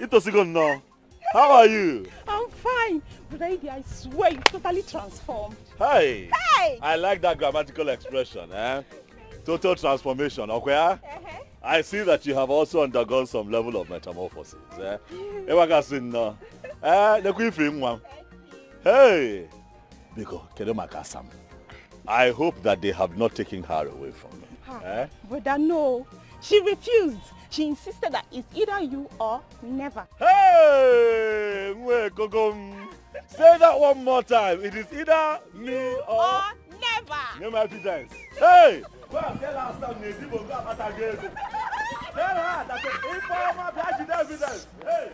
Itosigon no. How are you? I'm fine. Brother Eddie, I swear you totally transformed. Hey! Hey! I like that grammatical expression, eh? Total transformation, okay? I see that you have also undergone some level of metamorphosis, eh? Hey! Biko, Kedomakasam. I hope that they have not taken her away from me. Eh? Brother, no. She refused. She insisted that it's either you or never. Hey! Say that one more time. It is either me or never. No my evidence. Hey! Well, tell her some native will go at again. Tell her that the informer has evidence. Hey!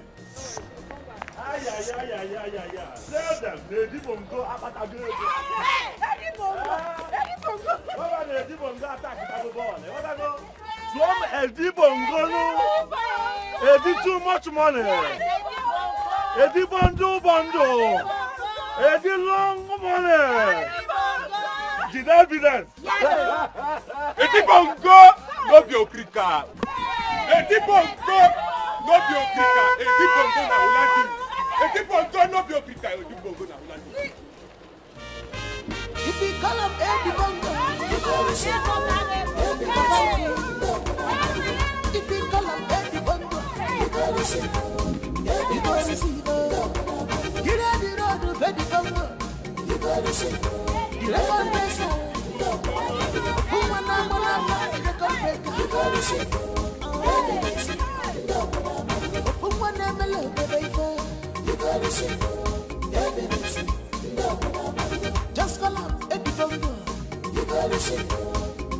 Tell them native will go at again. Native will go. What native will go attack the ball? What I go? Some Edi Bongo. Edi too much money. Edi Bondo. Edi long money. Did evidence? Edi Bongo no be okrika. Edi Bongo no be okrika. Edi Bongo na ulandi. Edi Bongo no be okrika. Edi Bongo na ulandi. If we call him Eddie Bongo, you go receive Eddie Bongo. If we call him Eddie Bongo, you go receive Eddie Bongo. Get on the road with Eddie Bongo, you go receive the recommendation. Who wanna the contract, you go receive who wanna love the baby, you go receive evidence. Just call up Eddie Bongo. You gotta see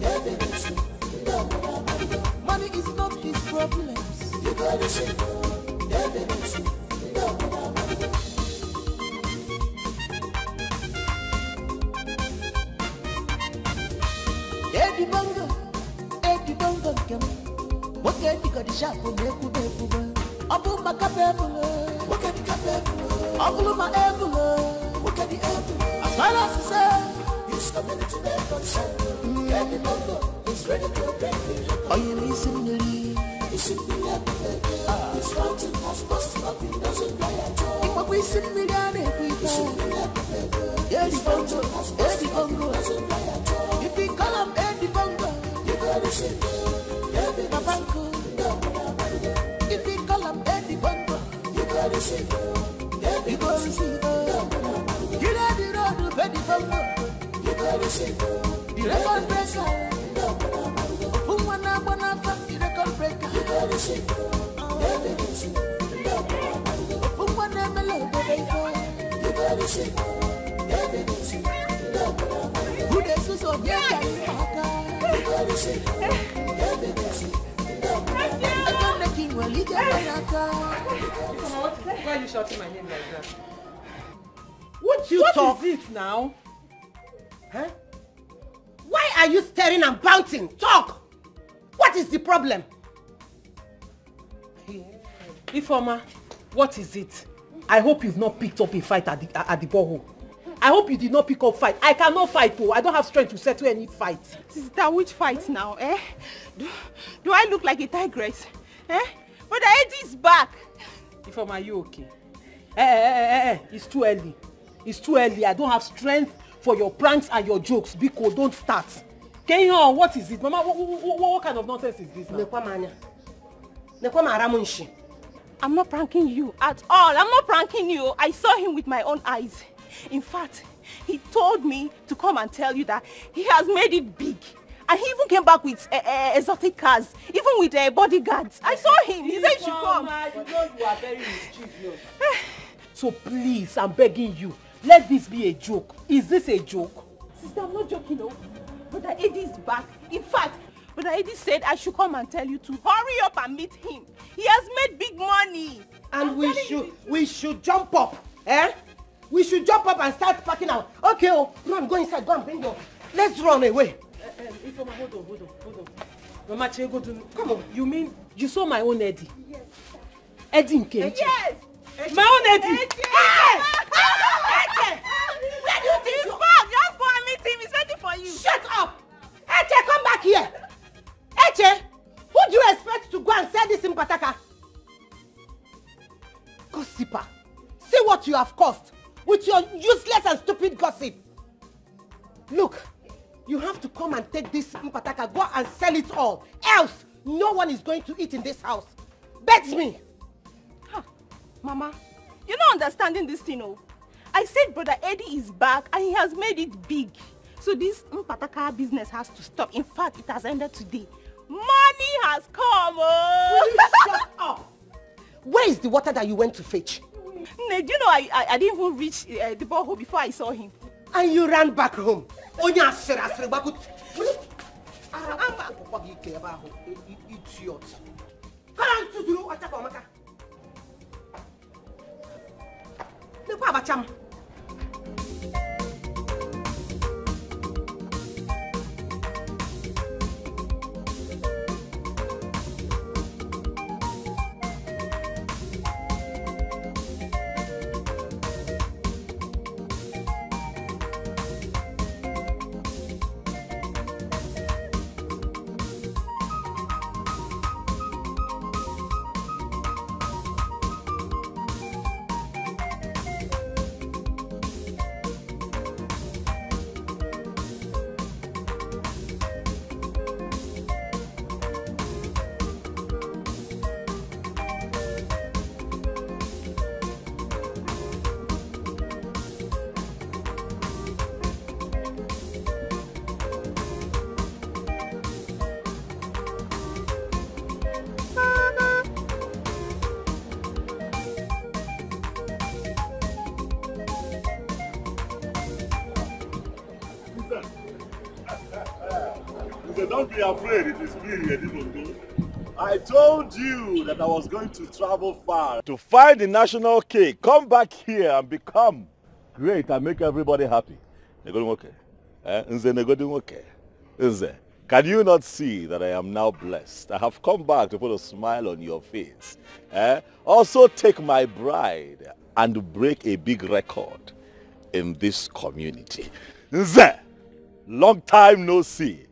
evidence. Money is not his problems. You gotta see evidence. Eddie Bongo, come. What can you got the shop for me? Abu Macabebula. What can you got? Abu Macabebula. Look at the apple. As well as he said, he's coming to their concern. Eddie Bongo is ready to break the record. Are you listening to me? He's simply happy. His fountain has busted up, he doesn't play at all. If we simply got it, we simply happy. Eddie Bongo doesn't play at all. If we call him Eddie Bongo, you gotta see Eddie Bongo. If we call him Eddie Bongo, you gotta see Eddie Bongo. Get out the road to Eddie Bongo. You gotta see the record breaker. Who wanna fuck the record breaker? You gotta see evidence. Who wanna melody baby? You gotta see evidence. Who does this on your guy? You gotta see evidence. I don't make him well, he just Why are you shouting my name like that? What is it now? Huh? Why are you staring and bouncing? Talk! What is the problem? Ifeoma, what is it? I hope you've not picked up a fight at the borehole. I hope you did not pick up fight. I cannot fight though. I don't have strength to settle any fight. Sister, which fight now, eh? Do I look like a tigress? Eh? Brother Eddie's back. Ifeoma, are you okay? It's too early. It's too early. I don't have strength for your pranks and your jokes. Biko, don't start. Kenyon, what is it? Mama, what kind of nonsense is this now? I'm not pranking you at all. I'm not pranking you. I saw him with my own eyes. In fact, he told me to come and tell you that he has made it big. And he even came back with exotic cars, even with bodyguards. I saw him. He said you should come. You know you are very mischievous. So please, I'm begging you, let this be a joke. Is this a joke? Sister, I'm not joking, no. Brother Eddie's back. In fact, Brother Eddie said I should come and tell you to hurry up and meet him. He has made big money. And we should jump up, eh? We should jump up and start packing out. Okay, run, go inside, go and bring your... Let's run away. Ifeoma, hold on. Mama Chego, come on. You mean you saw my own Eddie? Yes. Eddie Nkechi? Yes. My own Eddie? Eddie! Hey! Where do you think He's back! Just go and meet him. He's waiting for you. Shut up! Eche, come back here! Eche, who do you expect to go and sell this in Pataka? gossiper. See what you have caused with your useless and stupid gossip. Look, you have to come and take this mpataka, go and sell it all. Else, no one is going to eat in this house. Bet me. Huh. Mama, you're not understanding this thing, oh. I said Brother Eddie is back and he has made it big. So this mpataka business has to stop. In fact, it has ended today. Money has come, oh. Will you shut up? Where is the water that you went to fetch? Do you know I didn't even reach the borehole before I saw him. And you ran back home. Idiot. Don't be afraid, it is me, Edibongo. I told you that I was going to travel far to find the national cake, come back here and become great and make everybody happy. Nze, can you not see that I am now blessed? I have come back to put a smile on your face. Also take my bride and break a big record in this community. Nze, long time no see.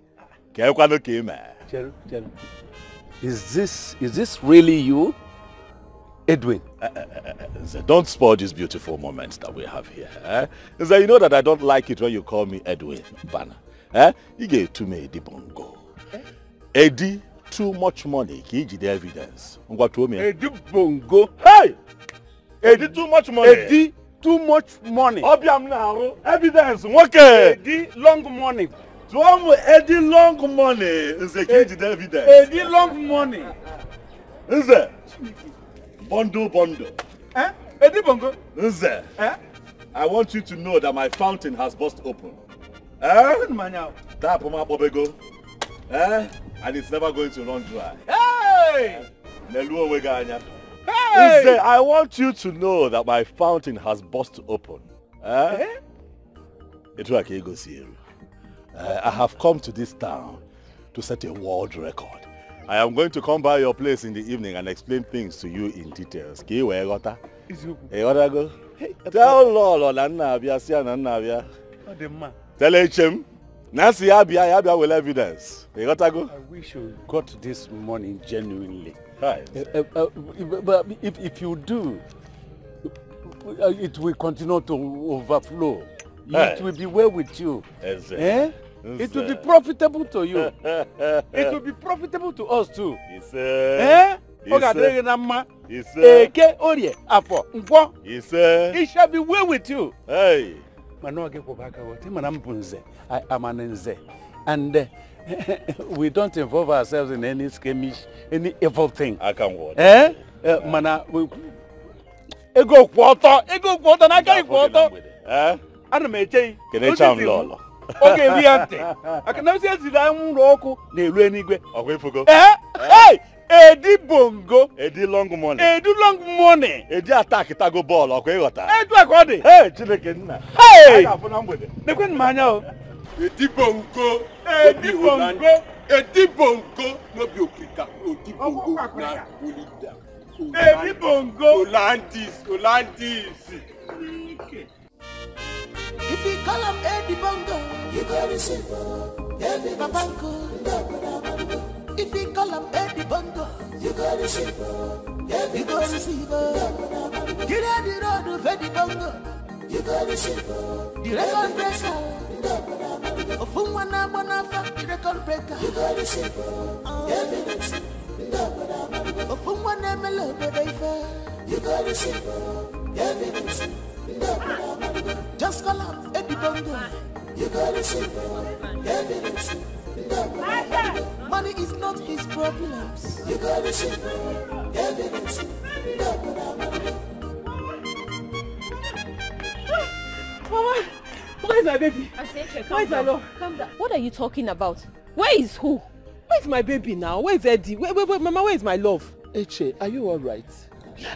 Is this really you, Edwin? Don't spoil these beautiful moments that we have here. You know that I don't like it when you call me Edwin Bana. You gave to me Edibongo. Eddie, too much money. The evidence. Edibongo. Hey! Eddie, too much money. Eddie, too much money. Evidence. Okay. Eddie, long money. Eddie long money is a key to evidence. Eddie long money. Is it? Bundle. Eddie Bongo. Is it? I want you to know that my fountain has burst open. Tap on my bobego. And it's never going to run dry. Hey! Hey! I want you to know that my fountain has burst open. It's like you go see. I have come to this town to set a world record. I am going to come by your place in the evening and explain things to you in details. Tell Lolo Tell HM. Nancy Abia will evidence. I wish you got this money genuinely. Right. But if you do, it will continue to overflow. It will be well with you. It will be profitable to you. It will be profitable to us too. It shall be well with you. Hey. And we don't involve ourselves in any skirmish, any evil thing. I can watch. Ego quarter, na kai quarter. Ana meche. Kene cham lolo. Okay, Riante. I can now say Zidan Roku, they ran igwe. Okay, Fugo. Hey! Eddie Bongo. Eddie long money. Eddie long money. Eddie attack it, I go ball. Okay, what? Hey, do I got it? Hey, Chileken. Hey! I have fun with it. The Queen Mano. Eddie Bongo. Eddie Bongo. Eddie Bongo. No be Okrika. Eddie Bongo. Na Olida. Eddie Bongo. Olandis. If you call him Eddie Bongo, you go receive Eddie Bongo. If you call him Eddie Bongo, you go receive. You go receive. Get out the road of Eddie Bongo, you go receive. The record breaker. Ofumwana Bonafa, the record breaker, you go receive. Evidence. Ofumwana Melo, you go receive. Evidence. Just call him Eddie Bongo, you go receive. Evidence. Money is not his problems. You gotta see evidence. Mama, where is my baby? Where is my love? Calm down. What are you talking about? Where is who? Where is my baby now? Where is Eddie? Wait, Mama, where is my love? Eche, are you alright?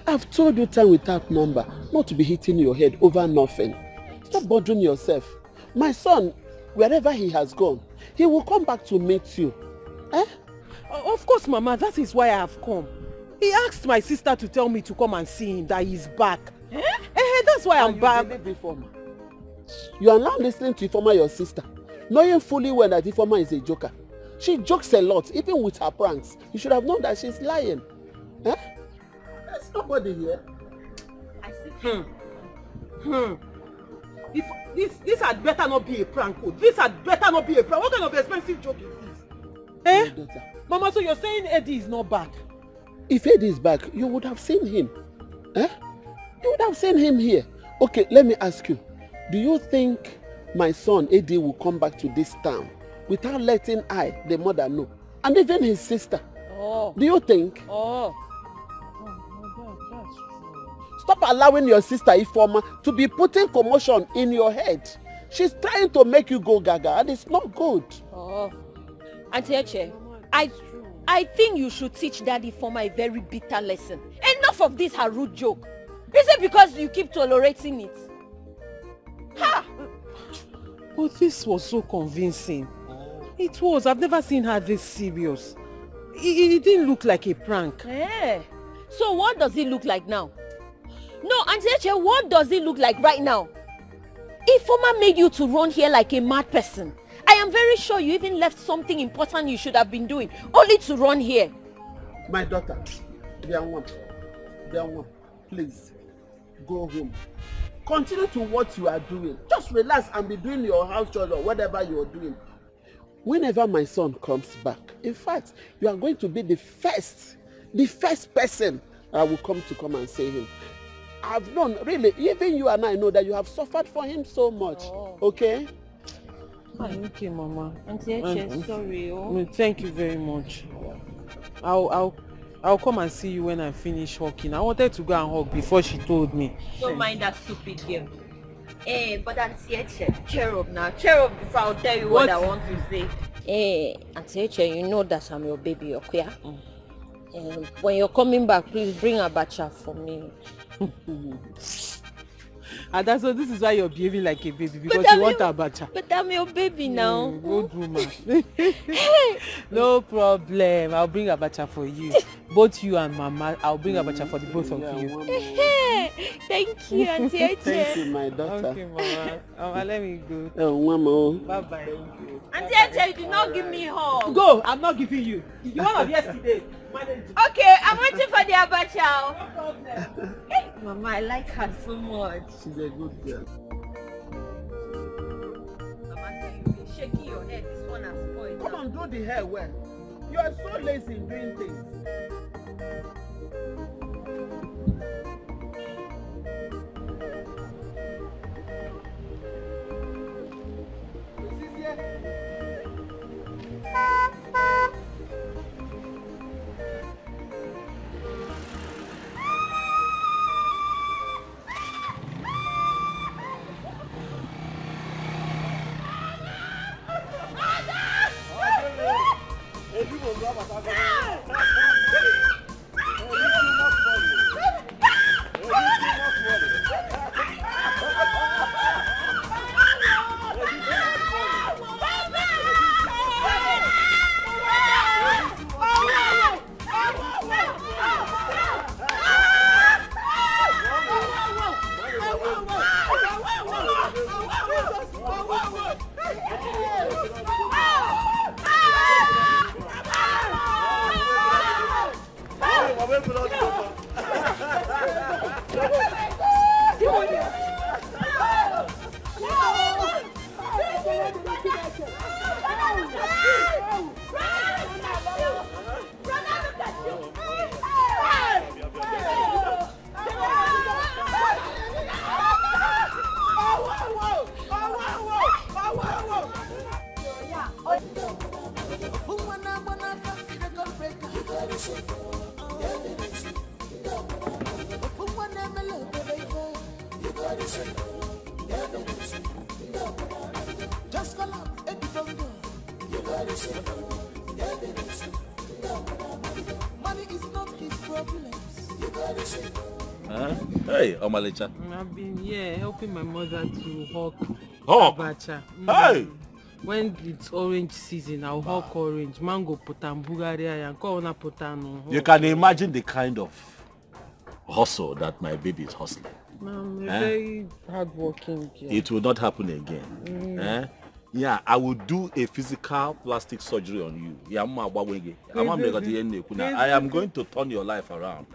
I've told you time without number not to be hitting your head over nothing. Stop bothering yourself. My son, wherever he has gone, he will come back to meet you. Eh? Of course, Mama, that is why I have come. He asked my sister to tell me to come and see him, that he's back. That's why I'm back. You are now listening to Ifoma, your sister, knowing fully well that Ifoma is a joker. She jokes a lot, even with her pranks. You should have known that she's lying. Eh? There's nobody here. I see. If this had better not be a prank. This had better not be a prank. What kind of expensive joke is this? Eh? Mama, so you're saying Eddie is not back? If Eddie is back, you would have seen him. Eh? You would have seen him here. Okay, let me ask you. Do you think my son Eddie will come back to this town without letting I, the mother, know? And even his sister. Oh. Do you think? Oh. That's true. Stop allowing your sister Ifoma to be putting commotion in your head. She's trying to make you go gaga and it's not good. Oh. Auntie Eche, I think you should teach Daddy Ifoma a very bitter lesson. Enough of this her rude joke. Is it because you keep tolerating it? Ha! But this was so convincing. It was. I've never seen her this serious. It didn't look like a prank. Eh. So what does it look like now? No, Auntie Eche, what does it look like right now? Ifoma made you to run here like a mad person. I am very sure you even left something important you should have been doing, only to run here. My daughter, Bianwa, please, go home. Continue to what you are doing. Just relax and be doing your house chores or whatever you are doing. Whenever my son comes back, in fact, you are going to be the first person I will come and see him. I've known, really, even you and I know that you have suffered for him so much. Oh. Okay? Okay, Mama. Auntie Eche, sorry. Oh. Thank you very much. I'll come and see you when I finish hawking. I wanted to go and hawk before she told me. Don't mind that stupid girl. But Auntie Eche, cheer up now. Cheer up before I'll tell you what I want to say. Auntie Eche, you know that I'm your baby, okay? When you're coming back, please bring abacha for me. And that's why this is why you're behaving like a baby, because you want abacha. But I'm your baby now. Good woman. No problem. I'll bring abacha for you. Both you and Mama, I'll bring abacha for the both of you. Thank you, Auntie Eche. Thank you, my daughter. Okay, Mama. Let me go. Oh, Mama. Bye-bye. Auntie Eche, you did not give me hug. Go. I'm not giving you. The one of yesterday. Okay, I'm waiting for the abacha. No problem. Hey, Mama, I like her so much. She's a good girl. Mama, you've been shaking your head. This one has spoiled. Come on, do the hair well. You are so lazy in doing things. Just call up Eddie Bongo. Money is not his problems. Hey, Omalicha. I've been here helping my mother to hawk abacha. Hey! When it's orange season, I'll hawk orange, mango potan, Bulgaria, and corona potano. You can imagine the kind of hustle that my baby is hustling. I'm a very hardworking girl. It will not happen again. Yeah, I will do a physical plastic surgery on you. I am going to turn your life around.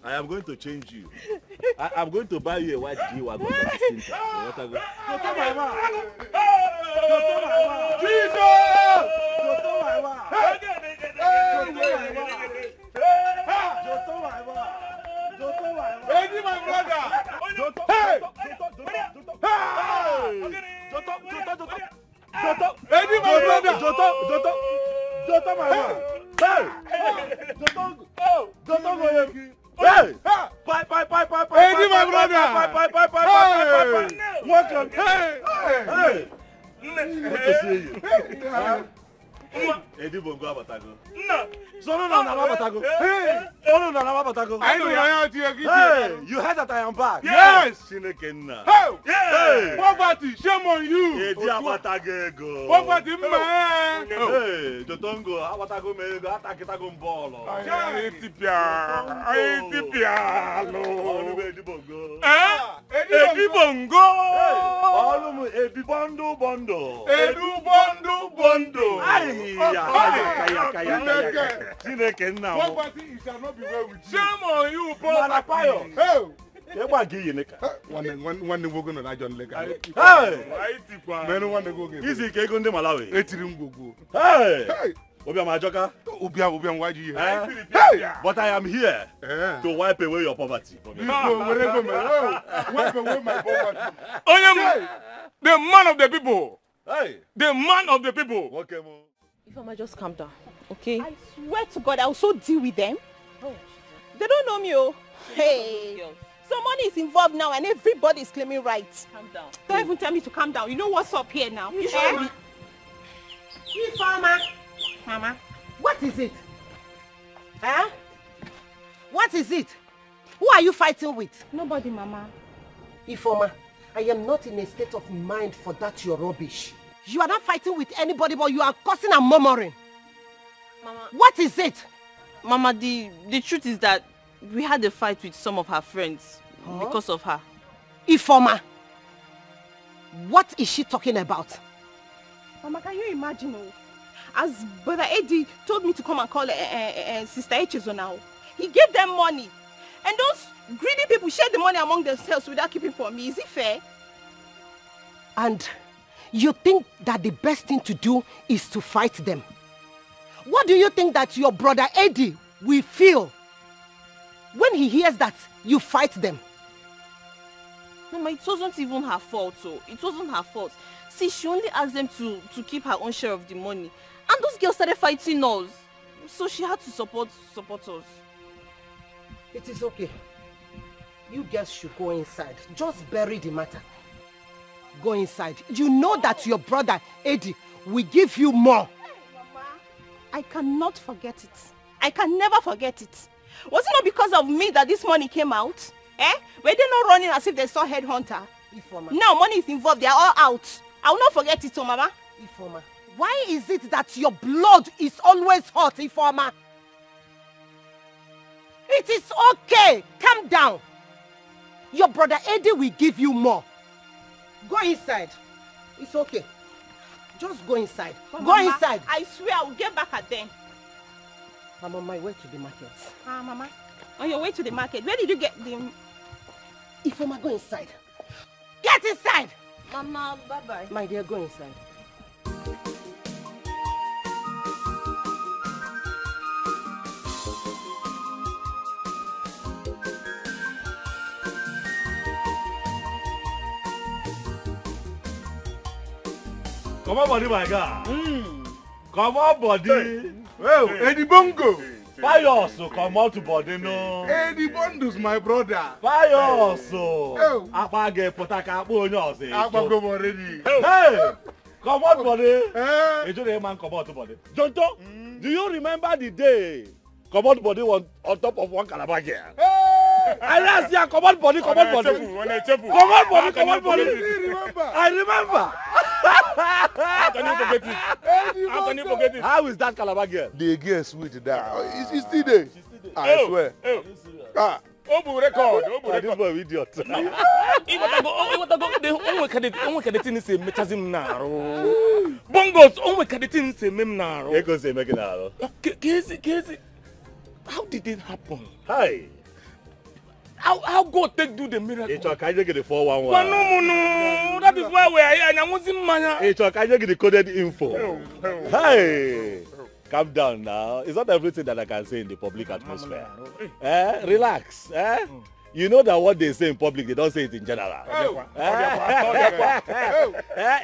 I am going to change you. I am going to buy you a white G-Wagon. Eddie, my brother! Hey! Eddie, my brother! Joto, my man! Hey! Bye! Eddie, my brother! Welcome! Hey! Good to see you. Eddie Bongo Abatago. No, Abatago. Hey! Abatago. I know you're out here. Hey! You heard that I am back? Yes! Chinekena. Hey! Poverty, shame on you! Eddie Abatago. Poverty, man! Hey! Jotongo, Abatago Mego, Atakitago Mbolo. Eddie Bongo. Eddie Bongo. Eddie Bondo. Edu Bondo. Chineke nna m. Poverty shall not be well with you. Shame on you, poverty. Nwanne nwoke nọ na John Lega. Menu nwanne nwoke. Izi ka ego ndị Malawi. Etiri m gwogwo. Obiam Ajoka. Obiam why you here? But I am here to wipe away your poverty. Wipe away my poverty. The man of the people. Hey. The man of the people. Okay, Mo. Ifeoma, just calm down, okay? I swear to God, I'll so deal with them. Oh, they don't know me, oh. Hey. So money is involved now and everybody is claiming rights. Calm down. Don't even tell me to calm down. You know what's up here now. You should be. Ifeoma. Mama. What is it? Huh? What is it? Who are you fighting with? Nobody, Mama. Ifeoma, I am not in a state of mind for that your rubbish. You are not fighting with anybody, but you are cursing and murmuring. Mama. What is it? Mama, the truth is that we had a fight with some of her friends because of her. Ifeoma, what is she talking about? Mama, can you imagine? As Brother Eddie told me to come and call Sister Echezo now, he gave them money. And those greedy people share the money among themselves without keeping for me. Is it fair? And you think that the best thing to do is to fight them? What do you think that your brother Eddie will feel when he hears that you fight them? Mama, it wasn't even her fault, so it wasn't her fault. See, she only asked them to keep her own share of the money. And those girls started fighting us. So she had to support us. It is okay. You girls should go inside. Just bury the matter. Go inside. You know that your brother Eddie will give you more. Hey, Mama. I cannot forget it. I can never forget it. Was it not because of me that this money came out? Were they not running as if they saw headhunter? Ifeoma. Now money is involved. They are all out. I will not forget it, Mama. Ifeoma, why is it that your blood is always hot, Ifeoma? It is okay. Calm down. Your brother Eddie will give you more. Go inside. It's okay. Just go inside. But go Mama, inside. I swear I will get back at them. I'm on my way to the market. Mama, on your way to the market, where did you get them? Ifeoma, go inside. Get inside! Mama, bye-bye. My dear, go inside. Come on, body, my guy. Come on, body. Well, Eddie Bongo. Fire so come out to body no. Eddie Bondo's my brother. Fire so. Apage potaka apo onyo ose. Apago already. Hey! Come on, body. Ejo the man come out to body. Jonto, do you remember the day come out body on top of one calabash here? I last year come out body, come out body. Come out body, come out body. I remember. How can you forget it? How can you forget it? How is that calabash girl? The girl sweet that. Is still there? I swear. Obu record. This boy idiot. Bongos, onwe kadeti se mem naro. Ego se make naro. Kezi. How did it happen? Hi. How God take do the miracle? It's okay, you get the 411. No. That is why we are here. And I was in mania. It's okay, you get the coded info. Hey. Calm down now. It's not everything that I can say in the public atmosphere. Relax. You know that what they say in public, they don't say it in general.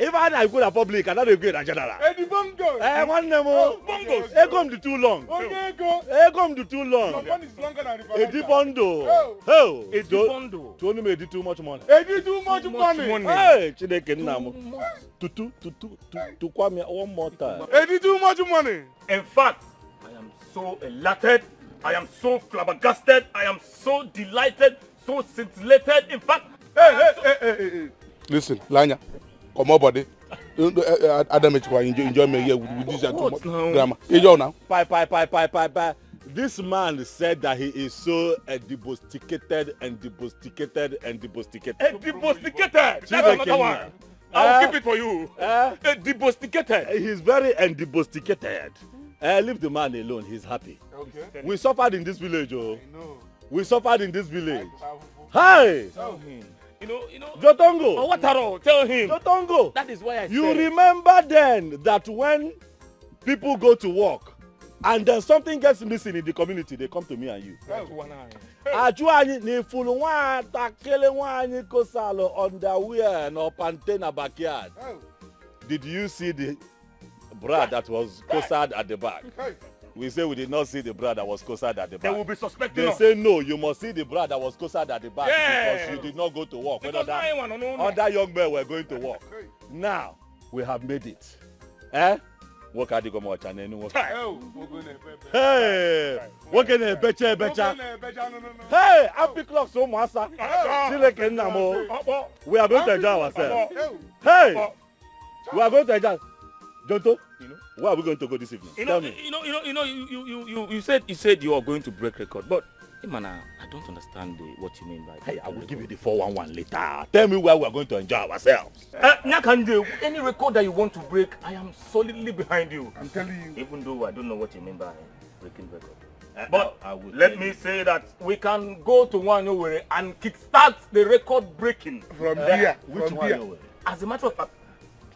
If I go to public, I don't agree in general. Eddie Bongo. One name. Bongos. Come to too long. Come to too long. Your money is longer than the Eddie Bondo. Oh. Eddie Bondo. To only made too much money. Eddie too much money. Hey, Chineke Namo. To Kwame one more time. Eddie too much money. In fact, I am so elated. I am so flabbergasted. I am so delighted, so scintillated. In fact, Hey. Listen, Lanya, come on, buddy. Adam, enjoy me here with this grammar. Enjoy now. Bye. This man said that he is so debosticated. Debusticated. That's another one. I'll keep it for you. Debusticated. He's very debosticated. Leave the man alone. He's happy. Okay. We suffered in this village, oh. I know. We suffered in this village. Hi. Tell him. You know. Jotongo. Oh, what tell him. Jotongo. That is why I You said. remember then that when people go to work and then something gets missing in the community, they come to me and you. Ajuani ni fulu nwata kele nwanyị kosalo underwear no pante na backyard. Did you see the bra that was cosared at the back? We say we did not see the bra that was cosared at the back. They will be suspecting us. They say no, you must see the bra that was cosared at the back because you did not go to work. Because other young men were going to work. Now we have made it. Work at the Gomo channel. Hey, what can a becha? Hey, happy clock so massa. We are going to enjoy ourselves. Hey, we are going to enjoy. Jonto, where are we going to go this evening? Tell me. You said you are going to break record, but Imana, I don't understand what you mean by that. Hey, I will give you the 411 later. Tell me where we are going to enjoy ourselves. Nyakande, any record that you want to break, I am solidly behind you. I'm telling you. Even though I don't know what you mean by breaking record. But let me say that we can go to Wanyowere and kickstart the record breaking. From here. Which From one? here. As a matter of fact,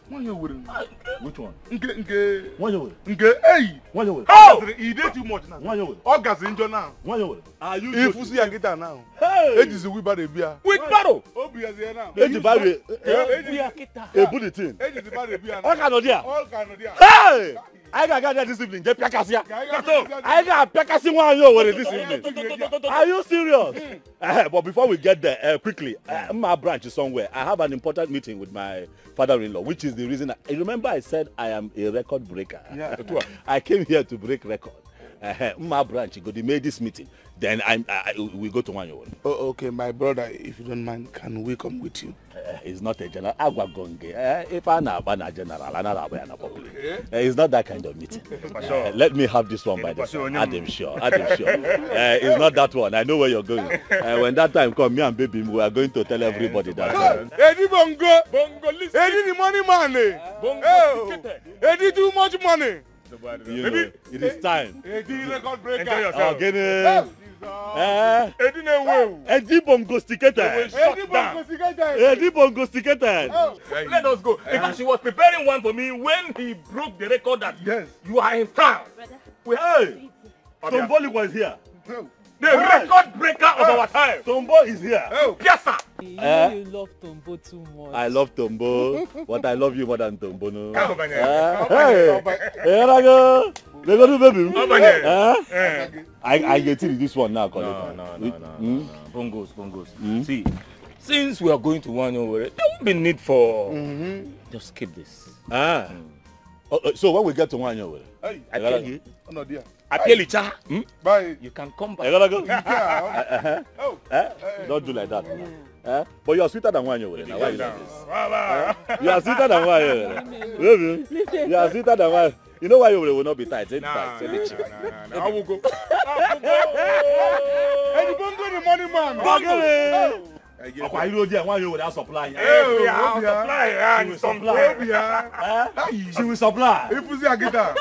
Which one? Nke. Hey! He did too much now. Wanyowere. August injure now. Wanyowere. Are you If you see a guitar now. Hey! It is a wee bad beer. with battle. Obi is here now. Eji bawe. We are kita. A bulletin. It is a bad beer. All kind of there. All kind of there. Hey! I got there this evening. Get Piakasia. I got Piakasi Wanyowere this evening. Are you serious? But before we get there, quickly, my branch is somewhere. I have an important meeting with my father-in-law, which is the reason. Remember I said I am a record breaker. Yeah. I came here to break record. My branch, they made this meeting. Then we go to Wanyowere. Oh, okay, my brother, if you don't mind, can we come with you? He's not a general. If I'm a general, I'm not a public. It's not that kind of meeting. Let me have this one by this one. Adam sure. It's not that one. I know where you're going. When that time comes, me and baby, we are going to tell everybody that. Eddie Bongo! listen. Eddie the money man! Bongo. Eddie too much money! You know, it is time. Eddie record breaker! Enjoy yourself. Eddie Bongo sticated. Eddie Bongo sticated. Let us go. Because she was preparing one for me when he broke the record that Yes. you are in town. Hey, somebody was here. The record breaker of our time. Tombo is here. Oh, Piazza. You love Tombo too much. I love Tombo, but I love you more than Tombo. No. Hey, here I go. They go to baby. I get this one now. No. Bongos. See, since we are going to one over, there won't be need for. Just keep this. So when we get to one over, Hey, I tell you. no dear. I tell you, Bye. you can come back. I gotta go. Oh. Don't do like that. But you are sweeter than one over. Now why you like this? Bye. You are sweeter than one over. Baby, you are sweeter than one. You know why you will not be tight? It's tight. I will go. Hey, the bongo the money man. Why you don't want you without supply? She will supply. If you see a guitar.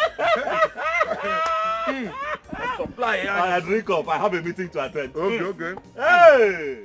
Supply. I drink up. I have a meeting to attend. Okay. Hey!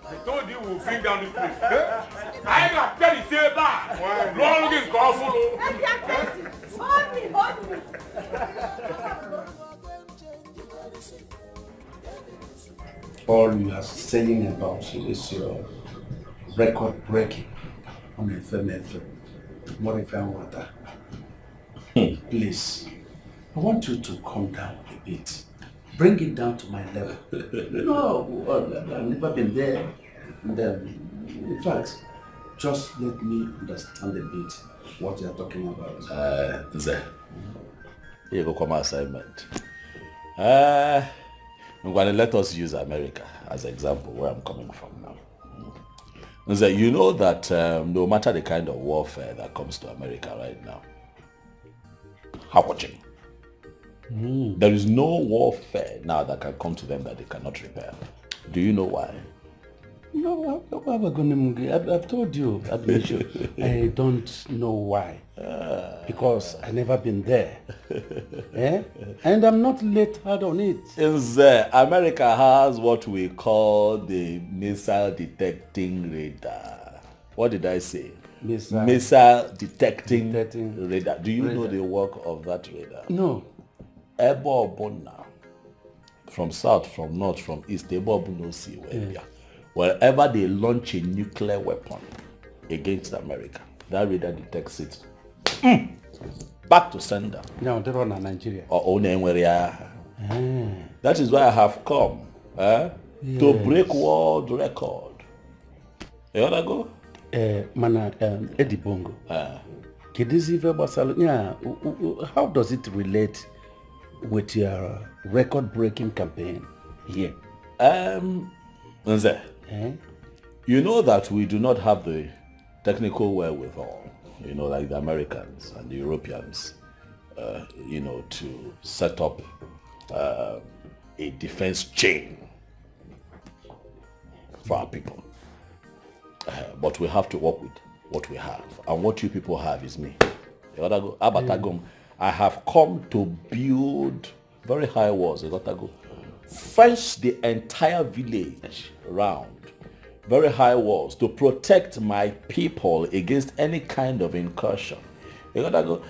I told you we'll bring down this place. I got tell you say that. Long is All you are saying about is your record breaking on FM. What if I want that? Please, I want you to calm down a bit. Bring it down to my level. No, I've never been there. In fact, just let me understand a bit what you are talking about. Nze, here go come assignment. I'm going to let us use America as an example where I'm coming from now. Nze, you know that no matter the kind of warfare that comes to America right now, how watching? There is no warfare now that can come to them that they cannot repair. Do you know why? No, I've told you, I don't know why. Because I've never been there. And I'm not late hard on it. America has what we call the missile detecting radar. What did I say? Missile detecting radar. Do you know the work of that radar? No. From south, from north, from east, wherever they launch a nuclear weapon against America, that radar detects it. Back to sender. No, they're on Nigeria. That is why I have come to break world record. You wanna go? Mana Eddie Bongo. How does it relate with your record-breaking campaign here? Nze, You know that we do not have the technical wherewithal, you know, like the Americans and the Europeans, you know, to set up a defense chain for our people. But we have to work with what we have. And what you people have is me. I have come to build very high walls. Fence the entire village around. Very high walls to protect my people against any kind of incursion. The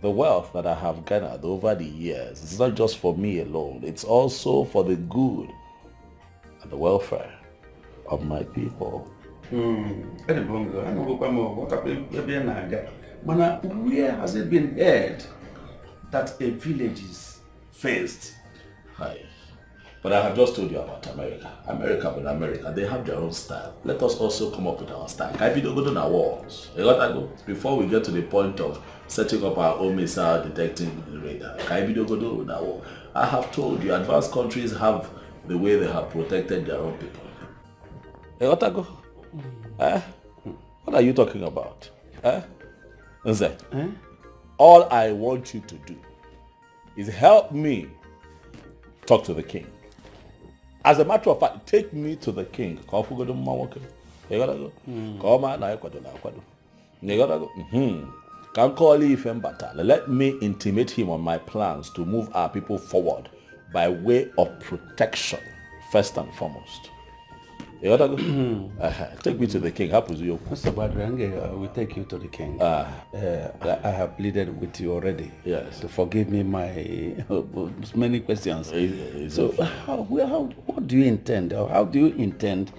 wealth that I have gathered over the years, it's not just for me alone, it's also for the good and the welfare of my people. Where has it been heard that a village is fenced? Hi. But I have just told you about America. America, they have their own style. Let us also come up with our style. Can we go to our walls? Before we get to the point of setting up our own missile detecting radar, can we go to our wall? I have told you, advanced countries have the way they have protected their own people. What are you talking about? All I want you to do is help me talk to the king. As a matter of fact, take me to the king. Can call Ifembata. Let me intimate him on my plans to move our people forward by way of protection, first and foremost. Take me to the king. Mr. Badrange, we take you to the king. I have pleaded with you already. Yes. To forgive me my many questions. So, what do you intend, or how do you intend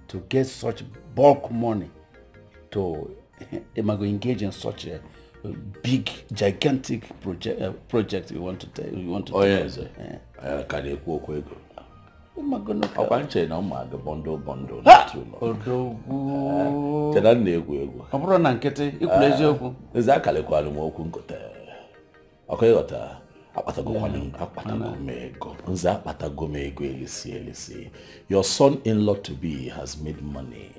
to get such bulk money to engage in such a big, gigantic project you want to tell? Oh yes. Bundle. Your son-in-law to be has made money.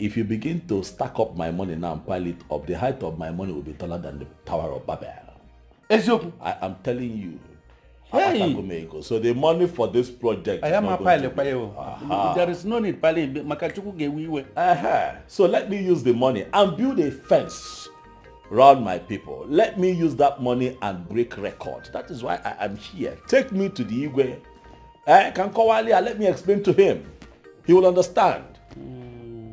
If you begin to stack up my money now and pile it up, the height of my money will be taller than the Tower of Babel. I am telling you. Hey. So the money for this project. There is no need. So let me use the money and build a fence around my people. Let me use that money and break records. That is why I am here. Take me to the Igwe. Let me explain to him. He will understand.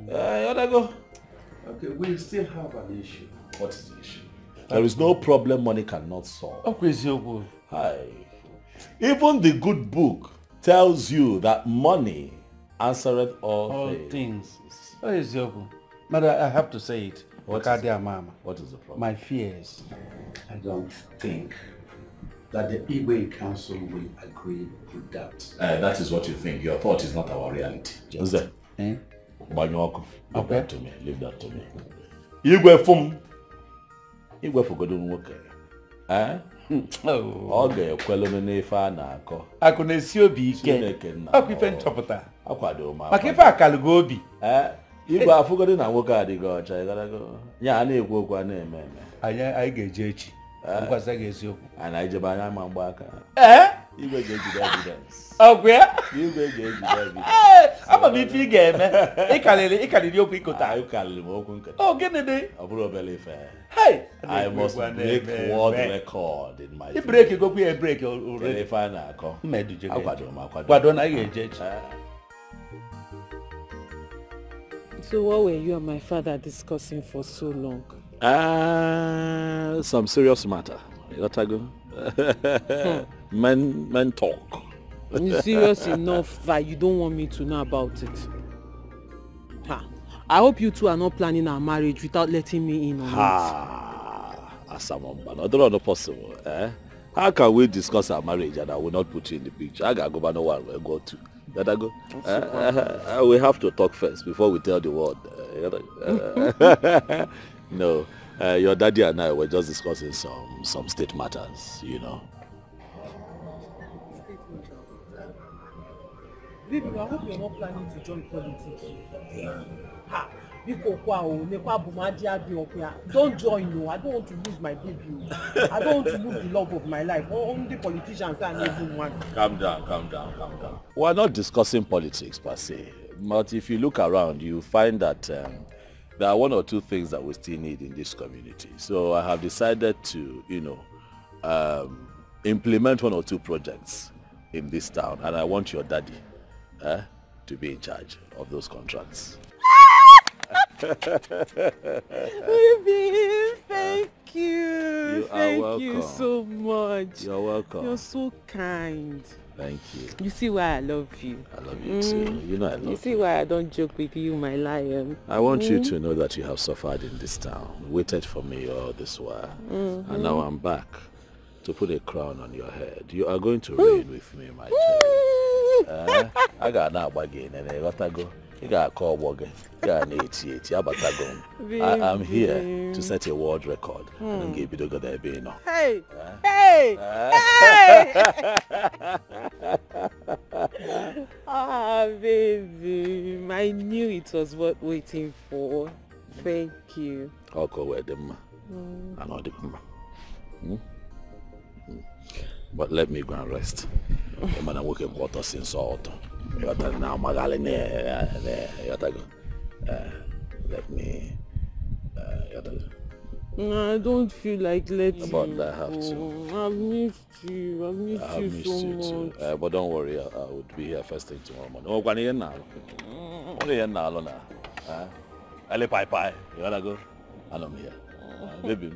Okay, we still have an issue. What is the issue? There is no problem money cannot solve. Hi. Even the good book tells you that money answereth all things. What is your book? Mother, I have to say it. What is the problem? My fears. I don't think that the Igwe Council will agree with that. That is what you think. Your thought is not our reality. Just leave that to me. Leave that to me. Igwe Fum. Igwe forgodo nwoke. Ọ ga-ekwelu n'ife a na-akọ. Akụ na-esi obi ike. Akụ ife nchọpụta. Akwado m. Maka ife akalugo obi. Igwe afụgodo na nwoke adịghị ọcha. Ya na-ekwu okwu a na-eme eme. Anyị ga-eje echi. Ngwasa ga-eziokwu. Anyị ejebe anya ma mgba aka. Igwe ga-ejide evidence. Ọgwụ ya? Igwe ga-ejide evidence. Ama m ife ị ga-eme. Ịkarịrị okwu ịkụta. Ịkarịrị m okwu nkịta. Ọ gịnị dị? Ọ bụrụ obere ife. I must break world record in my break you go be a break already. If I na ko. Kwado na ga-eje echi. So what were you and my father discussing for so long? Some serious matter. You got to go. Men talk. It's serious enough that you don't want me to know about it. I hope you two are not planning our marriage without letting me in on it. Asamamba, not possible. How can we discuss our marriage and I will not put you in the picture? I gotta go by no one will go to. Let her go. We have to talk first before we tell the world. No, your daddy and I were just discussing some state matters, you know. Baby, I hope you're not planning to join politics. Yeah. Ha! Don't join, no. I don't want to lose my baby. I don't want to lose the love of my life. Only politicians and everyone. Calm down. We're not discussing politics per se, but if you look around, you find that there are one or two things that we still need in this community. So I have decided to, implement one or two projects in this town, and I want your daddy to be in charge of those contracts. Baby, thank you. Thank you so much. You're welcome. You're so kind. Thank you. You see why I love you. I love you too. You know I love you. You see why I don't joke with you, my lion. I want you to know that you have suffered in this town, waited for me all this while, and now I'm back to put a crown on your head. You are going to reign with me, my child. I got now again, and I got to go. You got to call Wogan. I'm here to set a world record. I don't give you the good idea, no. Hey! Ah, baby, I knew it was worth waiting for. Thank you. I'll go with them. I know them. But let me go and rest. The man working water since salt. You got to now Magali there. You got to go. Let me. No, I don't feel like letting But you I have go. to. I've missed you. I've missed you so much. Too. But don't worry, I would be here first thing tomorrow morning. Oh, when you're now. Only here now, Lona. Ali Pai. You gotta go. And I'm here. Baby.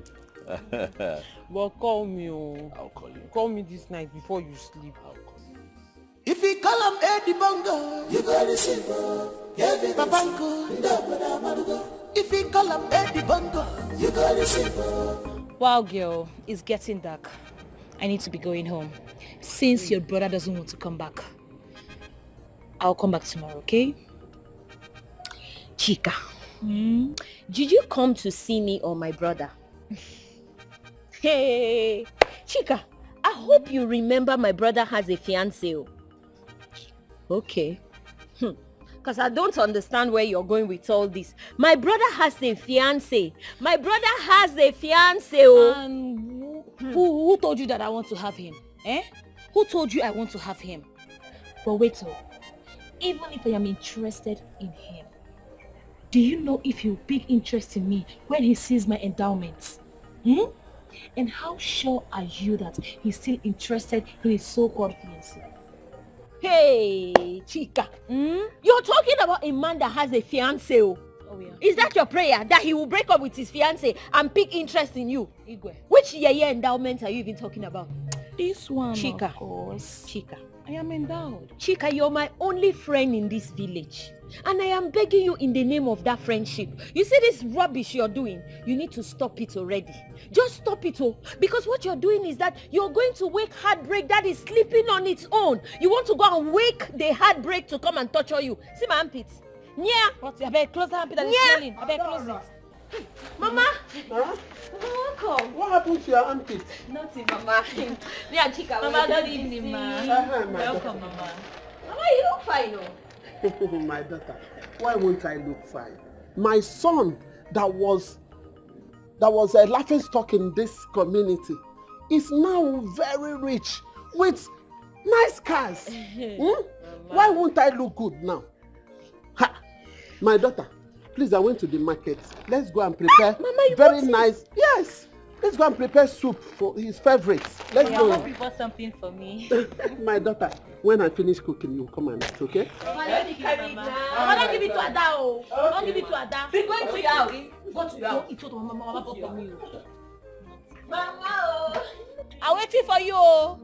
But call me. I'll call you. Call me this night before you sleep. I'll call you. If you call him Eddie Bongo, you got to see Babango. If you call him Eddie Bongo, you got to see. Wow, girl, it's getting dark. I need to be going home. Since your brother doesn't want to come back, I'll come back tomorrow, okay? Chika, did you come to see me or my brother? Hey, Chika, I hope you remember my brother has a fiancé. Okay. Because I don't understand where you're going with all this. My brother has a fiancé. My brother has a fiancé. And who told you that I want to have him? Who told you I want to have him? But wait, even if I am interested in him, do you know if he'll pick interest in me when he sees my endowments? And how sure are you that he's still interested in his so-called fiancé? Hey, Chika, you're talking about a man that has a fiancé. Oh yeah. Is that your prayer, that he will break up with his fiancé and pick interest in you? Igwe. Which endowment are you even talking about? This one, Chika. of course. Chika. I am endowed. Chika, you're my only friend in this village. And I am begging you in the name of that friendship. You see this rubbish you're doing? You need to stop it already. Just stop it, because what you're doing is that you're going to wake heartbreak that is sleeping on its own. You want to go and wake the heartbreak to come and torture you. See my armpits? Yeah. What? I better close the armpit that is smelling. I better close it. Mama! Huh? Welcome. What happened to your armpit? Nothing, Mama. Me and Chika. Mama, good evening, ma. Welcome, Mama. Mama, you look fine, My daughter, why won't I look fine? My son that was a laughing stock in this community is now very rich with nice cars. Why won't I look good now? Ha! My daughter, please, I went to the market. Let's go and prepare very nice. Yes. Let's go and prepare soup for his favorites. Let's go. I hope you bought something for me. My daughter, when I finish cooking, you come and eat, okay? Mama, don't carry it now. Mama, don't give it to Ada. Don't give it to Ada. Be going to your house. Go to your house. It's what Mama bought for me. Mama, I'm waiting for you.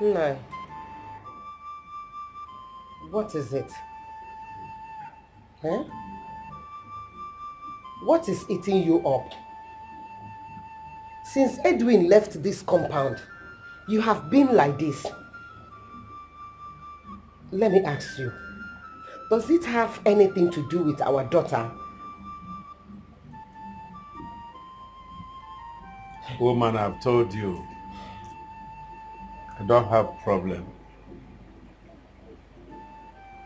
No. What is it? Huh? What is eating you up? Since Edwin left this compound, you have been like this. Let me ask you, does it have anything to do with our daughter? Woman, I've told you, I don't have problem.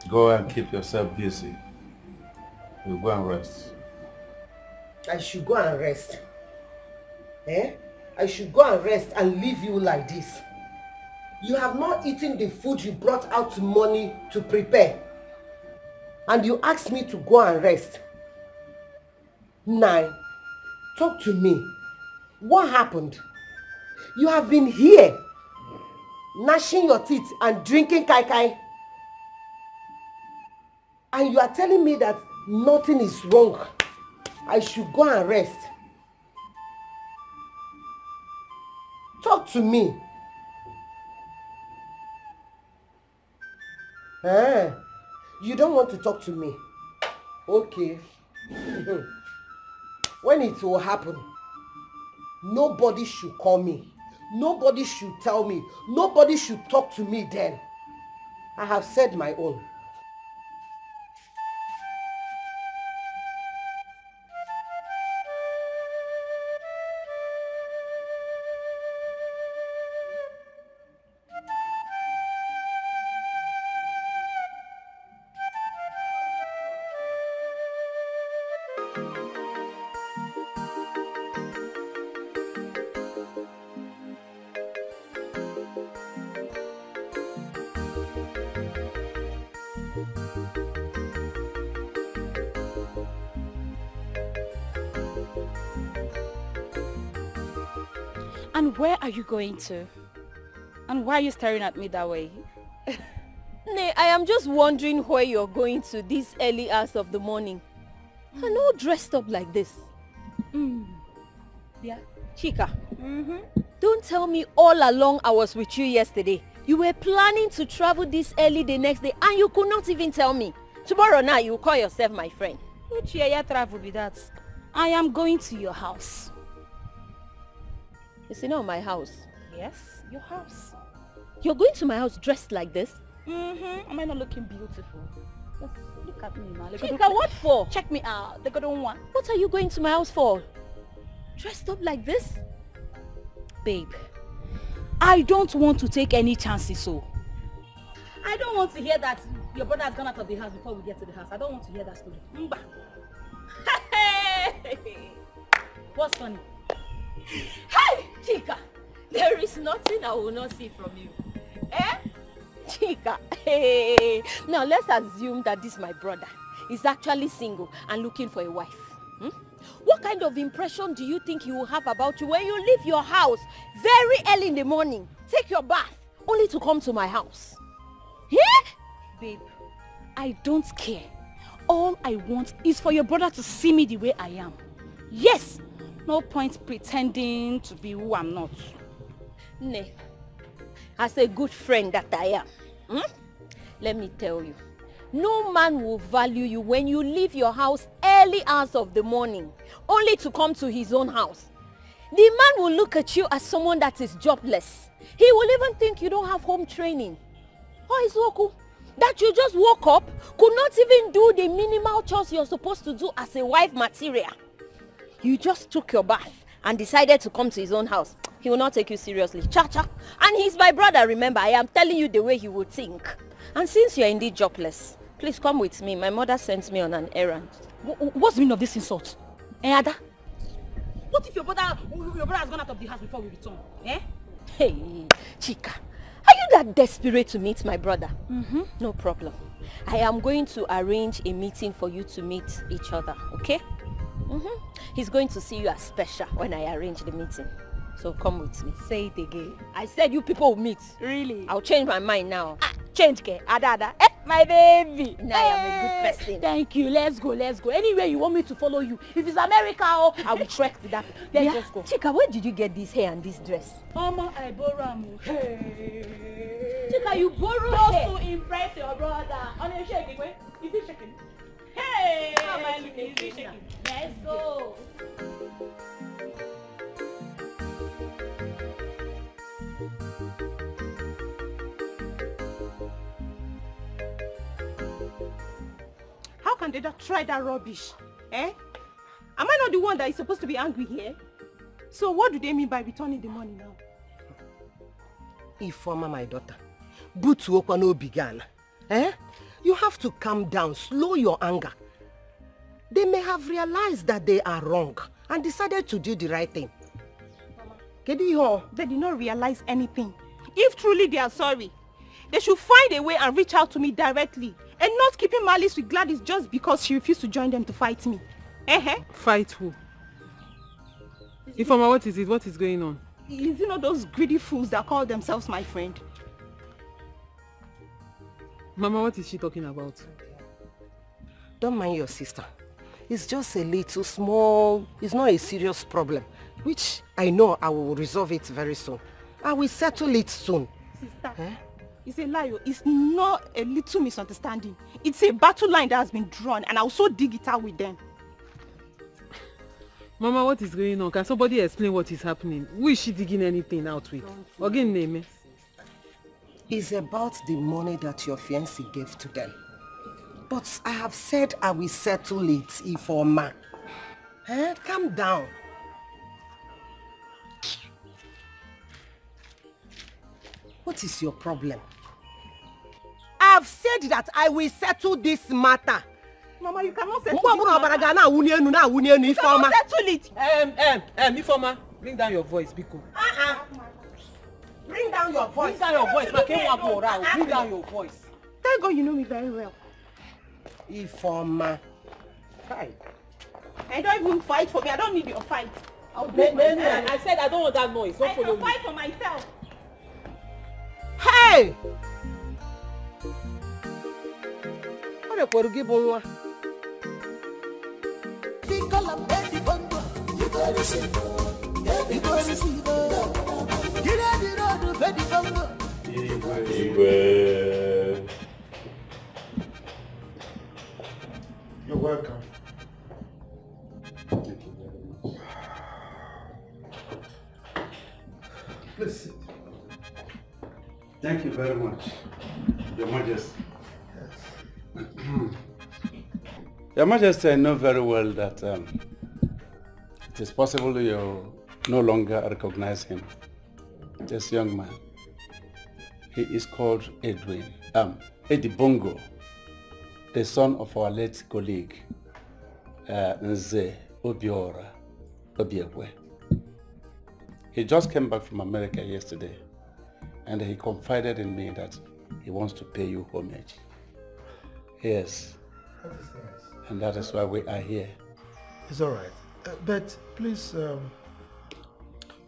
Go and keep yourself busy. We'll go and rest. I should go and rest. Eh? I should go and rest and leave you like this. You have not eaten the food you brought out money to prepare. And you asked me to go and rest. 9. Talk to me. What happened? You have been here, gnashing your teeth and drinking kai kai. And you are telling me that nothing is wrong. I should go and rest. Talk to me. You don't want to talk to me. Okay. When it will happen, nobody should call me. Nobody should tell me. Nobody should talk to me then. I have said my own. And where are you going to? And why are you staring at me that way? Nay, I am just wondering where you're going to this early hours of the morning. And all dressed up like this. Yeah. Chika, don't tell me all along I was with you yesterday. You were planning to travel this early the next day and you could not even tell me. Tomorrow night you will call yourself my friend. Which year travel be that? I am going to your house. Is it not my house? Yes, your house. You're going to my house dressed like this? Am I not looking beautiful? Just look at me now. Chika, what for? Check me out. They don't want. What are you going to my house for? Dressed up like this? Babe, I don't want to take any chances, so. I don't want to hear that your brother has gone out of the house before we get to the house. I don't want to hear that story. What's funny? Hey, Chika, there is nothing I will not see from you. Eh? Chika, hey. Now let's assume that this my brother is actually single and looking for a wife. What kind of impression do you think he will have about you when you leave your house very early in the morning, take your bath, only to come to my house? Yeah? Babe, I don't care. All I want is for your brother to see me the way I am. Yes! No point pretending to be who I'm not. Nay, as a good friend that I am, let me tell you, no man will value you when you leave your house early hours of the morning, only to come to his own house. The man will look at you as someone that is jobless. He will even think you don't have home training. Oh, Izuoku, that you just woke up, could not even do the minimal chores you're supposed to do as a wife material. You just took your bath and decided to come to his own house. He will not take you seriously. Cha-cha. And he's my brother, remember. I am telling you the way he would think. And since you're indeed jobless, please come with me. My mother sent me on an errand. What's the meaning of this insult? Ada? What if your brother has gone out of the house before we return? Eh? Hey, Chika. Are you that desperate to meet my brother? No problem. I am going to arrange a meeting for you to meet each other, okay? He's going to see you as special when I arrange the meeting. So come with me. Say it again. I said you people will meet. Really? I'll change my mind now. Change, ke? Ada. My baby. Now I am a good person. Thank you. Let's go. Anywhere you want me to follow you. If it's America, I will trek to that. Let's just go. Chika, where did you get this hair and this dress? Mama, I borrow them. Hey. Chika, you borrow just hair? to impress your brother. On your shaking, wait. Is he shaking? Hey! How am I looking? Is he shaking? Let's go. How can they not try that rubbish? Eh? Am I not the one that is supposed to be angry here? So what do they mean by returning the money now? Ifeoma, my daughter, Butu Okwano began. Eh? You have to calm down, slow your anger. They may have realized that they are wrong and decided to do the right thing. They did not realize anything. If truly they are sorry, they should find a way and reach out to me directly and not keeping malice with Gladys just because she refused to join them to fight me. Fight who? Ifeoma, what is it? What is going on? Is it not those greedy fools that call themselves my friend? Mama, what is she talking about? Don't mind your sister. It's just a little small, it's not a serious problem, which I know I will resolve it very soon. I will settle it soon. Sister, it's a lie. It's not a little misunderstanding. It's a battle line that has been drawn and I'll so dig it out with them. Mama, what is going on? Can somebody explain what is happening? Who is she digging anything out with? Again, name. It's about the money that your fiancé gave to them. But I have said I will settle it, Ifeoma. Calm down. What is your problem? I have said that I will settle this matter. Mama, you cannot settle it. You cannot settle it. Ifeoma, bring down your voice, Biko. Bring down your voice. Bring down your voice. Bring down your voice. Thank God you know me very well. Ifeoma. I don't even fight for me. I don't need your fight. I said I don't want that noise. Don't follow me. I can fight for myself. Hey! What are you going to You're welcome. Please sit. Thank you very much, Your Majesty. Yes. Your Majesty, I know very well that it is possible you no longer recognize him. This young man. He is called Eddie Bongo, the son of our late colleague, Nze Obiora Obiekwe. He just came back from America yesterday, and he confided in me that he wants to pay you homage. Yes. That is nice. And that is why we are here. It's all right. But please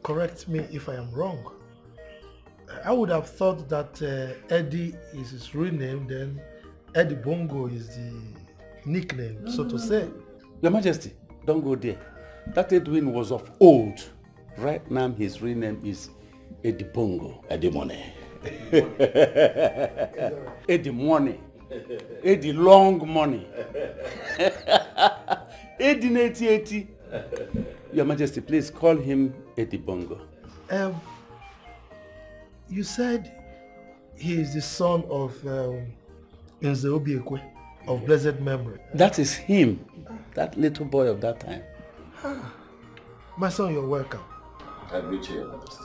correct me if I am wrong. I would have thought that Eddie is his real name, then Eddie Bongo is the nickname, so to say. Your Majesty, don't go there. That Edwin was of old. Right now, his real name is Eddie Bongo. Eddie Money. Eddie Money. Eddie Long Money. Eddie 8080. Your Majesty, please call him Eddie Bongo. You said he is the son of Nze Obiekwe of blessed memory. That is him. That little boy of that time. My son, you're welcome. I greet you, Your Majesty.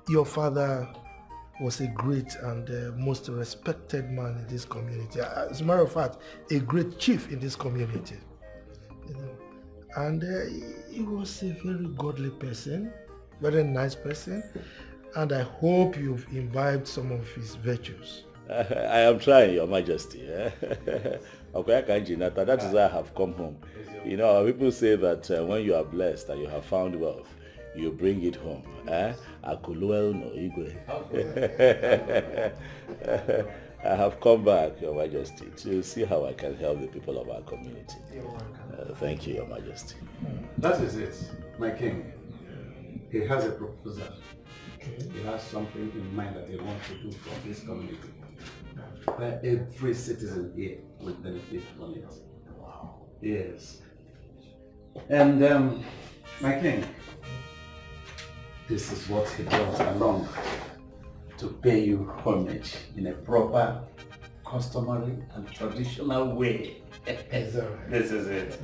Your father was a great and most respected man in this community. As a matter of fact, a great chief in this community. You know, and he was a very godly person, very nice person, and I hope you've imbibed some of his virtues. I am trying, Your Majesty. That is why I have come home. You know, people say that when you are blessed and you have found wealth, you bring it home. I have come back, Your Majesty, to see how I can help the people of our community. Thank you, Your Majesty. That is it, my king. He has a proposal. He has something in mind that he wants to do for this community, where every citizen here will benefit from it. Wow. Yes. And my king, this is what he brought along to pay you homage in a proper, customary and traditional way. This is it.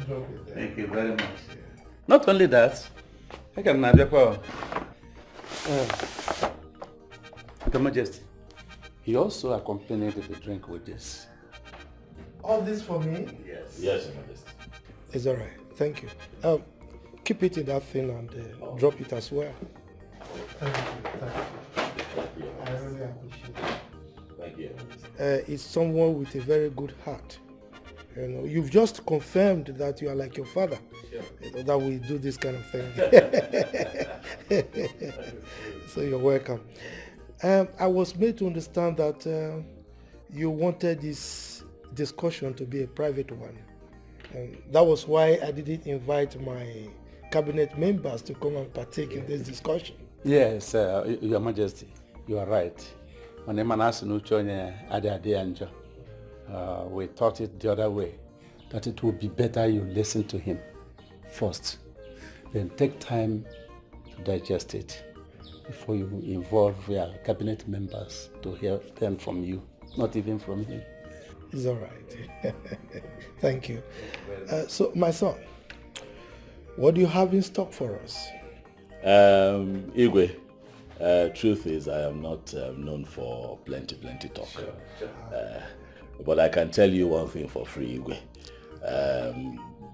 Thank you very much. Not only that, I can now Your Majesty, he also accompanied the drink with this. All this for me? Yes. Yes, Your Majesty. It's all right. Thank you. Keep it in that thing and drop it as well. Thank you. I really appreciate it. Thank you. It's someone with a very good heart. You know, you've just confirmed that you are like your father. Sure. You know, that we do this kind of thing. So you're welcome. I was made to understand that you wanted this discussion to be a private one. That was why I didn't invite my cabinet members to come and partake in this discussion. Yes, Your Majesty, you are right. We thought it the other way, that it would be better you listen to him first, then take time to digest it before you involve your cabinet members to hear them from you, not even from him. It's all right. Thank you. So, my son, what do you have in stock for us? Igwe, truth is I am not known for plenty talk. Sure. But I can tell you one thing for free, Igwe.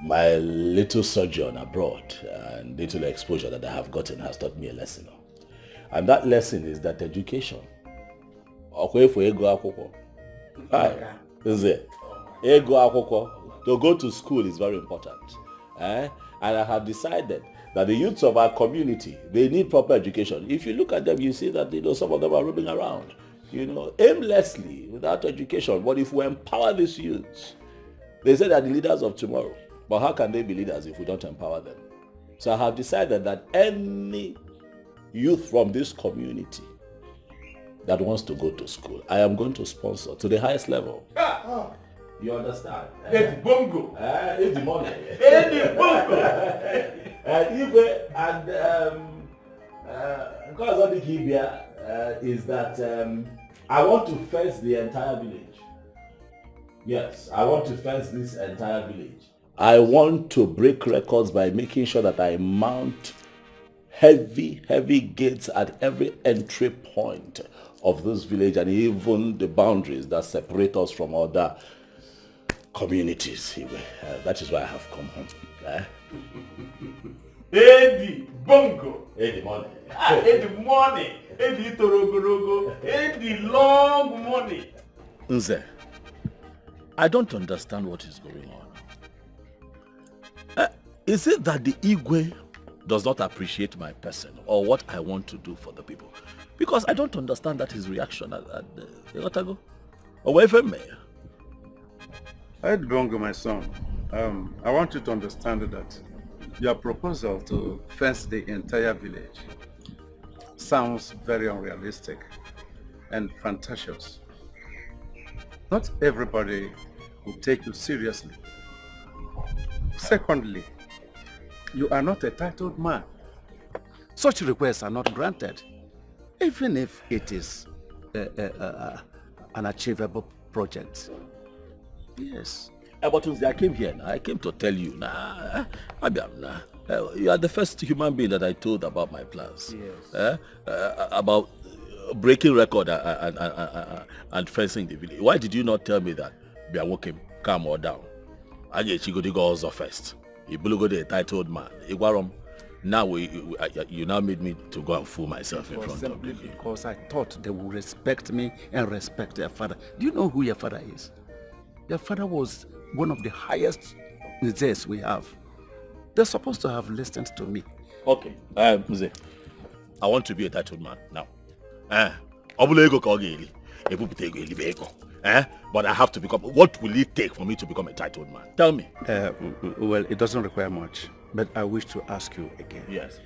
My little sojourn abroad and little exposure that I have gotten has taught me a lesson. And that lesson is that education, to go to school is very important. And I have decided that the youths of our community, they need proper education. If you look at them, you see that some of them are roaming around, aimlessly, without education. But if we empower these youths, they say they're the leaders of tomorrow. But how can they be leaders if we don't empower them? So I have decided that any youth from this community that wants to go to school, I am going to sponsor to the highest level. You understand? It's bongo. It's the money. It's bongo. Is that I want to fence the entire village. Yes, I want to fence this entire village. I want to break records by making sure that I mount heavy gates at every entry point of this village and even the boundaries that separate us from other communities. That is why I have come home. Eddie Bongo. Eddie money. Eddie money. Eddie Torogorogo. Eddie long money. Nze, I don't understand what is going on. Is it that the Igwe does not appreciate my person or what I want to do for the people? Because I don't understand that his reaction at Otago. Away from me. Eddie Bongo, my son, I want you to understand that your proposal to fence the entire village sounds very unrealistic and fantasious. Not everybody will take you seriously. Secondly, you are not a titled man. Such requests are not granted, even if it is an achievable project. Yes. But I came here now. I came to tell you now. You are the first human being that I told about my plans. Yes. About breaking record and fencing the village. Why did you not tell me that? Be walking, calm or down. I get you go to go also first. You go the titled man. Now you now made me to go and fool myself in front of you. Because I thought they would respect me and respect their father. Do you know who your father is? Your father was one of the highest Nzes we have. They're supposed to have listened to me. Okay. Mze, I want to be a titled man now. But I have to become... What will it take for me to become a titled man? Tell me. Well, it doesn't require much. But I wish to ask you again. Yes.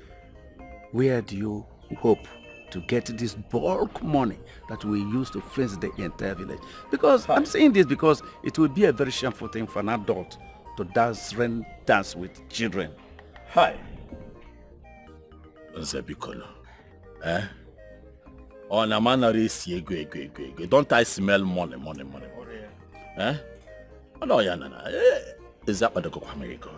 Where do you hope to get this bulk money that we use to fence the entire village? Because I'm saying this because it will be a very shameful thing for an adult to dance with children. Hi. Nzebikono. On a man don't I smell money? Oh no, yeah, no. Is that what the go America?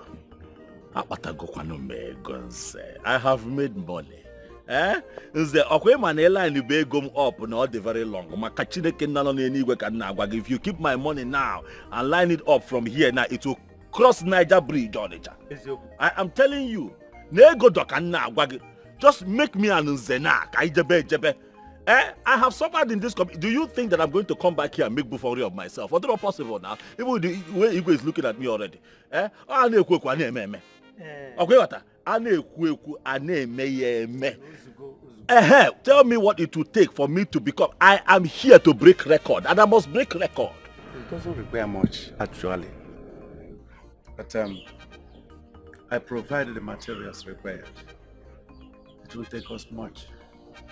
I have made money. Nze okwe manela ni be gum up not the very long. If you keep my money now and line it up from here now, it will cross Niger Bridge. I am telling you. Just make me an Nzena. I have suffered in this community. Do you think that I'm going to come back here and make buffoonery of myself? What's not possible now? Even the way Igwe is looking at me already. Okay, what? Tell me what it will take for me to become. I am here to break record, and I must break record. It doesn't require much, actually. But I provided the materials required. It will take us much.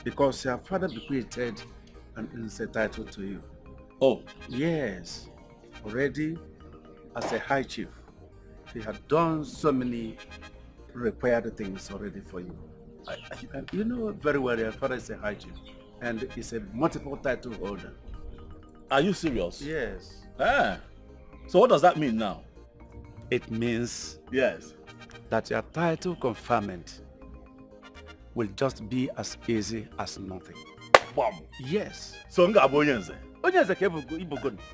Because your father bequeathed an insect title to you. Oh. Yes. Already, as a high chief, he had done so many required things already for you. You know very well your father is a high chief. And is a multiple title holder. Are you serious? Yes. So what does that mean now? It means... Yes. That your title conferment will just be as easy as nothing. Bam. Yes. So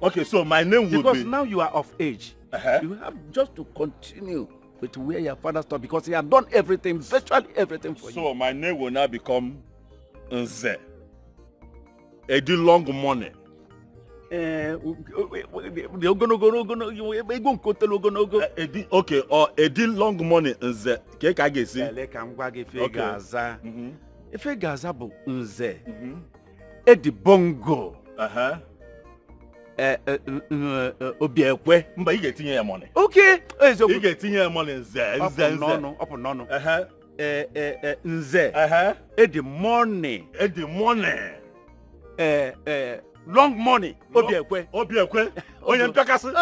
okay, so my name will be... Because now you are of age. You have just to continue with where your father stopped because he had done everything, virtually everything for you. So my name will now become Nze. Edi long money. Okay, or Edi long money Nze. If Gaza bu Nze, Edi bongo. Obiekwe. Mba you get your money. Okay. You get your money Nze. Nze. Edi money. Edi money. Long money. Obiekwe. Onye mpekasi. You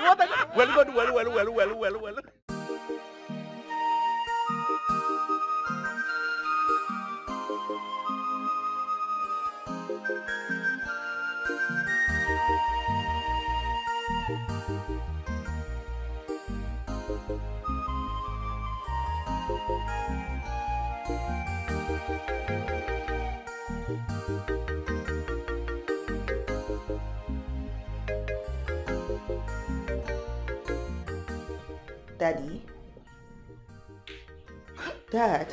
want to go? Well. Daddy? Dad?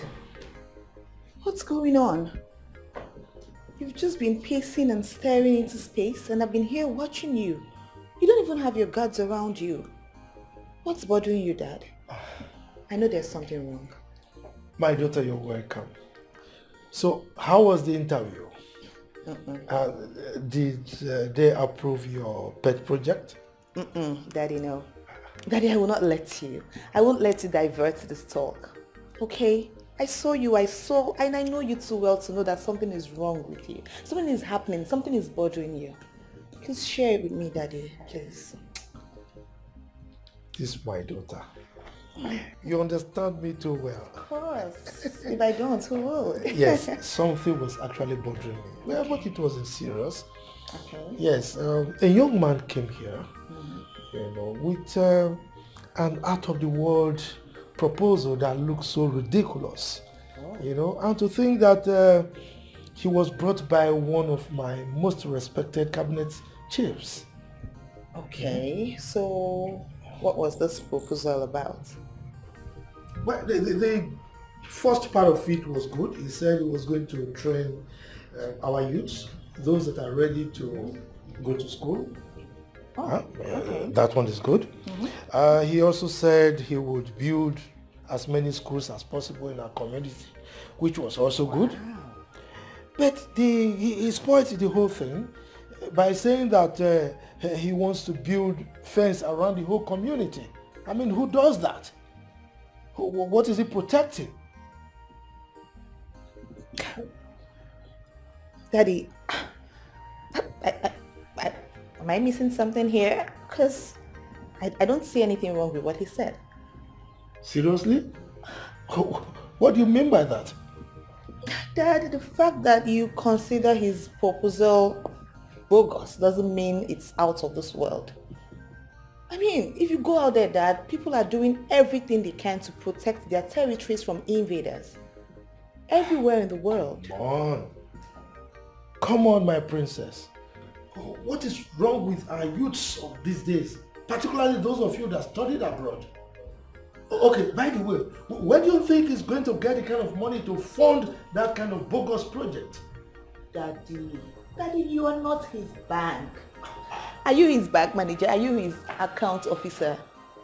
What's going on? You've just been pacing and staring into space and I've been here watching you. You don't even have your guards around you. What's bothering you, Dad? I know there's something wrong. My daughter, you're welcome. So, how was the interview? Did they approve your pet project? Daddy, no. Daddy, I will not let you. I won't let you divert this talk. Okay? I saw you, and I know you too well to know that something is wrong with you. Something is happening, something is bothering you. Please share it with me, Daddy, please. This is my daughter. You understand me too well. Of course. If I don't, who will? Yes, something was actually bothering me. Well, but it wasn't serious. Okay. Yes, a young man came here, you know, with an out-of-the-world proposal that looks so ridiculous, you know, and to think that he was brought by one of my most respected cabinet chiefs. Okay, so what was this proposal about? Well, the first part of it was good. He said he was going to train our youths, those that are ready to go to school. Okay. That one is good. He also said he would build as many schools as possible in our community, which was also good. But he spoiled the whole thing by saying that he wants to build fence around the whole community. I mean, who does that? What is he protecting? Daddy, am I missing something here? Because I don't see anything wrong with what he said. Seriously? What do you mean by that? Dad, the fact that you consider his proposal bogus doesn't mean it's out of this world. I mean, if you go out there, Dad, people are doing everything they can to protect their territories from invaders. Everywhere in the world. Come on, my princess. What is wrong with our youths of these days? Particularly those of you that studied abroad. Okay, by the way, where do you think he's going to get the kind of money to fund that kind of bogus project? Daddy, you are not his bank. Are you his bank manager? Are you his account officer?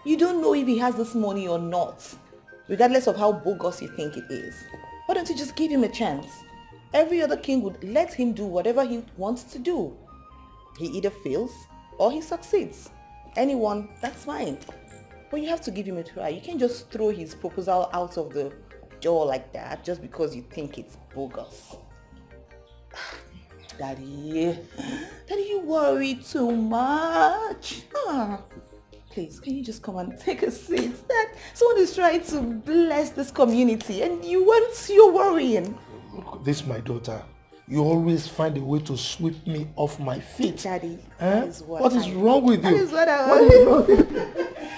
You don't know if he has this money or not, regardless of how bogus you think it is. Why don't you just give him a chance? Every other king would let him do whatever he wants to do. He either fails or he succeeds. Anyone, that's fine. But you have to give him a try. You can't just throw his proposal out of the door like that just because you think it's bogus. Daddy, you worry too much. Please, can you just come and take a seat? Dad, someone is trying to bless this community and you're worrying. Look, this is my daughter. You always find a way to sweep me off my feet. Daddy, that is what is wrong with you? That is what I What is wrong with you?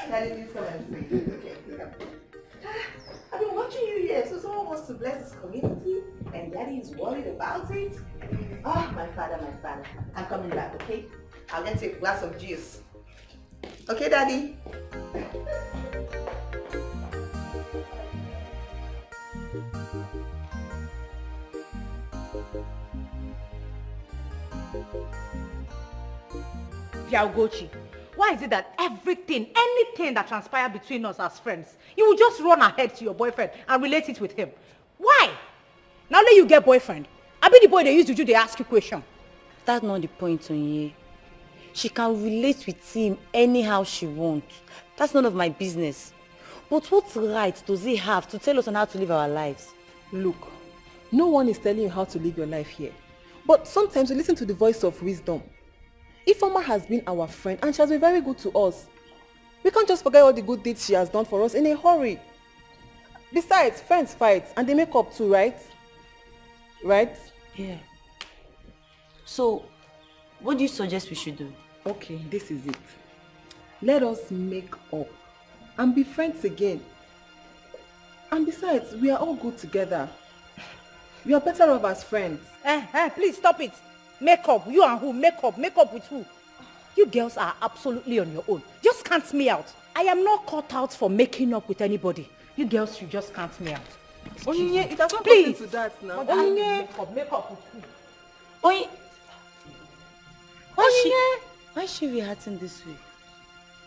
Daddy, please come and sit. Okay. I've been watching you here, so someone wants to bless this community and Daddy is worried about it. Oh, my father. I'm coming back, okay? I'll get you a glass of juice. Okay, Daddy? Ugochi, why is it that anything that transpires between us as friends, you will just run ahead to your boyfriend and relate it with him? Why? Now let you get boyfriend. I be the boy they used to do, they ask you question. That's not the point, Onye. She can relate with him anyhow she wants. That's none of my business. But what right does he have to tell us on how to live our lives? Look, no one is telling you how to live your life here. But sometimes we listen to the voice of wisdom. Ifeoma has been our friend and she has been very good to us. We can't just forget all the good deeds she has done for us in a hurry. Besides, friends fight and they make up too, right? Right? Yeah. So, what do you suggest we should do? Okay, this is it. Let us make up and be friends again. And besides, we are all good together. We are better off as friends. Please stop it. Make up. You and who? Make up. Make up with who? You girls are absolutely on your own. Just count me out. I am not cut out for making up with anybody. You girls should just count me out. Onyinye, it has not Please. gotten to that now. Onyinye. Make up with who? Onyinye. Why is she reacting this way?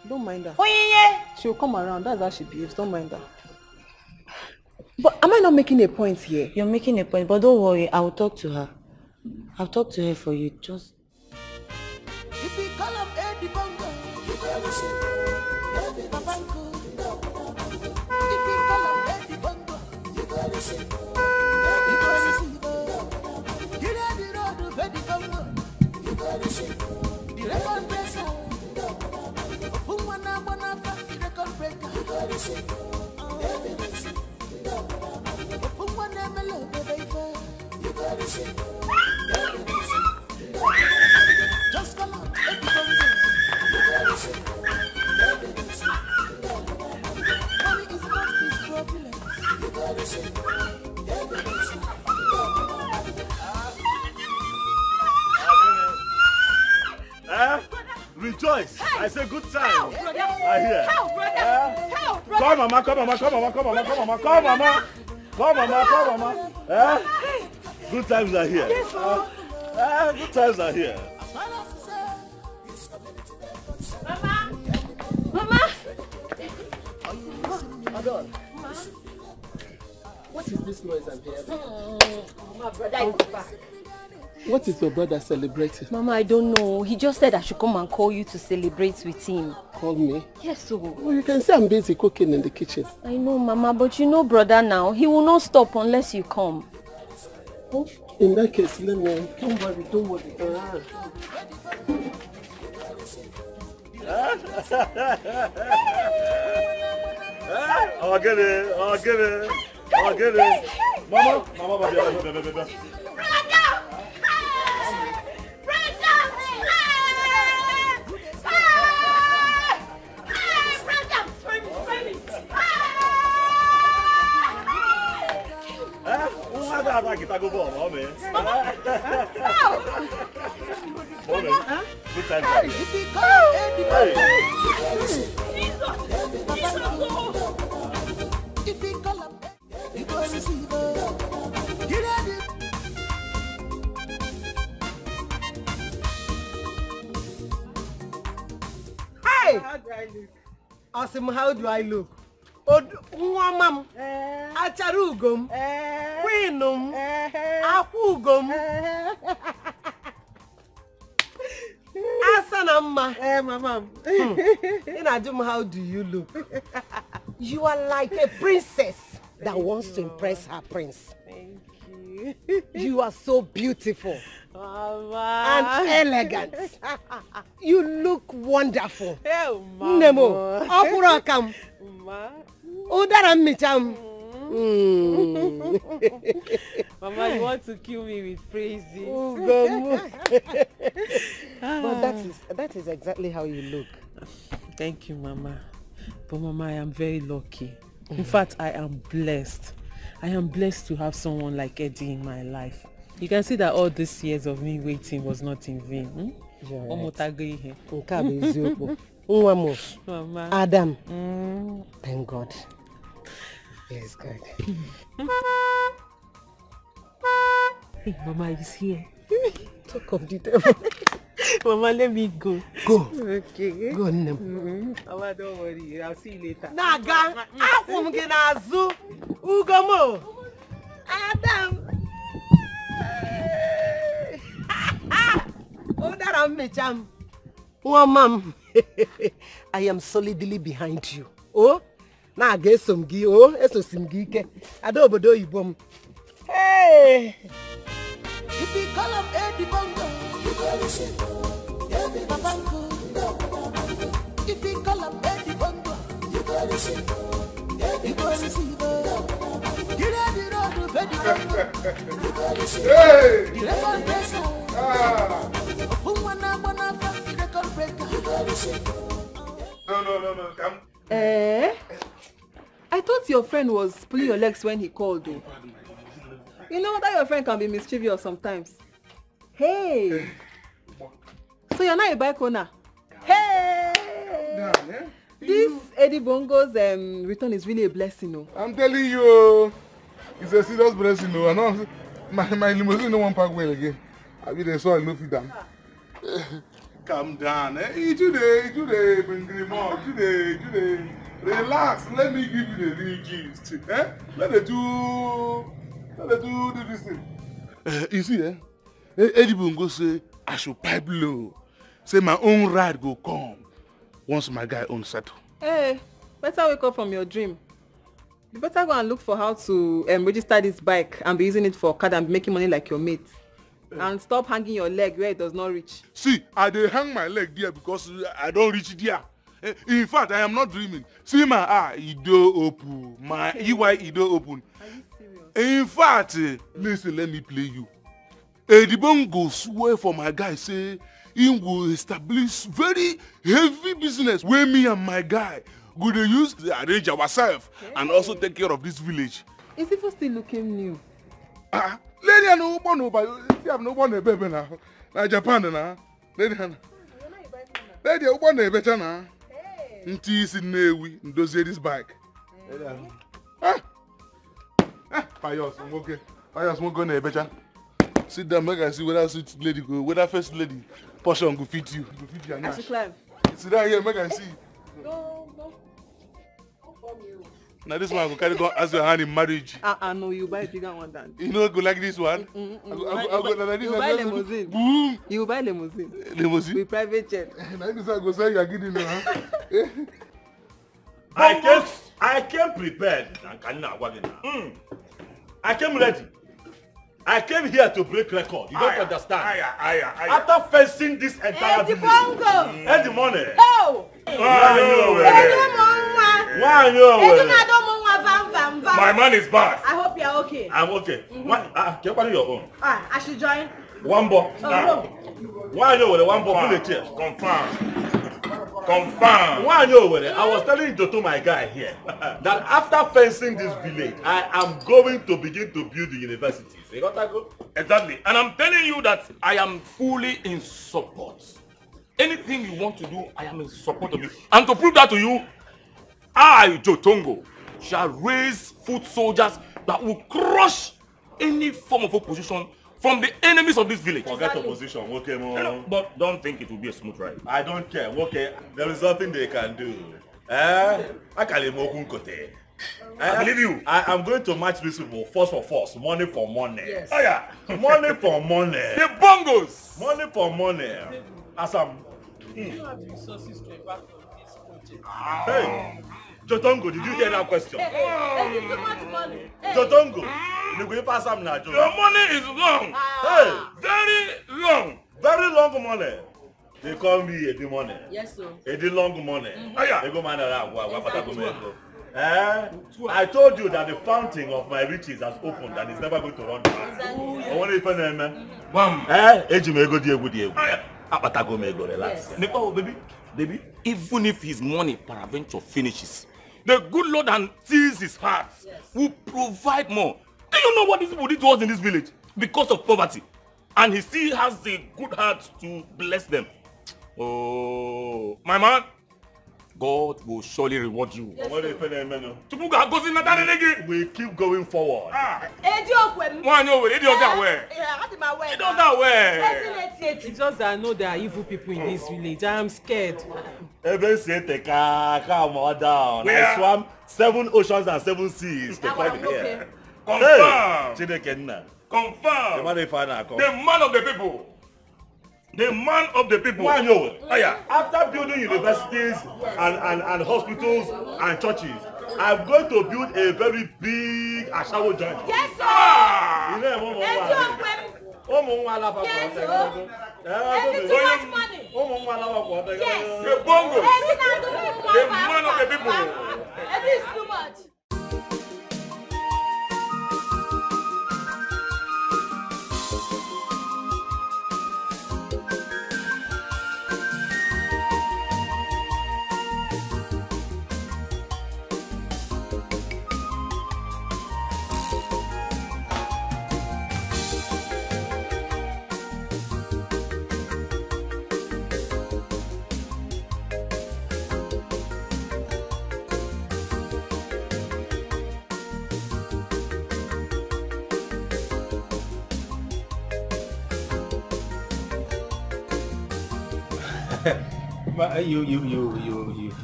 Don't mind her. Onyinye. She'll come around. That's how she behaves. Don't mind her. But am I not making a point here? You're making a point, but don't worry. I will talk to her. I'll talk to her for you. Just... If you call up Eddie Bongo, you gotta listen. Eddie Bongo. If you call up Eddie Bongo, you gotta listen. Eddie Bongo. Get on the road of Eddie Bongo, you gotta listen. The record breaker. Wana the record breaker, you gotta listen. Eddie listen. Wana melody, baby, you gotta listen. Just come on, everybody. You gotta listen. Money is not his problem. You gotta listen. Rejoice! I say good time. Help, brother. I hear. Help, brother. Help, brother. Come, mama, come, mama, come, mama, come, mama, come, mama, come, mama. Come, mama, come, mama. Good times are here. Yes, sir. Good times are here. Mama! Mama! Adon, what is this noise I'm hearing? My brother is back. What is your brother celebrating? Mama, I don't know. He just said I should come and call you to celebrate with him. Call me? Yes, so. Well, you can say I'm busy cooking in the kitchen. I know, Mama, but you know brother now. He will not stop unless you come. In that case, let me... Don't worry. I'll get it. Mama, baby. Kita go ball, mommy. Mommy, good time. Hey! Awesome, how do I look? Nwamam, Acharugum, Queenum, Akugum, Asanamma. Mamam. Inadum, how do you look? You are like a princess that wants to impress her prince. Thank you. You are so beautiful. Mama. And elegant. You look wonderful. Oh, Mama. Nemo, Akurakam. Ma. Udaram micham. Mama, you want to kill me with praises. But that is exactly how you look. Thank you, Mama. But Mama, I am very lucky. In fact, I am blessed. I am blessed to have someone like Eddie in my life. You can see that all these years of me waiting was not in vain. Right. Mama. Adam. Thank God. Yes, God. Hey, Mama is here. Talk of the devil. Mama, let me go. Go. Okay. Go, Nem. Mama, don't worry. I'll see you later. Naga, akum ginazu, Ugomo, Adam. Oh, that I'm mecham. Mom, I am solidly behind you. Oh, na get some gi. Oh, eso simgi ke. Adobodo ibom. Hey. If you call him Eddie Bongo, you gotta listen. If you call him Eddie Bongo, you gotta listen. You gotta listen. You ready to Eddie Bongo? You gotta listen. You record breaker. Who wanna record breaker? You gotta listen. No, come. I thought your friend was pulling your legs when he called though. You know that your friend can be mischievous sometimes. Hey! So you're not a bike owner? Hey! This Eddie Bongo's return is really a blessing, no? I'm telling you, it's a serious blessing, no. I know my limousine no one park well again. I be there so I no fit down. Calm down, eh? Today, bring him up. Today. Relax. Let me give you the real gist, eh? Let me do this thing. You see, Eddie Bongo say I should pipe low. Say my own ride go come once my guy own settle. Hey, better wake up from your dream. You better go and look for how to register this bike and be using it for card and be making money like your mate. And stop hanging your leg where it does not reach. See, I dey hang my leg there because I don't reach there. In fact, I am not dreaming. See my eye, it do open. My EY, it do open. Are you serious? In fact, listen, let me play you. Eddie Bongo swear for my guy, say he will establish very heavy business where me and my guy go to use to arrange ourselves and also take care of this village. Is it for still looking new? Lady, I know one by you have no one baby now. Now Japan now. Lady, one better now. Nti is in Newi, Ndozie this bike. Payos, okay. Payos won't go near better. Sit down, make I see whether sweet lady go, whether first lady portion go fit you. Go fit your nash. Sit down here, make I see. No. Now this one will carry go as your hand in marriage. No, you buy a bigger one than. You know, go like this one. I'll go like this. You buy limousine. Boom. You buy limousine. Limousine. With private jet. Now this one go say you are getting now. I came prepared. I came ready. I came here to break record. You don't understand. After facing this entire village. And the money. Oh! My man is bad. I hope you're okay. I'm okay. What your own? I should join. One ball. Why are you with the one ball? Confirm. Confirm. Why are you with it? I was telling to my guy here that after fencing this village, I am going to begin to build the universities. You got that go? Exactly. And I'm telling you that I am fully in support. Anything you want to do, I am in support of you. And to prove that to you, I, Jotongo, shall raise foot soldiers that will crush any form of opposition from the enemies of this village. Forget opposition, okay, mo. But don't think it will be a smooth ride. I don't care, okay. There is nothing they can do. I believe you. I am going to match these people force for force, money for money. Yes. Oh yeah, money for money. The bongos. Money for money. Asam. You have the resources to embark on this project. Hey, Jotongo, did you hear that question? Hey, too much money. Jotongo, you go pass some now. Your money is long. Hey, very long. Very long money. They call me Eddie money. Yes, sir. Eddie long money. Aya. Go man I told you that the fountain of my riches has opened and it's never going to run dry. I want to find them. Relax. Oh, baby, even if his money peradventure finishes, the good Lord and sees his heart will provide more. Do you know what these people did to us in this village? Because of poverty. And he still has the good heart to bless them. Oh, my man, God will surely reward you. Yes, we keep going forward. It's just that I know there are evil people in this village. I am scared. I swam 7 oceans and 7 seas to find here. Confirm. Confirm. The man of the people. The man of the people. Why no? After building universities and hospitals and churches, I'm going to build a very big Ashawo joint. Yes, sir. Yes, too much money. Yes. The bongo. The man of the people. It is too much.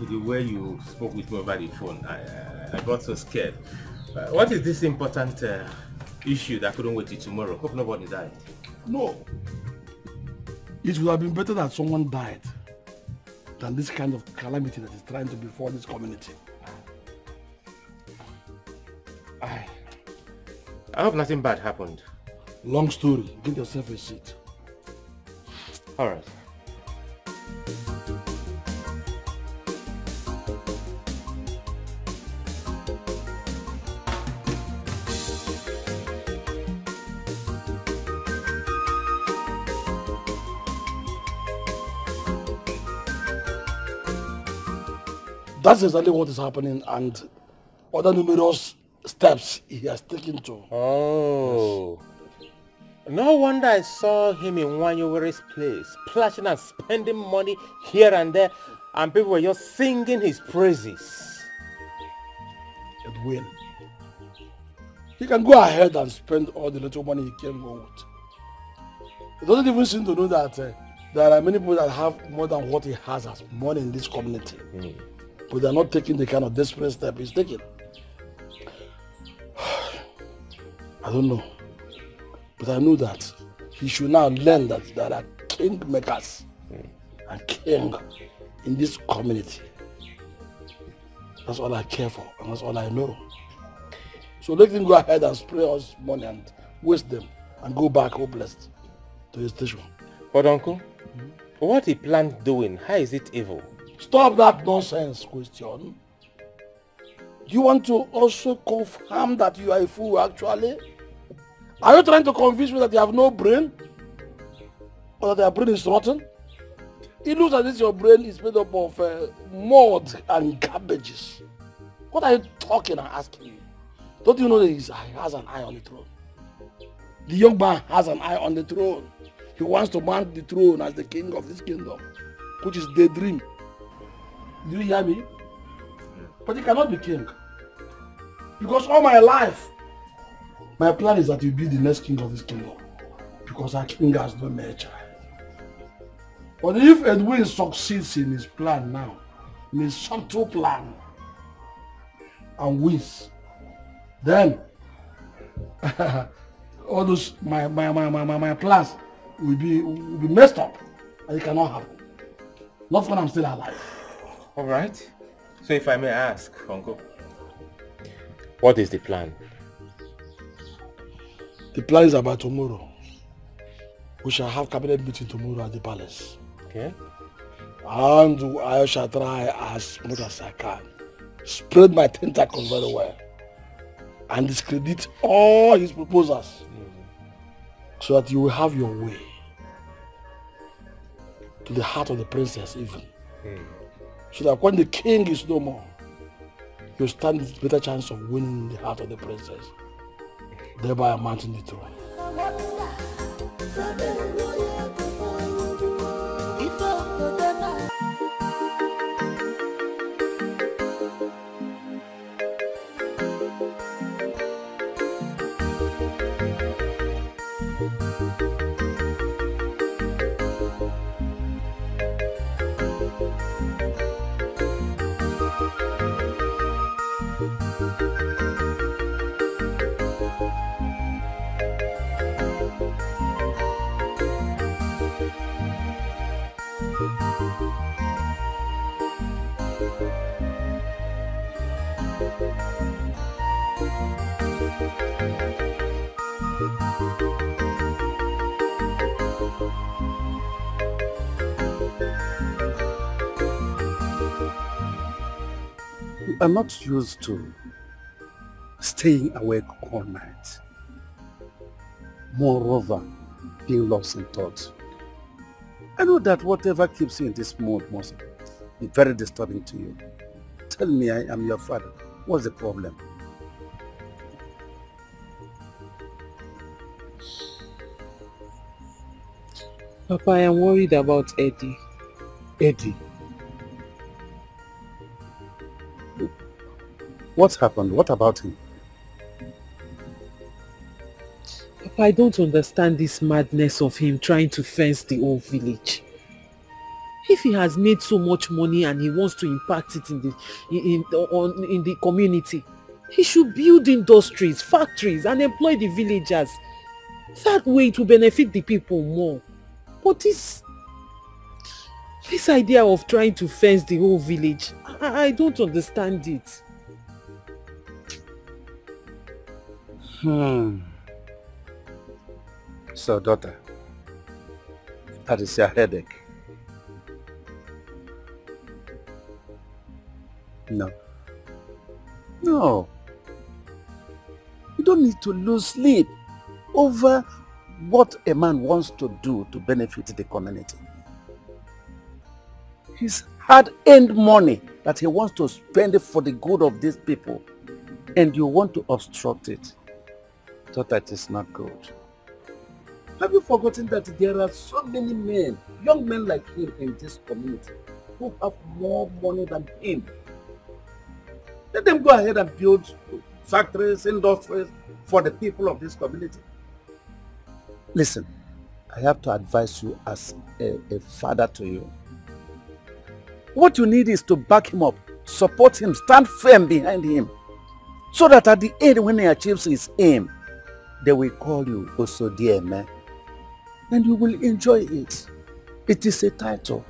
The way you spoke with me over the phone, I got so scared. What is this important issue that couldn't wait till tomorrow? Hope nobody died. No. It would have been better that someone died than this kind of calamity that is trying to befall this community. I hope nothing bad happened. Long story. Get yourself a seat. All right. That's exactly what is happening and other numerous steps he has taken to. Oh. Yes. No wonder I saw him in Wanyowere's place, splashing and spending money here and there, and people were just singing his praises. Edwin, he can go ahead and spend all the little money he came home with. He doesn't even seem to know that there are many people that have more than what he has as money in this community. But they are not taking the kind of desperate step he's taking. I don't know. But I know that he should now learn that there are king makers and king in this community. That's all I care for, and that's all I know. So let him go ahead and spray us money and waste them and go back hopeless to his station. But uncle, what he planned doing, how is it evil? Stop that nonsense question. Do you want to also confirm that you are a fool actually? Are you trying to convince me that you have no brain? Or that your brain is rotten? It looks as if your brain is made up of mud and garbages. What are you talking and asking me? Don't you know that he has an eye on the throne? The young man has an eye on the throne. He wants to mount the throne as the king of this kingdom, which is daydream. Do you hear me? But he cannot be king. Because all my life, my plan is that he'll be the next king of this kingdom. Because our king has no male child. But if Edwin succeeds in his plan now, in his subtle plan, and wins, then all those my plans will be messed up, and it cannot happen. Not when I'm still alive. All right. So if I may ask, Uncle, what is the plan? The plan is about tomorrow. We shall have cabinet meeting tomorrow at the palace. Okay. And I shall try as much as I can. Spread my tentacles very well. And discredit all his proposals. So that you will have your way. To the heart of the princess even. So that when the king is no more, you stand with a better chance of winning the heart of the princess. Thereby mounting the throne. I'm not used to staying awake all night. Moreover, being lost in thought. I know that whatever keeps you in this mood must be very disturbing to you. Tell me, I am your father. What's the problem? Papa, I am worried about Eddie. Eddie? What happened? What about him? Papa, I don't understand this madness of him trying to fence the whole village. If he has made so much money and he wants to impact it in the community, he should build industries, factories and employ the villagers. That way it will benefit the people more. But this idea of trying to fence the whole village, I don't understand it. So, daughter, that is your headache. No. No. You don't need to lose sleep over what a man wants to do to benefit the community. His hard-earned money that he wants to spend for the good of these people, and you want to obstruct it. Thought that is not good. Have you forgotten that there are so many men, young men like him in this community, who have more money than him? Let them go ahead and build factories, industries for the people of this community. Listen, I have to advise you as a father to you. What you need is to back him up, support him, stand firm behind him, so that at the end when he achieves his aim, they will call you Osodieme. And you will enjoy it. It is a title.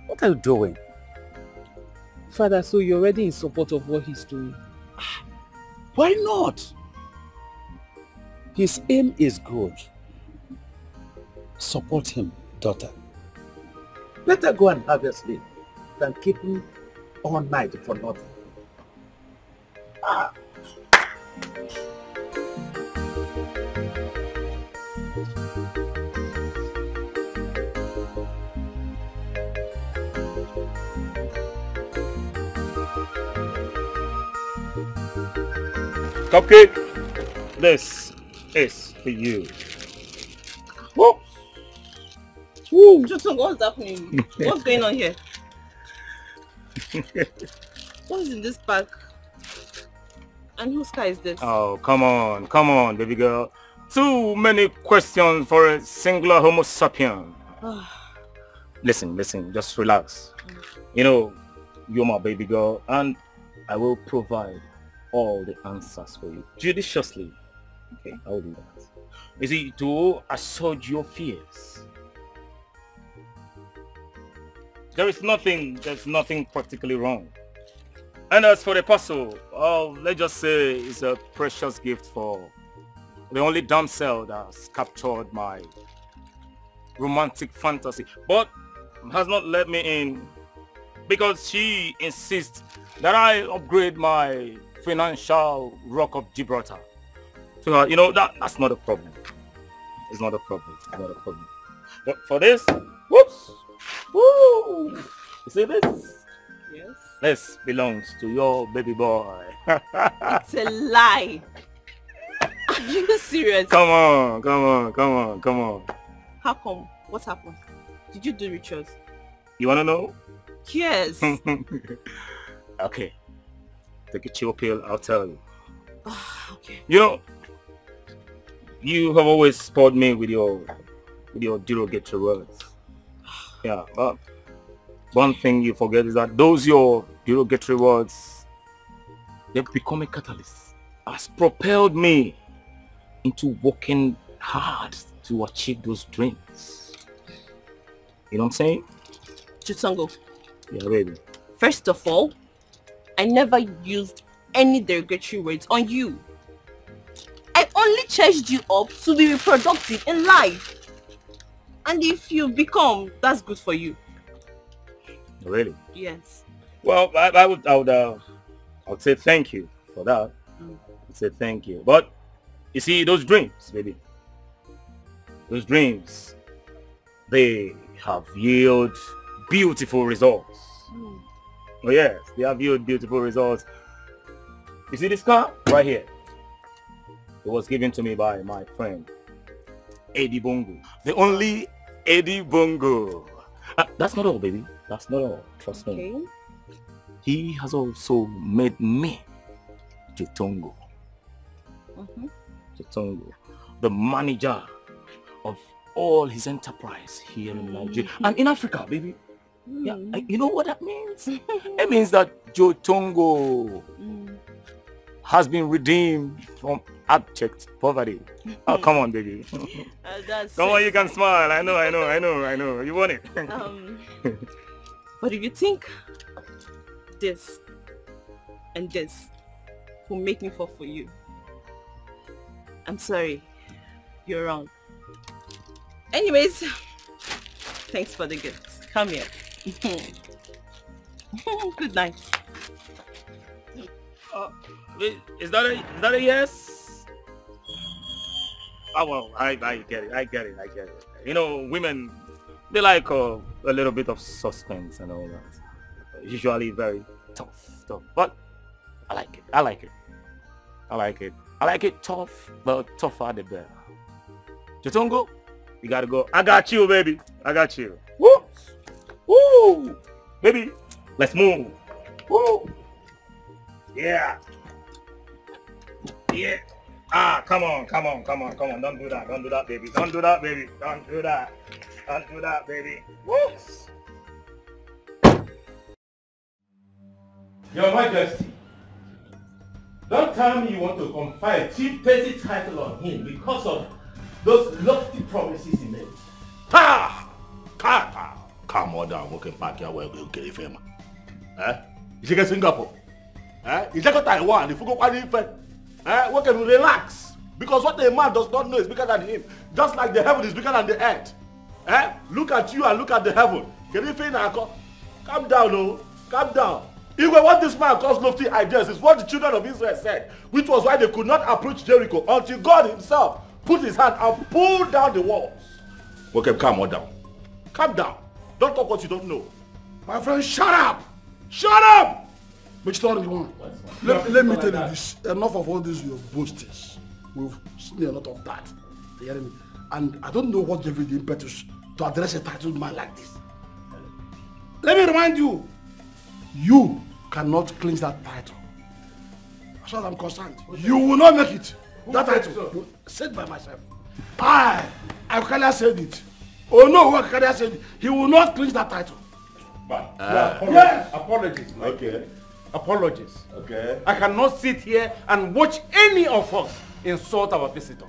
What are you doing? Father, so you're already in support of what he's doing? Why not? His aim is good. Support him, daughter. Better go and have your sleep than keep him all night for nothing. Cupcake, this is for you. Whoa. Woo. Johnson, what's happening? What's going on here? What is in this pack? And whose car is this? Oh, come on, baby girl. Too many questions for a singular Homo sapien. Listen, just relax. You know, you're my baby girl, and I will provide all the answers for you judiciously. Okay, I will do that. You see, to assuage your fears. There's nothing particularly wrong. And as for the parcel, let's just say it's a precious gift for the only damsel that has captured my romantic fantasy, but has not let me in because she insists that I upgrade my financial Rock of Gibraltar. So, you know, that's not a problem. It's not a problem. But for this, whoops, woo! You see this? Yes. This belongs to your baby boy. It's a lie. Are you serious? Come on. How come? What happened? Did you do rituals? You wanna know? Yes. Okay. Take a chill pill, I'll tell you. Okay. You know, you have always spoiled me with your derogatory words. Yeah, but one thing you forget is that those your derogatory words, they've become a catalyst. Has propelled me into working hard to achieve those dreams. You know what I'm saying? Chitongo. Yeah, baby. First of all, I never used any derogatory words on you. I only charged you up to be reproductive in life. And if you become, that's good for you. Really? Yes. Well, I would say thank you for that. I'd say thank you. But you see, those dreams, baby, those dreams, they have yielded beautiful results. Oh yes, they have yielded beautiful results. You see this car right here? It was given to me by my friend Eddie Bongo, the only Eddie Bongo. That's not all, baby. That's not all. Trust me. He has also made me Chitongo. Chitongo, the manager of all his enterprise here in Nigeria and in Africa, baby. Yeah, you know what that means? It means that Chitongo has been redeemed from abject poverty. Oh, come on, baby. Come on, you can smile. I know. You want it. But if you think this and this will make me fall for you, I'm sorry. You're wrong. Anyways, thanks for the gift. Come here. Good night. Is that a yes? Oh well, I get it. You know, women, they like a little bit of suspense and all that. Usually very tough. But I like it tough, but tougher the better. Chitongo, you gotta go. I got you, baby. I got you. Woo! Woo! Baby, let's move. Woo! Yeah. Yeah. Come on. Don't do that, baby. Don't do that, baby. Woo! Your Majesty, Don't tell me you want to confer a cheap petty title on him because of those lofty promises he made. Calm down, walking back here where you get him. You should get Singapore. You should go Taiwan, if you go we can relax. Because what the man does not know is bigger than him. Just like the heaven is bigger than the earth. Look at you and look at the heaven. Can you feel that? Calm down, no. Calm down. Even what this man calls lofty ideas is what the children of Israel said, which was why they could not approach Jericho until God himself put his hand and pulled down the walls. Okay, calm down. Calm down. Don't talk what you don't know. My friend, shut up! Shut up! Which story you want? Let me tell you this. Enough of all this your boastings. We've seen a lot of that. You hear me? And I don't know what gave you the impetus to address a titled man like this. Let me remind you, you cannot clinch that title. As far as I'm concerned, you will not make it. That title, said by myself. Akalia said it. Oh no, Akalia said it. He will not clinch that title. But yes. Apologies. Okay. Apologies. Okay. I cannot sit here and watch any of us insult our visitor.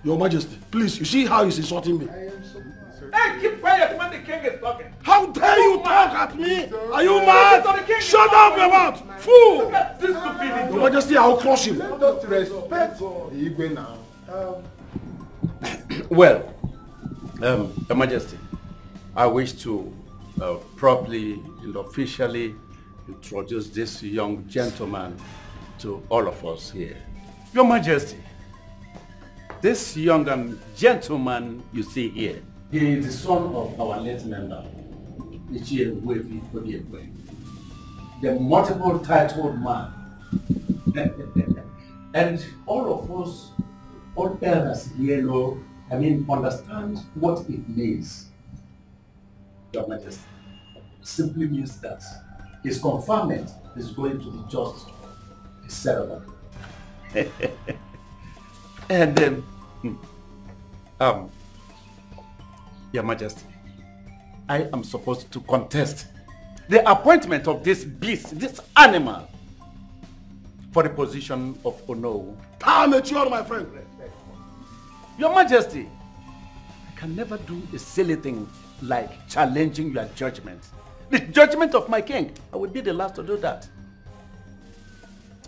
Your Majesty, please, you see how he's insulting me? Hey, keep quiet when the king is talking. How dare you talk at me? Are you mad? Shut up your mouth, fool! This stupidity. Your Majesty, I will crush him. Just respect the Igwe now. Well, Your Majesty, I wish to properly and officially introduce this young gentleman to all of us here. Your Majesty, this young gentleman you see here, he is the son of our late member, Ichie Wevi Odiekwe, the multiple titled man. And all of us, all elders here know, understand what it means. Your Majesty, simply means that his conferment is going to be just a ceremony. And Your Majesty, I am supposed to contest the appointment of this beast, this animal, for the position of Onowu. Amateur, my friend. Your Majesty, I can never do a silly thing like challenging your judgment. The judgment of my king, I would be the last to do that.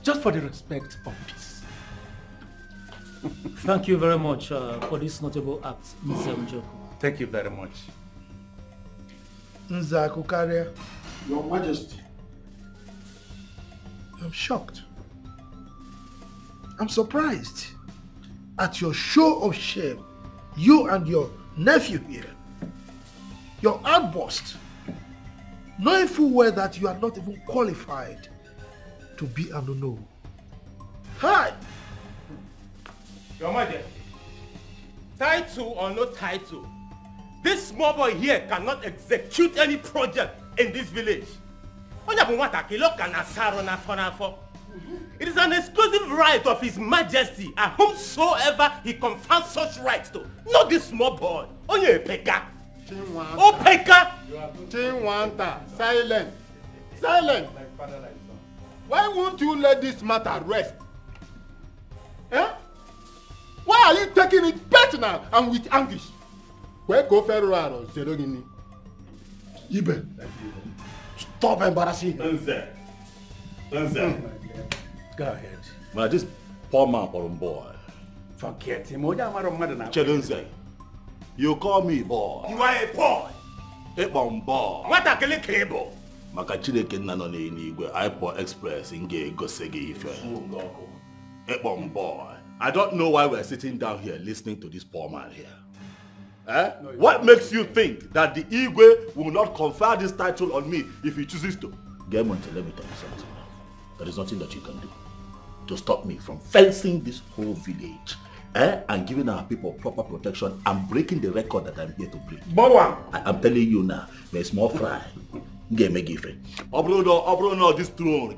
Just for the respect of peace. Thank you very much for this notable act, Mr. Njoku. Thank you very much. Nzaku Karia. Your Majesty. I'm shocked. I'm surprised at your show of shame. You and your nephew here. Your outburst. Knowing full well that you are not even qualified to be an Onowu. Hi! Your Majesty, title or no title, this small boy here cannot execute any project in this village. It is an exclusive right of His Majesty and whomsoever he confers such rights to, not this small boy. Only a peka. Oh, peka! Chinwanta, silent. Silent. Why won't you let this matter rest? Why are you taking it personal and with anguish? Where go Ferraro, Zerogini? Ibe, stop embarrassing him. Go ahead. Man, this poor man, boy. Forget him. Chedunze, you call me boy. You are a boy. A boy. What a kele cable. Maka Chineke nna no n'eluigwe, iPod Express nge gosi gị ife. Boy. I don't know why we're sitting down here listening to this poor man here. What makes you think that the Igwe will not confer this title on me if he chooses to? Gemonte, let me tell you something. There is nothing that you can do to stop me from fencing this whole village and giving our people proper protection and breaking the record that I'm here to break. I'm telling you now, there's more fry. Obro, this throne.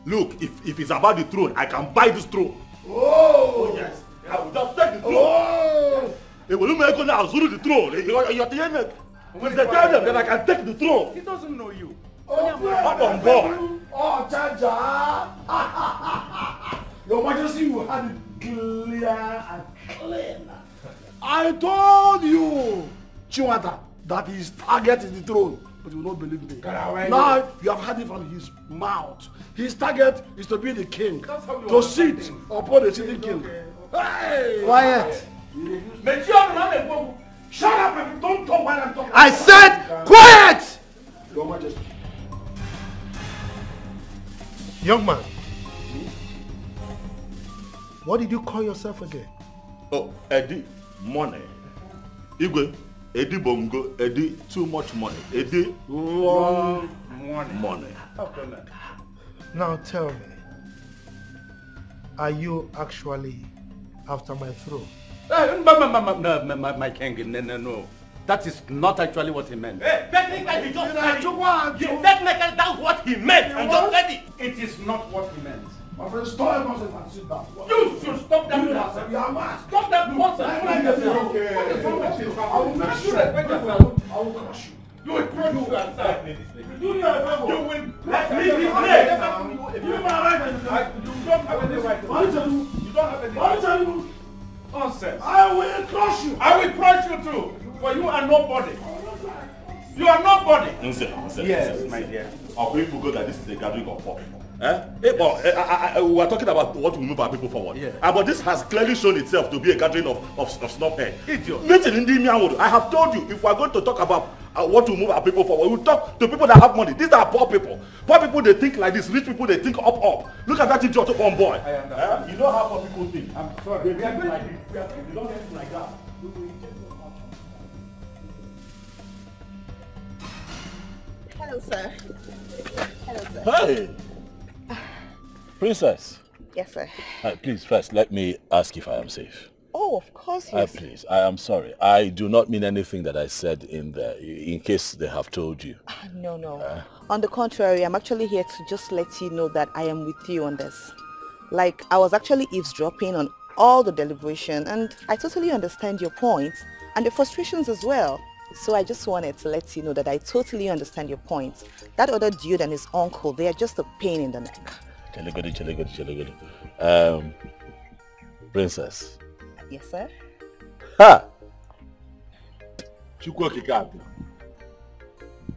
Look, if it's about the throne, I can buy this throne. Oh yes, I will just take the throne. Oh, it will make you now the throne. You're telling them that I can take the throne. He doesn't know you. I'm on board. Oh, Chacha! Your Majesty, you had it clear and clean. I told you, Chiwata, that his target is the throne, but you will not believe me. Now you have heard it from his mouth. His target is to be the king, to sit upon the sitting king. Hey! Quiet! Shut up and don't talk while I'm talking. I said quiet! Your Majesty. Young man, what did you call yourself again? Oh, Eddie, money. Igwe, Eddie Bongo, Eddie, too much money. Eddie, long money. Now tell me, are you actually after my throne? My king, no. That is not actually what he meant. Technically, he just said it. Technically, that's what he meant. And just said it. It is not what he meant. My friend, stop nonsense and sit down. You should stop that nonsense. You are mad. Stop that nonsense. What is wrong with you? I will crush you. I will crush you. You will crush you outside. You will leave this place. You don't have any right. You don't have any right. Nonsense. I will crush you. I will crush you too. For you are nobody. You are nobody. Yes, my dear. Or if we go that this is a gathering of poor people. We are talking about what will move our people forward. Yeah. But this has clearly shown itself to be a gathering of snobhead. Idiot. I have told you, if we are going to talk about what will move our people forward, we will talk to people that have money. These are poor people. Poor people, they think like this. Rich people, they think up. Look at that idiot on boy. I understand. You know how poor people think. I'm sorry. They think like this. You don't think like that. Hello, sir. Hello, sir. Hey! Princess. Yes, sir. Please, first, let me ask if I am safe. Oh, of course, yes. Please, I am sorry. I do not mean anything that I said in there, in case they have told you. No. On the contrary, I'm actually here to just let you know that I am with you on this. Like, I was actually eavesdropping on all the deliberation, and I totally understand your points and the frustrations as well. So I just wanted to let you know that I totally understand your points. That other dude and his uncle, they are just a pain in the neck. Chaligodi. Princess. Yes, sir? Ha!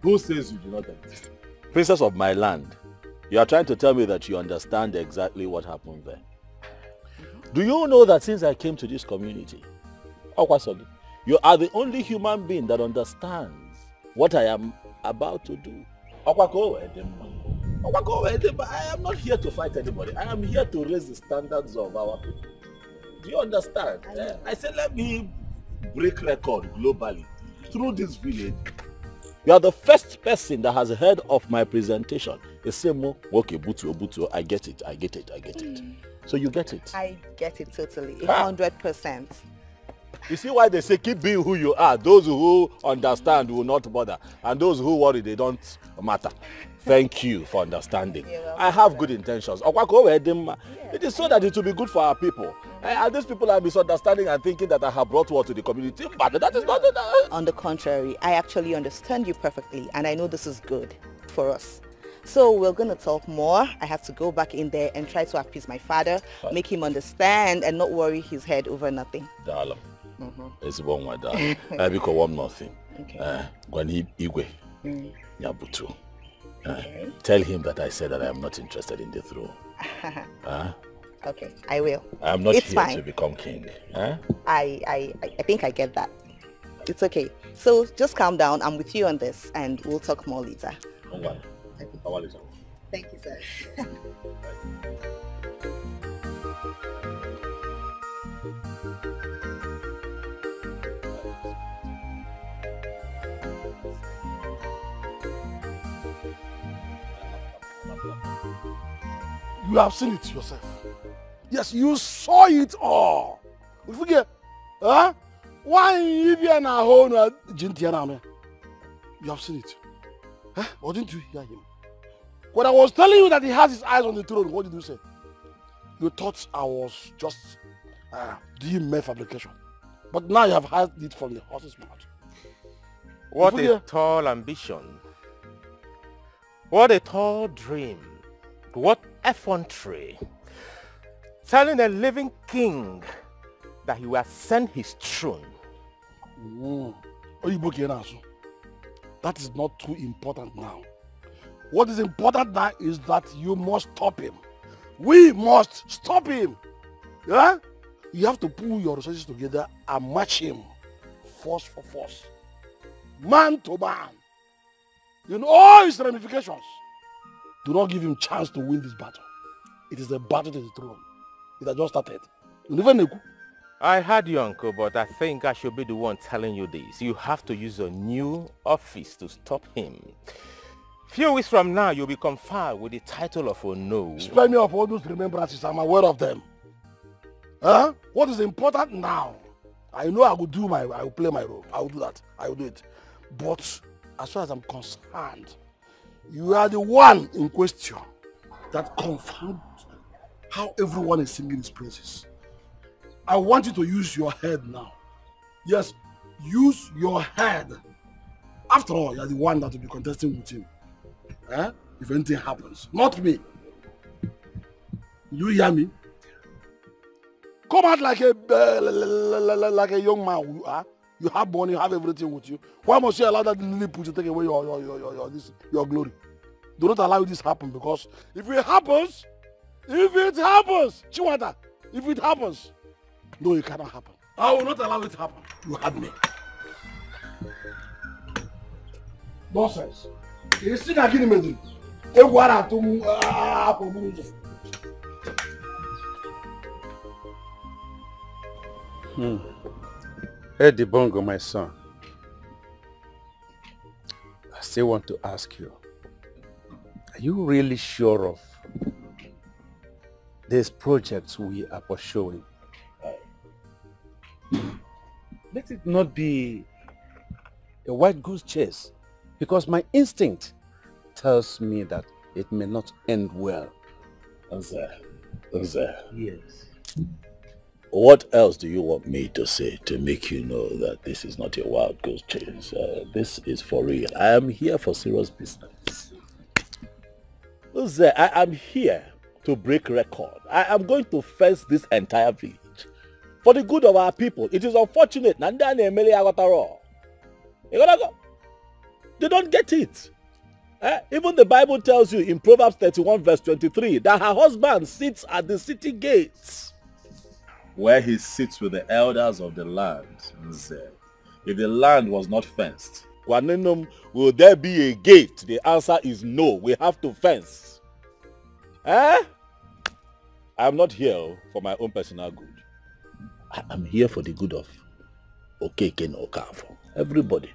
Who says you do not exist? Princess of my land, you are trying to tell me that you understand exactly what happened there. Do you know that since I came to this community, you are the only human being that understands what I am about to do. I am not here to fight anybody. I am here to raise the standards of our people. Do you understand? I said, let me break record globally through this village. You are the first person that has heard of my presentation. They say, okay, Butu, I get it. So you get it? I get it totally, 100%. You see why they say keep being who you are. Those who understand will not bother. And those who worry, they don't matter. Thank you for understanding. I have good intentions. It is so that it will be good for our people. And these people are misunderstanding and thinking that I have brought war to the community. But that is not it. On the contrary, I actually understand you perfectly. And I know this is good for us. So we're going to talk more. I have to go back in there and try to appease my father, make him understand and not worry his head over nothing. Darling. It's one more because one more thing. Gwani Igwe Nyabutu. Tell him that I said that I am not interested in the throne. Okay, I will. I am not it's here fine. to become king. I think I get that. It's okay. So just calm down. I'm with you on this and we'll talk more later. Thank you, sir. You have seen it yourself. Yes, you saw it all. We forget. Why you be an ahone Jintiana? You have seen it. Or didn't you hear him? When I was telling you that he has his eyes on the throne, what did you say? You thought I was just doing mere fabrication. But now you have heard it from the horse's mouth. What a tall ambition. What a tall dream. What effrontery. telling a living king that he will ascend his throne. That is not too important now. What is important now is that you must stop him. We must stop him. Yeah? You have to pull your resources together and match him. Force for force. Man to man. In all his ramifications. Do not give him chance to win this battle. It is a battle to the throne. It has just started. I heard you, uncle, but I think I should be the one telling you this. You have to use your new office to stop him. Few weeks from now, you'll be conferred with the title of Ono. Spare me of all those remembrances. I'm aware of them. Huh? What is important now? I know I will play my role. I will do that. I will do it. But as far as I'm concerned, you are the one in question that confirmed how everyone is singing his praises. I want you to use your head now. Yes, use your head. After all, you are the one that will be contesting with him. Eh? If anything happens. Not me. You hear me? Come out like a young man you are. You have money, you have everything with you. Why must you allow that little put to take away your glory? Do not allow this to happen, because if it happens, Chiwata, if it happens, no, it cannot happen. I will not allow it to happen. You have me. Nonsense. You see that getting me? Eddie Bongo, my son, I still want to ask you, are you really sure of these projects we are pursuing? Let it not be a white goose chase, because my instinct tells me that it may not end well. Yes. What else do you want me to say to make you know that this is not a wild goose chase? This is for real. I am here for serious business. I am here to break record. I am going to fence this entire village for the good of our people. It is unfortunate. They don't get it. Even the Bible tells you in Proverbs 31 verse 23 that her husband sits at the city gates, where he sits with the elders of the land. If the land was not fenced, will there be a gate? The answer is no. We have to fence. I am not here for my own personal good. I am here for the good of Okeke and Okafo. Everybody.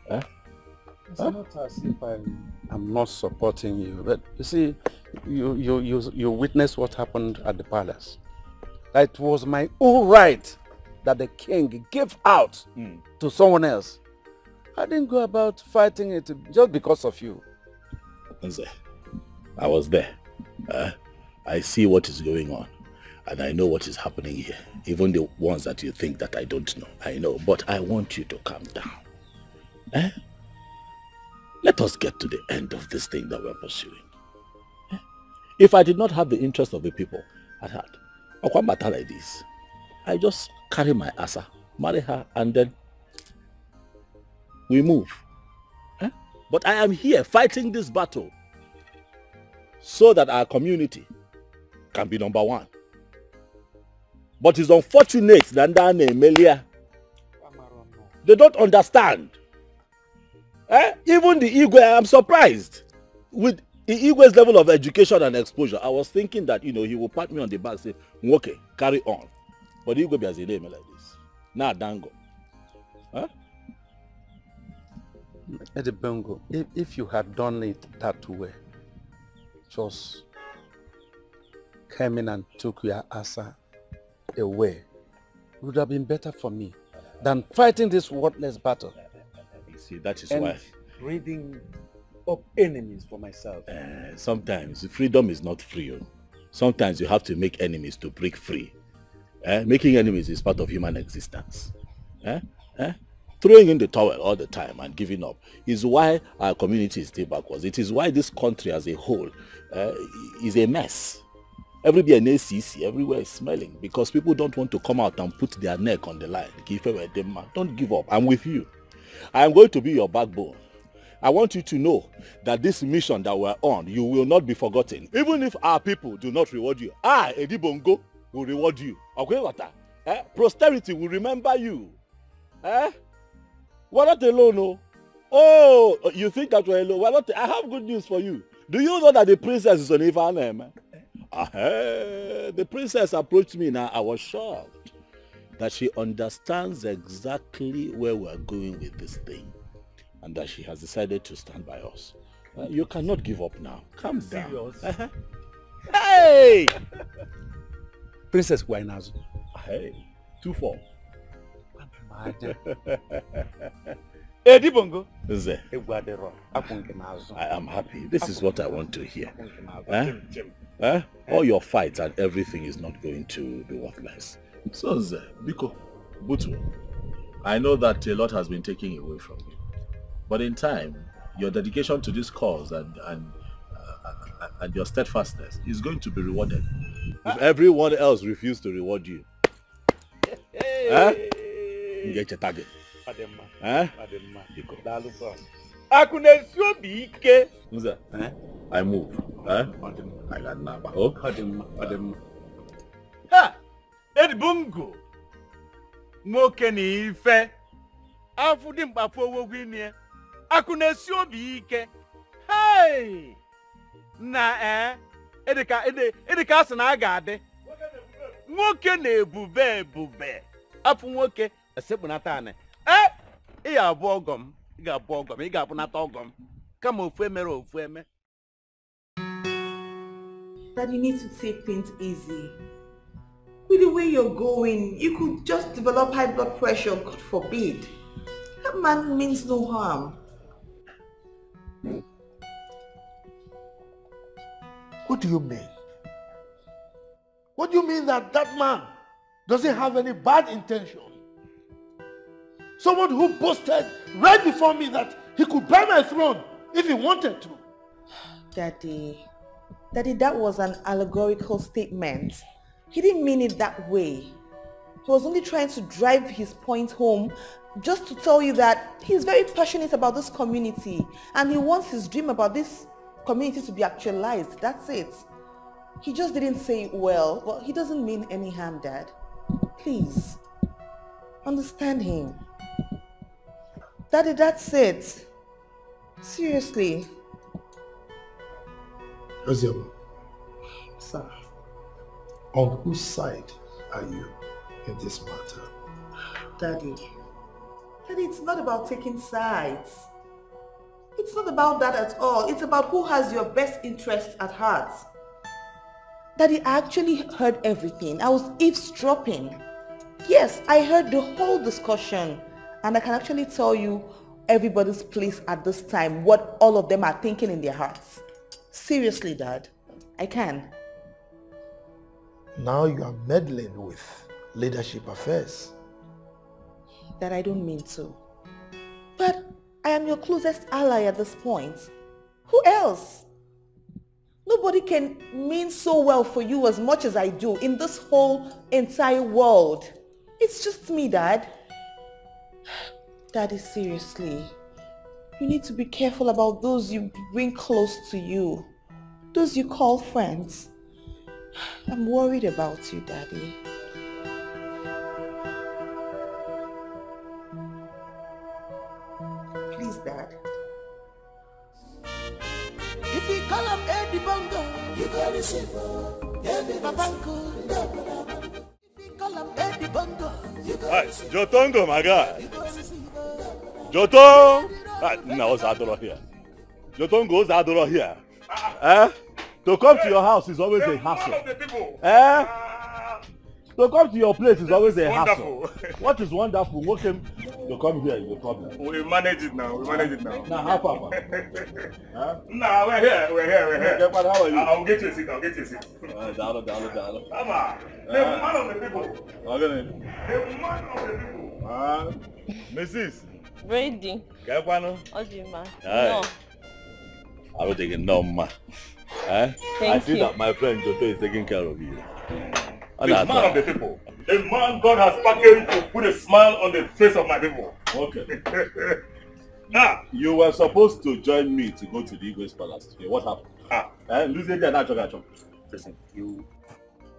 It's not as if I'm not supporting you, but you see, you witnessed what happened at the palace. It was my own right that the king gave out to someone else. I didn't go about fighting it just because of you. I was there. I see what is going on. And I know what is happening here. Even the ones that you think that I don't know. I know. But I want you to calm down. Let us get to the end of this thing that we're pursuing. If I did not have the interest of the people at heart, I'll matter like this. I just carry my asa, marry her, and then we move. But I am here fighting this battle so that our community can be number one. But it's unfortunate that Melia, they don't understand. Even the Igwe, I'm surprised with the Igwe's level of education and exposure. I was thinking that, he will pat me on the back and say, okay, carry on. But the Igwe has a name like this. Now, Dango. Eddie Bongo, if you had done it that way, just came in and took your asa away, it would have been better for me than fighting this worthless battle. See, that is why. Breeding up enemies for myself. Sometimes freedom is not free. Sometimes you have to make enemies to break free. Making enemies is part of human existence. Throwing in the towel all the time and giving up is why our community is still backwards. It is why this country as a whole is a mess. Everywhere in ACC, everywhere is smelling because people don't want to come out and put their neck on the line. Don't give up. I'm with you. I am going to be your backbone. I want you to know that this mission that we're on, you will not be forgotten. Even if our people do not reward you, Eddie Bongo will reward you. Okay, what? Posterity will remember you. We're not alone, no. Oh, you think that we're alone? We're not. I have good news for you. Do you know that the princess is on Ivanema? The princess approached me now. I was shocked that she understands exactly where we're going with this thing and that she has decided to stand by us. You cannot give up now. Calm down. Hey! Princess Wainazu. Hey, 2-4. Eddie Bongo. I am happy. This is what I want to hear. All your fights and everything is not going to be worthless. So, Biko, Butu, I know that a lot has been taken away from you. But in time, your dedication to this cause and your steadfastness is going to be rewarded. If everyone else refuses to reward you, you get your target. I move. I got Naba. Eddie Bongo. Nwoke ni ife. Afudi mkpafu owo gwinie. Akunesi obi ike. Hey! Na edika asị na aga adị. Nwoke na ebube. Afụ nwoke esekpunata anị. Ị ga-abụ ọgọm. Ị ga-abụnata ọgọm. Kama ofu emere ofu eme. That you need to take things easy. With the way you're going, you could just develop high blood pressure, God forbid. That man means no harm. What do you mean? What do you mean that that man doesn't have any bad intention? Someone who boasted right before me that he could buy my throne if he wanted to. Daddy, that was an allegorical statement. He didn't mean it that way. He was only trying to drive his point home just to tell you that he's very passionate about this community and he wants his dream about this community to be actualized. That's it. He just didn't say it well. Well, he doesn't mean any harm, Dad. Please, understand him. Daddy, that's it. Seriously. Ozioma. Sir. On whose side are you in this matter? Daddy, it's not about taking sides. It's not about that at all. It's about who has your best interests at heart. Daddy, I actually heard everything. I was eavesdropping. Yes, I heard the whole discussion. And I can actually tell you everybody's place at this time, what all of them are thinking in their hearts. Seriously, Dad, I can. Now you are meddling with leadership affairs. That I don't mean to. But I am your closest ally at this point. Who else? Nobody can mean so well for you as much as I do in this whole entire world. It's just me, Dad. Daddy, seriously. You need to be careful about those you bring close to you. Those you call friends. I'm worried about you, Daddy. Please, Dad. If you call up Eddie Bongo, you got to say, Eddie Bongo. If you call up Eddie Bongo, you got to say, Jotongo, my guy. Jotong! No, what's Adoro here? Jotongo's Adoro here. To come to your house is always a hassle. To come to your place is always a hassle. What is wonderful? What came to come here is a problem. We manage it now. Now, how far? No, we're here. How are you? I'll get you a seat. Dollar. Come on. The man of the people. The man of the people. Mrs. Ready. Kepano? Ojima. No. I will take it no, ma. I see you. that my friend Joto is taking care of you. The man of the people. The man God has packaged to put a smile on the face of my people. Okay. Now, you were supposed to join me to go to the Igwe's palace today. What happened? Listen,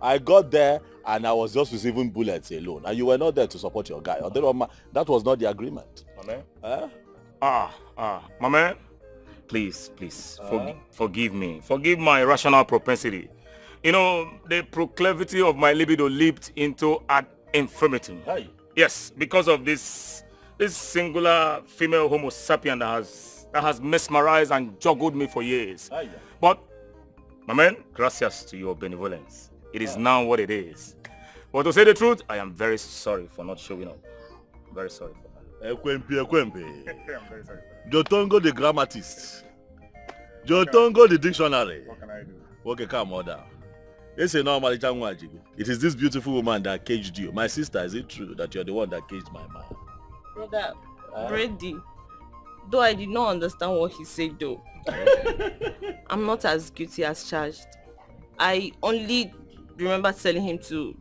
I got there and I was just receiving bullets alone. And you were not there to support your guy. That was not the agreement. My man. Please, forgive me. Forgive my irrational propensity. You know, the proclivity of my libido leaped into ad infinitum. Yes, because of this singular female homo sapien that has mesmerized and juggled me for years. But, my man, gracias to your benevolence. It is now what it is. But to say the truth, I am very sorry for not showing up. Very sorry for that. Ekwempi. I'm very sorry. Jotongo the grammatist. Jotongo the dictionary. What can I do? Okay, come on down. It is this beautiful woman that caged you. My sister, is it true that you're the one that caged my man? Brother, Brady, though I did not understand what he said though, I'm not as guilty as charged. I only remember telling him to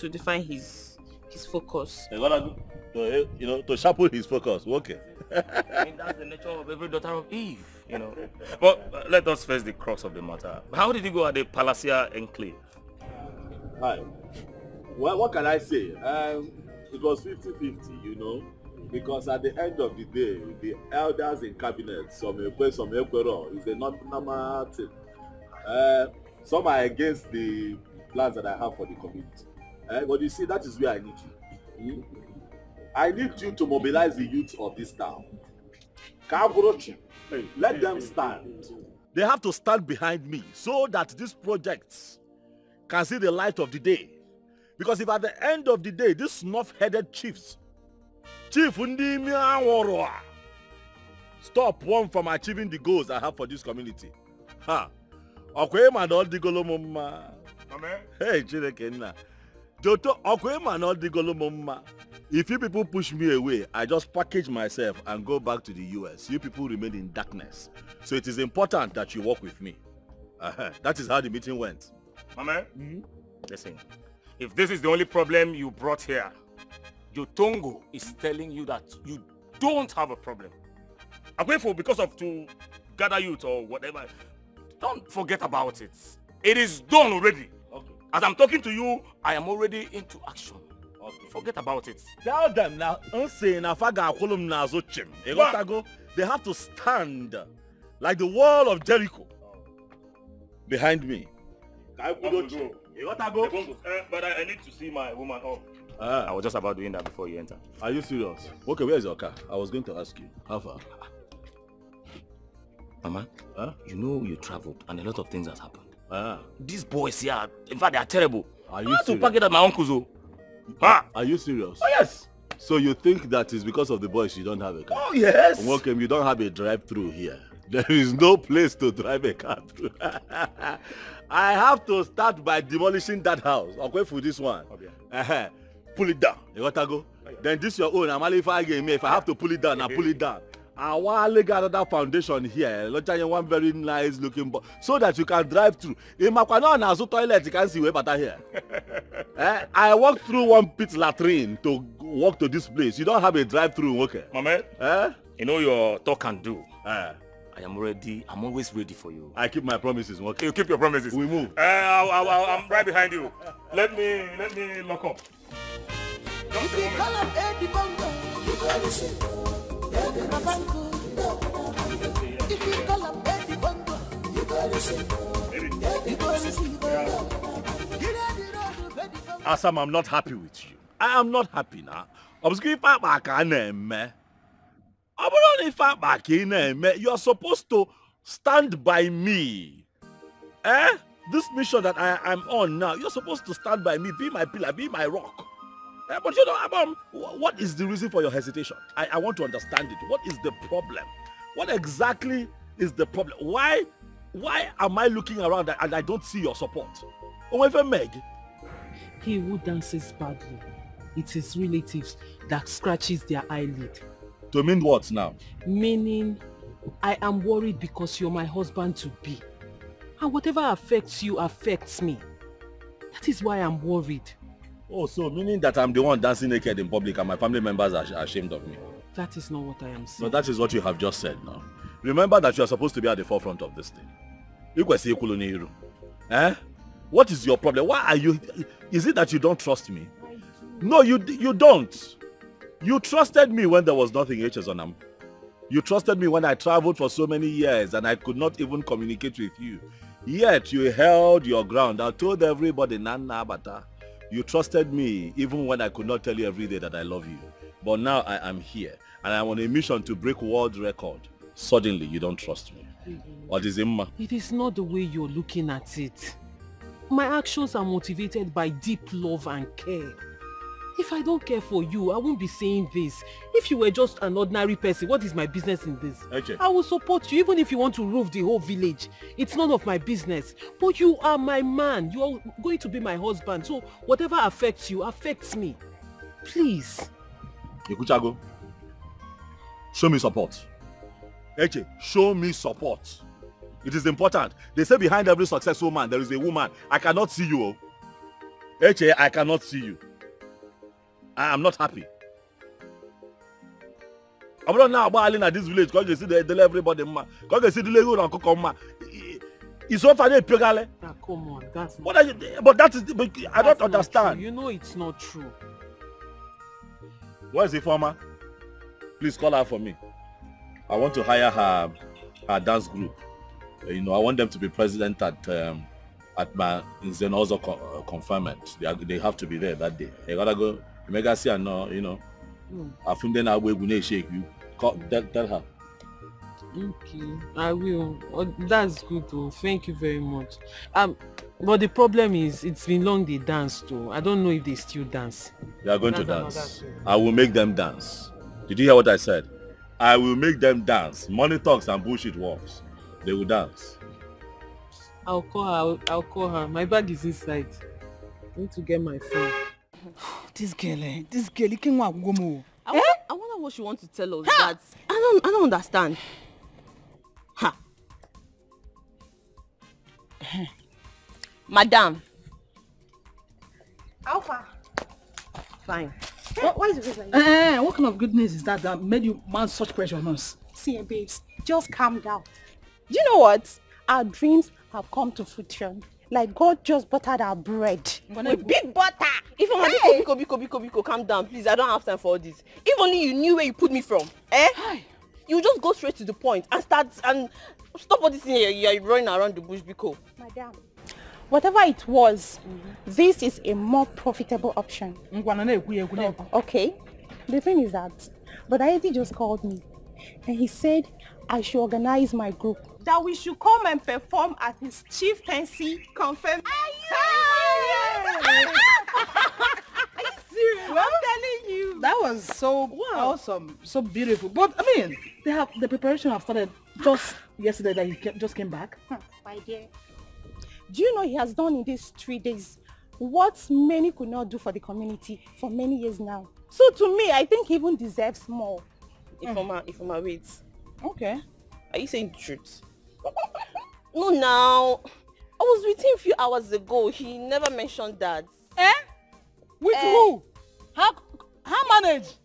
define his focus. To sharpen his focus. Okay. I mean, that's the nature of every daughter of Eve, you know. But let us face the crux of the matter. How did you go at the Palacia Enclave? Hi. Well, what can I say? It was 50-50, you know. Because at the end of the day, the elders in cabinet, some Ekwero, is a normal thing. Some are against the plans that I have for the community. But you see, that is where I need you. I need you to mobilize the youth of this town. Let them stand. They have to stand behind me so that these projects can see the light of the day. Because if at the end of the day, these snuff-headed chiefs, stop one from achieving the goals I have for this community. Hey, Joto, if you people push me away, I just package myself and go back to the US. You people remain in darkness. So it is important that you work with me. That is how the meeting went. My man, listen. If this is the only problem you brought here, Jotongo is telling you that you don't have a problem. I'm grateful because of to gather youth or whatever. Don't forget about it. It is done already. Okay. As I'm talking to you, I am already into action. Okay. Forget about it. Tell them now, they have to stand like the wall of Jericho behind me. But I need to see my woman off. I was just about doing that before you enter. Are you serious? Okay, where is your car? I was going to ask you. How far? Mama, you know you traveled and a lot of things has happened. These boys here, in fact, they are terrible. Are you serious? To pack it at my uncle's. Are you serious? Oh, yes. So you think that is because of the boys you don't have a car? Oh, yes. Welcome, you don't have a drive-through here. There is no place to drive a car through. I have to start by demolishing that house. Okay, for this one. Okay. Pull it down. You gotta go. Then this your own. If I have to pull it down, I pull it down. I want to get another foundation here. One very nice looking, so that you can drive through. In my toilet, you can see way better here. I walked through one pit latrine to walk to this place. You don't have a drive-through, okay? Mama, you know your talk and do. I am ready. I'm always ready for you. I keep my promises. Okay? You keep your promises. We move. I'm right behind you. Let me lock up. Just a Asam, I'm not happy with you. I am not happy now. You are supposed to stand by me. This mission that I am on now, you're supposed to stand by me, be my pillar, be my rock. But you know, Abam, what is the reason for your hesitation? I want to understand it. What is the problem? What exactly is the problem? Why am I looking around and I don't see your support? Meg? He who dances badly, it's his relatives that scratches their eyelid. To mean what now? Meaning, I am worried because you're my husband to be. And whatever affects you affects me. That is why I'm worried. Oh, so meaning that I'm the one dancing naked in public and my family members are ashamed of me? That is not what I am saying. No, that is what you have just said now. Remember that you are supposed to be at the forefront of this thing. Eh? What is your problem? Why are you... Is it that you don't trust me? No, you don't. You trusted me when there was nothing H.S.O.N.A.M. You trusted me when I traveled for so many years and I could not even communicate with you. Yet you held your ground. I told everybody, Nana Bata. You trusted me even when I could not tell you every day that I love you. But now I am here and I'm on a mission to break world record. Suddenly you don't trust me. What is it? It is not the way you're looking at it. My actions are motivated by deep love and care. If I don't care for you, I won't be saying this. If you were just an ordinary person, what is my business in this? Okay. I will support you even if you want to roof the whole village. It's none of my business. But you are my man. You are going to be my husband. So whatever affects you, affects me. Please. Ikuchago, show me support. Eche, show me support. It is important. They say behind every successful man, there is a woman. I cannot see you. Eche, I cannot see you. I am not happy. I'm not now about at this village because you see they everybody. Because you see the Lego and Kokoma. It's so funny, Pugale. Come on, that's not what are you? But that is. But I don't understand. You know it's not true. Where is the former? Please call her for me. I want to hire her dance group. You know, I want them to be president at my Zenozo confinement. They have to be there that day. I gotta go. Mega see no, you know. I think then I will shake you. Tell her. Okay, I will. That's good though. Thank you very much. But the problem is, it's been long they danced though. I don't know if they still dance. They are going to dance. I will make them dance. Did you hear what I said? I will make them dance. Money talks and bullshit walks. They will dance. I'll call her. My bag is inside. I need to get my phone. This girl, you can't walk go. I wonder what she wants to tell us. That I don't understand. Ha. Madam. Alpha. Fine. What is it? What kind of goodness is that made you mount such pressure on us? See, babes, just calm down. Do you know what? Our dreams have come to fruition. Like God just buttered our bread. With big butter. If only Biko, calm down, please. I don't have time for all this. If only you knew where you put me from, you just go straight to the point and stop all this thing you're running around the bush, Biko. Madam, whatever it was, this is a more profitable option. Okay. The thing is that, but Aidi just called me and he said I should organize my group. That we should come and perform at his chieftaincy confirmation. Are you serious? I'm telling you. That was so awesome, so beautiful. But I mean, the preparation have started just yesterday that he just came back. My dear, do you know he has done in these 3 days what many could not do for the community for many years now? So to me, I think he even deserves more. Ifoma, wait. Okay. Are you saying the truth? No, now. I was with him a few hours ago. He never mentioned that. With who? How manage?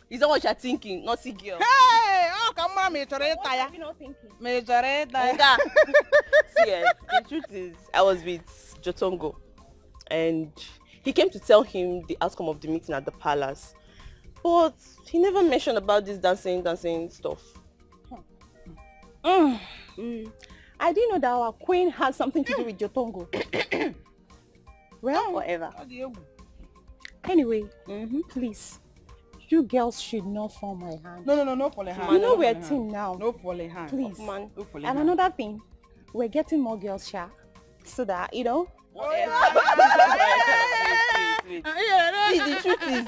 Is that what you're thinking? Not see girl. Hey! Oh, come on, me. What are you not thinking? See, the truth is, I was with Jotongo. And he came to tell him the outcome of the meeting at the palace. But he never mentioned about this dancing stuff. I didn't know that our queen had something to do with Jotongo. Well, whatever. Anyway, please, you girls should not fall my hand. No, fall a hand. You know we're a team now. No fall a hand. Please. Man. No fall a And hand. another thing, we're getting more girls, Sha, so that, you know. See, the truth is,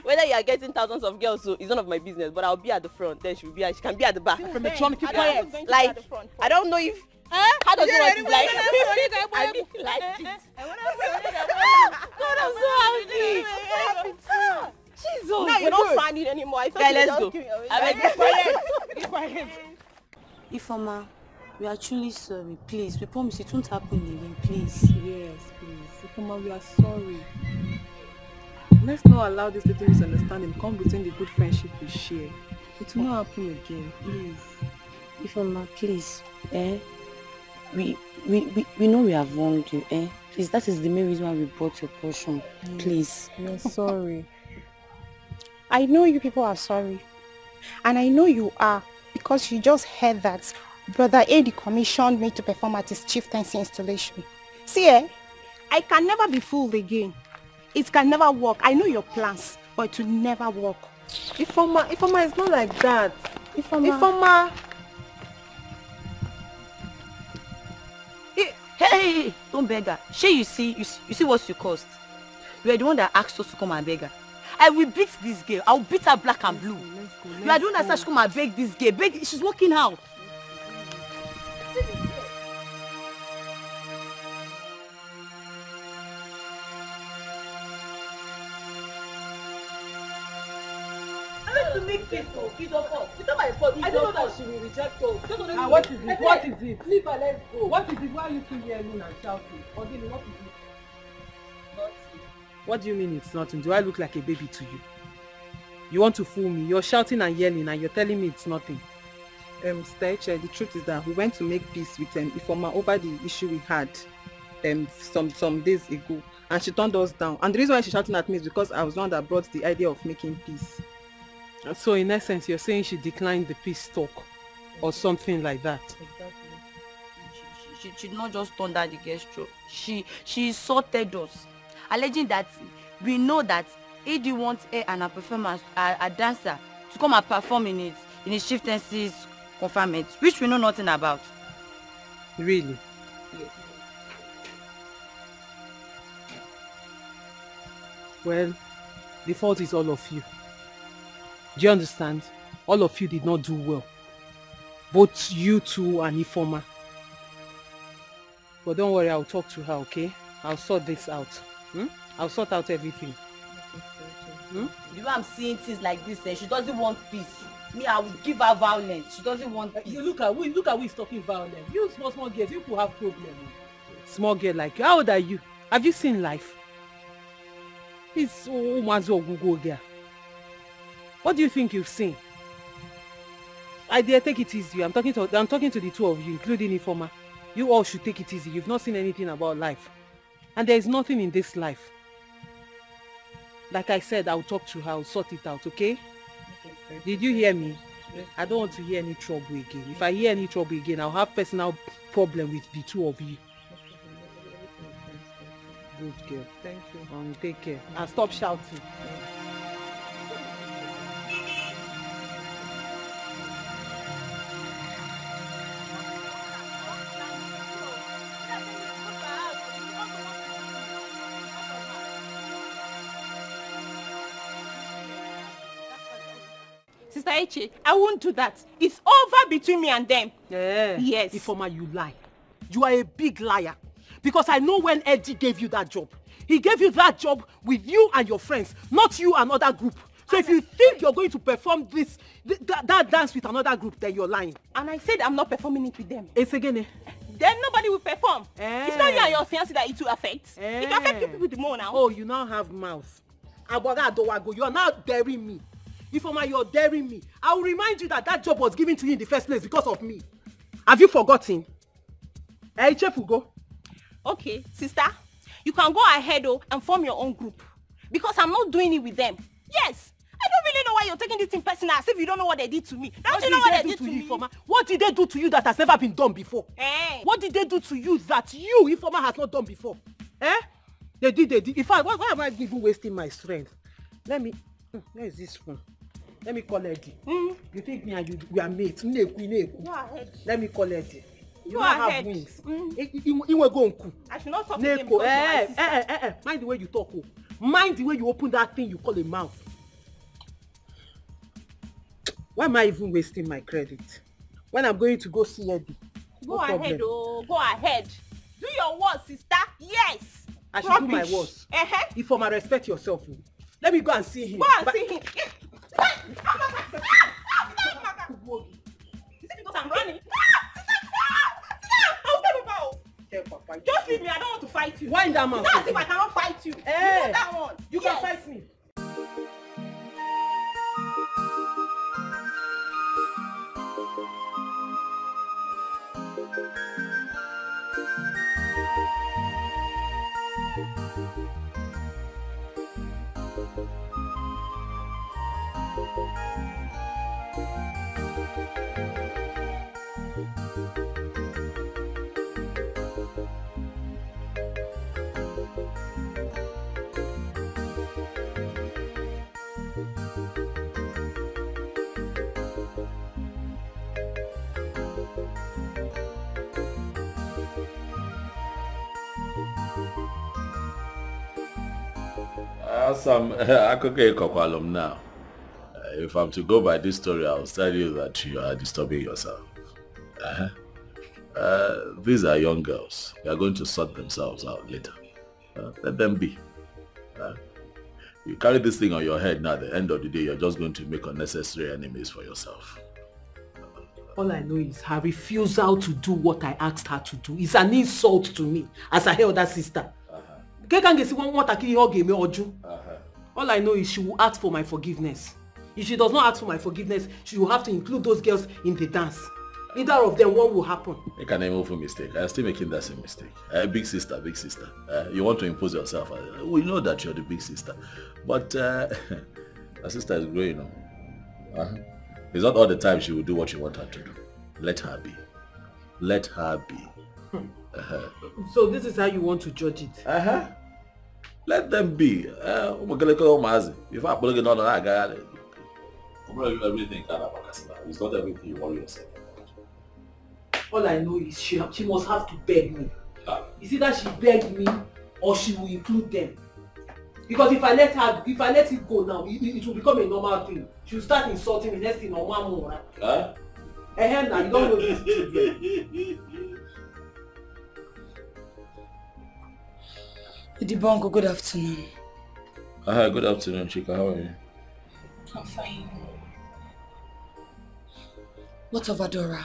whether you are getting thousands of girls, so it's none of my business. But I'll be at the front. Then she can be at the back. From the front, keep quiet. Like, I don't know if. How does it work? Like, I mean, like this. God, I'm so happy. Jesus. Now you're not finding anymore. I thought let's go. Ifoma, We are truly sorry. Please, we promise it won't happen again. Please. Yes, please. Ifeoma, we are sorry. Let's not allow this little misunderstanding come between the good friendship we share. It will not happen again, please. Ifeoma, please. We know we have wronged you. Please, that is the main reason why we brought your portion. Please. We're sorry. I know you people are sorry. And I know you are, because you just heard that Brother Eddie commissioned me to perform at his chieftaincy installation. See, I can never be fooled again. It can never work. I know your plans, but it will never work. Ifeoma, it's not like that. Ifeoma. Hey, don't beg her. You see what you caused. You are the one that asked us to come and beg her. I will beat this girl. I will beat her black and blue. You are the one that said she come and beg this girl. She's walking out. To make peace, it's of us. It's not my fault. I don't know that she will reject us. What is it? What is it? Leave her, let's go. What is it? Why are you two here alone and shouting? Odile, what is it? Nothing. What do you mean it's nothing? Do I look like a baby to you? You want to fool me? You're shouting and yelling and you're telling me it's nothing. Sister Eche, the truth is that we went to make peace with Ifeoma over the issue we had some days ago, and she turned us down. And the reason why she's shouting at me is because I was the one that brought the idea of making peace. So in essence, you're saying she declined the peace talk or something like that. Exactly. She did not just turn down the gesture. She insulted us, alleging that we know that Eddie wants her and her performance, a dancer, to come and perform in his chieftaincy's confinement, which we know nothing about. Really? Yes. Well, the fault is all of you. Do you understand? All of you did not do well. Both you two and Ifeoma. But don't worry, I'll talk to her, okay? I'll sort this out. I'll sort out everything. You know I'm seeing things like this, she doesn't want peace. Me, I will give her violence. She doesn't want peace. You look at who is talking violence. You small girls, you could have problems. Small girl like you. How old are you? Have you seen life? It's Google girl. What do you think you've seen? I dare take it easy. I'm talking to the two of you, including Ifeoma. You all should take it easy. You've not seen anything about life. And there is nothing in this life. Like I said, I'll talk to her, I'll sort it out, okay? Did you hear me? I don't want to hear any trouble again. If I hear any trouble again, I'll have personal problem with the two of you. Good girl. Thank you. Take care. And stop shouting. Sister Eche, I won't do that. It's over between me and them. Yeah. Yes. Ifeoma, you lie. You are a big liar. Because I know when Eddie gave you that job. He gave you that job with you and your friends, not you and another group. So if you think you're going to perform that dance with another group, then you're lying. And I said I'm not performing it with them. It's again. Then nobody will perform. It's not you and your fiancé that it will affect. It can affect people the more now. Oh, you now have mouth. You are now daring me. Ifeoma, you're daring me. I will remind you that job was given to you in the first place because of me. Have you forgotten? Hey, Chef Ugo. Okay, sister. You can go ahead and form your own group. Because I'm not doing it with them. Yes. I don't really know why you're taking this in personal as if you don't know what they did to me. Don't you know what they did to me? Ifeoma? What did they do to you that has never been done before? What did they do to you that you, Ifeoma, has not done before? They did. In fact, why am I even wasting my strength? Let me... Where is this phone? Let me call Eddie. You think me and we are mates? Go ahead. Let me call Eddie. You have wings. I should not talk to him because my sister. Mind the way you talk. Mind the way you open that thing you call a mouth. Why am I even wasting my credit? When I'm going to go see Eddie. Go ahead, go ahead. Do your worst, sister. Yes. I should do my worst. Ifeoma, respect yourself. Let me go and see him. Go and see him. Is it because I'm running? I don't want to fight you. Wind that man. That's if I cannot fight you. Hey, You know that one. You can fight me. Some Akoke Kokwalum now. If I'm to go by this story, I'll tell you that you are disturbing yourself. These are young girls. They are going to sort themselves out later. Let them be. You carry this thing on your head now, at the end of the day, you're just going to make unnecessary enemies for yourself. All I know is her refusal to do what I asked her to do is an insult to me as her elder sister. All I know is she will ask for my forgiveness. If she does not ask for my forgiveness, she will have to include those girls in the dance. Either of them, one will happen. Make an awful mistake. I'm still making that same mistake. Big sister, big sister. You want to impose yourself. We know that you're the big sister. But her sister is growing up. It's not all the time she will do what you want her to do. Let her be. Let her be. So this is how you want to judge it? Let them be. If I put it on that guy, everything it's not everything you worry yourself about. All I know is she must have to beg me. It's either she begged me or she will include them. Because if I let it go now, it will become a normal thing. She will start insulting me next thing on one more. Now you don't know these children. Idibongo, good afternoon. Good afternoon, Chika. How are you? I'm fine. What of Adora?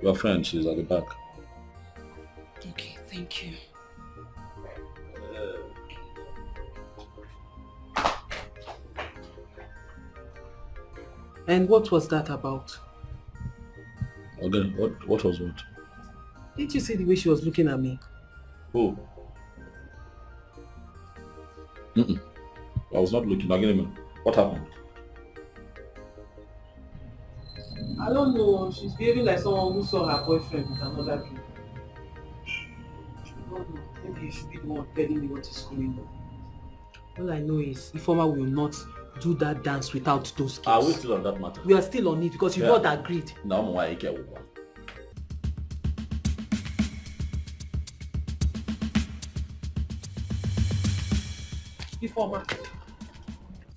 Your friend, she's at the back. Okay, thank you. And what was that about? Again, what was what? Didn't you see the way she was looking at me? Who? I was not looking. Again, what happened? I don't know. She's behaving like someone who saw her boyfriend with another girl. I don't know. Maybe you should be the one telling me what is going on. All I know is Ifeoma will not do that dance without those girls. Are we still on that matter? We are still on it because you've not agreed. No, why you care? Ifeoma,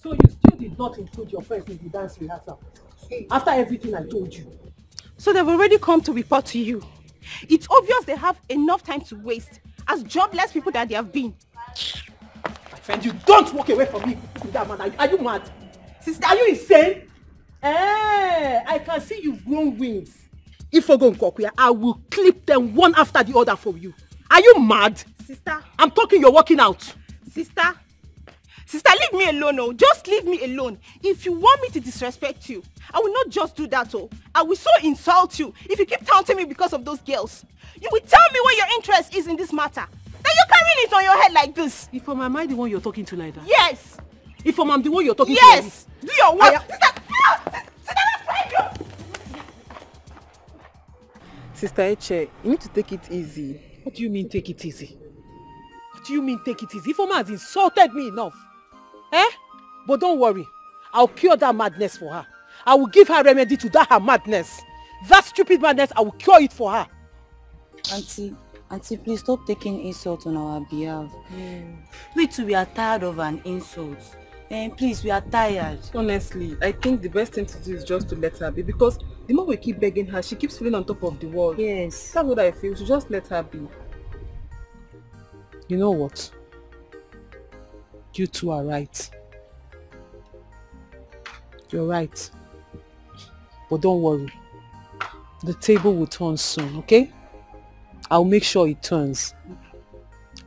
so you still did not include your friends in the dance rehearsal after everything I told you? So they've already come to report to you. It's obvious they have enough time to waste as jobless people that they have been. My friend, you don't walk away from me with that man. Are you mad? Sister, are you insane? I can see you've grown wings. If I go Nkokuya, I will clip them one after the other for you. Are you mad? Sister. I'm talking, you're walking out. Sister, leave me alone, oh. Just leave me alone. If you want me to disrespect you, I will not just do that, oh. I will so insult you if you keep taunting me because of those girls. You will tell me what your interest is in this matter. Then you're carrying it on your head like this. If am I the one you're talking to like that? Yes. If I'm the one you're talking to like this? Do your work. Sister Eche, you need to take it easy. What do you mean take it easy? What do you mean take it easy? Ifeoma has insulted me enough. But don't worry. I'll cure that madness for her. I will give her remedy to that her madness. That stupid madness, I will cure it for her. Auntie, please stop taking insults on our behalf. We too, we are tired of an insult. Please, we are tired. Honestly, I think the best thing to do is just to let her be, because the more we keep begging her, she keeps feeling on top of the world. Yes. That's what I feel. So just let her be. You know what? You two are right. You're right. But don't worry. The table will turn soon, okay? I'll make sure it turns.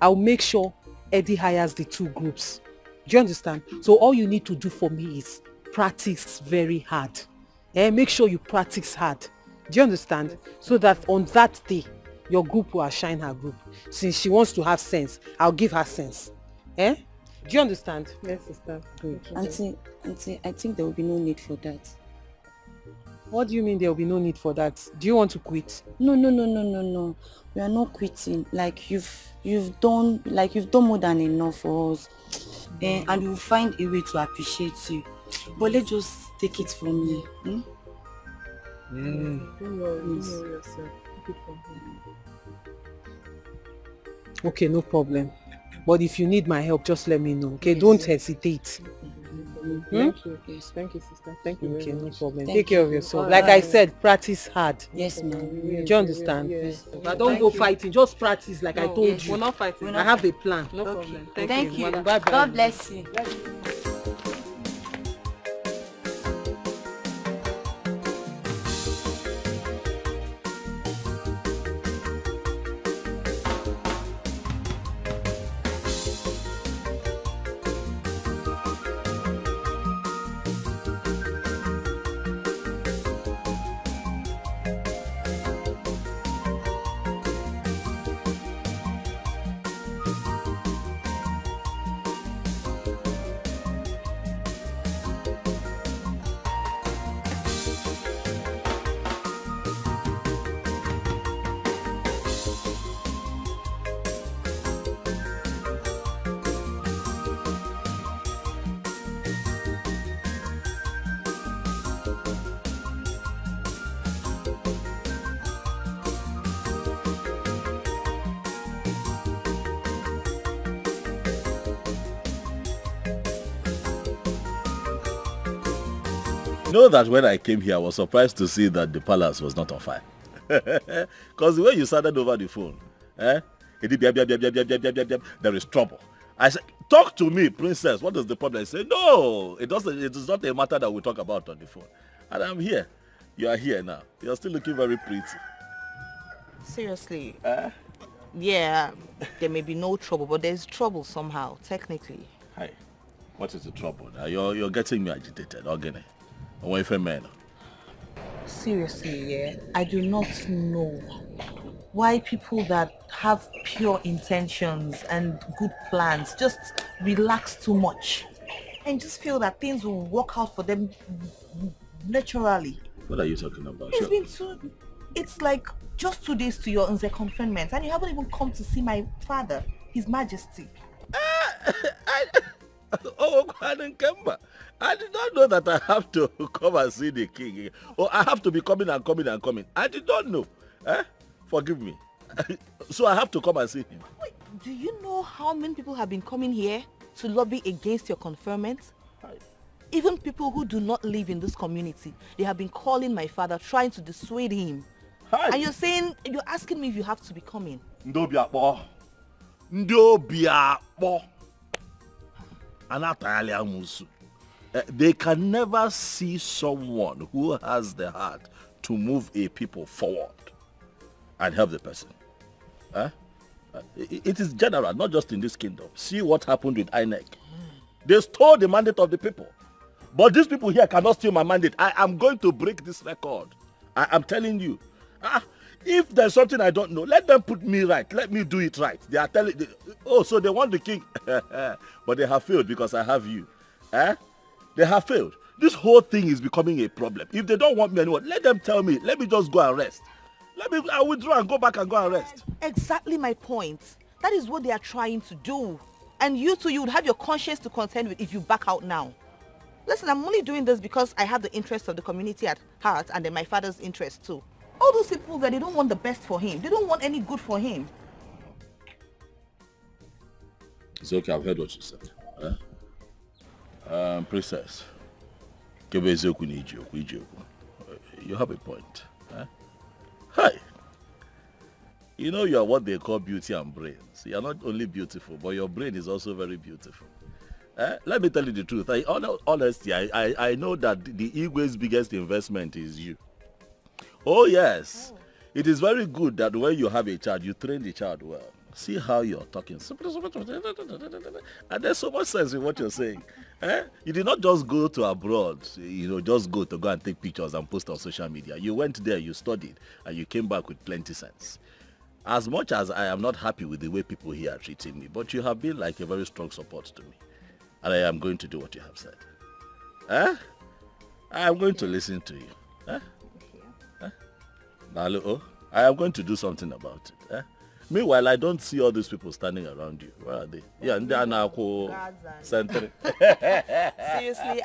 I'll make sure Eddie hires the 2 groups. Do you understand? So all you need to do for me is practice very hard. Make sure you practice hard. Do you understand? So that on that day, your group will outshine her group. Since she wants to have sense, I'll give her sense. Do you understand? Yes, sister. Good. Auntie, I think there will be no need for that. What do you mean there will be no need for that? Do you want to quit? No. We are not quitting. Like you've done more than enough for us. And we'll find a way to appreciate you. But let's just take it from me. Don't worry yourself. Take it from me. Okay, no problem. But if you need my help, just let me know. Okay, don't hesitate. Thank you. Yes, thank you, sister. Thank you. Okay, no problem. Thank Take care you. of yourself. All Like right. I said, practice hard. Yes, ma'am. Do you understand? Yes. But don't go fighting. Just practice like I told you. We're not fighting. I have a plan. No problem. Thank you. Bye-bye. God bless you. You know that when I came here, I was surprised to see that the palace was not on fire. Because the way you sounded over the phone, there is trouble. I said, talk to me, princess. What is the problem? I said, no, it is not a matter that we talk about on the phone. And I'm here. You are here now. You're still looking very pretty. Seriously. Yeah, there may be no trouble, but there's trouble somehow, technically. Hi. What is the trouble? Now you're getting me agitated, Ogene. Away from men. Seriously, yeah, I do not know why people that have pure intentions and good plans just relax too much and just feel that things will work out for them naturally. What are you talking about? It's like just 2 days to your Nze confinement and you haven't even come to see my father, His Majesty. Oh, Kemba. I did not know that I have to come and see the king. Or I have to be coming and coming and coming. I did not know. Forgive me. So I have to come and see him. Wait, do you know how many people have been coming here to lobby against your conferment? Even people who do not live in this community, they have been calling my father, trying to dissuade him. And you're asking me if you have to be coming. Ndobiakpo. They can never see someone who has the heart to move a people forward and help the person. It is general, not just in this kingdom. See what happened with INEC. They stole the mandate of the people. But these people here cannot steal my mandate. I am going to break this record. I am telling you. If there's something I don't know, let them put me right. Let me do it right. They are telling... so they want the king. But they have failed because I have you. They have failed. This whole thing is becoming a problem. If they don't want me anymore, let them tell me. Let me just go and rest. I withdraw and go back and go and rest. Exactly my point. That is what they are trying to do. And you too, you would have your conscience to contend with if you back out now. Listen, I'm only doing this because I have the interests of the community at heart and then my father's interest too. All those people that they don't want the best for him. They don't want any good for him. It's okay, I've heard what you said. Princess. You have a point. Hi. You know you are what they call beauty and brains. You are not only beautiful, but your brain is also very beautiful. Let me tell you the truth. Honestly, I know that the Igwe's biggest investment is you. Oh yes. It is very good that when you have a child, you train the child well. See how you're talking. And there's so much sense in what you're saying. You did not just go to abroad, just go and take pictures and post on social media. You went there, you studied, and you came back with plenty sense. As much as I am not happy with the way people here are treating me, but you have been like a very strong support to me. And I am going to do what you have said. I am going to listen to you. I am going to do something about it. Meanwhile, I don't see all these people standing around you. Where are they? Yeah, and they are now Seriously,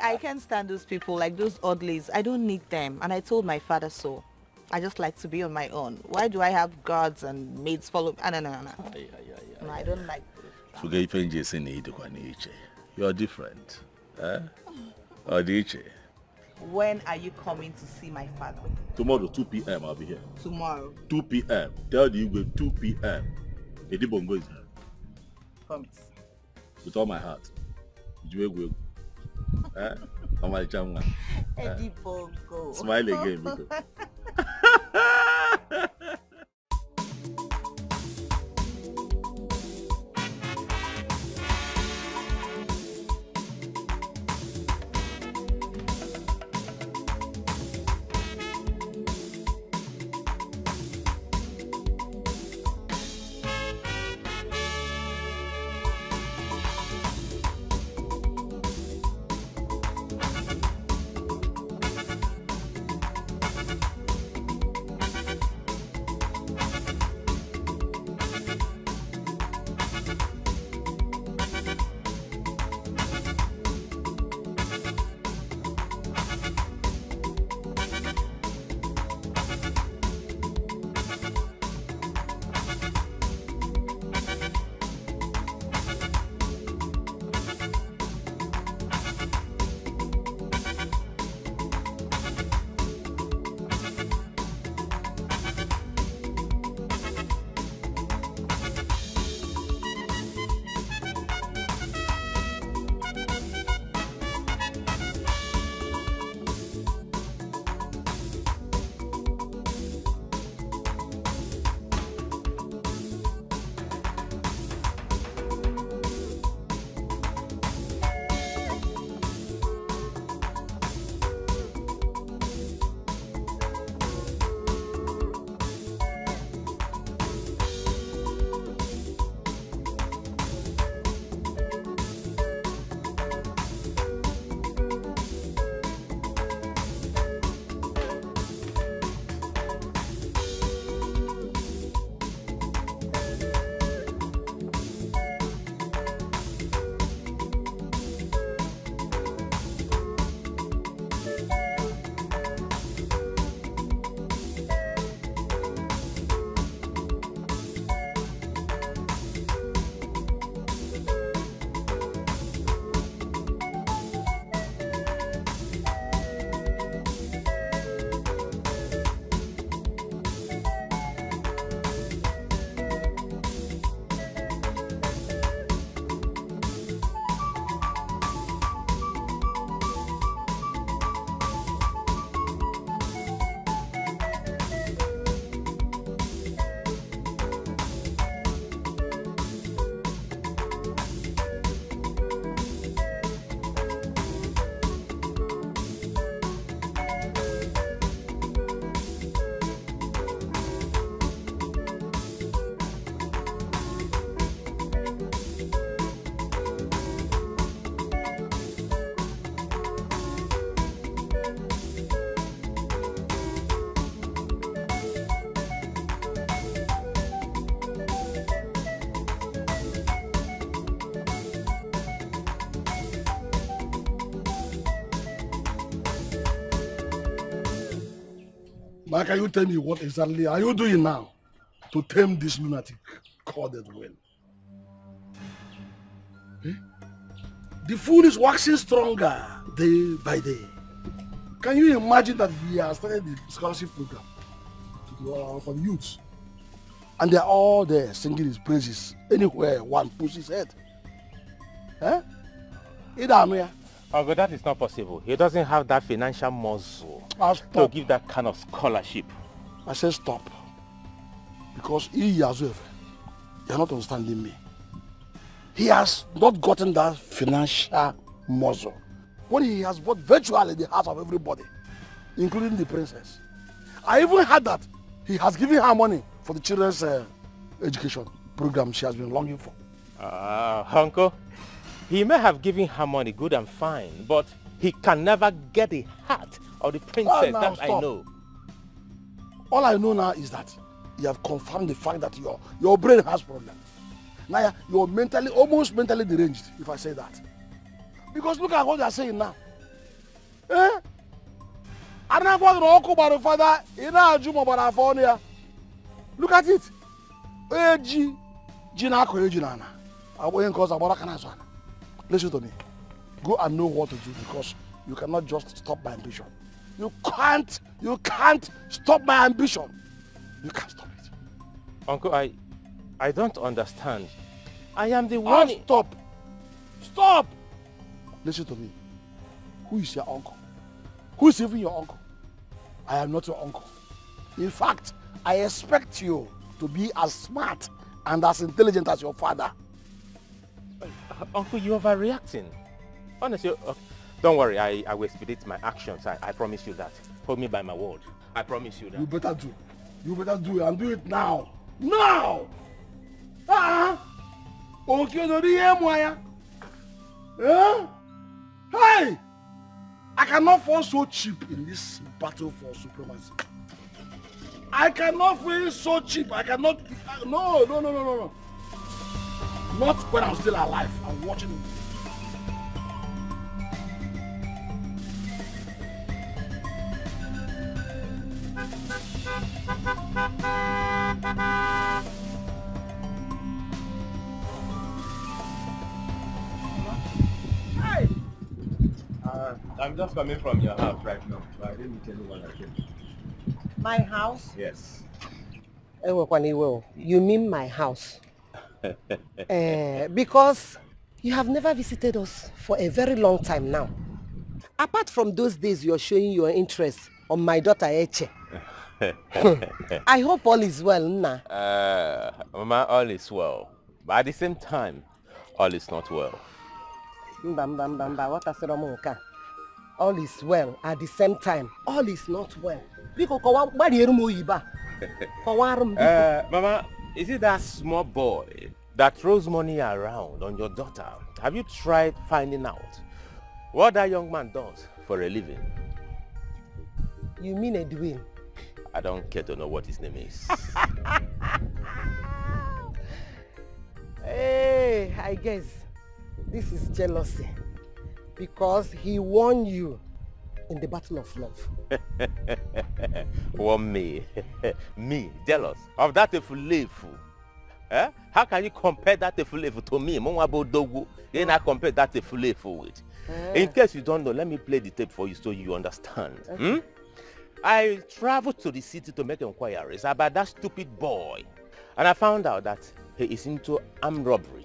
I can't stand those people, like those oddlies. I don't need them. And I told my father so. I just like to be on my own. Why do I have guards and maids follow me? No, I don't like this. You're different. When are you coming to see my father? Tomorrow, 2 p.m. I'll be here. Tomorrow? 2 p.m. Tell the Igwe 2 p.m. Edi Bongo is here. Promise. With all my heart. Edi Bongo. Smile again, because... Now can you tell me what exactly are you doing now to tame this lunatic called Edwin? Eh? The fool is waxing stronger day by day. Can you imagine that we have started the scholarship program for the youths? And they're all there singing his praises anywhere one pushes his head. Eh? Oh, but that is not possible. He doesn't have that financial muscle to give that kind of scholarship. I said stop. Because he as well, you're not understanding me. He has not gotten that financial muscle. When he has bought virtually the heart of everybody, including the princess. I even heard that he has given her money for the children's education program she has been longing for. Uncle, he may have given her money good and fine, but he can never get the heart of the princess, now, that stop. I know. All I know now is that you have confirmed the fact that your brain has problems. Now you're almost mentally deranged, if I say that. Because look at what they are saying now. Eh? Look at it. Listen to me. Go and know what to do, because you cannot just stop my ambition. You can't stop my ambition. You can't stop it. Uncle, I don't understand. I am the one... Stop! Stop! Listen to me. Who is your uncle? Who is even your uncle? I am not your uncle. In fact, I expect you to be as smart and as intelligent as your father. Uncle, you are overreacting. Honestly, don't worry, I will expedite my actions. I promise you that. Hold me by my word. I promise you that. You better do. You better do it, and do it now. Now! Okay, no, hey! I cannot fall so cheap in this battle for supremacy. I cannot feel so cheap. I cannot. No. Not when I'm still alive. I'm watching it. Hey! I'm just coming from your house right now. So I didn't meet anyone I came. My house? Yes. You mean my house? Because you have never visited us for a very long time now. Apart from those days you're showing your interest on my daughter Eche. I hope all is well, Nna. Mama, all is well. But at the same time, all is not well. All is well. At the same time, all is not well. Mama, is it that small boy that throws money around on your daughter? Have you tried finding out what that young man does for a living? You mean Edwin? I don't care to know what his name is. Hey, I guess this is jealousy. Because he won you in the battle of love. Won me? Me, jealous of that Efulefu? Eh? How can you compare that Efulefu to me? Then I compare that Efulefu with. In case you don't know, let me play the tape for you so you understand. Okay. I traveled to the city to make inquiries about that stupid boy. And I found out that he is into armed robbery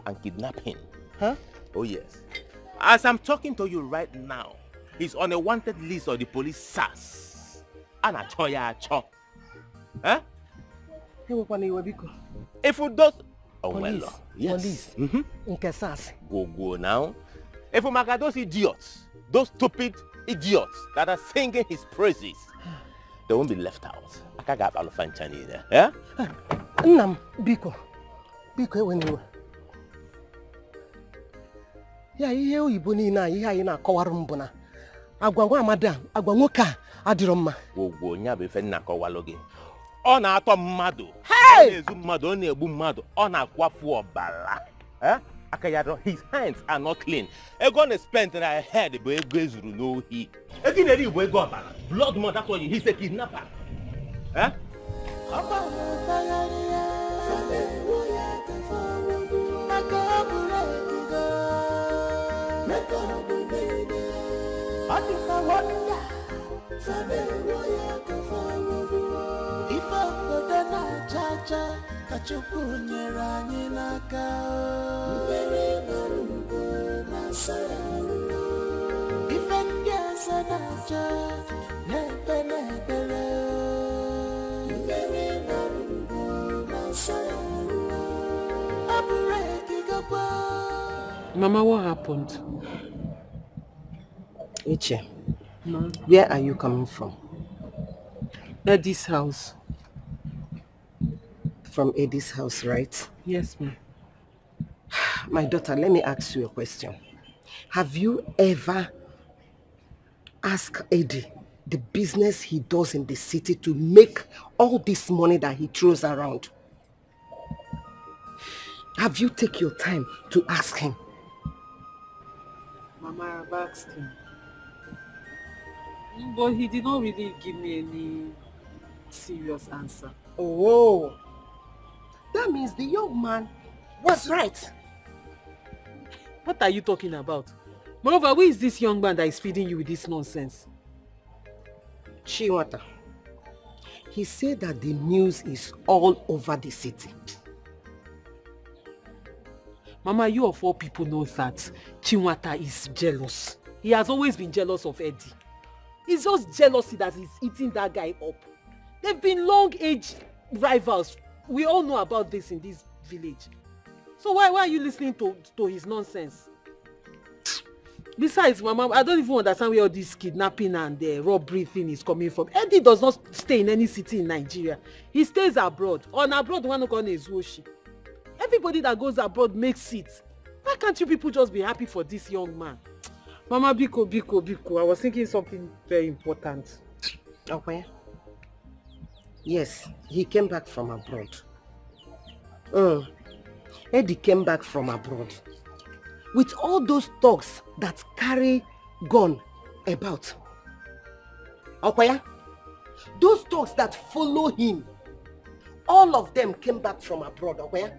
and kidnapping. Huh? Oh yes. As I'm talking to you right now, he's on a wanted list of the police SARS. And a choya cho. Huh? If you don't... Oh, police. well, yes. Police. Go now. If you make those idiots, those stupid idiots that are singing his praises, they won't be left out. I can't get all of Fanchani there. Yeah? Nam, Biko. Biko, when you... Ya ihe oyibo niile a ihe anyị na-akọwara mbụ na agwa madam agwa nwoke a adịrọ mma. Ogwo nya bụ ife nna akọwalụ gị. Ọ na-atọ mmadụ. Ọ na-ezu mmadụ, ọ na-egbu mmadụ, ọ na-akwafu ọbara. Aka ya dọ, his hands are not clean. Ego na spent in her head bụ ego ezuru n'ohi. Ego na-eri bụ ego ọbara. Blood money, that's why he's a kidnapper. Kachukwu nyere anyị n'aka mmeri n'ọrụgo na-asara ife ndị ọzọ na-acha na-ekpe n'ekpere mmeri n'ọrụgo Mama, what happened? Iche, Ma? where are you coming from? Eddie's house. From Eddie's house, right? Yes, ma'am. My daughter, let me ask you a question. Have you ever asked Eddie the business he does in the city to make all this money that he throws around? Have you taken your time to ask him? Mama, I've asked him. But he did not really give me any serious answer. Oh, that means the young man was right. What are you talking about? Moreover, who is this young man that is feeding you with this nonsense? Chinwata. He said that the news is all over the city. Mama, you of all people know that Chinwata is jealous. He has always been jealous of Eddie. It's just jealousy that is eating that guy up. They've been long-age rivals. We all know about this in this village. So why are you listening to his nonsense? Besides, Mama, I don't even understand where all this kidnapping and robbery thing is coming from. Eddie does not stay in any city in Nigeria. He stays abroad. On abroad, one on is Woshi. Everybody that goes abroad makes it. Why can't you people just be happy for this young man? Mama, Biko, I was thinking something very important. Okay. Yes, he came back from abroad. Eddie came back from abroad. With all those thugs that carry gun about. Okay? Those thugs that follow him, all of them came back from abroad. Okay?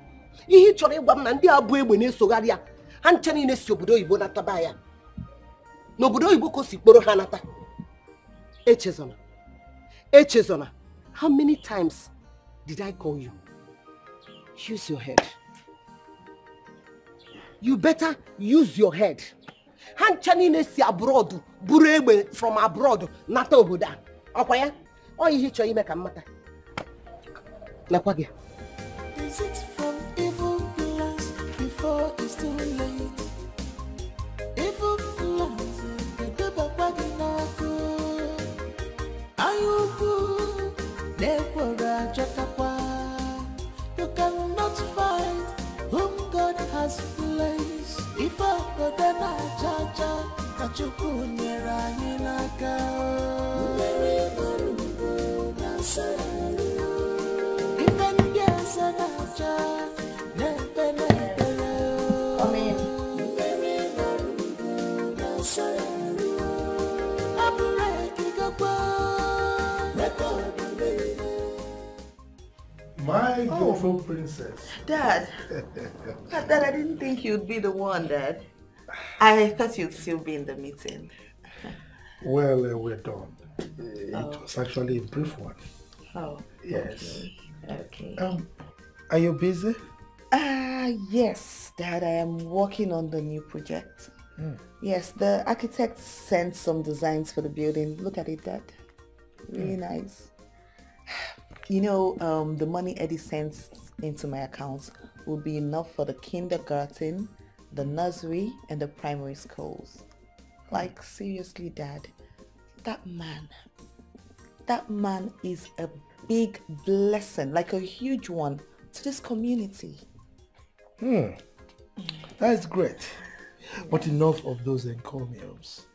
Ihe chọrọ ịgwa m na ndị abụ egbe na-esogharị ya ha nche niile si obodo oyibo nataba ya n'obodo oyibo ka o si kporo ha nata. Echezona, how many times did I call you? Use your head. You better use your head. Ha nche niile si abroad buru egbe from abroad nata obodo a. Ọkwa ya? Ọ ihe chọrọ ime ka m mata. Nakwa gị. Is it from evil plans before it's too late? Evil plans, the baginaku. Ayuku, Nebora Jakapa. You cannot fight whom God has placed. If I go then I jaja, Kachuku Nera Nilaka. Very Marugo, Nasa. My beautiful princess. Dad. Dad, I didn't think you'd be the one, Dad. I thought you'd still be in the meeting. Well, we're done. It was actually a brief one. Oh. Yes. Okay. Are you busy? Yes, Dad. I am working on the new project. Yes, the architect sent some designs for the building. Look at it, Dad. Really nice. You know, the money Eddie sends into my accounts will be enough for the kindergarten, the nursery, and the primary schools. Like, seriously, Dad, that man is a big blessing, like a huge one, to this community. That's great. But enough of those encomiums.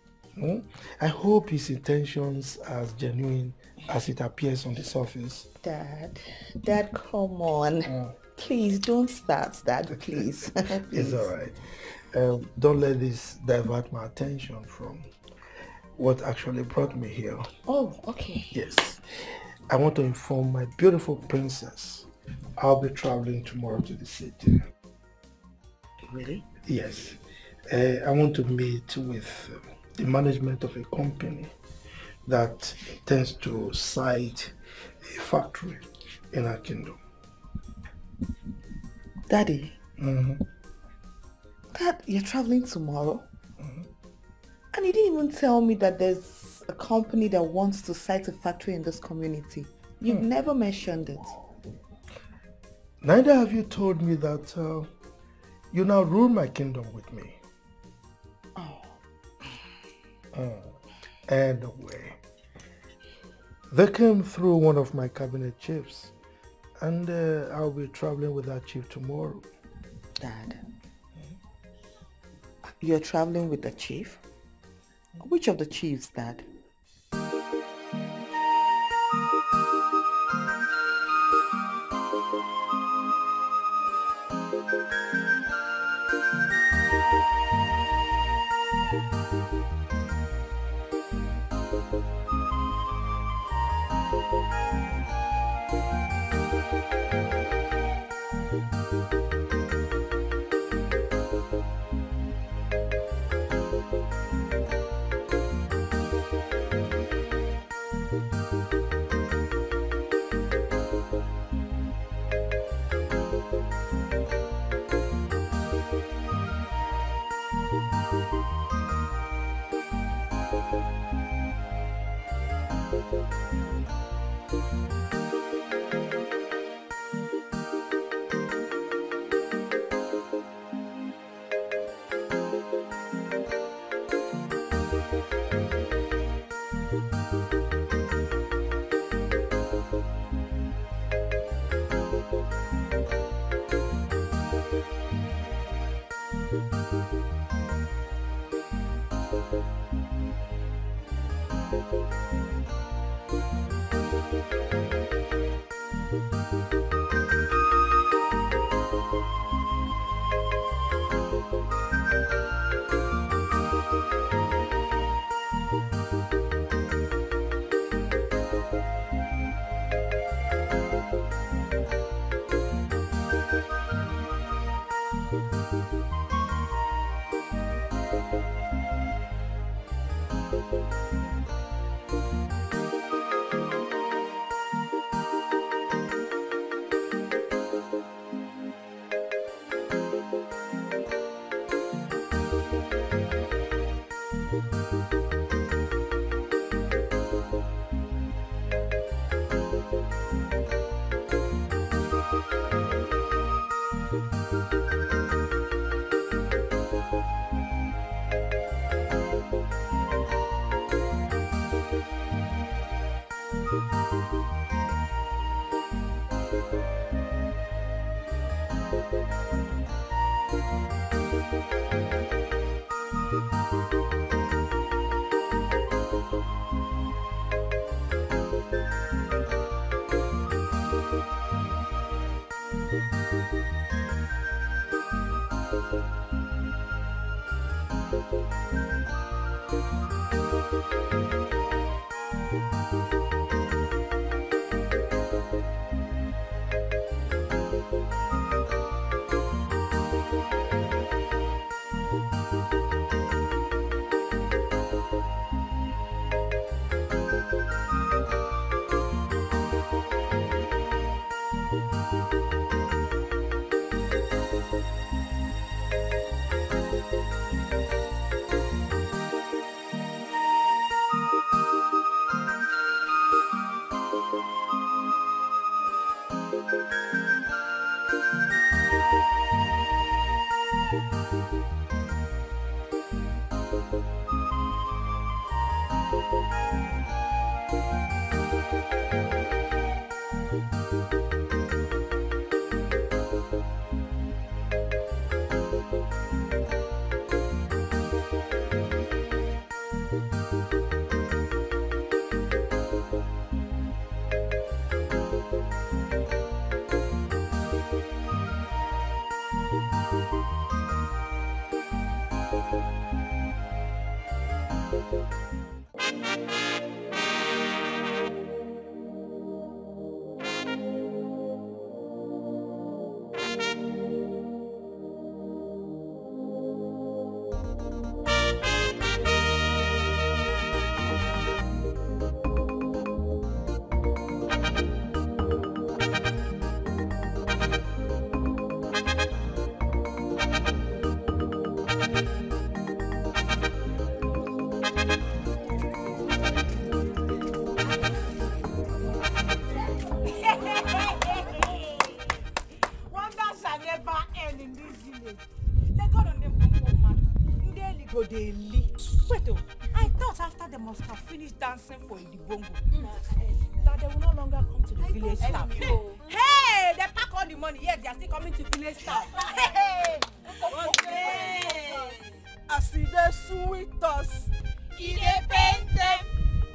I hope his intentions are as genuine as it appears on the surface. Dad, come on. Please don't start, Dad, please. It's all right. Don't let this divert my attention from what actually brought me here. Oh, okay. Yes. I want to inform my beautiful princess I'll be traveling tomorrow to the city. Really? Yes. I want to meet with the management of a company that intends to site a factory in our kingdom. Daddy? Dad, you're traveling tomorrow? And you didn't even tell me that there's a company that wants to site a factory in this community. You've never mentioned it. Neither have you told me that You now rule my kingdom with me. Anyway, they came through one of my cabinet chiefs, and I'll be traveling with that chief tomorrow. Dad, you're traveling with the chief? Which of the chiefs, Dad? go dey leak. Wait oh, I thought after they must have finished dancing for Idibongo, that they will no longer come to the village staff. Hey, they pack all the money, yes, they are still coming to village staff. Hey, I see the sweet us. He dey pain them,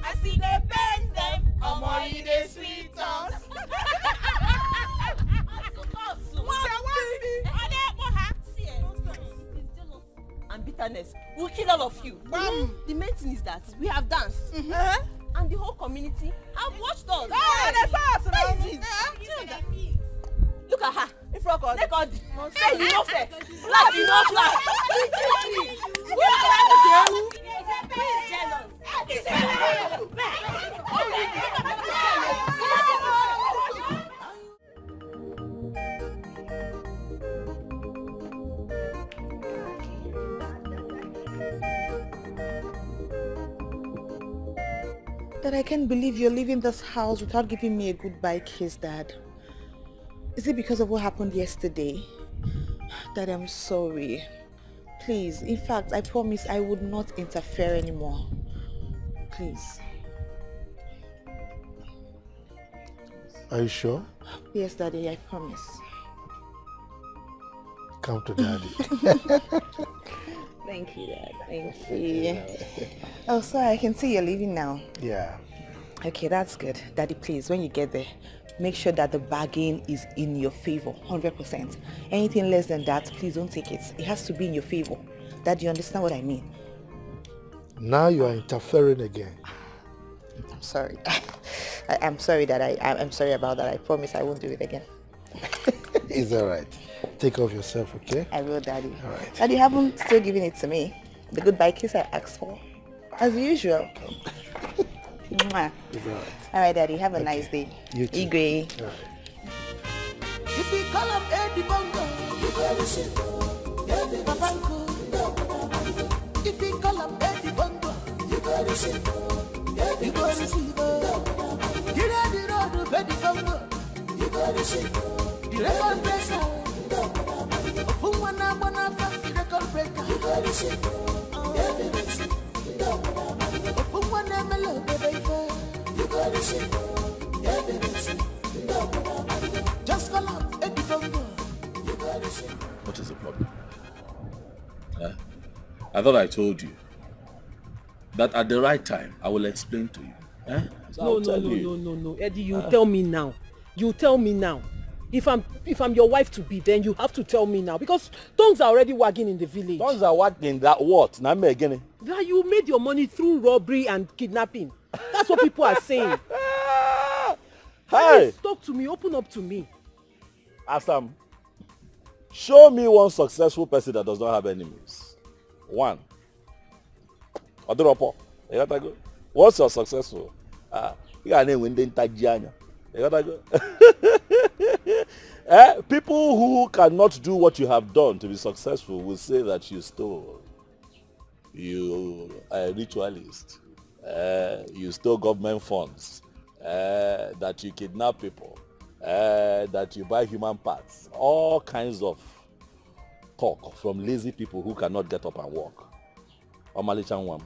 I see they pain them. Omo, he dey sweet us. And bitterness will kill all of you. The main thing is that we have danced, and the whole community have watched us. Look at her. Look at the. Hey, you know fair. Black, you know black. That I can't believe you're leaving this house without giving me a goodbye kiss, Dad. Is it because of what happened yesterday? Dad, I'm sorry. Please, in fact, I promise I would not interfere anymore. Please. Are you sure? Yes, Daddy, I promise. Come to Daddy. Thank you, Dad. Thank you. Oh, sorry, I can see you're leaving now. Yeah. Okay, that's good. Daddy, please, when you get there, make sure that the bargain is in your favor, 100%. Anything less than that, please don't take it. It has to be in your favor. Dad, you understand what I mean? Now you are interfering again. I'm sorry. I'm sorry that I'm sorry about that. I promise I won't do it again. It's alright. Take off yourself, okay? I will, Daddy. Alright. Daddy, you haven't still given it to me. The goodbye kiss I asked for. As usual. Mwah. It's alright. Alright, Daddy. Have a nice day. You too. Igwe. If you call up Eddie Bongo, you go receive. Babango. If you call up Eddie Bongo, you go receive. You go receive. Get out the road of Eddie Bongo, you go receive. The record breaker. Fumana Bonafa, the record breaker, you go receive. Fumana Melody, you go receive. Just call up Eddie Bongo, you go receive. What is the problem? I thought I told you that at the right time I will explain to you. So No, Eddie, you tell me now. You tell me now. If I'm your wife to be, then you have to tell me now, because tongues are already wagging in the village. Tongues are wagging that what? Now me again. That you made your money through robbery and kidnapping. That's what people are saying. Hey! Please, talk to me, open up to me. Asam, show me one successful person that does not have enemies. One. Odoropo. You gotta go. Once you're successful, you gotta name Winden Tajianya. You gotta go. People who cannot do what you have done to be successful will say that you stole. You are a ritualist. You stole government funds. That you kidnap people. That you buy human parts. All kinds of talk from lazy people who cannot get up and walk. Omali Chanwam,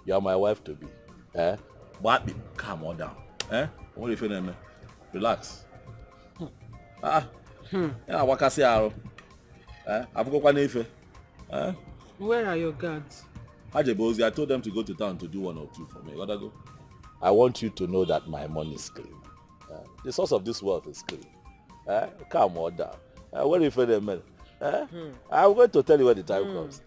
you are my wife to be. But calm on down. What do you feel, man? Relax. Where are your guards? Ajebozi, I told them to go to town to do 1 or 2 for me. You gotta go. I want you to know that my money is clean. The source of this wealth is clean. Calm on down. What do you feel, man? I'm going to tell you when the time comes.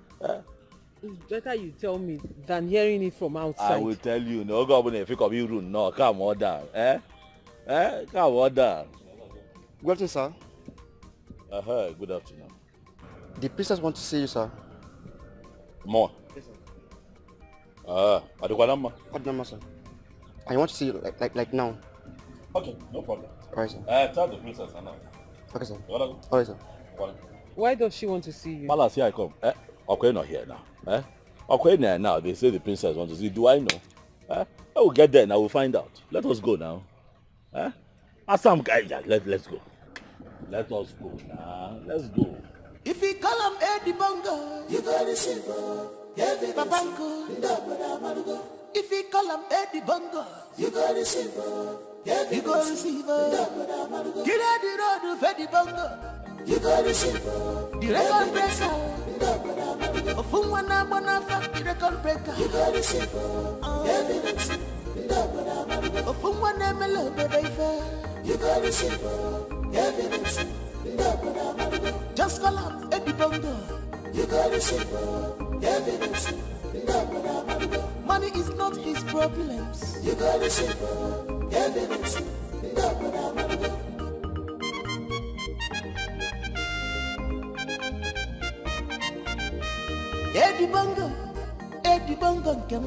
It's better you tell me than hearing it from outside. I will tell you. No, God, if you come here, no, calm on down. Calm on down. Good afternoon, sir. Good afternoon. The princess wants to see you, sir. More? Yes, sir. Adukanama? Adukanama, sir. I want to see you like now. Okay, no problem. Alright, sir. Tell the princess now. Okay, sir. Alright, sir. Why does she want to see you? Palace, here I come. Okay, not here now. Okay, now they say the princess wants to see. Do I know? I will get there and I will find out. Let us go now. Some guy, let's go. Let us go now. Let's go. If you call him Eddie Bongo, you go receive. Papa Uncle, if you call him Eddie Bongo, you go receive her. You go receive her. Get out the road with Eddie Bongo, you go receive her. The record breaker. Ofumwana Bonafa, the record breaker, you go receive her. Ofumwana Melo Bedaifa, you go receive her. Just call him Eddie Bongo, you go receive her. Money is not his problems. You got to see evidence. Eddie Bongo, come.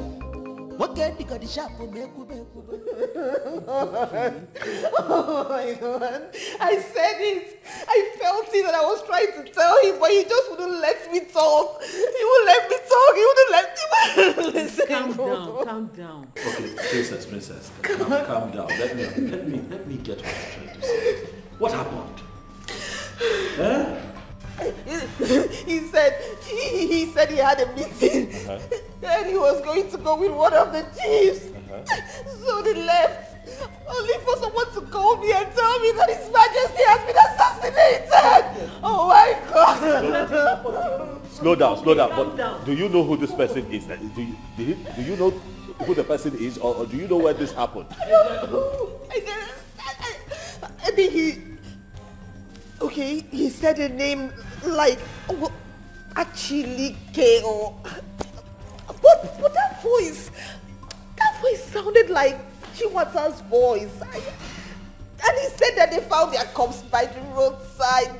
What can you got the shop for me? Oh my God. I said it. I felt it and I was trying to tell him, but he just wouldn't let me talk. He wouldn't let me talk. He wouldn't let me listen. Calm down. Okay, princess. Calm down. Let me get what you're trying to say. What happened? Huh? He said he had a meeting and he was going to go with one of the chiefs. So they left, only for someone to call me and tell me that His Majesty has been assassinated. Oh my God! Slow down. But do you know who this person is? Do you know who the person is, or do you know where this happened? I think he said a name like Achilike or but that voice sounded like Chiwata's voice. And he said that they found their corpse by the roadside,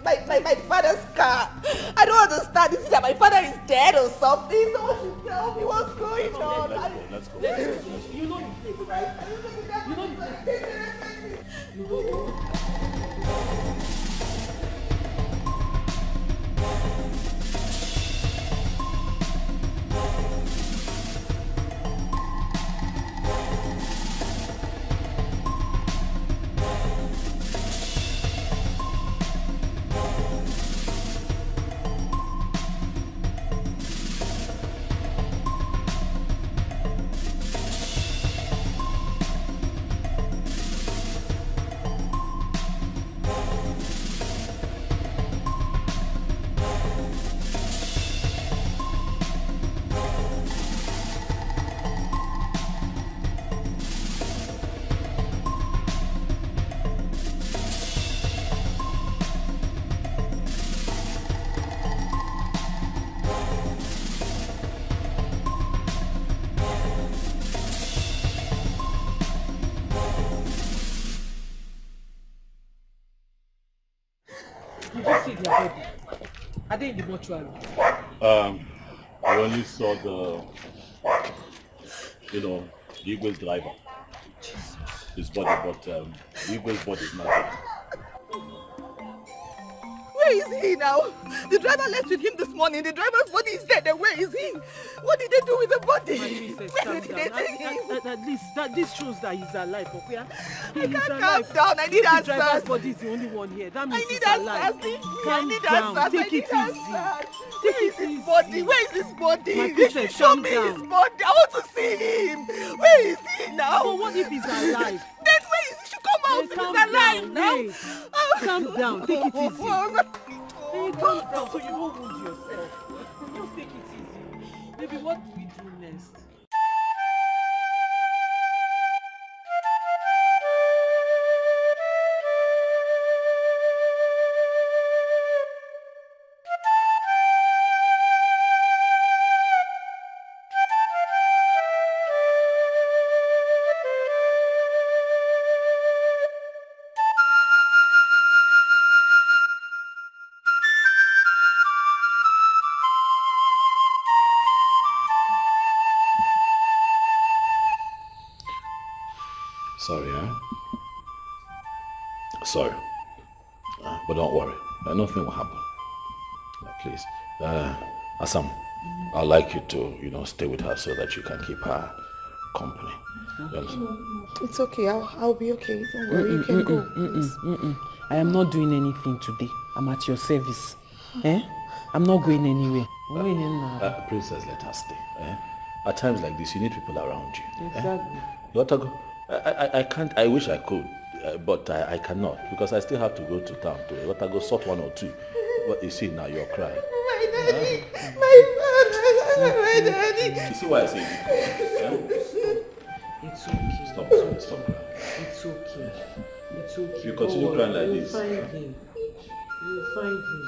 my father's car. I don't understand. Is it that my father is dead or something? Someone should tell me what's going on. Let's go. You know you play, right? You know you play. Did you see their body? Are they in the mortuary? I only saw the Igwe's driver. His body, but the Igwe's body is not there. Where is he now? The driver left with him this morning. The driver's body is dead. Then where is he? What did they do with the body? Where did they take him? At least this shows that he's alive. Okay? I can't calm down. I need answers. The driver's body is the only one here. That means he's alive. Calm down. Take it easy. Where is his body? Where is his body? My princess, calm down. His body. I want to see him. Where is he now? But what if he's alive? Then where is he? He should come out. He's alive now. Calm down. Take it easy. Hey, calm down so you don't wound yourself. Just take it easy. Baby, what do we do next? Sorry, huh? Sorry. But don't worry. Nothing will happen. Please. Assam, I'd like you to, stay with her so that you can keep her company. It's okay. I'll be okay. Don't worry. You can go. I am not doing anything today. I'm at your service. I'm not going anywhere. Princess, let her stay. Eh? At times like this, you need people around you. Exactly. You want to go? I can't. I wish I could, but I cannot because I still have to go to town to go sort one or two. But you see now, you're crying. My daddy, my daddy. You see why I say it? It's okay. Stop crying. It's okay. It's okay. If you continue crying like this. You'll find him. You'll find him.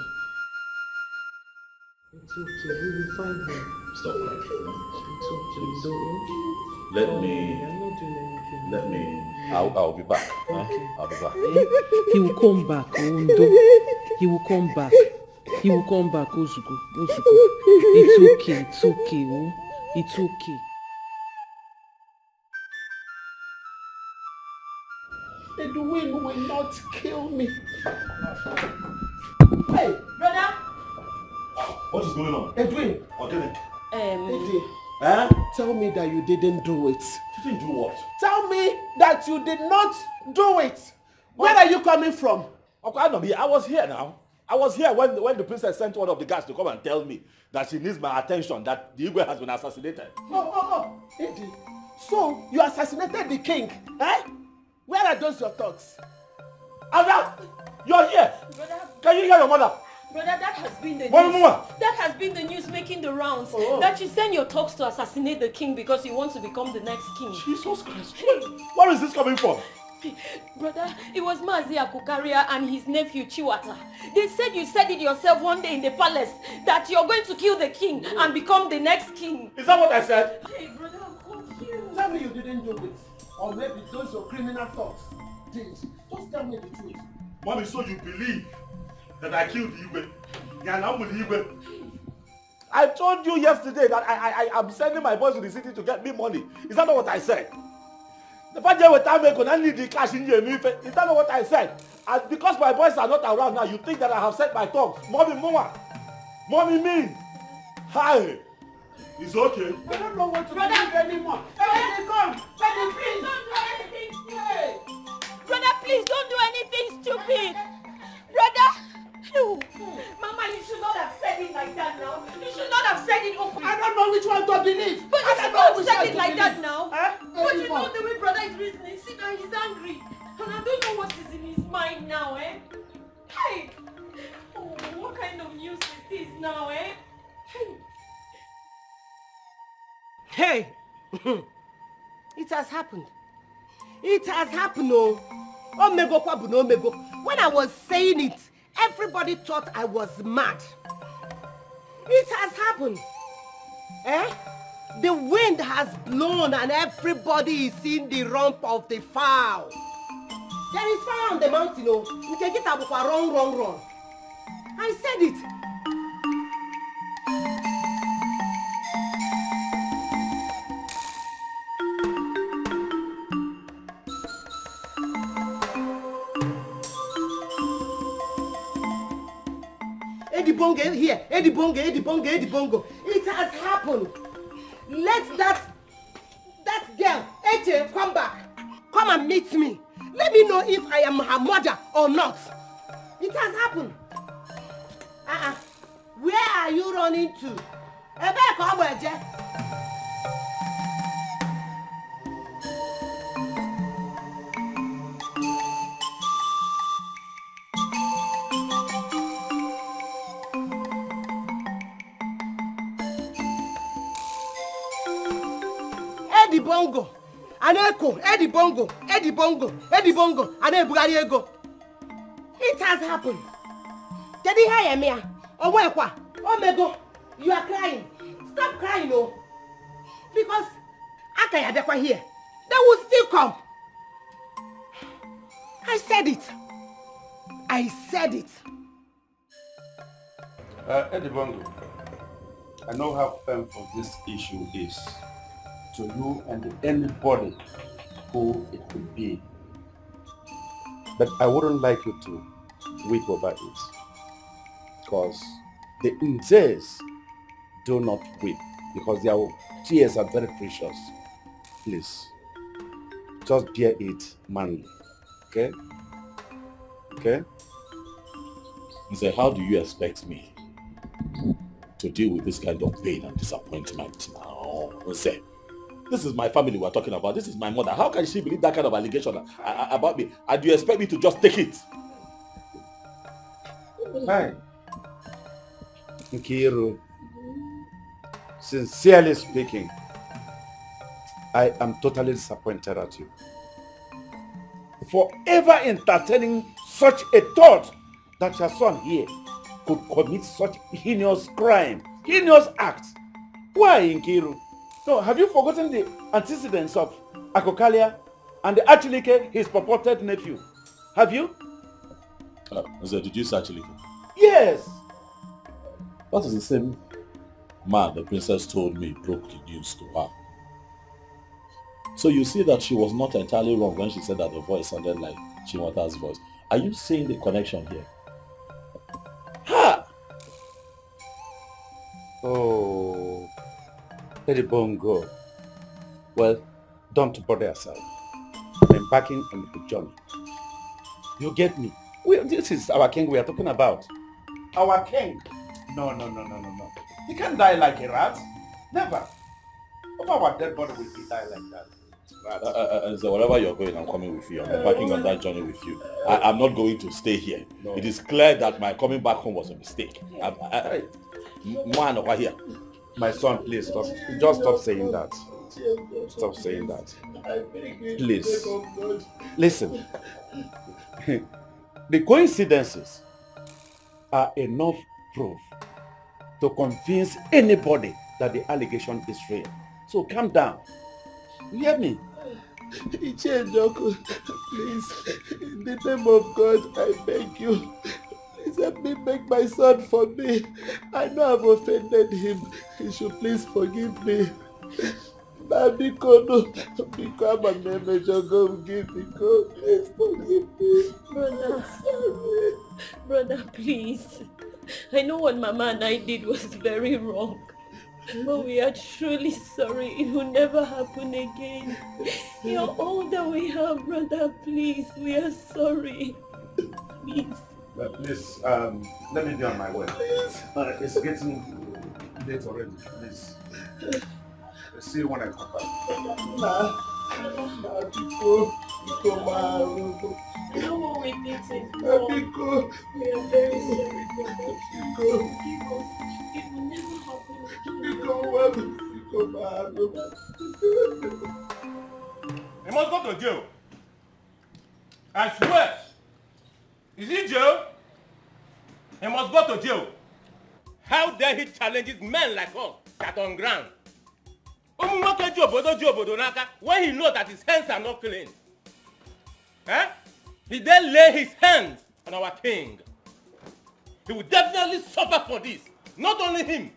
It's okay. We will find him. Stop crying. It's okay. Don't. Let I'm me. not doing anything. Let me. I'll be back. Okay. I'll be back. He will come back, Ondo. He will come back. He will come back, Ozuko. It's okay. It's okay. Oh. It's okay. Edwin will not kill me. Hey, brother. What is going on? Edwin. Eddie. Tell me that you didn't do it. You didn't do what? Tell me that you did not do it. Where are you coming from? I was here now. I was here when the princess sent one of the guys to come and tell me that she needs my attention, that the Igwe has been assassinated. Eddie. So, you assassinated the king, eh? Where are those your thoughts? Ada, you're here. Brother, can you hear your mother? Brother, that has been the news. Mama. That has been the news making the rounds. That you send your talks to assassinate the king because you want to become the next king. Jesus Christ. Where is this coming from? Brother, it was Mazi Akukaria and his nephew Chiwata. They said you said it yourself one day in the palace that you're going to kill the king and become the next king. Is that what I said? Hey, brother, I'm confused. Tell me you didn't do it. Or maybe those your criminal thoughts did. Just tell me the truth. Mommy, so you believe that I killed Igwe? Igwe. I told you yesterday that I am sending my boys to the city to get me money. Is that not what I said? The fact that I need the cash in your. Is that not what I said? And because my boys are not around now, you think that I have set my tongue. Mommy, Mama. Mommy, me. Hi. It's okay. I don't know what to do anymore. Daddy, come. Daddy, please. Don't do anything stupid. Brother, please don't do anything stupid. Brother. Mama, you should not have said it like that now. You should not have said it openly. I don't know which one to believe. But you should not have said it like that now. Eh? But you know the way brother is reasoning. See now he's angry. And I don't know what is in his mind now, eh? Hey! Oh, what kind of news is this now, eh? Hey! It has happened. It has happened, oh. Omego Kwabuno Omego. When I was saying it, everybody thought I was mad. It has happened. Eh? The wind has blown and everybody is seeing the rump of the fowl. There is fire on the mountain, oh. You can get up run. I said it. Eddie Bongo here, Eddie Bongo. It has happened. Let that girl, Eche, come back. Come and meet me. Let me know if I am her mother or not. It has happened. Where are you running to? Eddie Bongo, an echo, Eddie Bongo, and a Bugari ego. It has happened. Did you hear me? Oh my God, you are crying. Stop crying, oh. Because after you here, they will still come. I said it. Eddie Bongo, I know how painful this issue is to you and anybody who it could be. But I wouldn't like you to weep over it. Because the Nzes do not weep. Because their tears are very precious. Please, just bear it manly. Okay? Okay? He said, how do you expect me to deal with this kind of pain and disappointment now. Say, this is my family we're talking about. This is my mother. How can she believe that kind of allegation about me? And do you expect me to just take it? Hi. Nkiru, sincerely speaking, I am totally disappointed at you. For ever entertaining such a thought that your son here could commit such heinous crime, heinous acts. Why, Nkiru? No, have you forgotten the antecedents of Akokalia and the Achilike, his purported nephew? Have you? Did you say Achilike? Yes. That is the same man the princess told me broke the news to her. So you see that she was not entirely wrong when she said that the voice sounded like Chimota's voice. Are you seeing the connection here? Ha! Oh, Eddie Bongo. Well, don't bother yourself. I'm embarking on the journey. You get me? This is our king we are talking about. Our king. No. He can't die like a rat. Never. Of our dead body will he die like that. So wherever you're going, I'm coming with you. I'm embarking on that journey with you. I'm not going to stay here. No. It is clear that my coming back home was a mistake. Man over here. My son, please stop. Just stop saying that. Stop saying that. Please. Listen. The coincidences are enough proof to convince anybody that the allegation is real. So calm down. You hear me? Ichenjoku, please, in the name of God, I beg you, please help me beg my son for me. I know I've offended him. He should please forgive me. Because I'm a major, God give me, God, please forgive me. Brother, sorry. Brother, please. I know what Mama and I did was very wrong. But we are truly sorry. It will never happen again. You're all that we have, brother. Please, we are sorry. Please. Please, let me be on my way. Please. It's getting late already. Please. I'll see you when I come back. No more repeating. We are very sorry, brother. It will never happen again. He must go to jail. I swear. Is he jail? He must go to jail. How dare he challenge men like us that on ground? When he knows that his hands are not clean. Eh? He then lay his hands on our king. He will definitely suffer for this. Not only him.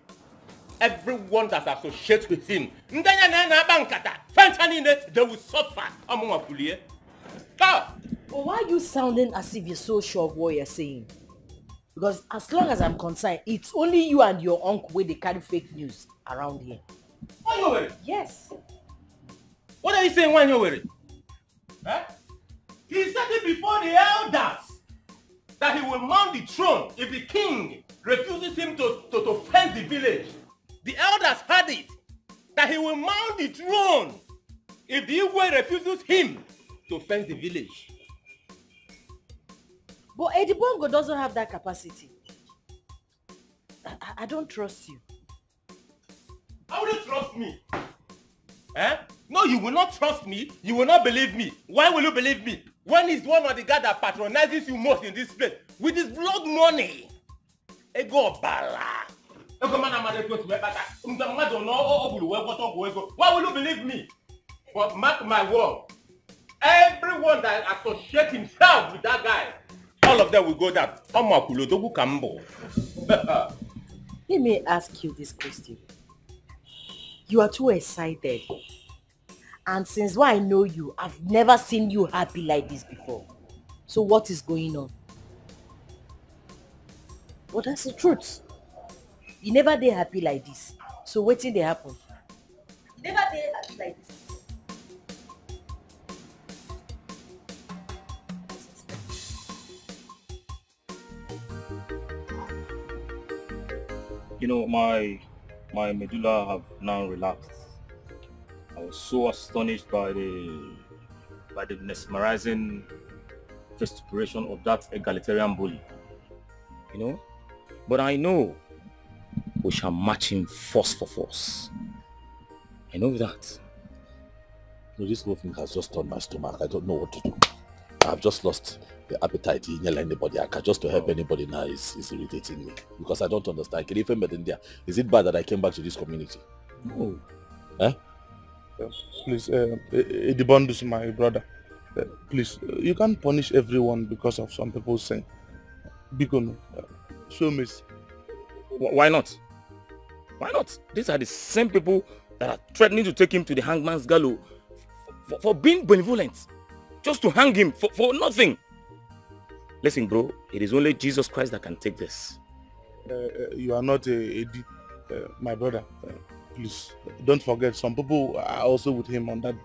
Everyone that associates with him. They will suffer. But why are you sounding as if you're so sure of what you're saying? Because as long as I'm concerned, it's only you and your uncle where they carry fake news around here. Yes. What are you saying when you're worried? Eh? He said it before the elders that he will mount the throne if the king refuses him to fence the village. The elders heard it, that he will mount the throne if the Igwe refuses him to fence the village. But Eddie Bongo doesn't have that capacity. I don't trust you. How will you trust me? Eh? No, you will not trust me. You will not believe me. Why will you believe me? When he's one of the guys that patronizes you most in this place with his blood money. Ego bala. Why will you believe me? But mark my word. Everyone that associates himself with that guy, all of them will go down. Let me ask you this question. You are too excited. And since I know you, I've never seen you happy like this before. So what is going on? Well, that's the truth. You never did happy like this. So what did they happen? Never did happy like this. You know, my medulla have now relaxed. I was so astonished by the mesmerizing vituperation of that egalitarian bully. You know? But I know we shall match him force for force. I know that. No, this whole thing has just turned my stomach. I don't know what to do. I've just lost the appetite to yell anybody. Just to help anybody now is irritating me. Because I don't understand. Is it bad that I came back to this community? No. Eh? Please, Edibondu, my brother. Please, you can't punish everyone because of some people's sin. Bikono, show mercy. Why not? Why not? These are the same people that are threatening to take him to the hangman's gallows for being benevolent. Just to hang him for nothing. Listen, bro, it is only Jesus Christ that can take this. You are not my brother. Please, don't forget, some people are also with him on that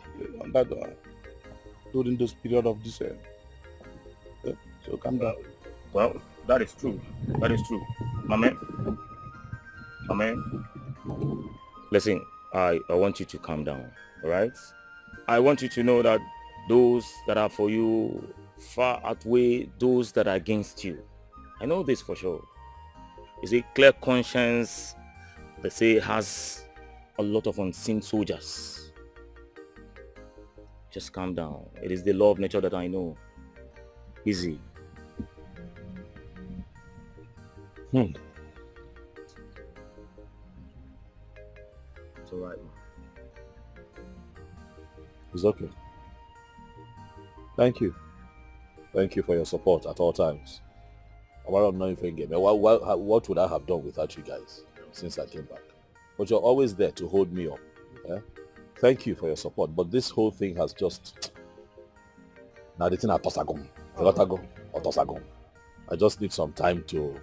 during this period of this. So calm down. Well, that is true. That is true. My man. Listen, I want you to calm down, alright? I want you to know that those that are for you far outweigh those that are against you. I know this for sure. It's a clear conscience, they say, has a lot of unseen soldiers. Just calm down. It is the law of nature that I know. Easy. It's alright. It's okay. Thank you. Thank you for your support at all times. What would I have done without you guys since I came back? But you're always there to hold me up. Yeah? Thank you for your support. But this whole thing has just... I just need some time to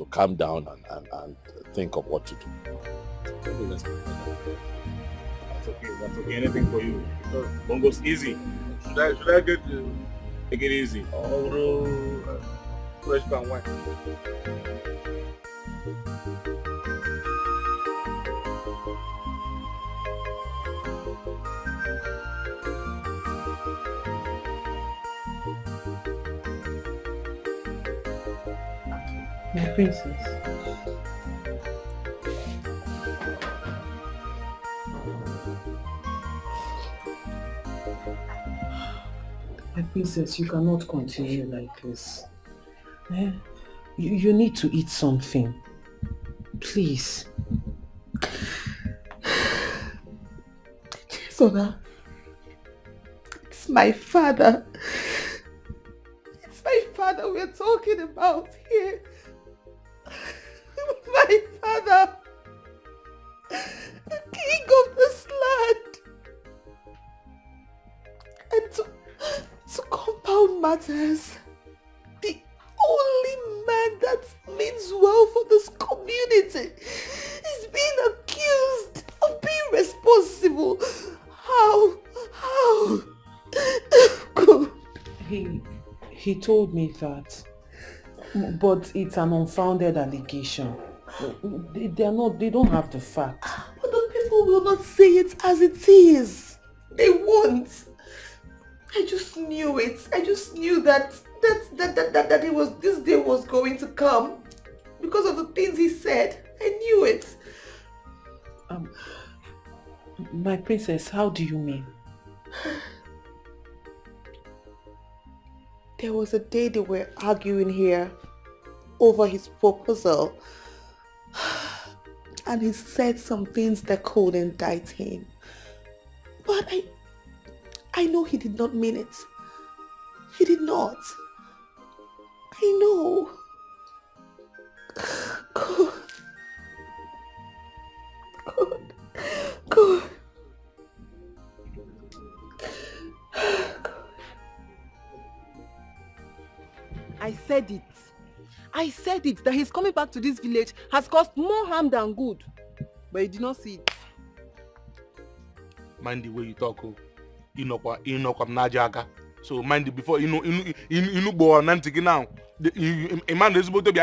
calm down and think of what to do. That's okay. Anything for you. Bongo's easy. Should I get take it easy? Fresh pan wine. My princess. My princess, you cannot continue like this. You need to eat something. Please. Sona, it's my father. It's my father we're talking about here. My father. The king of this land. And to compound matters, the only man that means well for this community is being accused of being responsible. How? He told me that, but it's an unfounded allegation. They don't have the facts. But the people will not say it as it is. They won't. I just knew it. I just knew that this day was going to come because of the things he said. I knew it. My princess, how do you mean? There was a day they were arguing here over his proposal. And he said some things that could indict him. But I know he did not mean it. He did not. I know. God. I said it that his coming back to this village has caused more harm than good. But he did not see it. Mind the way you talk, so mind it before you know go on now. A man is supposed to be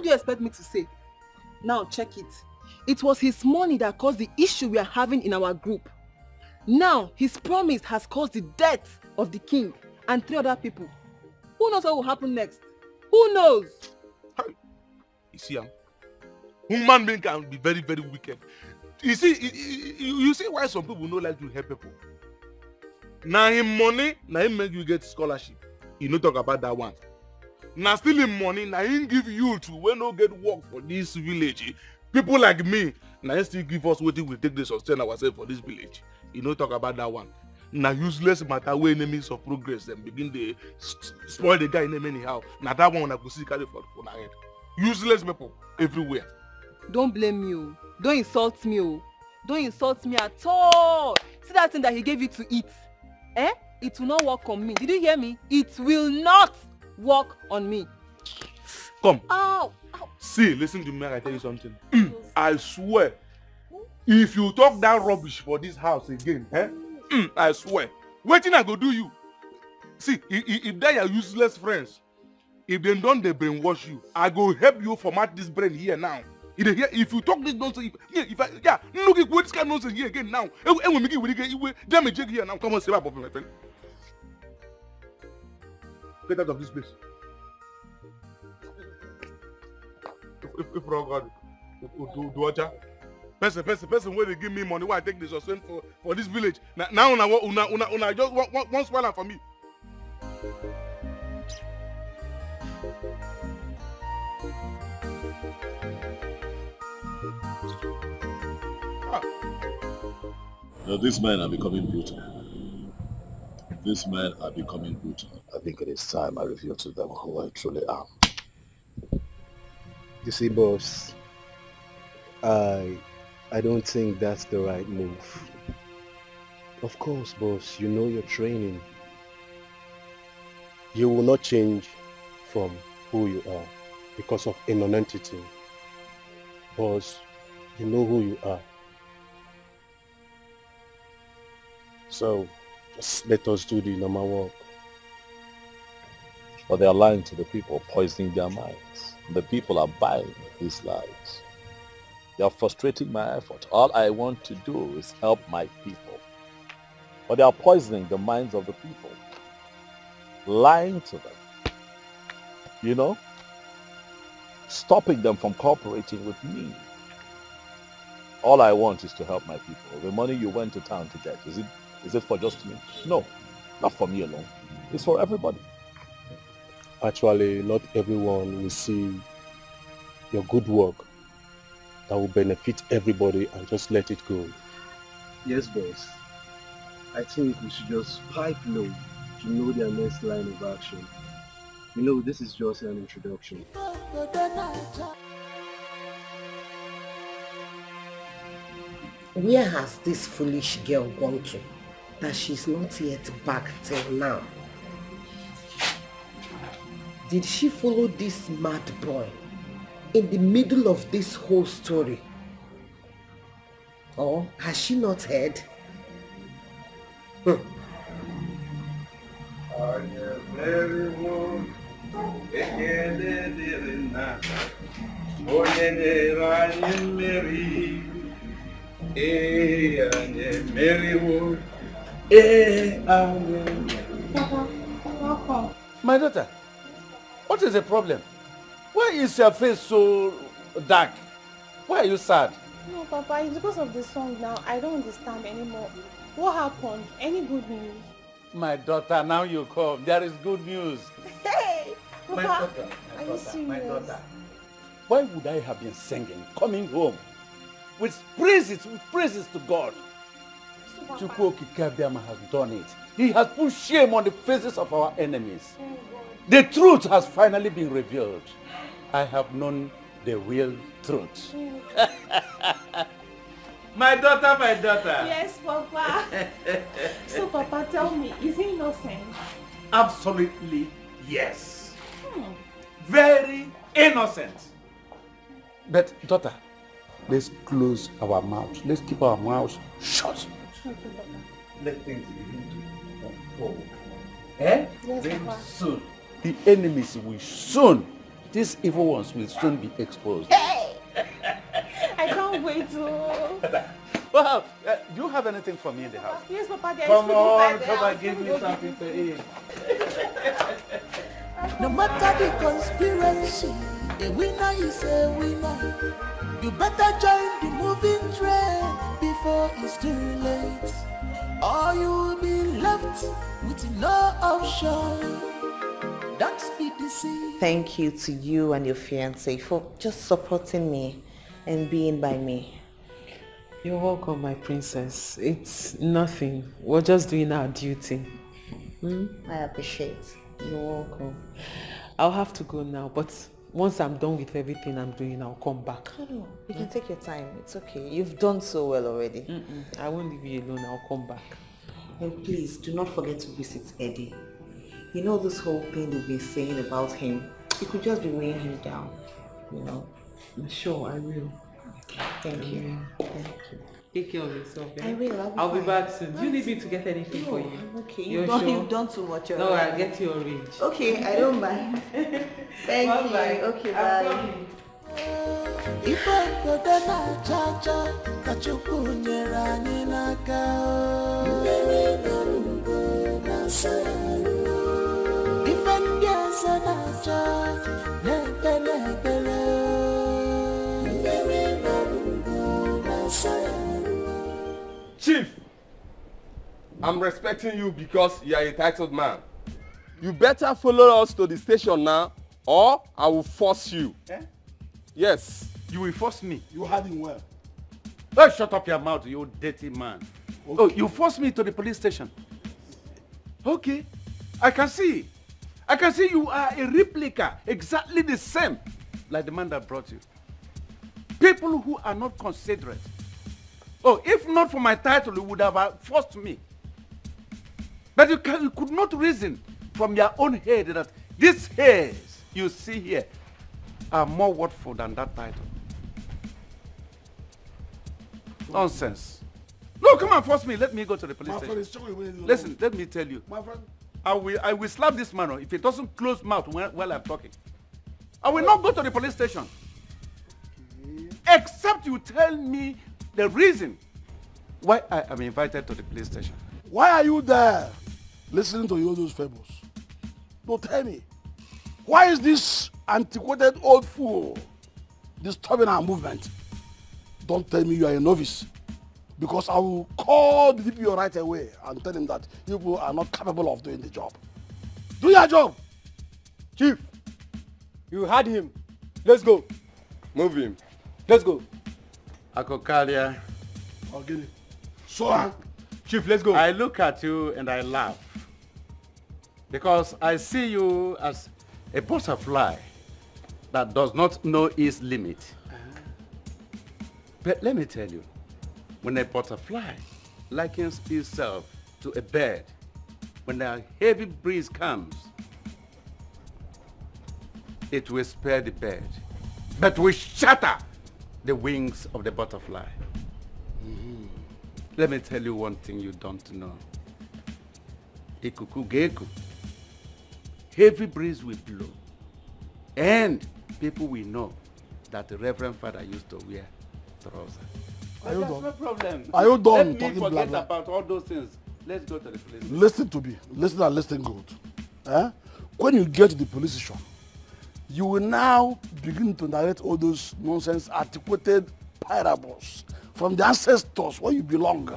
do you expect me to say? Now check it. It was his money that caused the issue we are having in our group. Now his promise has caused the death of the king and 3 other people. Who knows what will happen next? Who knows? You see, human being can be very, very wicked. You see, you see why some people don't like to help people. Now him money, now him make you get scholarship. You no talk about that one. Now stealing money, now him give you to when no get work for this village. People like me, now him still give us what we take to sustain ourselves for this village. You no talk about that one. Now useless matter where enemies of progress them begin to spoil the guy in them anyhow. Now that one I could see carry for my head. Useless people everywhere. Don't blame me. Oh. Don't insult me. Oh. Don't insult me at all. See that thing that he gave you to eat? Eh? It will not work on me. Did you hear me? It will not work on me. Come. Ow. See, listen to me, I tell you something. I swear, if you talk that rubbish for this house again, I swear, waiting I go do you. See, if they are useless friends, if they don't they brainwash you, I go help you format this brain here now. If you talk this nonsense, look at this kind of nonsense here again now. And we make it damage here now. Come on, save up, my friend. Get out of this place. If wrong God, do what? Person where they give me money, why I take this sustain for this village. Now una just one swallow for me. No, these men are becoming brutal. These men are becoming brutal. I think it is time I reveal to them who I truly am. You see, boss, I don't think that's the right move. Of course, boss, you know your training. You will not change from who you are because of a non-entity. Boss, you know who you are. So, just let us do the normal work. But they are lying to the people, poisoning their minds. The people are buying these lies. They are frustrating my effort. All I want to do is help my people. But they are poisoning the minds of the people. Lying to them. You know? Stopping them from cooperating with me. All I want is to help my people. The money you went to town to get, is it for just me? No, not for me alone. It's for everybody. Actually, not everyone will see your good work that will benefit everybody and just let it go. Yes, boss. I think we should just pipe low to know their next line of action. You know, this is just an introduction. Where has this foolish girl gone to that she's not yet back till now? Did she follow this mad boy in the middle of this whole story? Or has she not heard? My daughter, what is the problem? Why is your face so dark? Why are you sad? No, Papa, it's because of the song now. I don't understand anymore. What happened? Any good news? My daughter, now you come. There is good news. Hey! Papa, My daughter, are you serious? my daughter. Why would I have been singing, coming home, with praises to God? Chukwu has done it. He has put shame on the faces of our enemies. The truth has finally been revealed. I have known the real truth. My daughter, my daughter. Yes, Papa. So, Papa, tell me, is he innocent? Absolutely yes. Very innocent. But daughter, let's close our mouths. Let's keep our mouths shut. Let things begin to unfold. Yes, Very Papa. soon. The enemies will soon these evil ones will soon be exposed. I can't wait to... Well, do you have anything for me in the house? Yes, Papa, there is Come food on, inside the come house. and give me something to eat. No matter the conspiracy, a winner is a winner. You better join the moving train before it's too late, or you will be left with no option. Don't be deceived. Thank you to you and your fiancé for just supporting me and being by me. You're welcome, my princess. It's nothing. We're just doing our duty. I appreciate. You're welcome. I'll have to go now, but once I'm done with everything I'm doing, I'll come back. No, you can take your time. It's okay. You've done so well already. I won't leave you alone. I'll come back. And please, do not forget to visit Eddie. You know this whole thing they've been saying about him, it could just be weighing him down, you know. Sure, I will. Thank you. Thank you. Take care of yourself. I will. I'll be back soon. Do you need me to get anything for you? I'm okay. You're You've done too much already. No, I'll get you orange. Okay, I don't mind. Thank Bye-bye. you. Okay, I'm bye. coming. If I go down a cha-cha, kachuku nyera ninaka. Mimi narugo na sayo. If I get a cha, nebele. Mimi narugo na sayo. Chief, I'm respecting you because you are a entitled man. You better follow us to the station now, or I will force you. Eh? Yes. You will force me. You heard him well. Oh, shut up your mouth, you dirty man. Okay. Oh, you force me to the police station. Okay. I can see. I can see you are a replica, exactly the same, like the man that brought you. People who are not considerate. Oh, if not for my title, you would have forced me. But you could not reason from your own head that these hairs you see here are more worthful than that title. Nonsense. No, come and force me. Let me go to the police station. Listen, let me tell you. My friend. I will slap this man if he doesn't close mouth while I'm talking. I will not go to the police station. Okay. Except you tell me the reason why I am invited to the police station. Why are you there listening to all those fables? Don't tell me. Why is this antiquated old fool disturbing our movement? Don't tell me you are a novice, because I will call the DPO right away and tell him that you people are not capable of doing the job. Do your job. Chief, you heard him. Let's go. Move him. Let's go. Akokalia. Okay. So, Chief, let's go. I look at you and I laugh, because I see you as a butterfly that does not know its limit. But let me tell you, when a butterfly likens itself to a bird, when a heavy breeze comes, it will spare the bird, but will shatter the wings of the butterfly. Let me tell you one thing you don't know. Ikuku geku. Heavy breeze will blow, and people will know that the Reverend Father used to wear trousers. Are you That's done? no problem. Are you done Let me talking forget blah, blah? about all those things. Let's go to the police. Listen to me. Listen and listen good. Eh? When you get to the police station, you will now begin to narrate all those nonsense antiquated parables from the ancestors where you belong.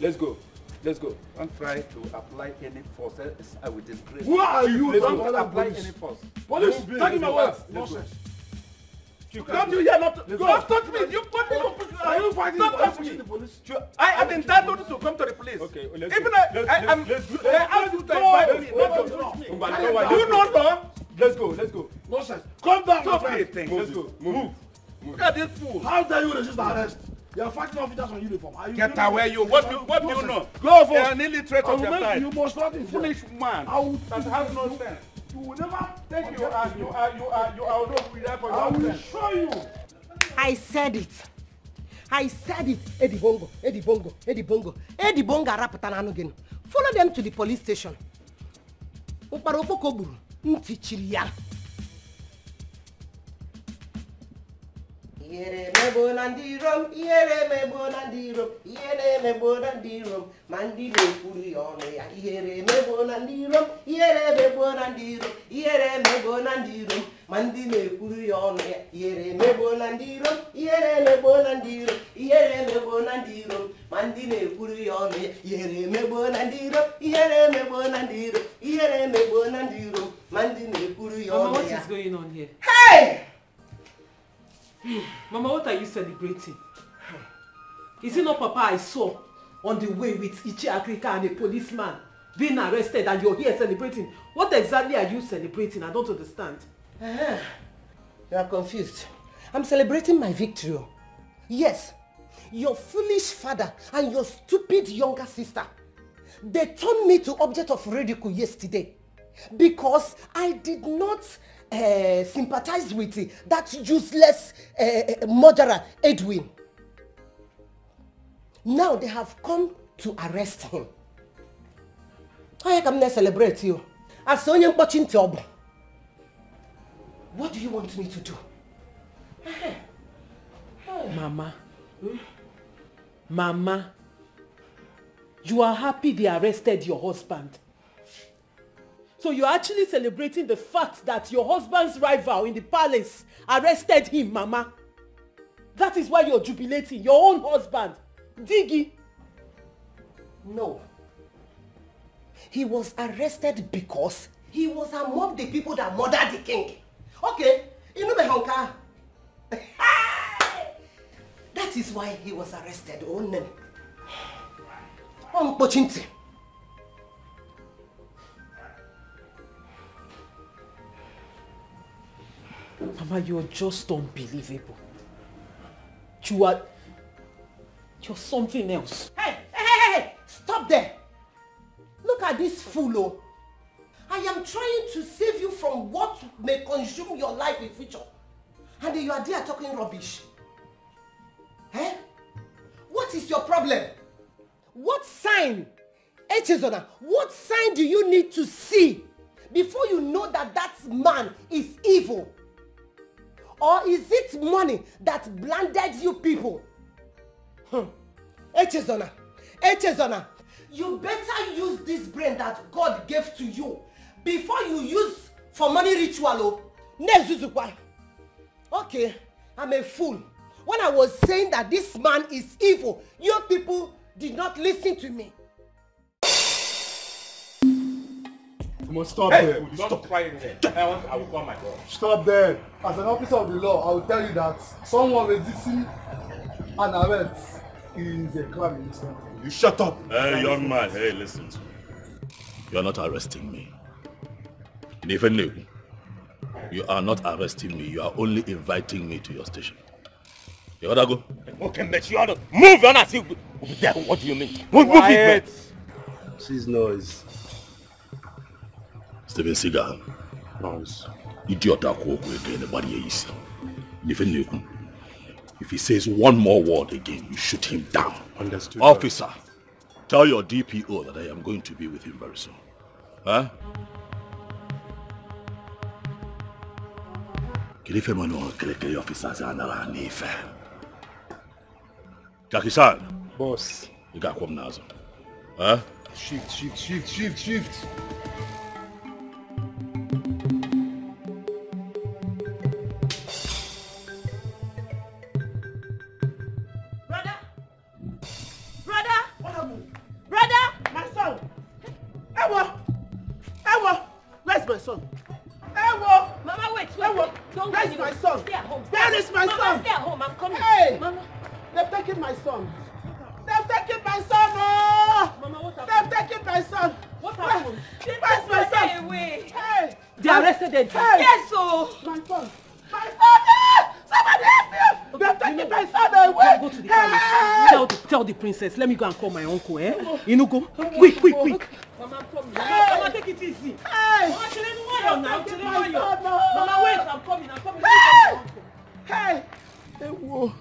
Let's go. Let's go. Don't try to apply any force. Else I will disgrace. Who are you? Don't apply any force. Police, take him away. Nonsense. Don't you hear not? Don't touch me. You put me on. Are you fighting? Don't touch me. The police? I am entitled to come to the police. Okay, let's Even go. I am. They ask you to invite me. Don't touch me. Do you not know? Let's go. Let's go. Nonsense. Come down. Stop my friend. it. Let's go. Move. Look at this fool. How dare you resist arrest? You are fighting officers on uniform. Are you Get doing away, it? you. What do you know? Go for You are an illiterate of your time. You must not insult. Foolish man. I will that has no sense. You will never Thank you. You are not with that for I will your show you. I said it. I said it. Eddie Bongo, Eddie Bongo, Eddie Bongo. Eddie Bongo arapụtana anụ gị. Follow them to the police station. Ụkpara okpoko gburu, ntị chiri ya. Yere me bonandirum, yere me bonandirum, yere me bonandirum, mandi me kuri ono ya. Yere me bonandirum, yere me bonandirum, yere me bonandirum, mandi me kuri ono ya. Yere me bonandirum, yere me bonandirum, yere me bonandirum, mandi me kuri ono ya. Yere me bonandirum, yere me bonandirum, yere me bonandirum, mandi me kuri ono ya. Mama, what is going on here? Hey! Mama, what are you celebrating? Is it not Papa I saw on the way with Ichi Africa and a policeman being arrested and you're here celebrating? What exactly are you celebrating? I don't understand. You are confused. I'm celebrating my victory. Yes, your foolish father and your stupid younger sister, they turned me to object of ridicule yesterday because I did not sympathize with that useless murderer Edwin. Now they have come to arrest him. I come to celebrate you. As Sonia watching Tiobo. What do you want me to do? Mama. Mama. You are happy they arrested your husband. So you're actually celebrating the fact that your husband's rival in the palace arrested him, Mama. That is why you're jubilating. Your own husband. Diggy. No. He was arrested because he was among the people that murdered the king. Okay, you know the honka. That is why he was arrested. Oh, no. Pochinti. Mama, you're just unbelievable. You're something else. Hey! Stop there. Look at this fool. Oh. I am trying to save you from what may consume your life in future. And you are there talking rubbish. Eh? What is your problem? What sign? Echezona, what sign do you need to see before you know that that man is evil? Or is it money that blinded you people? Echezona, you better use this brain that God gave to you before you use for money ritual. Okay, I'm a fool. When I was saying that this man is evil, you people did not listen to me. You must stop there. Stop crying there. I will call my brother. Stop there. As an officer of the law, I will tell you that someone resisting an arrest is a crime in this country. You shut up. Hey, young man. Hey, listen to me. You are not arresting me. You are not arresting me. You are only inviting me to your station. You gotta go. Okay, but you ought to move on. What do you mean? Quiet. Cease noise. Steven Seagal. Noise. Idiot again. If he says one more word again, you shoot him down. Understood. Officer, tell your DPO that I am going to be with him very soon. Huh? Jackie-san. Boss. You got come now. Huh? Shift. Where's my son? Ewo! Mama, wait. Don't Where's my son? Stay at home. Where is my son? Stay at home. I'm coming. Hey! Mama. They've taken my son. They've taken my son! Oh! Mama, what happened? They've taken my son. What happened? Where's my son? Away. Hey! They arrested them. Hey! Yes, so. My son! My son! Somebody help me! They've taken my son away! Go to the palace. Tell the princess. Let me go and call my uncle, eh? Go. Quick. Mama, I'm coming. Hey. Mama, take it easy. Hey! Mama, wait. I'm coming. Hey! Ewo,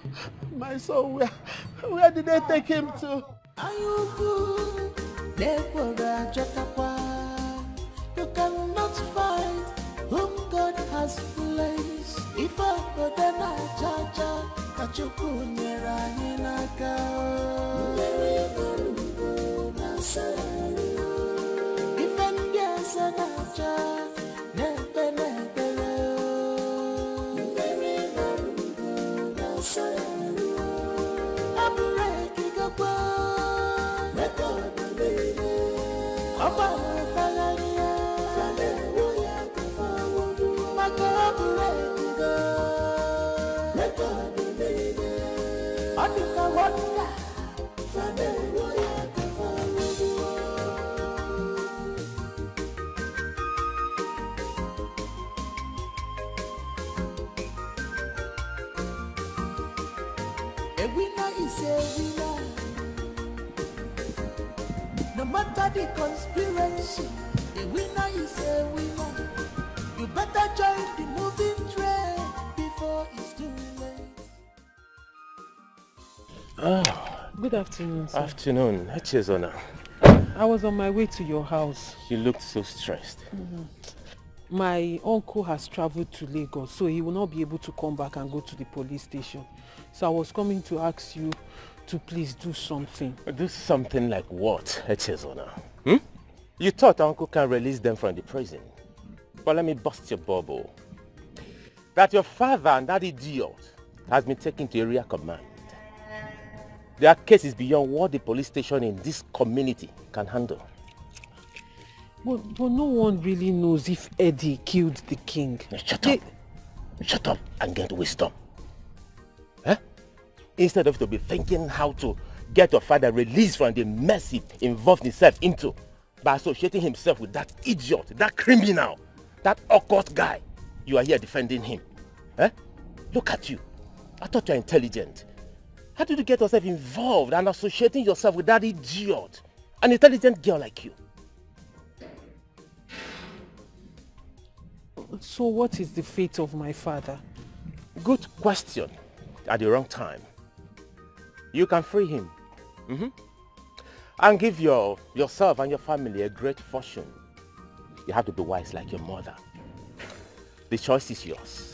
my son, where did they take him to? You cannot find whom God has placed. If I ebe na-acha ka Chukwu nyere anyị n'aka. Mmiri marugo na-asa ife ndị eze na-acha n'ebe n'ebere. Mmiri marugo na-asa abụrụ ekigakwa rekọdụ niile ọgbara efegharị ya fadewo ya kafawodu maka abụrụ ekiga rekọdụ niile ọ dịka wọnda fadewo ya kafawodu. A winner is a winner. No matter the conspiracy, a winner is a winner. You better join the moving train before it's too late. Good afternoon, sir. Afternoon. Echezona. I was on my way to your house. You looked so stressed. My uncle has traveled to Lagos, so he will not be able to come back and go to the police station. So I was coming to ask you to please do something. Do something like what, Echezona? You thought Uncle can release them from the prison. But let me bust your bubble. That your father and that idiot has been taken to area command. Their case is beyond what the police station in this community can handle. But no one really knows if Eddie killed the king. Shut up. Shut up and get wisdom. Huh? Instead of to be thinking how to get your father released from the mess he involved himself into by associating himself with that idiot, that criminal, that occult guy, you are here defending him. Huh? Look at you. I thought you were intelligent. How did you get yourself involved and associating yourself with that idiot, an intelligent girl like you? So what is the fate of my father? Good question. At the wrong time. You can free him. And give yourself and your family a great fortune. You have to be wise like your mother. The choice is yours.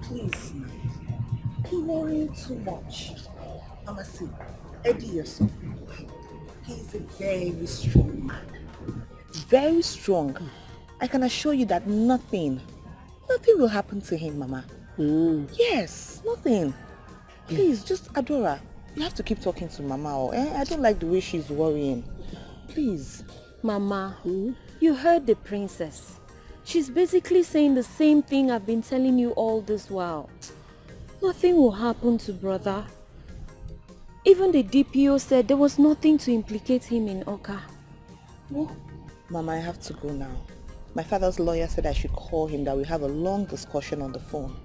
Please, he worrying too much. Mama, see, Eddie, your son, he's a very strong man. Very strong. I can assure you that nothing will happen to him, Mama. Yes, nothing. Please, just Adora, you have to keep talking to Mama. I don't like the way she's worrying. Please. Mama, you heard the princess. She's basically saying the same thing I've been telling you all this while. Nothing will happen to brother. Even the DPO said there was nothing to implicate him in Oka. Oh, Mama, I have to go now. My father's lawyer said I should call him, that we have a long discussion on the phone.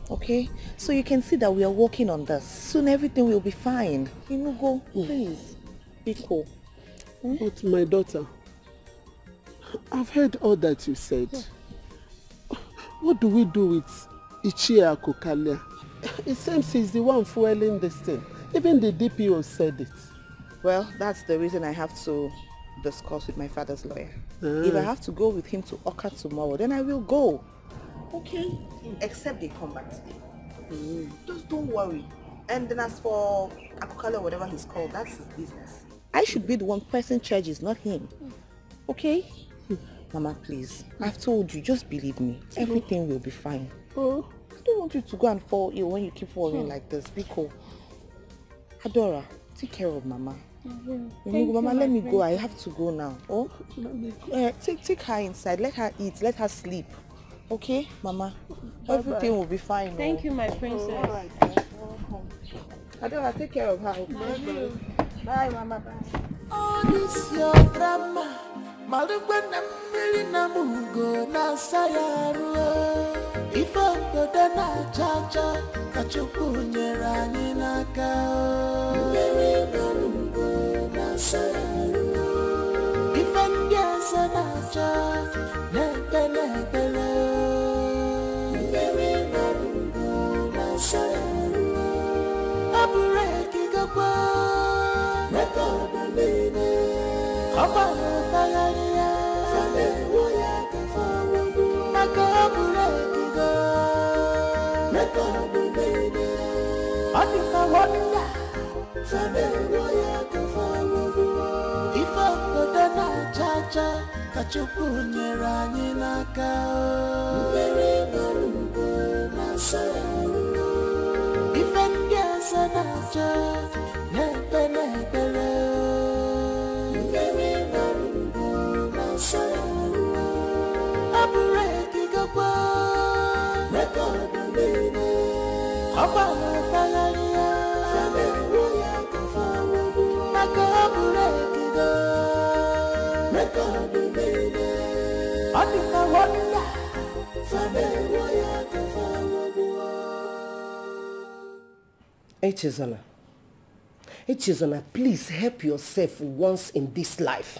Okay? So you can see that we are working on this. Soon everything will be fine. You know, go, please. Be cool. But my daughter, I've heard all that you said. What do we do with Ichia Kokalia? It seems he's the one fueling this thing. Even the DPO said it. Well, that's the reason I have to discuss with my father's lawyer. If I have to go with him to Oka tomorrow, then I will go. Okay? Except they come back today. Just don't worry. And then as for Akokale, whatever he's called, that's his business. I should be the one pressing charges, not him. Okay? Mama, please. I've told you, just believe me. Everything will be fine. I don't want you to go and fall ill when you keep falling like this. Be cool. Adora, take care of Mama. Mama, let me go. I have to go now. Oh, take her inside. Let her eat. Let her sleep. Okay, Mama. Everything will be fine. Thank you, my princess. All right. Adela, take care of her. Bye, Mama. Bye. Oh, this your drama. Malugwana milina mugo na sayaru. Ifa dodana chacha kachukunyera ninaka. Milina mugo na sayaru. Ifa ndiasa na cha nebele. Milina mugo na sayaru. Abureki gakwa rekoda nene. Opa fagaria fane woya kafawu nakabure kigo rekoda nene. Anifa wanda fane woya kafawu. Ifa kodana chacha kachukunyera nyinaka. Mbere marungo na sayaru. Ifa ndiasa na cha nebele. Echezona, please help yourself once in this life.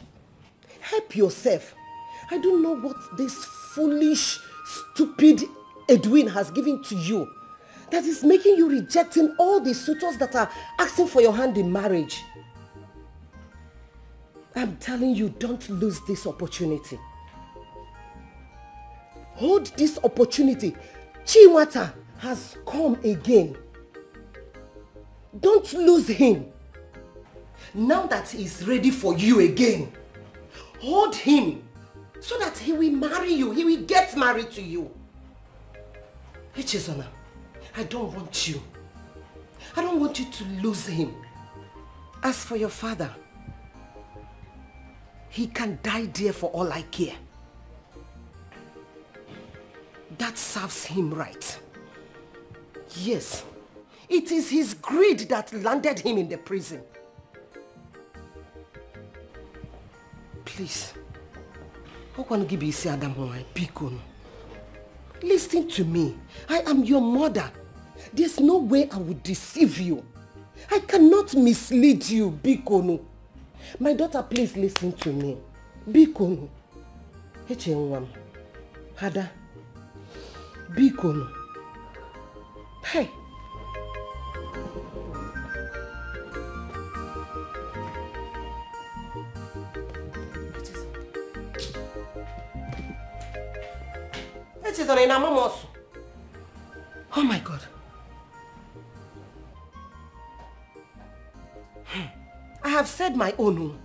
Help yourself. I don't know what this foolish, stupid Edwin has given to you that is making you rejecting all the suitors that are asking for your hand in marriage. I'm telling you, don't lose this opportunity. Hold this opportunity. Chinwata has come again. Don't lose him. Now that he's ready for you again, hold him so that he will marry you. He will get married to you. Echezona, I don't want you. I don't want you to lose him. As for your father, he can die there for all I care. That serves him right. Yes, it is his greed that landed him in the prison. Please, listen to me. I am your mother. There's no way I would deceive you. I cannot mislead you, Bikono. My daughter, please listen to me. Bikono. Hada. Bikono. Hey. Oh my God. I have said my own.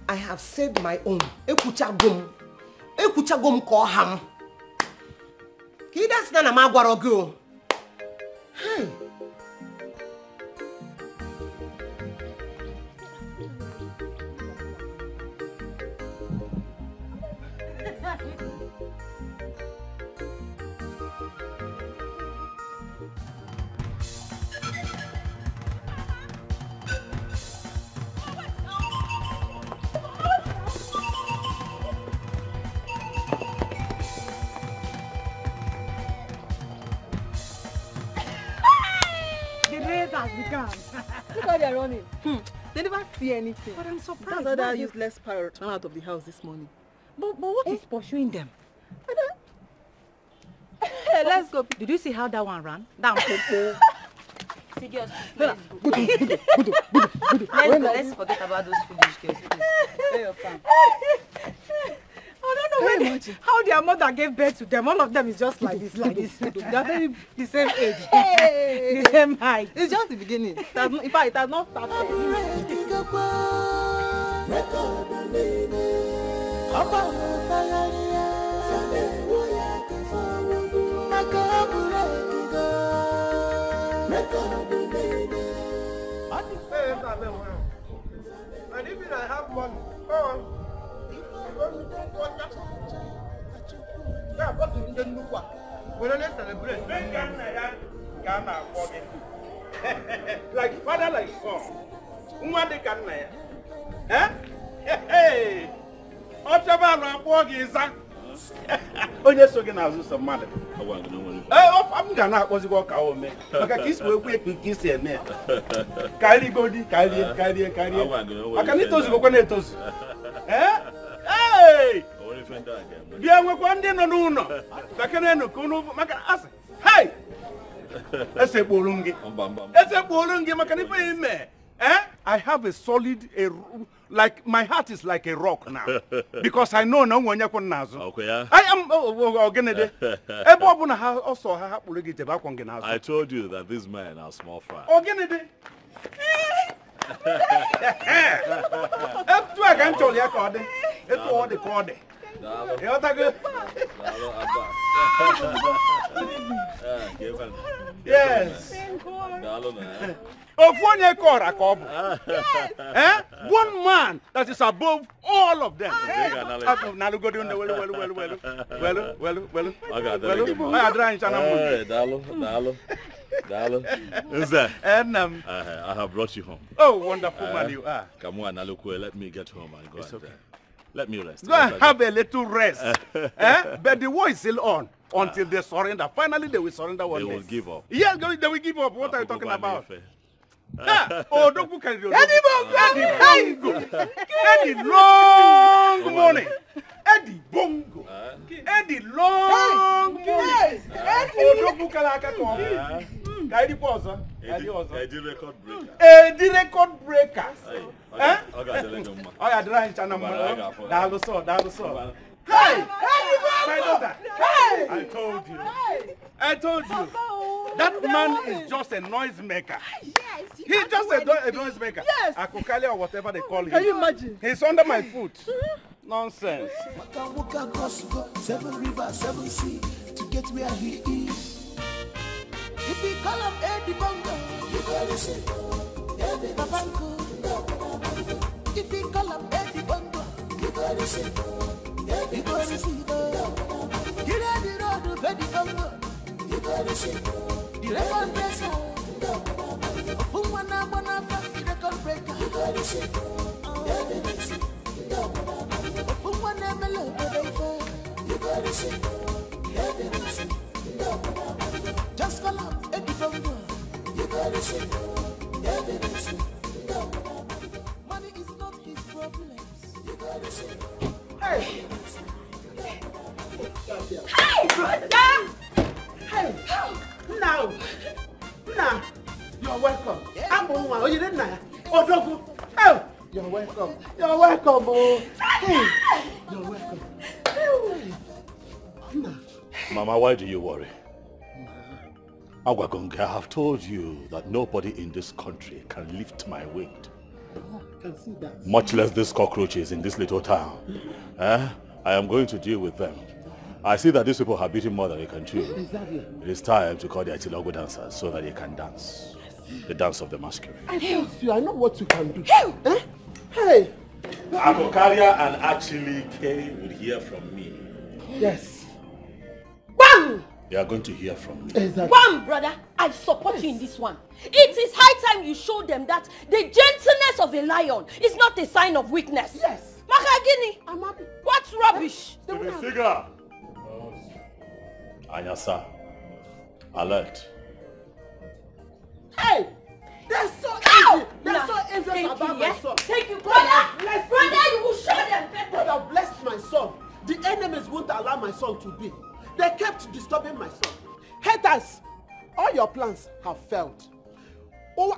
I have said my own. Ekuchagum. Ekuchagum koham. Kidas na magwarogo. Hey. Look how they're running. They never see anything. But I'm surprised. That's why that useless pirate ran out of the house this morning. But what is pursuing them? Hey, let's go. Did you see how that one ran? Down. Serious, let's go. Let's forget about those foolish girls. Where your farm? I don't know how their mother gave birth to them. All of them is just like this, like this. They're very the same age, the same height. It's just the beginning. In fact, it has not started. And even I have money. Yeah, but you didn't know what. We're not celebrate. Like father, like son. Umade can eh? Hey! Otaba na akwogi nsa. Onye so gị na-azụ sọ mmadụ. I'm gonna akpọzi gị ọka ome. Maka ka isi wee kwe ka isi eme. Karị godi, karịa. Maka na itozu gokwa na etozu. Hey! Bịa nwekwa ndị nọ n'ụlọ. Bakere enu ka unu maka asị. Hey! Ese kporo m gị. Maka na ife ime. I have a solid, like my heart is like a rock now, because I know no one yakon nazo. Okay, yeah. I am organide. I told you that these men are small fry. Organide. If I can tell you, it's all the code. Yes. Of one year call a couple. One man that is above all of them. Now go down the well. Dalo. Is that? And I have brought you home. Oh, wonderful man you are. Come on, Nalukwe, let me get home and go. It's okay. Let me rest. Go and have a little rest. But the war is still on until they surrender. Finally, they will surrender one day. They will give up. Yes, they will give up. What are you talking about? Oh, don't look at it. Eddie long morning. Eddie Bongo. Eddie long morning. Oh, don't look at it. Eddie pause. Eddie record breaker. Eddie record breaker. Okay, Hey! My daughter! Hey! I told you. That man is just a noisemaker. Yes. He's just a noisemaker. Yes. Akokali or whatever they call him. Can you imagine? He's under my foot. Nonsense. Walk across 7 rivers, 7 seas to get where he is. If we call him Eddie Bongo, you gotta say Eddie Bongo. If we call him Eddie Bongo, you gotta say Eddie Bongo. You ready to Eddie Bongo? You gotta say the record breaker. Umwana the record breaker. You gotta say Eddie Bongo. Umwana you gotta say Eddie Bongo. Just call him Eddie Bongo. You gotta say Eddie Bongo. Money is not his problem. You gotta say hey. Hey, brother! Hey! Now! You're welcome. I'm on one. Oh, you didn't know? Oh, Dogu! Oh! You're welcome. You're welcome, oh! Hey! You're welcome. Mama, why do you worry? Agwagonga, I have told you that nobody in this country can lift my weight. I can see that. Much less these cockroaches in this little town. I am going to deal with them. I see that these people have beaten more than they can chew. Exactly. It is time to call the Atilogo dancers so that they can dance. The dance of the masquerade. I trust you. I know what you can do. Hey! Akokaria and actually K will hear from me. Yes. Bam! They are going to hear from me. Exactly. Bam, brother, I support you in this one. It is high time you show them that the gentleness of a lion is not a sign of weakness. Yes. Makagini, what's rubbish? Figure. Anyasa, alert. Hey! They're so easy. They're so envious about my son. Thank you, brother. Brother, you will show them. God have blessed my son. The enemies won't allow my son to be. They kept disturbing my son. Haters, all your plans have failed. Oh,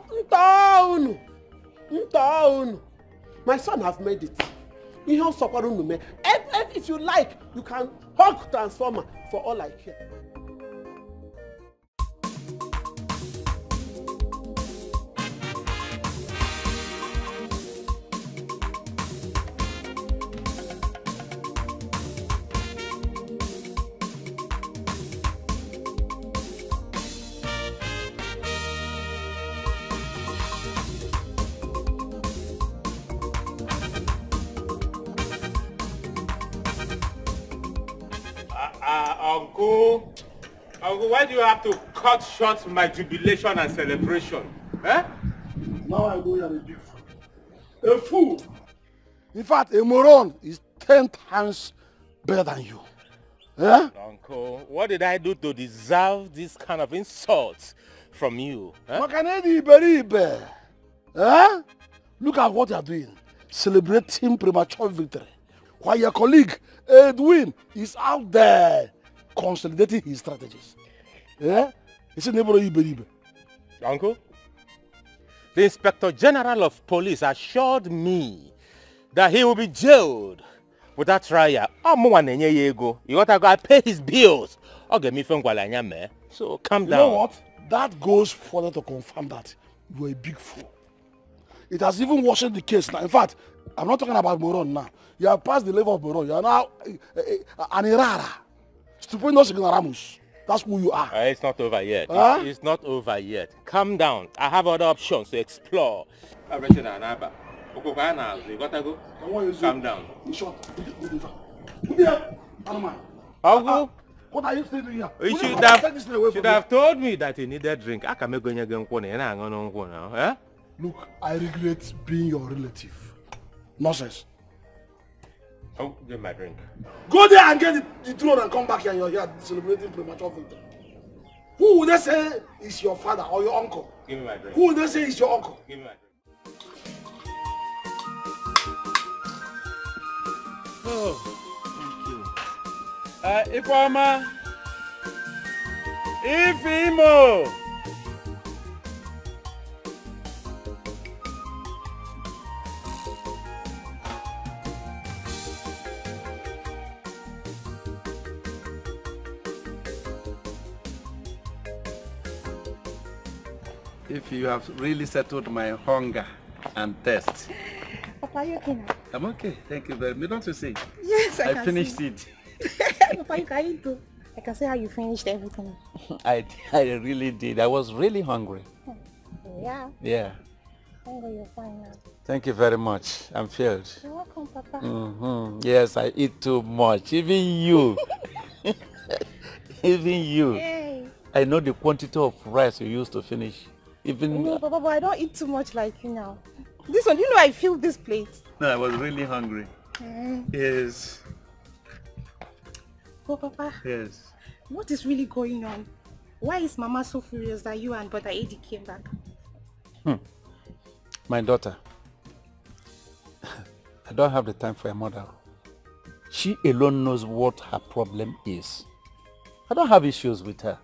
my son has made it. If you like, you can hug Transformer for all I care. Uncle, why do you have to cut short my jubilation and celebration? Eh? Now I know you're a big fool. A fool. In fact, a moron is 10 times better than you. Eh? Uncle, what did I do to deserve this kind of insult from you? Eh? Look at what you're doing. Celebrating premature victory. While your colleague, Edwin, is out there consolidating his strategies. Yeah? Uncle, the Inspector General of Police assured me that he will be jailed without trial. You got to go pay his bills. So calm down. You know what? That goes further to confirm that you are a big fool. It has even worsened the case now. In fact, I'm not talking about moron now. You have passed the level of moron. You are now an errara. Stupendous ignoramus. That's who you are. It's not over yet. Huh? It's not over yet. Calm down. I have other options to explore. You gotta go. Calm down. Uncle, what are you still doing here? You should have told me that you needed drink. I can make now. Look, I regret being your relative. Nonsense. Oh, get my drink. Go there and get the throne and come back here and you're here celebrating premature victory. Who would they say is your father or your uncle? Give me my drink. Who would they say is your uncle? Give me my drink. Oh, thank you. Ifeoma. Ifeimo. If you have really settled my hunger and thirst. Papa, are you okay now? I'm okay, thank you very much. Don't you see? Yes, I can finished see. it. Papa, you can eat too. I can see how you finished everything. I really did. I was really hungry. Yeah. Yeah. Hungry, you're fine now. Thank you very much. I'm filled. You're welcome, Papa. Yes, I eat too much. Even you. Even you. Hey. I know the quantity of rice you used to finish. Even No, Papa, but I don't eat too much like you now. This one, you know I feel this plate. No, I was really hungry. Yes. Oh, Papa. Yes. What is really going on? Why is Mama so furious that you and Brother Eddie came back? My daughter. I don't have the time for a mother. She alone knows what her problem is. I don't have issues with her.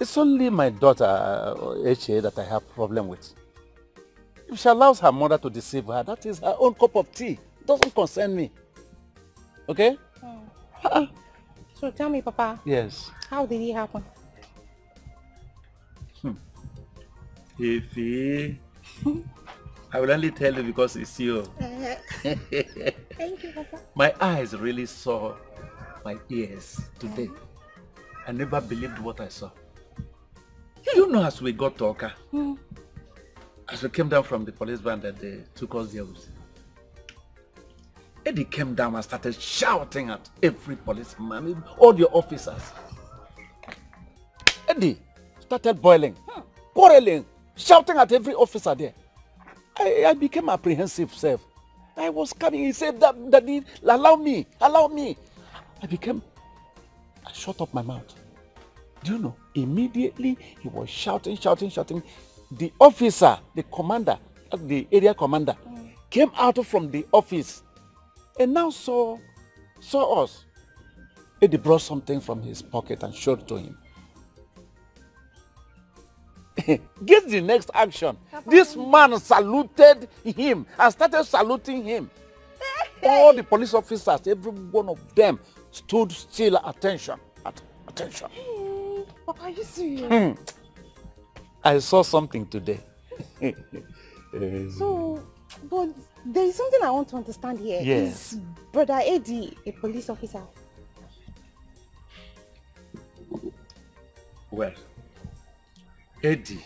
It's only my daughter, H.A., that I have problem with. If she allows her mother to deceive her, that is her own cup of tea. It doesn't concern me. Okay? So tell me, Papa. Yes. How did it happen? Ify, I will only tell you because it's you. Thank you, Papa. My eyes really saw my ears today. I never believed what I saw. You know, as we got to Oka, as we came down from the police van that they took us there with, Eddie came down and started shouting at every policeman, all the officers. Eddie started boiling, quarreling, shouting at every officer there. I became apprehensive, self. I was coming, he said, Daddy, allow me. I shut up my mouth. Do you know, immediately he was shouting. The officer, the commander, the area commander, came out from the office and now saw us. Eddie brought something from his pocket and showed to him. Guess the next action. This man saluted him and started saluting him. All the police officers, every one of them stood still at attention. Papa, are you serious? I saw something today. So, but there is something I want to understand here. Yes. Is Brother Eddie a police officer? Well, Eddie,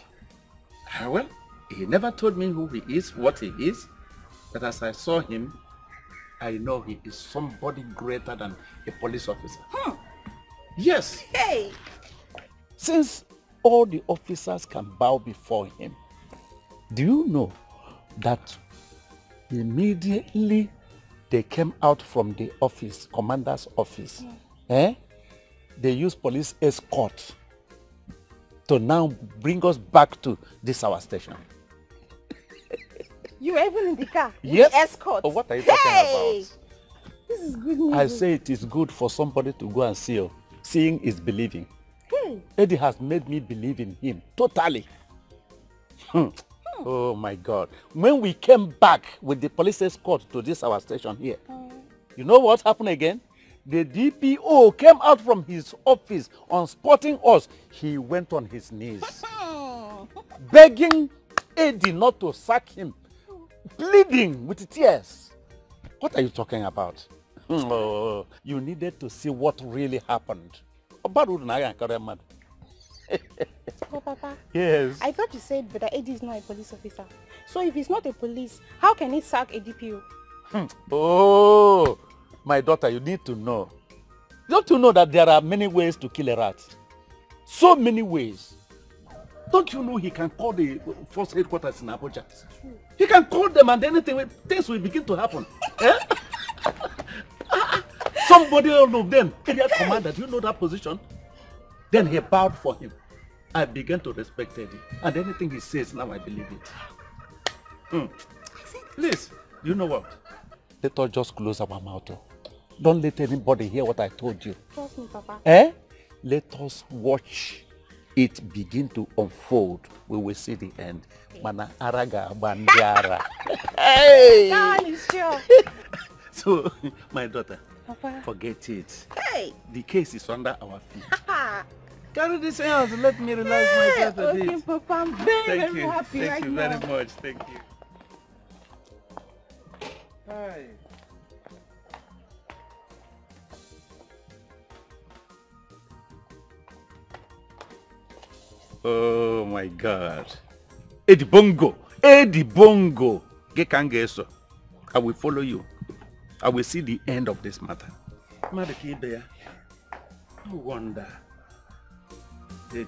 he never told me who he is, what he is. But as I saw him, I know he is somebody greater than a police officer. Yes. Hey! Since all the officers can bow before him, do you know that immediately they came out from the office, commander's office, they used police escort to now bring us back to this our station. You were even in the car? Yes. With escort? Oh, what are you talking about? This is good news. I say it is good for somebody to go and see. Seeing is believing. Eddie has made me believe in him totally. Oh my God. When we came back with the police escort to this our station here, you know what happened again? The DPO came out from his office on spotting us. He went on his knees, begging Eddie not to sack him, pleading with tears. What are you talking about? Oh, you needed to see what really happened. Oh, Papa. Yes. I thought you said Brother Eddie is not a police officer. So if he's not a police, how can he sack a DPO? Oh, my daughter, you need to know. Don't you know that there are many ways to kill a rat? So many ways. Don't you know he can call the force headquarters in Abuja? He can call them and anything, things will begin to happen. Somebody all of them, area commander, do you know that position? Then he bowed for him. I began to respect Eddie. And anything he says, now I believe it. Please, you know what? Let us just close our mouth. Don't let anybody hear what I told you. Trust me, Papa. Let us watch it begin to unfold. We will see the end. Mana araga bandiara. Hey! God is sure. So, my daughter, Papa. forget it. Hey! The case is under our feet. Carry this out. Let me relax myself a bit. Okay, Papa. I'm very, Thank very you. happy Thank right you now. very much. Thank you. Hi. Oh my God. Eddie Bongo. Eddie Bongo. Gekangeso. I will follow you. I will see the end of this matter. No wonder. Eddie.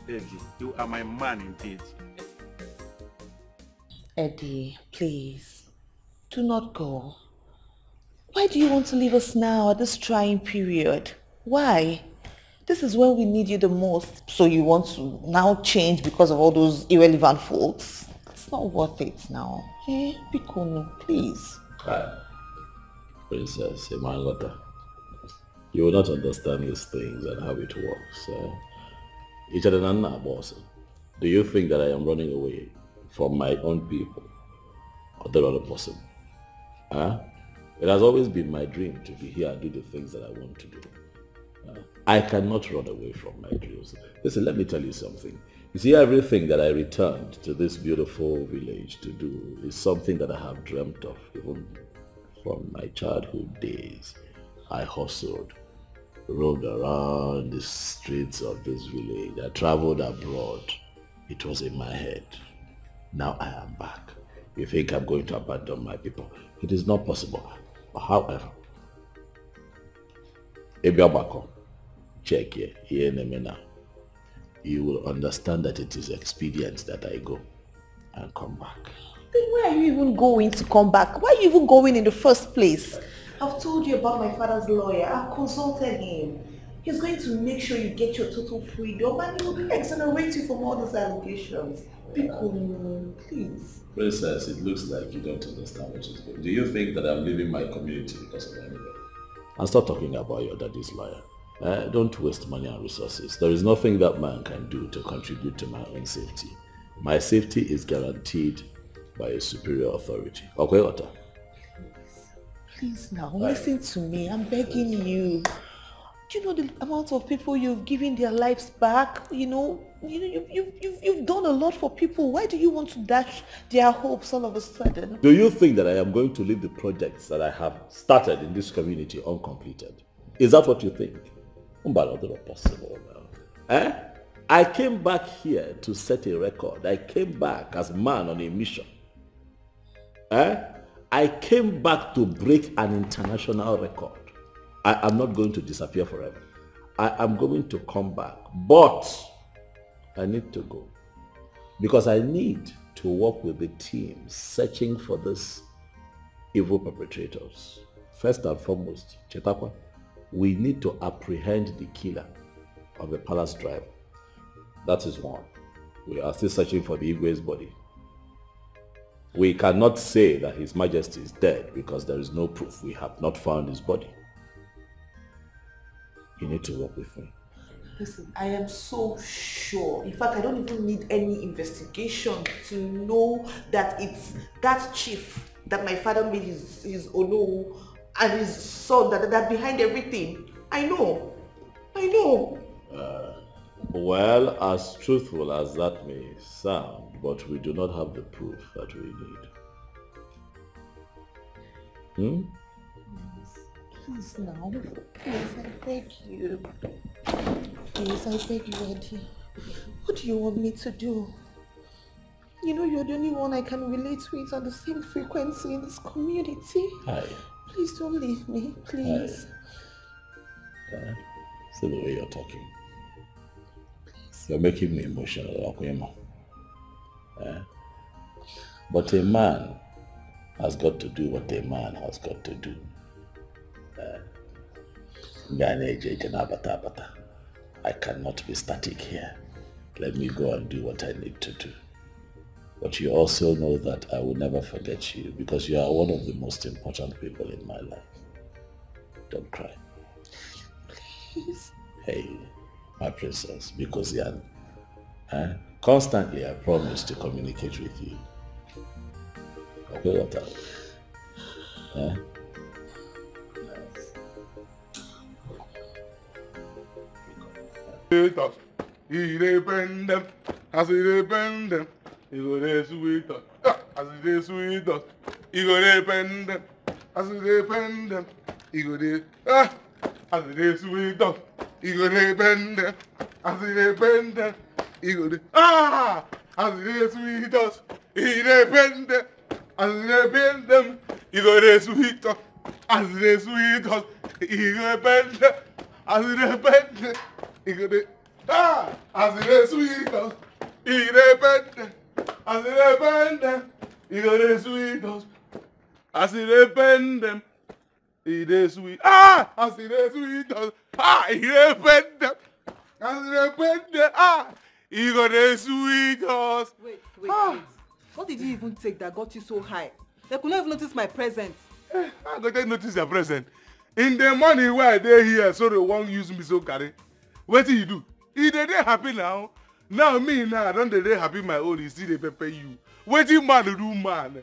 Eddie, you are my man indeed. Eddie, please, do not go. Why do you want to leave us now at this trying period? Why? This is when we need you the most, so you want to now change because of all those irrelevant folks? It's not worth it now. Hey, Bikono, please. Princess Emangota, you will not understand these things and how it works. Do you think that I am running away from my own people? Or the other person? It has always been my dream to be here and do the things that I want to do. I cannot run away from my dreams. Listen, let me tell you something. You see, everything that I returned to this beautiful village to do is something that I have dreamt of even from my childhood days. I hustled, roamed around the streets of this village. I traveled abroad. It was in my head. Now I am back. You think I'm going to abandon my people? It is not possible. However, Ebiabako, check here now. You will understand that it is expedient that I go and come back. Then why are you even going to come back? Why are you even going in the first place? I've told you about my father's lawyer. I've consulted him. He's going to make sure you get your total freedom and he will exonerate you from all these allegations. Bikono, please. Princess, it looks like you don't understand what is going on. Do you think that I'm leaving my community because of anybody? And stop talking about your daddy's lawyer. Don't waste money and resources. There is nothing that man can do to contribute to my own safety. My safety is guaranteed by a superior authority. Okay, Otta? Please now, listen to me. I'm begging you. Do you know the amount of people you've given their lives back? You've done a lot for people. Why do you want to dash their hopes all of a sudden? Do you think that I am going to leave the projects that I have started in this community uncompleted? Is that what you think? Possible now. I came back here to set a record. I came back as man on a mission. I came back to break an international record. I am not going to disappear forever. I am going to come back, but I need to go because I need to work with the team searching for these evil perpetrators. First and foremost, Chetakwa, we need to apprehend the killer of the palace driver. That is one. We are still searching for the Igwe's body. We cannot say that His Majesty is dead because there is no proof. We have not found his body. You need to work with me. Listen, I am so sure. In fact, I don't even need any investigation to know that it's that chief that my father made his Ono and his son that behind everything. I know. Well, as truthful as that may sound, but we do not have the proof that we need. Please now. Please, I beg you. Please, I beg you, Eddie. What do you want me to do? You know you're the only one I can relate with on the same frequency in this community. Hi. Please don't leave me, please. See the way you're talking. You're making me emotional, Akuyema. But a man has got to do what a man has got to do. I cannot be static here. Let me go and do what I need to do. But you also know that I will never forget you because you are one of the most important people in my life. Don't cry. Please. Hey, my princess, because constantly I promise to communicate with you. Okay, what else? Independent, as independent, you go there sweet us. As it is sweet us, you go independent, as independent, you go there. As it is sweet us, you go independent, as independent, you go there. As it is sweet us, independent, as independent, you go there sweet us. As it is sweet us, independent, as independent, you go there. As it is sweet us, independent, as independent, you go there sweet us. As independent, it is sweet. As it is sweet us, independent, as independent, you go there sweet us. Wait. What did you even take that got you so high? They could not even notice my presence. I got to notice your present. In the morning where they here, so they won't use me so carry. What do you do? If they happy now, now me now, I don't they happy my own, you see they pay you. What do man do, man?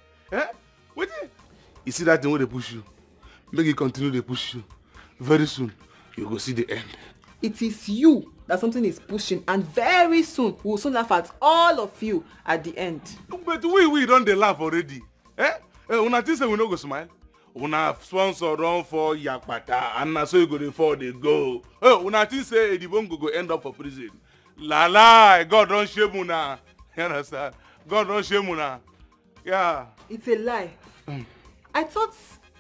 What you see that thing where they push you? Make it continue to push you. Very soon, you go see the end. It is you that something is pushing, and very soon we will soon laugh at all of you at the end. But we don't they laugh already. Una think say we no go smile. Una sponsor run for Yakpata, and na so you go dey fall dey go. Una think say Edibongo go end up for prison. La, God don't shame una. You understand? God don't shame una. Yeah. It's a lie. I thought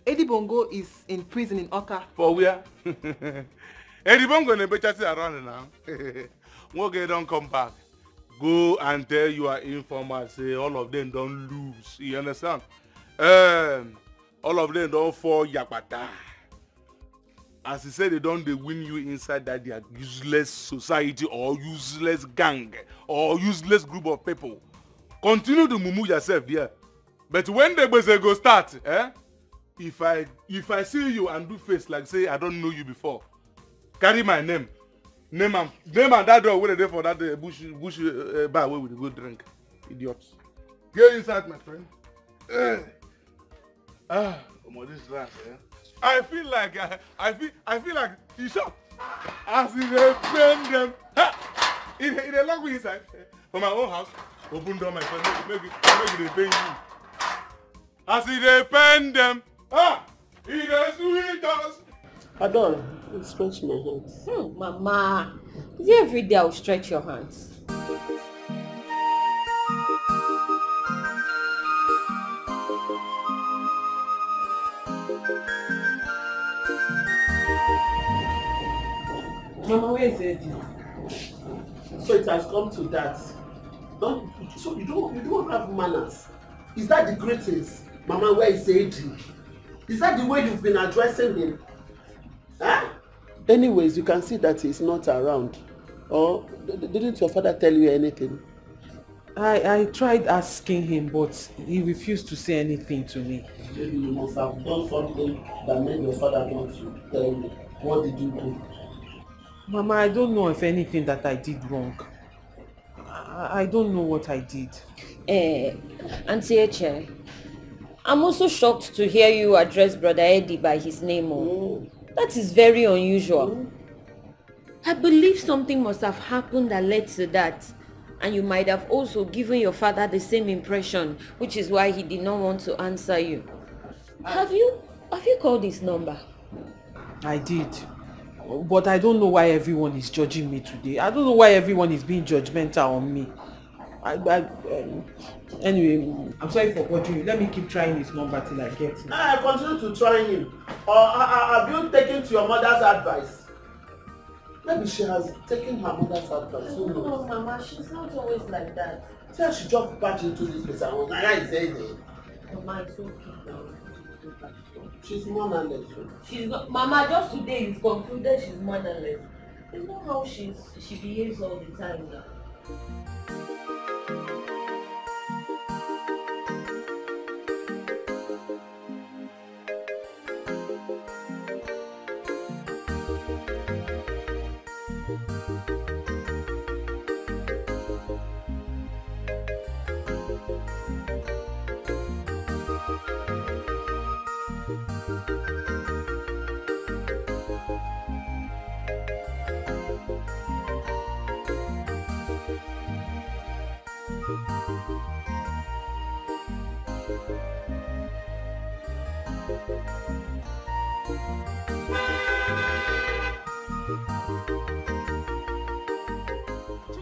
Edibongo is in prison in Oka. For where? Edibongo ne better around now. Woge don't come back. Go and tell your informer say all of them don't lose. You understand? All of them don't fall Yakpata. As he said, they don't win you inside that their useless society or useless gang or useless group of people. Continue to mumu yourself there. But when the buzzer go start, if I see you and do face like say I don't know you before, carry my name and that door where they for that bush bar where we go drink. Idiots. Get inside, my friend. Come on, this last, I feel like you shot. As if they bend them. If they lock me inside from my own house, open door, my friend, make it pain you. As if they bend them. It is sweet us. Adon, stretch my hands. Mama, is it every day I'll stretch your hands? Mama, where is Eddie? So it has come to that. So you don't have manners. Is that the greatest? Mama, where is Eddie? Is that the way you've been addressing him? Huh? Anyways, you can see that he's not around. Or didn't your father tell you anything? I tried asking him, but he refused to say anything to me. Maybe you must have done something that made your father want to tell you. What did you do? Mama, I don't know if anything that I did wrong. I don't know what I did. Auntie Eche, I'm also shocked to hear you address Brother Eddie by his name. That is very unusual. I believe something must have happened that led to that. And you might have also given your father the same impression, which is why he did not want to answer you. Have you called his number? I did. But I don't know why everyone is judging me today. I don't know why everyone is being judgmental on me. Anyway, I'm sorry for bothering you. Let me keep trying his number till I get it. I continue to try him. Or have you taken to your mother's advice? Maybe she has taken her mother's advice. No, Mama, she's not always like that. Tell she dropped back into this place and was Mama, it's okay now. She's mannerless. She's not, Mama, just today you've concluded she's mannerless. It's not how she behaves all the time now.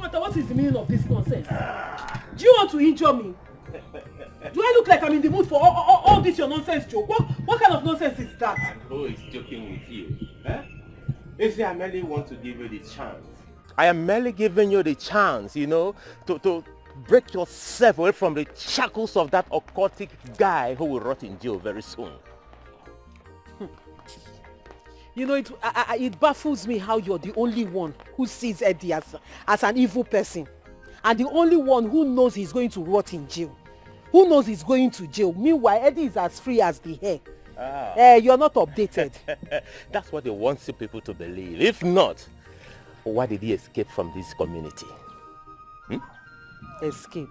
What is the meaning of this nonsense? Do you want to injure me? Do I look like I'm in the mood for all this your nonsense joke? What kind of nonsense is that? And who is joking with you? Huh? You see, I merely want to give you the chance. I am merely giving you the chance, you know, to break yourself away from the shackles of that occultic guy who will rot in jail very soon. You know, it baffles me how you're the only one who sees Eddie as an evil person. And the only one who knows he's going to rot in jail. Who knows he's going to jail. Meanwhile, Eddie is as free as the hair. You're not updated. That's what they want people to believe. If not, why did he escape from this community? Escape?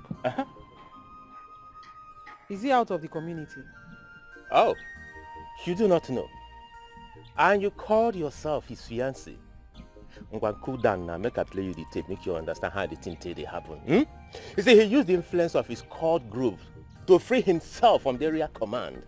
Is he out of the community? Oh, you do not know. And you called yourself his fiancé. Cool down now, make I play you the tape, make you understand how the thing they happen. You see, he used the influence of his cult group to free himself from the area command.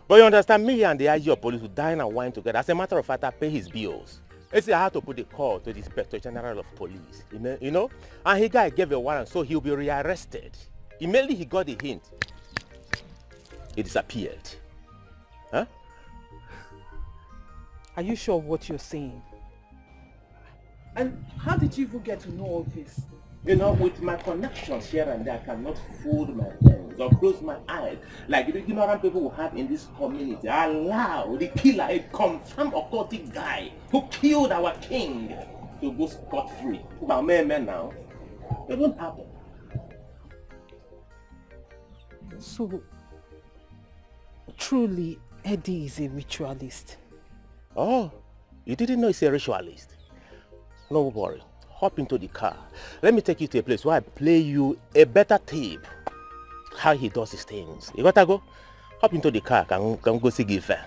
But you understand, me and the IG of police would dine and wine together. As a matter of fact, I pay his bills. You see, I had to put the call to the Inspector General of Police, you know? And he gave a warrant, so he'll be rearrested. Immediately he got the hint, he disappeared. Huh? Are you sure of what you're saying? And how did you even get to know all this? You know, with my connections here and there, I cannot fold my lens or close my eyes like the ignorant people we have in this community. Allow the killer, a confirmed occultic guy who killed our king, to go scot-free. Now, it won't happen. So, truly, Eddie is a ritualist. Oh, you didn't know he's a ritualist? No worry. Hop into the car. Let me take you to a place where I play you a better tape. How he does his things. You gotta go? Hop into the car. Can go see Gife.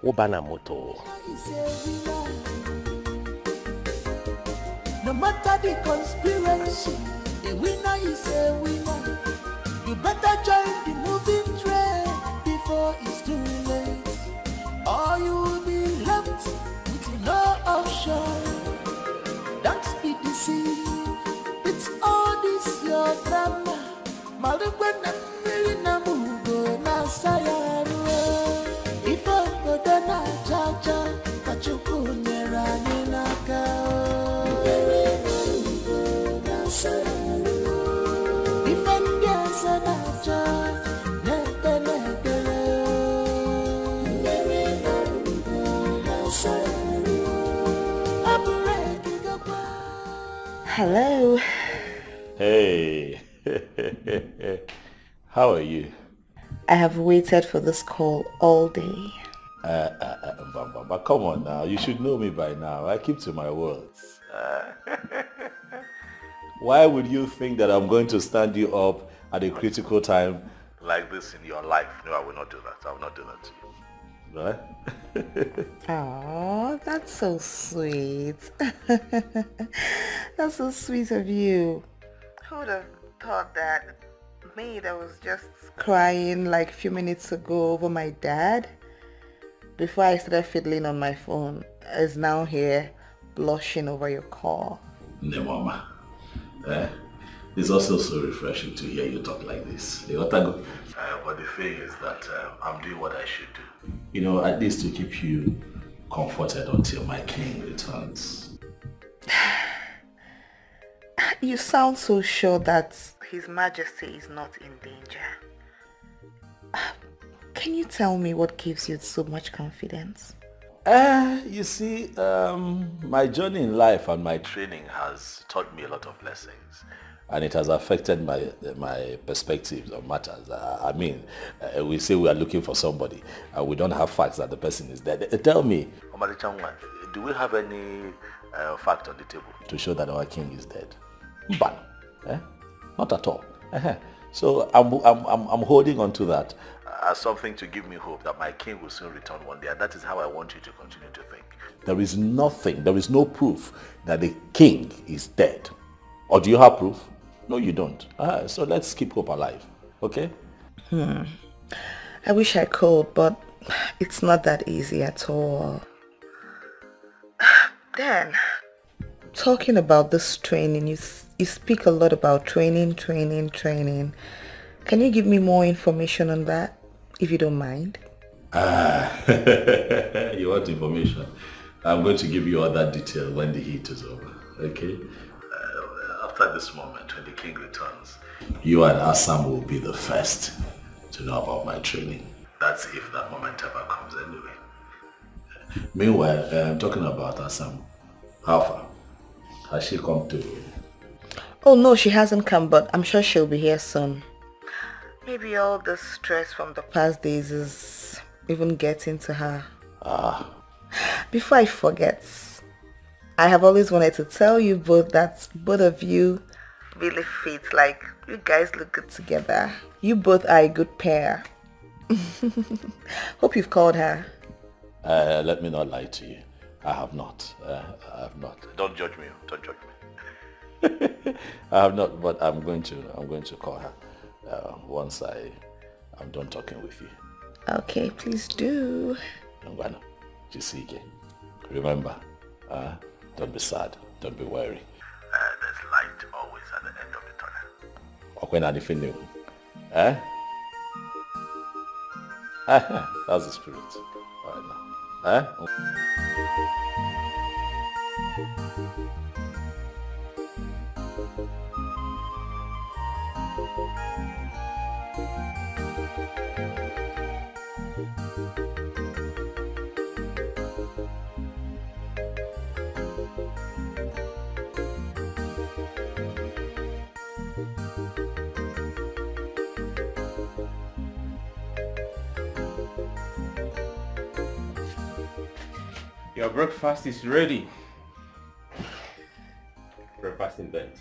Obana moto. No matter the conspiracy, a winner is a winner. You better join the moving train before it's too late. Or you will be left with no option. Don't be deceived. It's all this your drama. Malukwana milina mugo na sayaru. If I'm gonna cha-cha, kachuku nyera. Hello. Hey. How are you? I have waited for this call all day. But come on now. You should know me by now. I keep to my words. Why would you think that I'm going to stand you up at a critical time like this in your life? No, I will not do that. I will not do that to you. Right? Oh, that's so sweet. That's so sweet of you. Who would have thought that me that was just crying like a few minutes ago over my dad before I started fiddling on my phone is now here blushing over your call. Ne mama. It's also so refreshing to hear you talk like this. But the thing is that I'm doing what I should do. You know, at least to keep you comforted until my king returns. You sound so sure that His Majesty is not in danger. Can you tell me what gives you so much confidence? You see, my journey in life and my training has taught me a lot of lessons. And it has affected my perspectives on matters. We say we are looking for somebody and we don't have facts that the person is dead. Tell me, do we have any fact on the table to show that our king is dead? Not at all. So I'm holding on to that as something to give me hope that my king will soon return one day, and that is how I want you to continue to think. There is no proof that the king is dead. Or do you have proof? No, you don't. So let's keep hope alive, okay? I wish I could, but it's not that easy at all. Dan, talking about this training, you speak a lot about training. Can you give me more information on that, if you don't mind? You want information? I'm going to give you all that detail when the heat is over, okay? After this moment, when the king returns, you and Assam will be the first to know about my training. That's if that moment ever comes anyway. Meanwhile, I'm talking about Assam. How far? Has she come to? Oh no, she hasn't come, but I'm sure she'll be here soon. Maybe all the stress from the past days is even getting to her. Before I forget, I have always wanted to tell you both that both of you really fit. Like, you guys look good together. You both are a good pair. Hope you've called her. Let me not lie to you. I have not. I have not. Don't judge me. Don't judge me. I have not, but I'm going to call her once I'm done talking with you. Okay, please do. Remember, don't be sad. Don't be worried. There's light always at the end of the tunnel. That's the spirit. All right now. Your breakfast is ready. Breakfast in bed.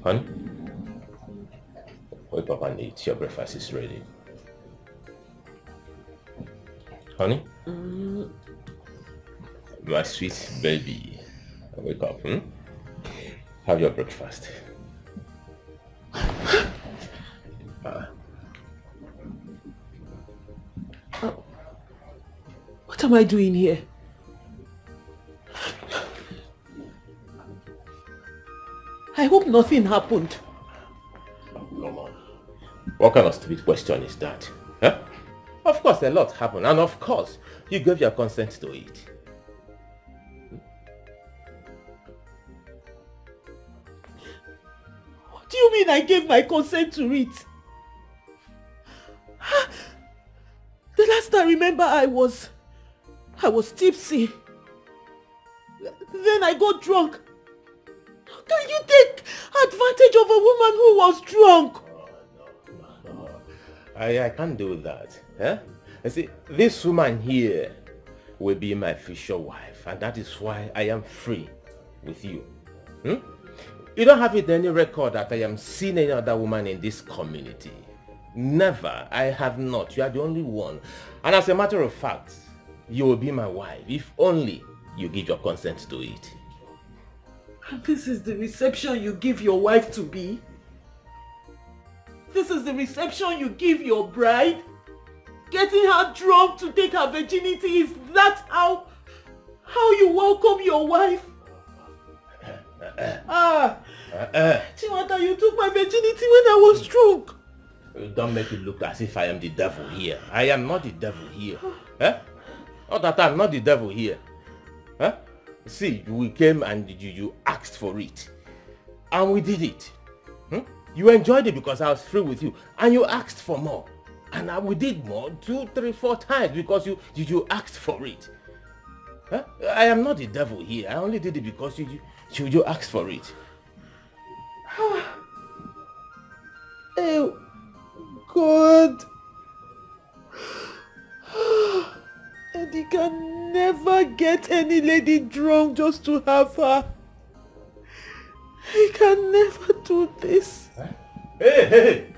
Hon, wake up and eat. Your breakfast is ready. Honey? You are sweet baby. Wake up. Have your breakfast. What am I doing here? I hope nothing happened. Come on. What kind of stupid question is that? Huh? Of course a lot happened, and of course you gave your consent to it. What do you mean I gave my consent to it? The The last I remember I was tipsy. Then I got drunk. How can you take advantage of a woman who was drunk? I can't do that. Eh? You see, this woman here will be my future wife, and that is why I am free with you. You don't have it any record that I am seeing any other woman in this community. Never. I have not. You are the only one. And as a matter of fact, you will be my wife if only you give your consent to it. And this is the reception you give your wife to be? This is the reception you give your bride? Getting her drunk to take her virginity, is that how you welcome your wife? Chimata, you took my virginity when I was drunk. Don't make it look as if I am the devil here. I am not the devil here. Not that I'm not the devil here. See, we came and you asked for it. And we did it. You enjoyed it because I was free with you. And you asked for more. And we did more, 2, 3, 4 times because you asked for it. I am not the devil here. I only did it because you asked for it. Oh, God. Eddie can never get any lady drunk just to have her. He can never do this. Hey!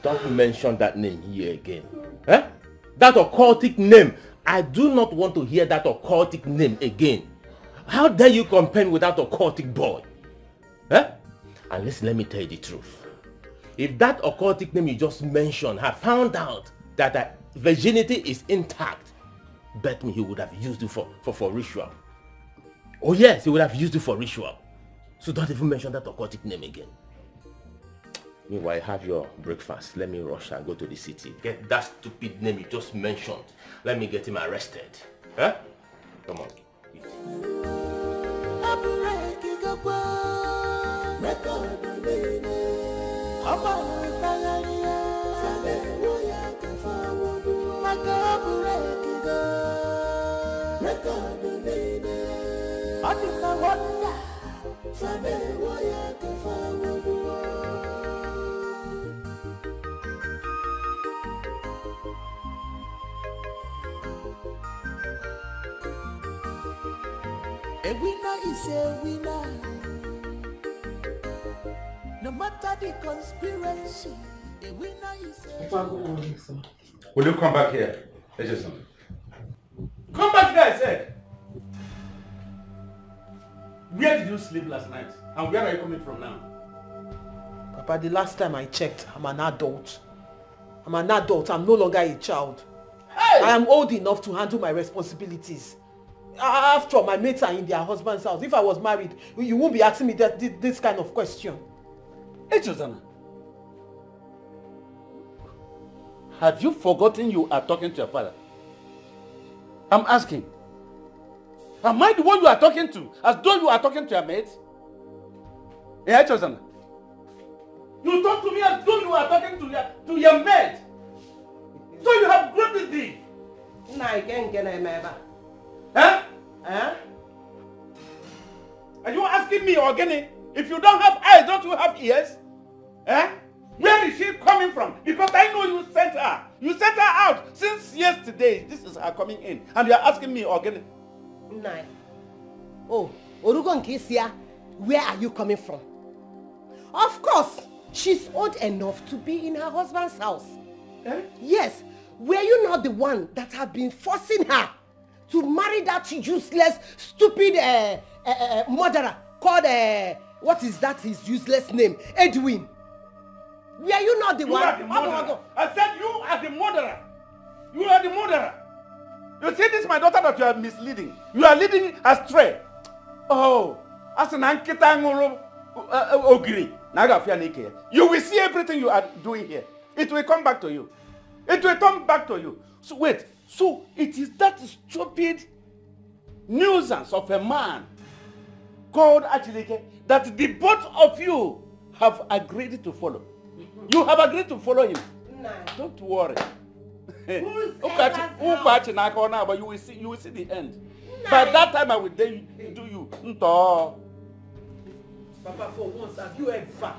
Don't mention that name here again. That occultic name. I do not want to hear that occultic name again. How dare you compare with that occultic boy? And listen, let me tell you the truth. If that occultic name you just mentioned had found out that virginity is intact, bet me he would have used it for ritual. Oh yes, he would have used it for ritual. So don't even mention that occultic name again. Meanwhile, have your breakfast. Let me rush and go to the city. Get that stupid name you just mentioned. Let me get him arrested. Come on. A winner is a winner. No matter the conspiracy, a winner is a winner. Will you come back here? Come back here, I said. Where did you sleep last night? And where are you coming from now? Papa, the last time I checked, I'm an adult. I'm no longer a child. Hey! I am old enough to handle my responsibilities. After all, my mates are in their husband's house. If I was married, you won't be asking me this kind of question. Hey, Josanna. Have you forgotten you are talking to your father? I'm asking. Am I the one you are talking to? As though you are talking to your mate? Yeah, Josanna. You talk to me as though you are talking to your mate. So you have grown this deep. Are you asking me, Ogeni, if you don't have eyes, don't you have ears? Where is she coming from? Because I know you sent her. You sent her out since yesterday. This is her coming in. And you are asking me, Ogeni. Oh, Orugo Nkisia, where are you coming from? Of course, she's old enough to be in her husband's house. Yes, were you not the one that have been forcing her to marry that useless, stupid murderer called, what is that his useless name? Edwin. Were you not the one? You are the murderer. I said you are the murderer. You are the murderer. You see, this is my daughter that you are misleading. You are leading astray. Oh, as an ankita ogiri. You will see everything you are doing here. It will come back to you. It will come back to you. So wait, so it is that stupid nuisance of a man called Achileke that the both of you have agreed to follow. You have agreed to follow him. Don't worry. But you will see the end. By that time I will do you. Papa, for once, have you ever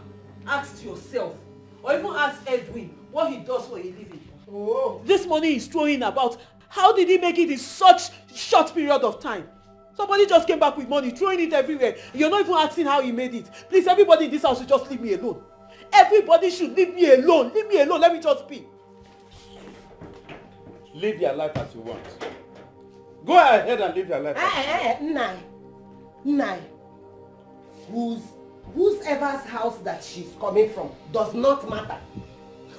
asked yourself, or even asked Edwin, what he does for a living? Oh. This money he's throwing about, how did he make it in such short period of time? Somebody just came back with money, throwing it everywhere. You're not even asking how he made it. Please, everybody in this house should just leave me alone. Everybody should leave me alone. Leave me alone. Let me just be. Live your life as you want. Go ahead and live your life. Nai. Whoever's house that she's coming from does not matter.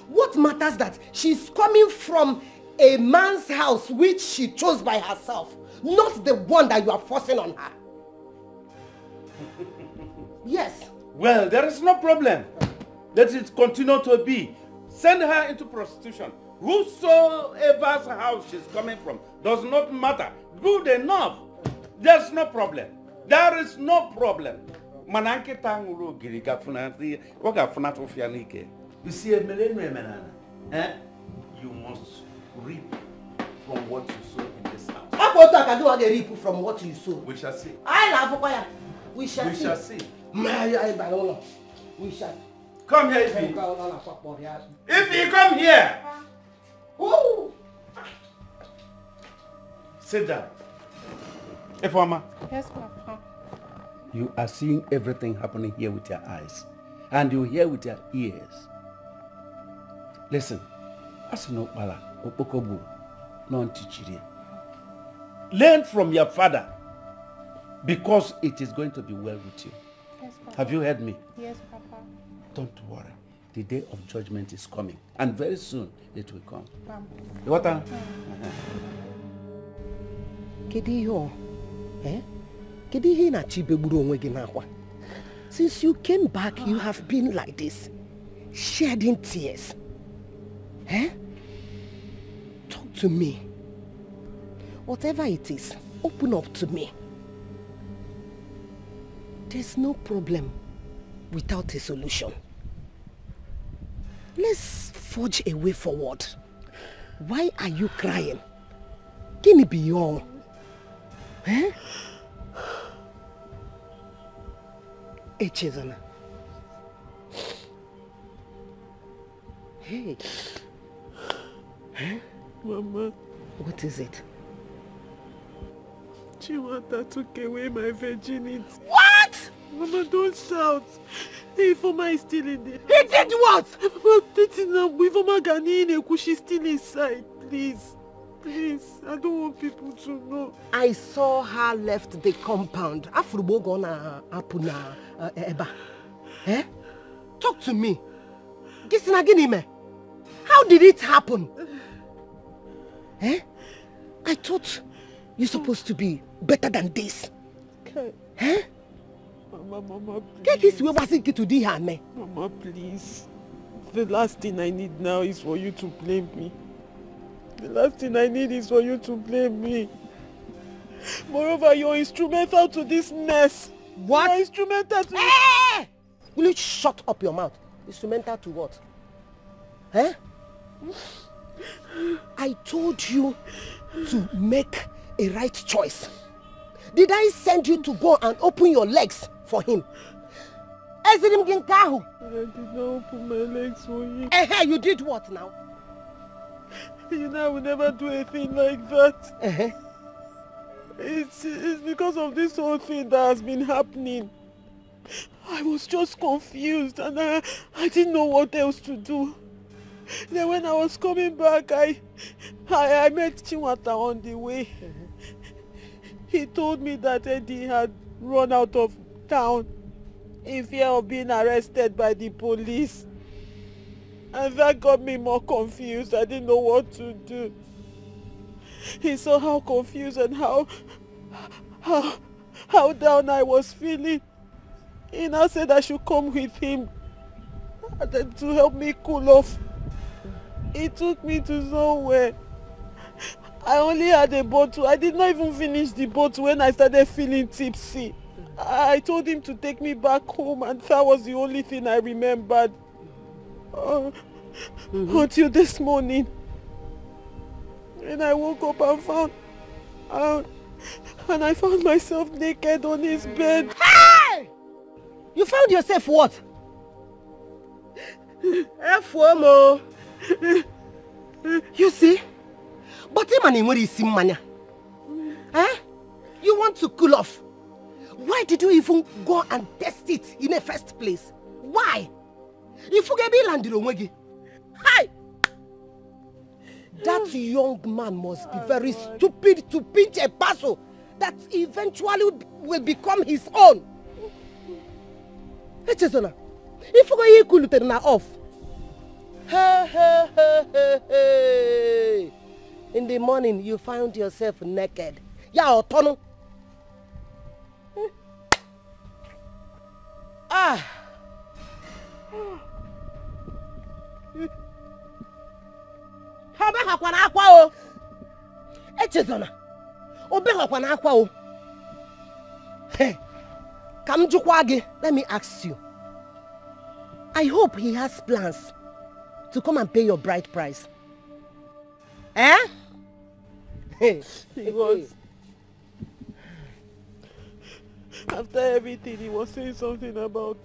What matters that she's coming from a man's house which she chose by herself, not the one that you are forcing on her. Yes. Well, there is no problem. Let it continue to be. Send her into prostitution. Whosoever's house she's coming from does not matter. Good enough. There's no problem. There is no problem. You see, you must reap from what you sow in this house. Reap from what you sow. We shall see. We shall see. We shall. Come here, Ify. Ify, come here. Ooh. Sit down. Ifeoma. Yes, Papa. You are seeing everything happening here with your eyes. And you hear with your ears. Listen. Learn from your father. Because it is going to be well with you. Yes, Papa. Have you heard me? Yes, Papa. Don't worry. The day of judgment is coming. And very soon it will come. What? Since you came back, you have been like this, shedding tears. Talk to me. Whatever it is, open up to me. There's no problem without a solution. Let's forge a way forward. Why are you crying? Can it be your? Hey, Chizana. Hey. Mama. What is it? Chiwata took away my virginity. What? Mama, don't shout. Ifeoma is still in there. He did what? Ifeoma Ghanaian, she's still inside. Please. Please, I don't want people to know. I saw her left the compound. Afrubo gonna apuna eba. Talk to me. How did it happen? I thought you're supposed to be better than this. Okay. Mama, please. Mama, please. The last thing I need now is for you to blame me. The last thing I need is for you to blame me. Moreover, you're instrumental to this mess. What? You're instrumental to Hey! Will you shut up your mouth? Instrumental to what? I told you to make a right choice. Did I send you to go and open your legs for him? I did not open my legs for him. You did what now? You know I will never do a thing like that. It's because of this whole thing that has been happening. I was just confused and I didn't know what else to do. Then when I was coming back, I met Chiwata on the way. He told me that Eddie had run out of town in fear of being arrested by the police. And that got me more confused. I didn't know what to do. He saw how confused and how down I was feeling. He now said I should come with him to help me cool off. He took me to somewhere. I only had a bottle. I did not even finish the bottle when I started feeling tipsy. I told him to take me back home and that was the only thing I remembered. Until this morning. And I woke up and I found myself naked on his bed. Hey! You found yourself what? FOMO. You see? But him and him is mania. Eh? You want to cool off? Why did you even go and test it in the first place? Why? If you get landed on Wegi. Hi! That young man must be very stupid to pinch a parcel that eventually will become his own. Hey, Chesona, if you go cool lieutenant off. Hey. In the morning, you found yourself naked. Yeah, Otono. Ah. Obe hakwana akwa o. Echezona. Obe hakwana akwa o. Hey. Kam jukwa gi, let me ask you. I hope he has plans to come and pay your bride price. Eh? He was. After everything, he was saying something about...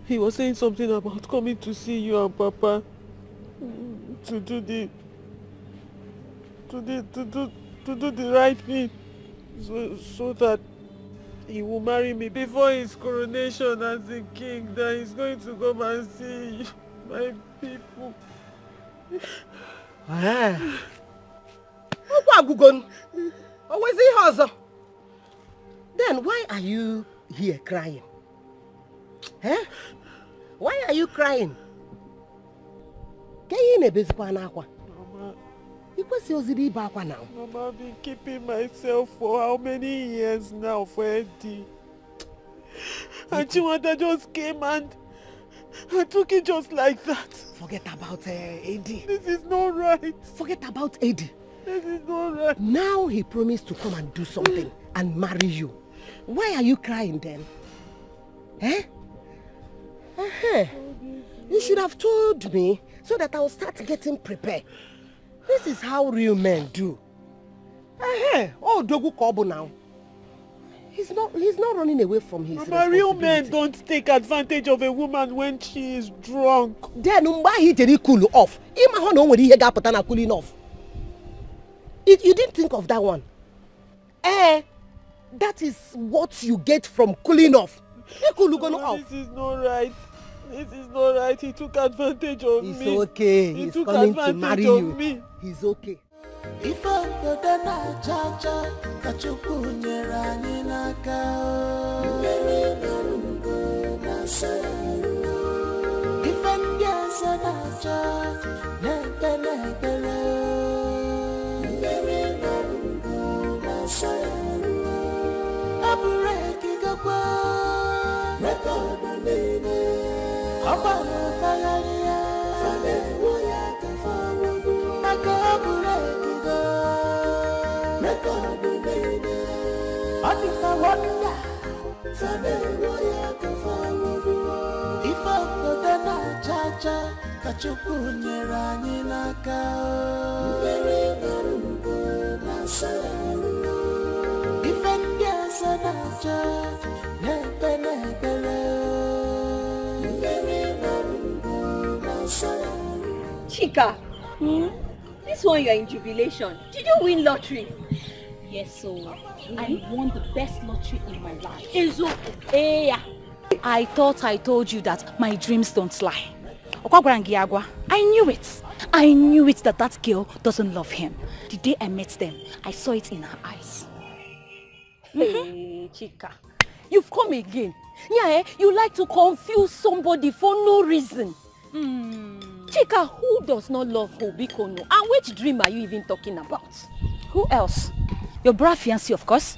He was saying something about coming to see you and Papa to do the right thing, so that he will marry me before his coronation as the king. That he's going to come and see my people. Then why are you here crying? Eh? Why are you crying? Mama, I've been keeping myself for how many years now for Eddie? And Chiwanda just came and took it just like that. Forget about Eddie. This is not right. Forget about Eddie. This is not right. Now he promised to come and do something and marry you. Why are you crying then? Eh? You should have told me so that I'll start getting prepared. This is how real men do. Oh, Dogu Kobo now. He's not running away from his responsibility. Real men don't take advantage of a woman when she is drunk. Then why he didn't cool off? Cooling off. You didn't think of that one. That is what you get from cooling off. This is not right. This is not right. He took advantage of me. It's okay. He's coming to marry you. Me. He's okay. If I go na chacha, kachuku nyera ninaka. Very very na saru. If I'm yasa na cha, nete nete. Very very na saru. Abureki gakwa, record baby. Abana fagaria, fane woya kafawu. Nakabureki. Chika, this one you are in jubilation. Did you win lottery? Yes, so I won the best lottery in my life. I thought I told you that my dreams don't lie. I knew it. I knew it that girl doesn't love him. The day I met them, I saw it in her eyes. Hey, Chika, you've come again. Yeah, you like to confuse somebody for no reason. Chika, who does not love Hobikono? And which dream are you even talking about? Who else? Your brother fiancé, of course.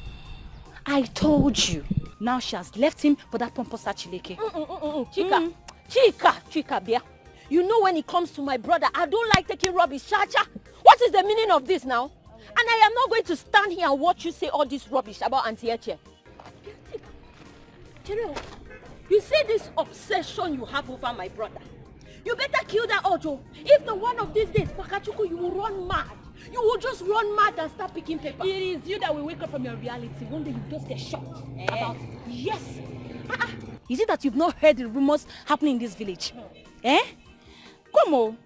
I told you. Now she has left him for that pompous Chileke. Chika, Bia. You know when it comes to my brother, I don't like taking rubbish. Chacha, what is the meaning of this now? And I am not going to stand here and watch you say all this rubbish about Auntie Eche. You say this obsession you have over my brother. You better kill that Ojo. If the one of these days, Pakachuku, you will run mad. You will just run mad and start picking paper. It is you that will wake up from your reality. One day you just get shocked about it. Yes. Is it that you've not heard the rumors happening in this village? Eh? Come on.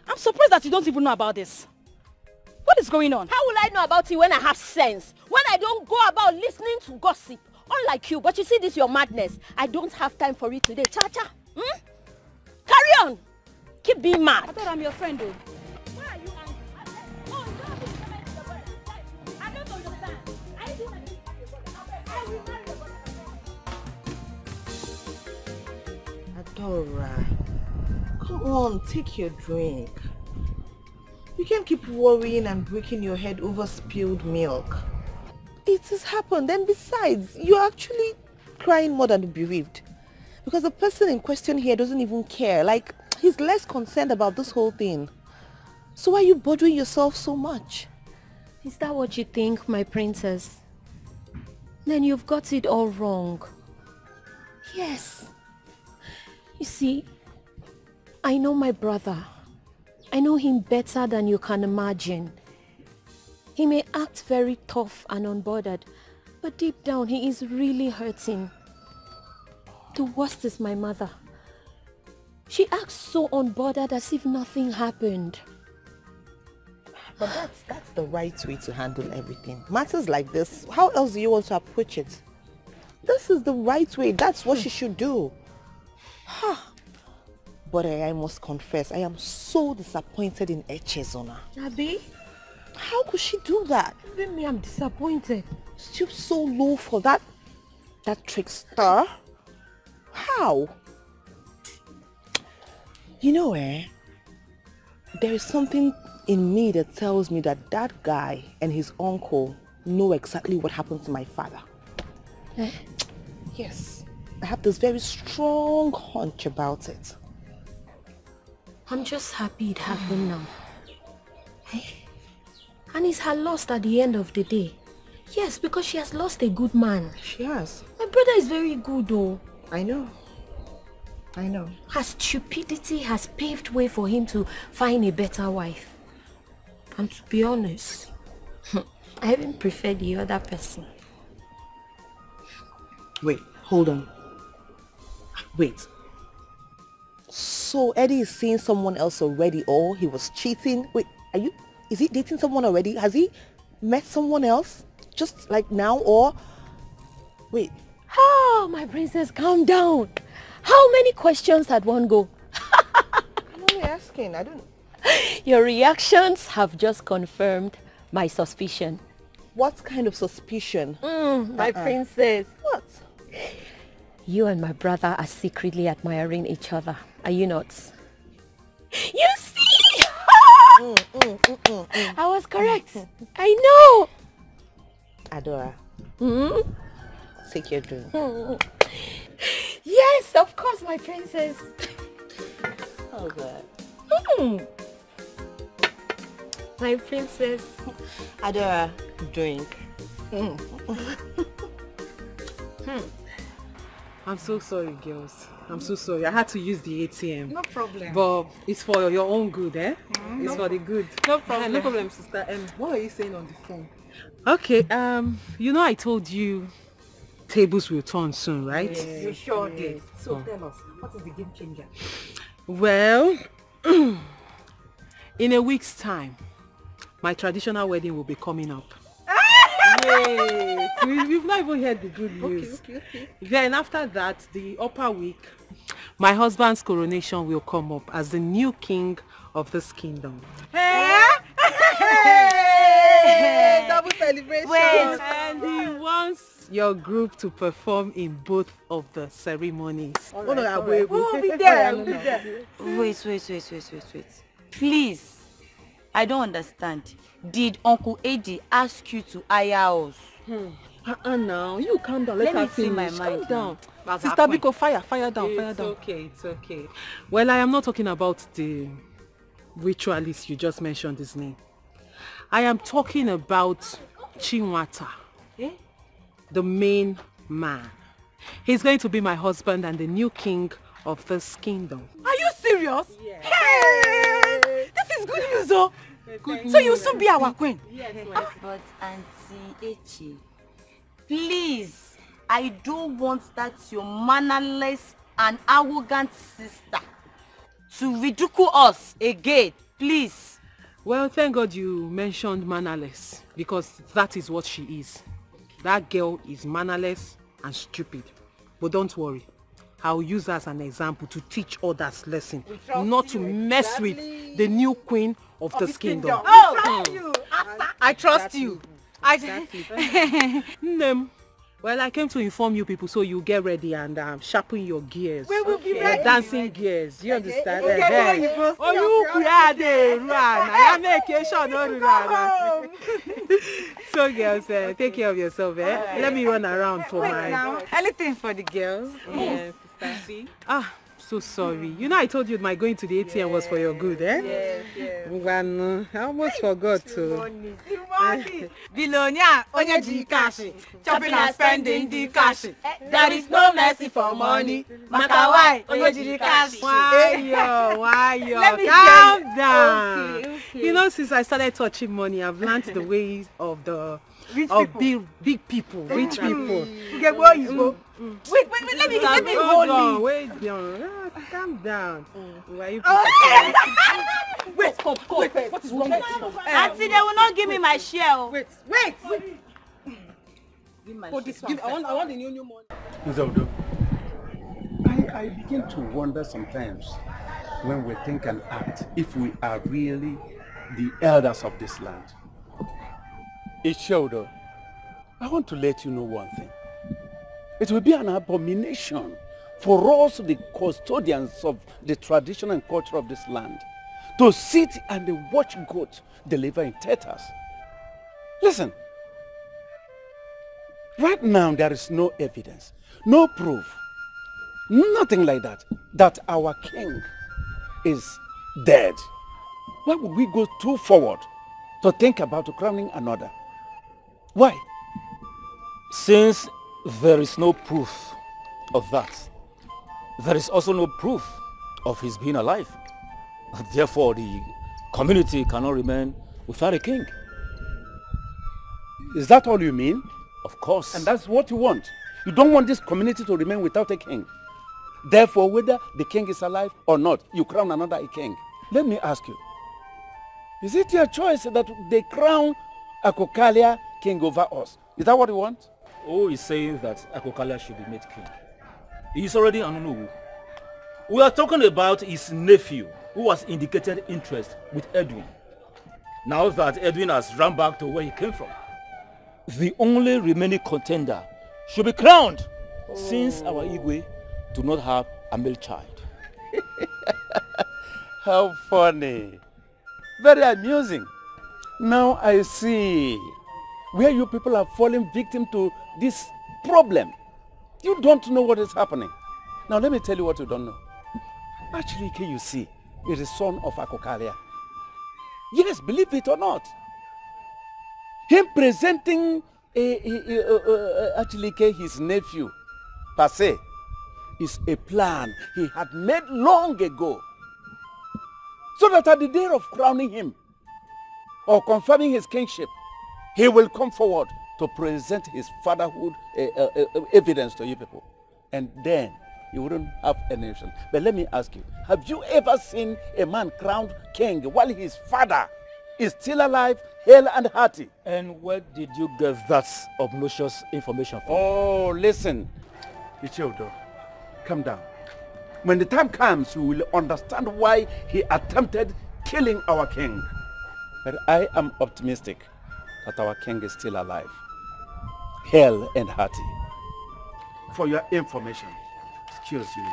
I'm surprised that you don't even know about this. What is going on? How will I know about it when I have sense? When I don't go about listening to gossip? Unlike you, but you see this your madness. I don't have time for it today. Cha-cha. Carry on. Keep being mad. I thought I'm your friend though. Why are you angry? Oh, I don't understand. I will marry your brother. Adora, come on, take your drink. You can't keep worrying and breaking your head over spilled milk. It has happened, and besides, you're actually crying more than bereaved. Because the person in question here doesn't even care. Like, he's less concerned about this whole thing. So why are you bothering yourself so much? Is that what you think, my princess? Then you've got it all wrong. Yes. You see, I know my brother. I know him better than you can imagine. He may act very tough and unbothered, but deep down he is really hurting. The worst is my mother. She acts so unbothered as if nothing happened. But that's the right way to handle everything. Matters like this, how else do you want to approach it? This is the right way. That's what she should do. But I must confess, I am so disappointed in Echezona. Abi? How could she do that? Even me, I'm disappointed. Stoop so low for that trickster? How? You know, there is something in me that tells me that that guy and his uncle know exactly what happened to my father. Yes, I have this very strong hunch about it. I'm just happy it happened now. And it's her loss at the end of the day. Yes, because she has lost a good man. She has. My brother is very good though. I know. Her stupidity has paved way for him to find a better wife. And to be honest, I even prefer the other person. Wait, hold on. Wait. So Eddie is seeing someone else already, or he was cheating? Wait, is he dating someone already? Has he met someone else? Just like now, or? Wait. Oh, my princess, calm down. How many questions at one go? I'm only asking, I don't... Your reactions have just confirmed my suspicion. What kind of suspicion? My princess. What? You and my brother are secretly admiring each other. Are you not? You see? I was correct. I know. Adora. Take your drink. Yes, of course, my princess. Oh, God. My princess. Adora, drink. I'm so sorry, girls. I'm so sorry. I had to use the ATM. No problem. But it's for your own good, eh? It's No. for the good. No problem. No problem, sister. What are you saying on the phone? Okay, you know I told you tables will turn soon, right? Yes, you sure did. So tell us, what is the game changer? Well, in a week's time, my traditional wedding will be coming up. Wait, we've not even heard the good news. Okay. Then after that, the upper week, my husband's coronation will come up as the new king of this kingdom. Hey! Double celebration. And he wants your group to perform in both of the ceremonies. We'll be there. We'll be there. Wait. Please, I don't understand. Did Uncle Eddie ask you to hire us? Now, you calm down. Let her me see my finish. mind. Calm down. That's Sister her Biko, fire down, fire down. It's okay. Well, I am not talking about the ritualist you just mentioned his name. I am talking about Chinwata, the main man. He's going to be my husband and the new king of this kingdom. Are you serious? serious? Yes. Hey! This is good news, oh. So you soon be our queen? Yes. But Auntie Echi, please, I don't want that your mannerless and arrogant sister to ridicule us again, please. Well, thank God you mentioned mannerless, because that is what she is. That girl is mannerless and stupid. But don't worry, I'll use her as an example to teach others lesson, not to mess with the new queen of this kingdom. Oh, I trust you. Well, I came to inform you people so you get ready and sharpen your gears. We will be ready. Dancing gears. You understand? Oh, you run. So girls, take care of yourself. Let me run around for my... Anything for the girls. Yes. So sorry. You know I told you my going to the ATM was for your good, eh? Yes. Well, I almost forgot to. Billionaire, onye cash, chopping and spending the cash. There is no mercy for money. Makawai, onye cash. Why? Calm down. Okay. You know, since I started touching money, I've learned the ways of the big people, rich people. Wait, let me hold you. Wait, calm down. Why are you Wait, stop. What is wrong with you? Auntie, they will not give me my share. Wait. Put this one. I want the new money. Nzaudo, I begin to wonder sometimes when we think and act if we are really the elders of this land. Ichiodo, I want to let you know one thing. It will be an abomination for us, the custodians of the tradition and culture of this land, to sit and watch goats deliver in tatters. Listen, right now there is no evidence, no proof, nothing like that our king is dead. Why would we go too forward to think about crowning another? Why? Since there is no proof of that, there is also no proof of his being alive. Therefore, the community cannot remain without a king. Is that all you mean? Of course. And that's what you want. You don't want this community to remain without a king. Therefore, whether the king is alive or not, you crown another king. Let me ask you, is it your choice that they crown Akokalia king over us? Is that what you want? Oh, he's saying that Akokalia should be made king. He's already Anunuwu. We are talking about his nephew, who has indicated interest with Edwin. Now that Edwin has run back to where he came from, the only remaining contender should be crowned, since our Igwe do not have a male child. How funny. Very amusing. Now I see where you people are falling victim to this problem. You don't know what is happening. Now let me tell you what you don't know. Actually, can you see, is the son of Akokalia. Yes, believe it or not. Him presenting actually his nephew, per se, is a plan he had made long ago. So that at the day of crowning him, or confirming his kingship, he will come forward to present his fatherhood evidence to you people. And then you wouldn't have any nation. But let me ask you, have you ever seen a man crowned king while his father is still alive, hale and hearty? And where did you get that obnoxious information from? Oh, listen. Ichiodo, calm down. When the time comes, you will understand why he attempted killing our king. But I am optimistic that our king is still alive, hale and hearty. For your information, excuse me.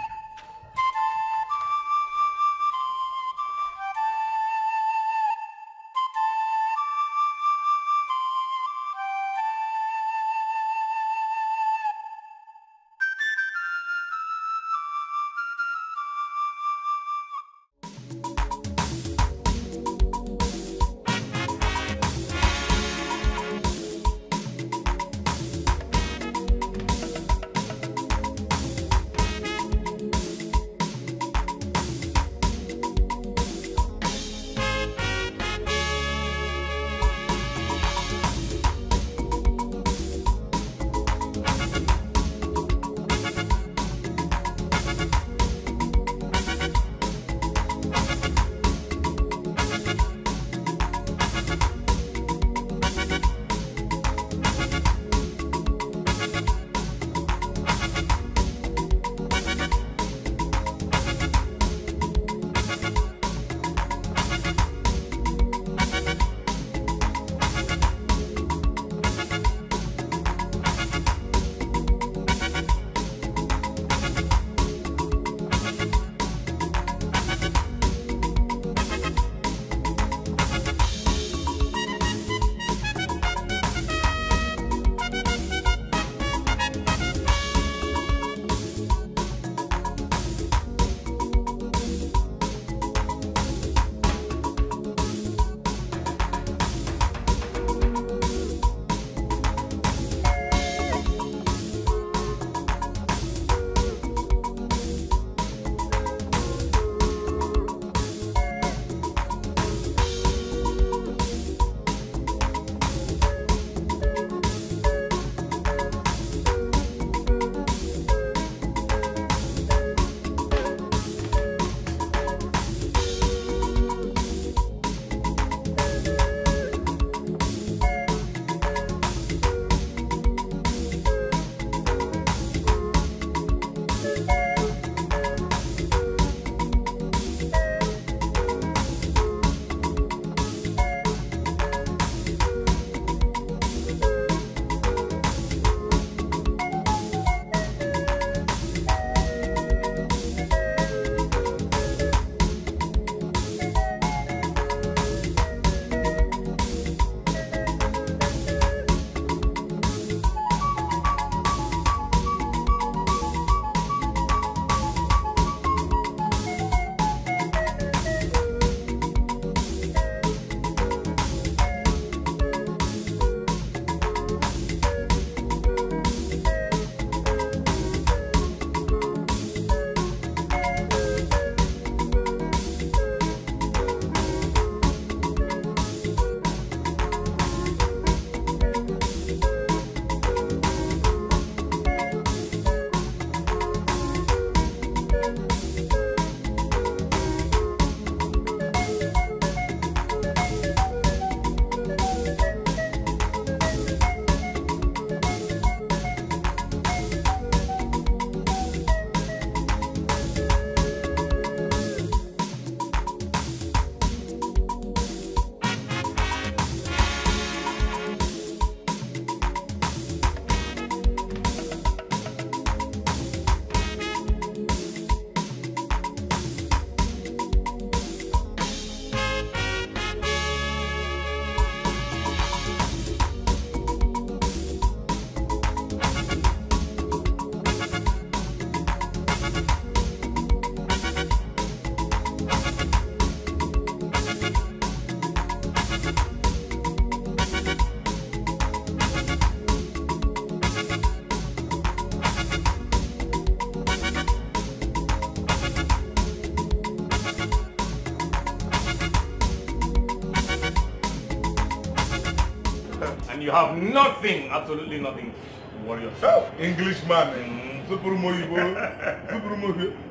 And you have nothing, absolutely nothing to worry yourself. Englishman.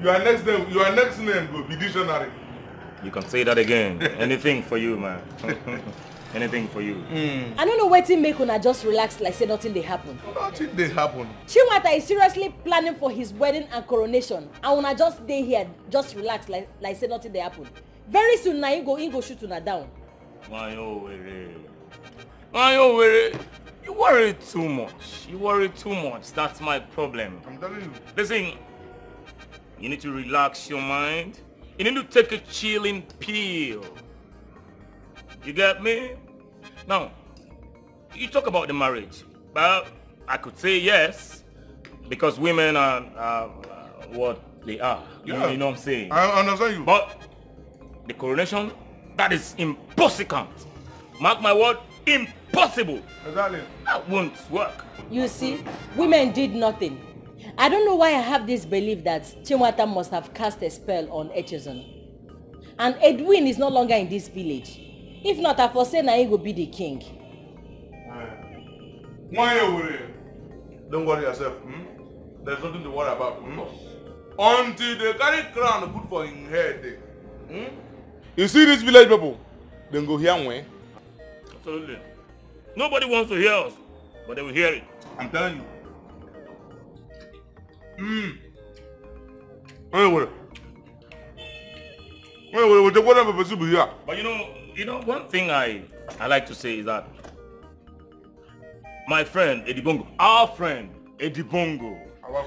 Your next name will be dictionary. You can say that again. Anything for you, man. Anything for you. I don't know wetin make una just relax like say nothing dey happen. Nothing dey happen. Chinwata is seriously planning for his wedding and coronation, and una just dey here, just relax like say nothing dey happen. Very soon na he go shoot una down. Why you worry? You worry too much. You worry too much. That's my problem. I'm telling you. Listen, you need to relax your mind. You need to take a chilling pill. You get me? Now, you talk about the marriage. Well, I could say yes, because women are what they are. Yeah. You know what I'm saying? I understand you. But the coronation, that is impossible. Mark my word, impossible. Exactly. That won't work. You see, women did nothing. I don't know why I have this belief that Chinwata must have cast a spell on Echezon. And Edwin is no longer in this village. If not, I foresee na he go be the king. Why you worry? Don't worry yourself. There's nothing to worry about. Until they carry crown put for his head. You see this village people? Then go hear me. Absolutely. Nobody wants to hear us, but they will hear it. I'm telling you. Anyway. But you know, one thing I like to say is that my friend Eddie Bongo, our friend Eddie Bongo,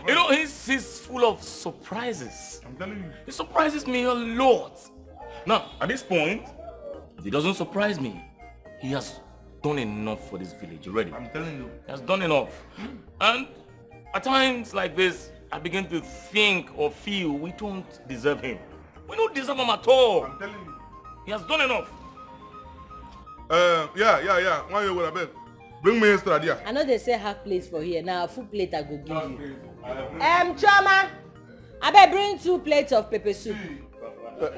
you know, he's full of surprises. I'm telling you. He surprises me a lot. Now, at this point, if he doesn't surprise me, he has done enough for this village already. I'm telling you. He has done enough. And at times like this, I begin to think or feel we don't deserve him. We don't deserve him at all. I'm telling you. He has done enough. Yeah. Why you worry about? Bring me extra there. I know they say half plate for here. Now a full plate I go give you. Choma, I better bring 2 plates of pepper soup.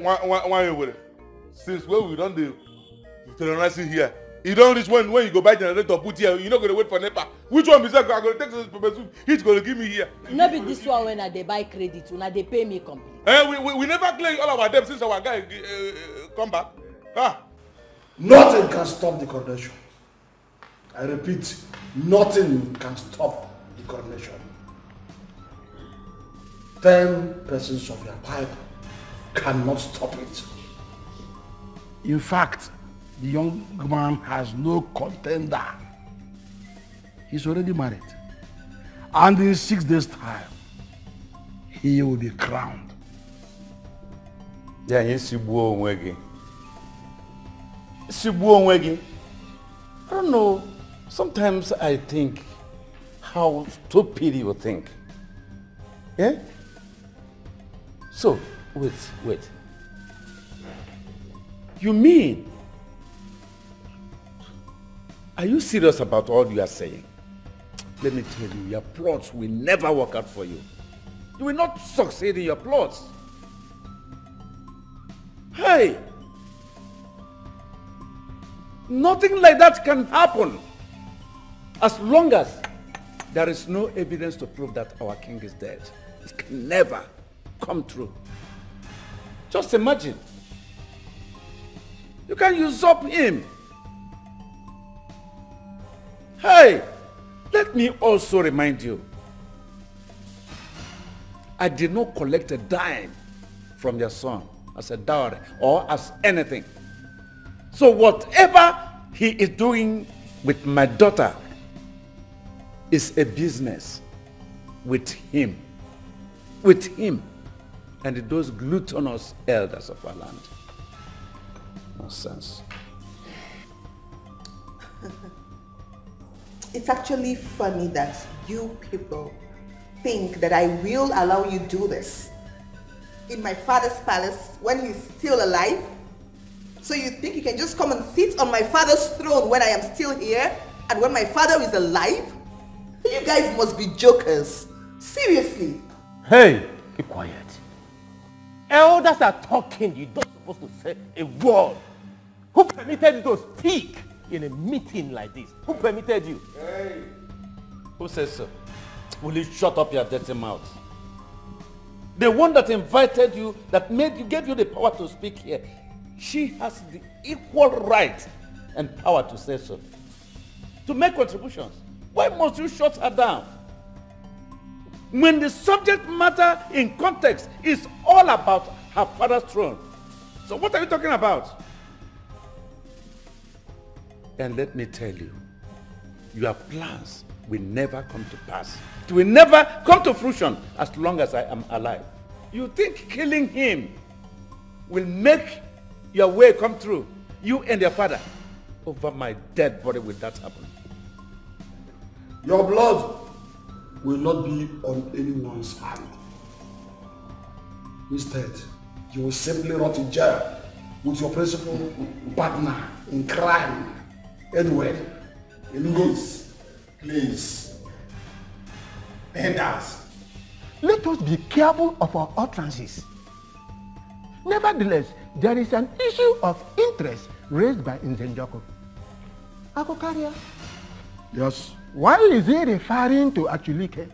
Why you worry? Since when we don't do terrorizing here, you don't reach when you go buy generator put here, you're not going to wait for NEPA. Which one is that? I'm going to take this pepper soup. He's going to give me here. No be this one when they buy credit, when they pay me complete. We never clear all our debt since our guy come back. Nothing can stop the coronation. I repeat, nothing can stop the coronation. 10 persons of your pipe cannot stop it. In fact, the young man has no contender. He's already married. And in 6 days' time, he will be crowned. Yeah, Sigbuo Onwegi. Sigbuo Onwegi. I don't know. Sometimes I think how stupid you think. Yeah? So, wait. You mean? Are you serious about all you are saying? Let me tell you, your plots will never work out for you. You will not succeed in your plots. Hey! Nothing like that can happen as long as there is no evidence to prove that our king is dead. It can never come true. Just imagine. You can usurp him. Hey, let me also remind you, I did not collect a dime from your son as a dowry or as anything. So whatever he is doing with my daughter is a business with him and those gluttonous elders of our land. Nonsense. It's actually funny that you people think that I will allow you do this in my father's palace when he's still alive. So you think you can just come and sit on my father's throne when I am still here and when my father is alive? You guys must be jokers. Seriously. Hey, keep quiet. Elders are talking. You're not supposed to say a word. Who permitted you to speak? in a meeting like this? Who permitted you? Hey. Who says so? Will you shut up your dirty mouth? The one that invited you, that gave you the power to speak here, she has the equal right and power to say so. To make contributions. Why must you shut her down? When the subject matter in context is all about her father's throne. So what are you talking about? And let me tell you, your plans will never come to pass. It will never come to fruition as long as I am alive. You think killing him will make your way come true? You and your father. Over my dead body will that happen. Your blood will not be on anyone's hand. Instead, you will simply rot in jail with your principal partner in crime, Edward. Please. Elders, let us be careful of our utterances. Nevertheless, there is an issue of interest raised by Nzenjoko. Akokaria? Yes. Why is he referring to Achulike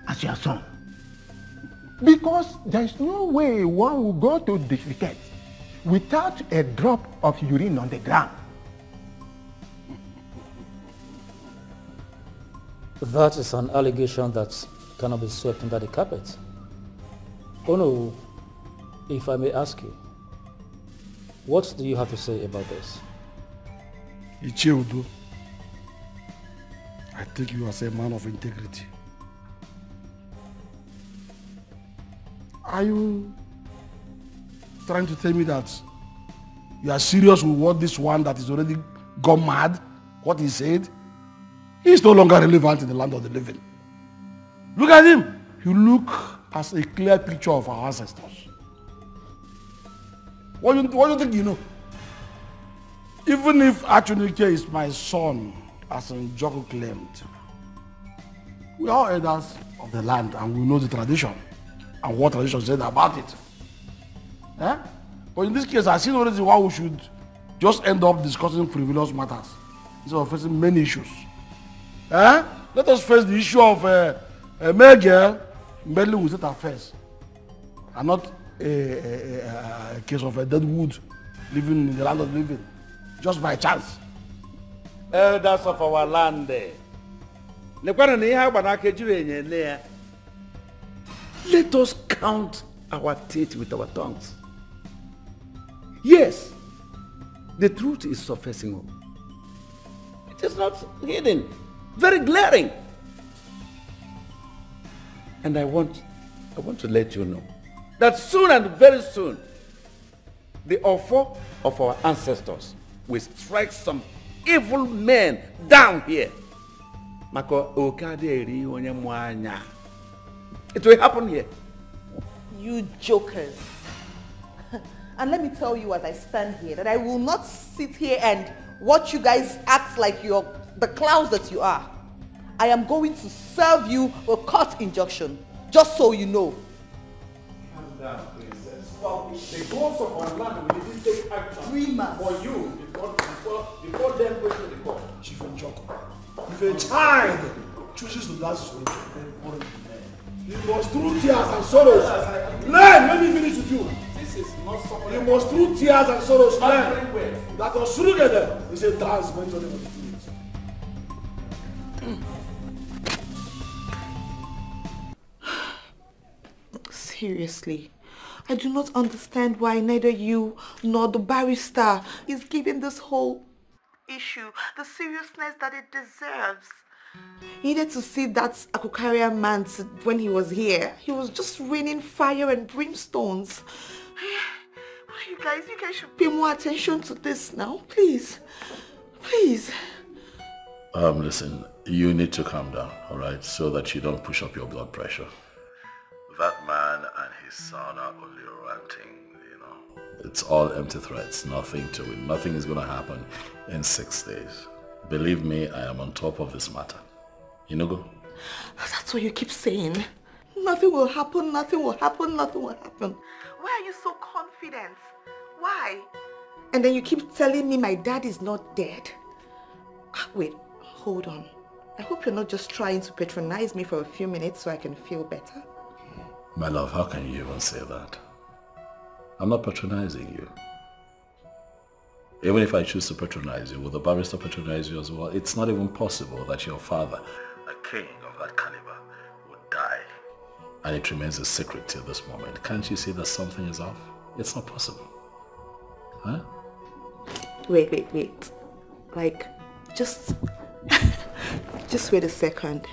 as your son? Because there is no way one will go to defecate without a drop of urine on the ground. That is an allegation that cannot be swept under the carpet. Oh no, if I may ask you, what do you have to say about this? Icheudo, I take you as a man of integrity. Are you trying to tell me that you are serious with what this one that is already gone mad, what he said? He is no longer relevant in the land of the living. Look at him. You look as a clear picture of our ancestors. What do you think you know? Even if Achunike is my son, as Njoku claimed, we are elders of the land and we know the tradition and what tradition said about it. Eh? But in this case, I see no reason why we should just end up discussing frivolous matters instead of facing many issues. Eh? Let us face the issue of a male girl meddling with state affairs and not a case of a dead wood living in the land of the living just by chance. Elders of our land. Let us count our teeth with our tongues. Yes, the truth is surfacing. It is not hidden, very glaring. And I want to let you know that soon and very soon, the offer of our ancestors will strike some evil men down here. It will happen here. You jokers. And let me tell you as I stand here that I will not sit here and watch you guys act like you're the clowns that you are. I am going to serve you a court injunction, just so you know. Calm down, princess. The goals of our land, we didn't take action for you before them going to the court. Chief Njoku, if a child chooses to dance with you, he must through tears and sorrows learn. Let me finish with you. This is not something. You must through tears and sorrows learn that Osurugede is a dance when you do it. Seriously, I do not understand why neither you nor the barrister is giving this whole issue the seriousness that it deserves. You needed to see that Akokaria man when he was here. He was just raining fire and brimstones. You guys should pay more attention to this now, please. Please. Listen, you need to calm down, alright, so that you don't push up your blood pressure. That man and his son are only ranting, you know. It's all empty threats, nothing to it. Nothing is going to happen in 6 days. Believe me, I am on top of this matter. Inugo? That's what you keep saying. Nothing will happen, nothing will happen, nothing will happen. Why are you so confident? Why? And then you keep telling me my dad is not dead. Wait, hold on. I hope you're not just trying to patronize me for a few minutes so I can feel better. My love, how can you even say that? I'm not patronizing you. Even if I choose to patronize you, will the barrister patronize you as well? It's not even possible that your father, a king of that caliber, would die. And it remains a secret till this moment. Can't you see that something is off? It's not possible. Huh? Wait. Like, just wait a second.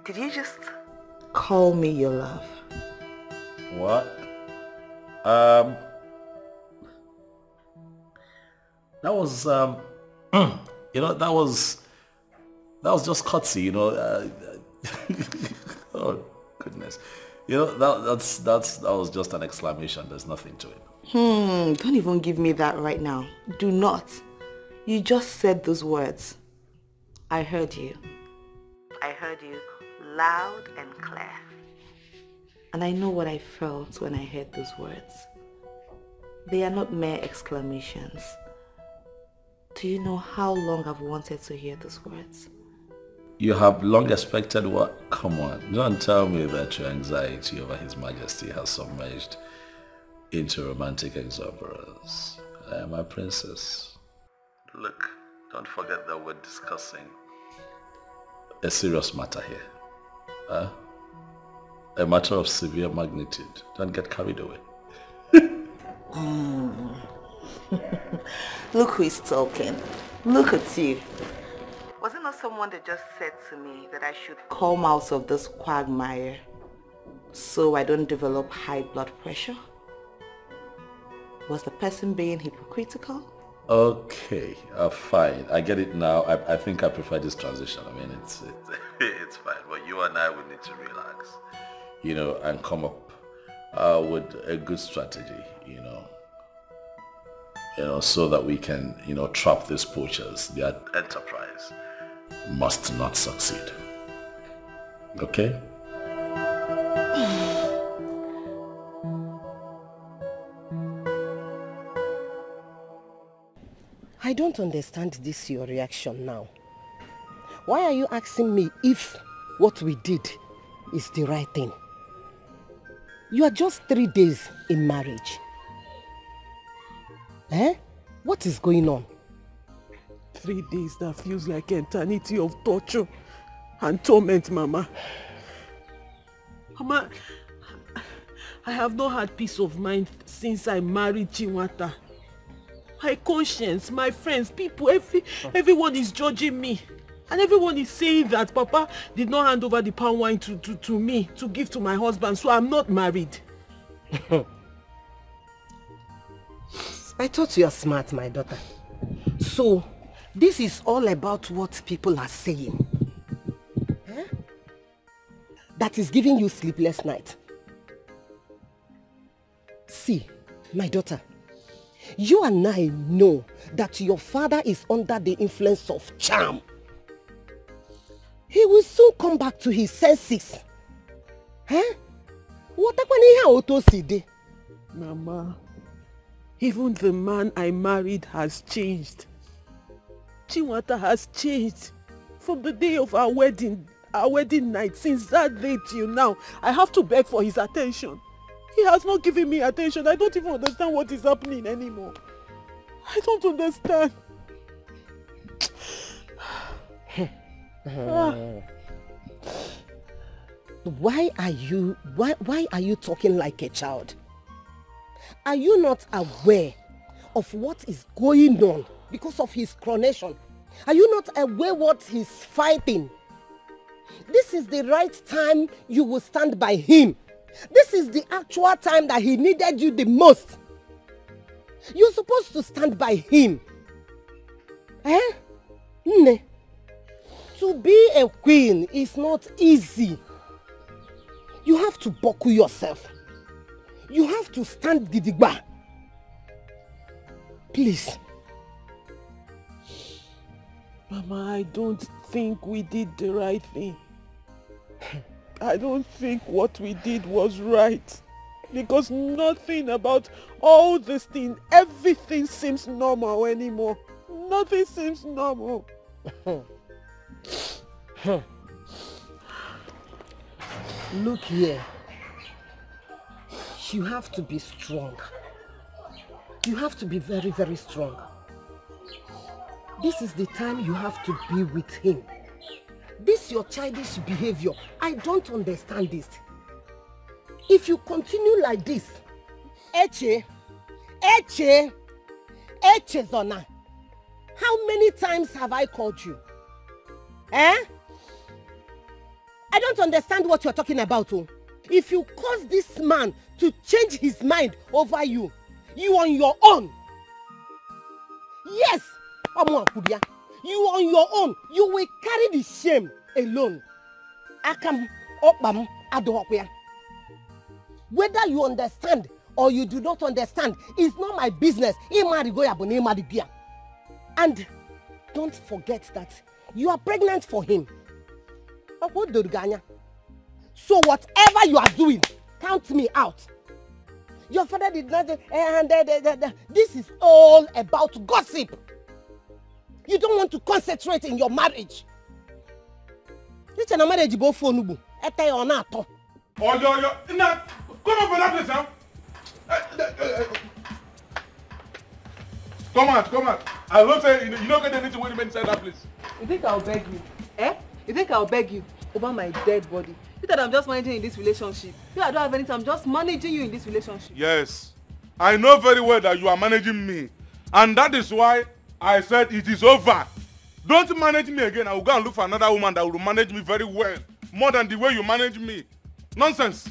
Did you just call me your love? What? That was, you know, that was just courtesy, you know. Oh, goodness. You know, that was just an exclamation. There's nothing to it. Don't even give me that right now. Do not. You just said those words. I heard you. I heard you loud and clear. And I know what I felt when I heard those words. They are not mere exclamations. Do you know how long I've wanted to hear those words? You have long expected what? Come on, don't tell me that your anxiety over His Majesty has submerged into romantic exuberance. My princess. Look, don't forget that we're discussing a serious matter here. A matter of severe magnitude. Don't get carried away. Look who is talking. Look at you. Was it not someone that just said to me that I should come out of this quagmire so I don't develop high blood pressure? Was the person being hypocritical? Okay, fine. I get it now. I think I prefer this transition. I mean, it's fine. But you and I will need to relax, you know, and come up with a good strategy, you know, so that we can, you know, trap these poachers. Their enterprise must not succeed. Okay? I don't understand this your reaction now. Why are you asking me if what we did is the right thing? You are just 3 days in marriage. What is going on? 3 days that feels like eternity of torture and torment, Mama. Mama, I have not had peace of mind since I married Chinwata. My conscience, my friends, people, everyone is judging me. And everyone is saying that Papa did not hand over the palm wine to me to give to my husband, so I'm not married. I thought you are smart, my daughter. So, this is all about what people are saying. That is giving you sleepless night. See, my daughter, you and I know that your father is under the influence of charm. He will soon come back to his senses. What happened? Mama, even the man I married has changed. Chinwata has changed. From the day of our wedding night, since that day till now, I have to beg for his attention. He has not given me attention. I don't even understand what is happening anymore. I don't understand. Why are you talking like a child? Are you not aware of what is going on because of his coronation? Are you not aware what he's fighting? This is the right time you will stand by him. This is the actual time that he needed you the most. You're supposed to stand by him. To be a queen is not easy. You have to buckle yourself. You have to stand gidigba. Please. Mama, I don't think we did the right thing. I don't think what we did was right. Because nothing about all this thing, everything seems normal anymore. Nothing seems normal. Look here. You have to be strong. You have to be very, very strong. This is the time you have to be with him. This your childish behavior. I don't understand this. If you continue like this, Eche Zona, how many times have I called you? Eh? I don't understand what you're talking about. Oh. If you cause this man to change his mind over you, you on your own. Yes, you on your own. You will carry the shame alone. Akam opam adokwea. Whether you understand or you do not understand, it's not my business. And don't forget that you are pregnant for him. So whatever you are doing, count me out. Your father did not, this is all about gossip. You don't want to concentrate in your marriage. This is a marriage both for Nubu. Come on for that place now. Come out. I will say you don't get anything when you inside that place. You think I'll beg you? Eh? You think I'll beg you over my dead body? You thought I'm just managing in this relationship. I don't have anything. I'm just managing you in this relationship. Yes. I know very well that you are managing me. And that is why I said it is over. Don't manage me again. I will go and look for another woman that will manage me very well. More than the way you manage me. Nonsense.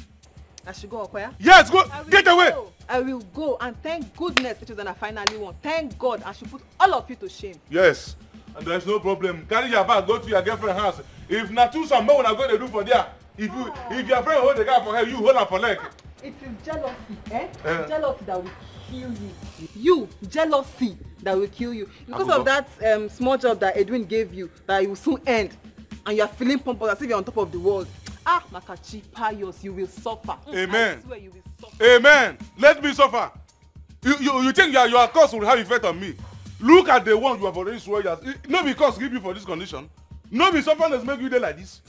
I should go, Okoya? Yes, go. Get away. I will go, and thank goodness it is that I finally won. Thank God I should put all of you to shame. Yes. And there's no problem. Carry your bag, go to your girlfriend's house. If not two some more when I go to do for there. If your friend hold the guy for her, you hold her for leg. It is jealousy, eh? Jealousy that will kill you. You, jealousy that will kill you. Because of that small job that Edwin gave you, that you will soon end. And you are feeling pompous as if you're on top of the world. Ah, Makachi, pious, you will suffer. Amen. I swear you will suffer. Amen. Let me suffer. You think your curse will have effect on me? Look at the one you have already sworn. No because give you for this condition. No be suffering that's make you there like this.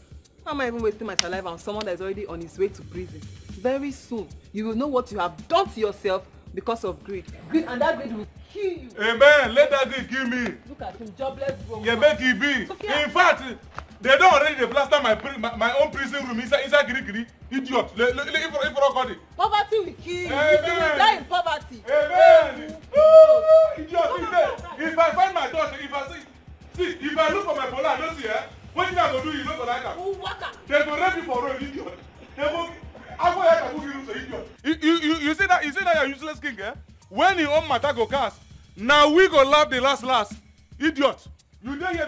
How am I even wasting my saliva on someone that is already on his way to prison? Very soon, you will know what you have done to yourself because of greed. Greed, and that greed will kill you. Amen. Let that greed kill me. Look at him, jobless woman. Yeah, make it be. In fact, they don't already plaster my own prison room inside Giri. Idiot. Poverty will kill you. Amen. You will die in poverty. Amen. Idiot. If I find my daughter, if I look for my bola, I don't see her. What you going to do? You don't like her. They go rape you for road, idiot. They go. You see that you're useless king, eh? When you own matter go cast, now we go laugh the last. Idiot. You don't hear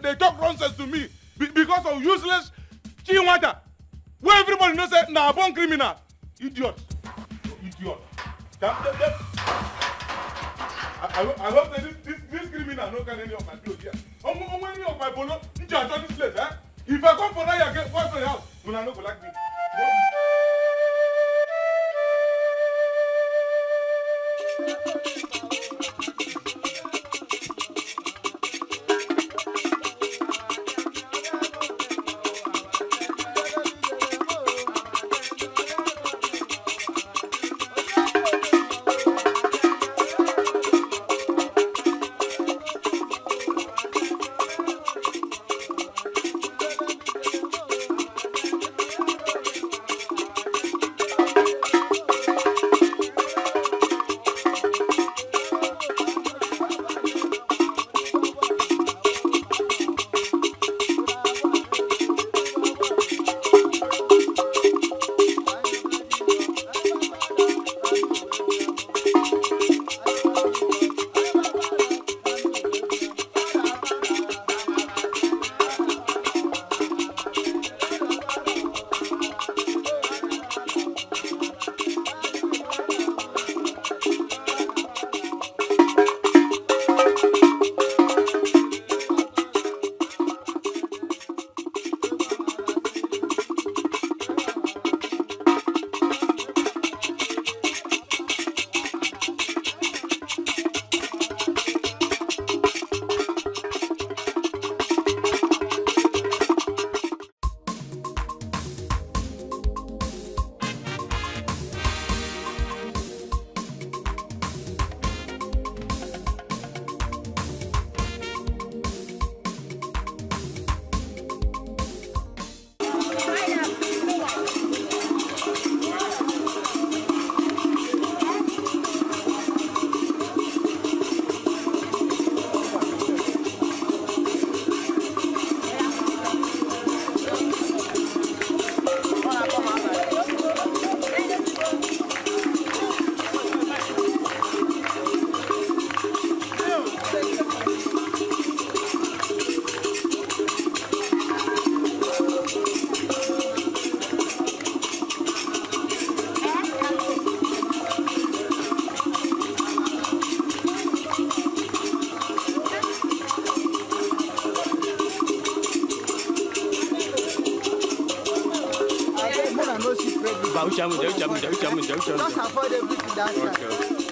they talk nonsense to me because of useless Chinwata. Where everybody knows that now born criminal. Idiot. I hope that this criminal no can any of my clothes here. Any of my polo, you judge on this place, eh? If I come for that, you get boyfriend house. You no go like me. Just avoid everything that side.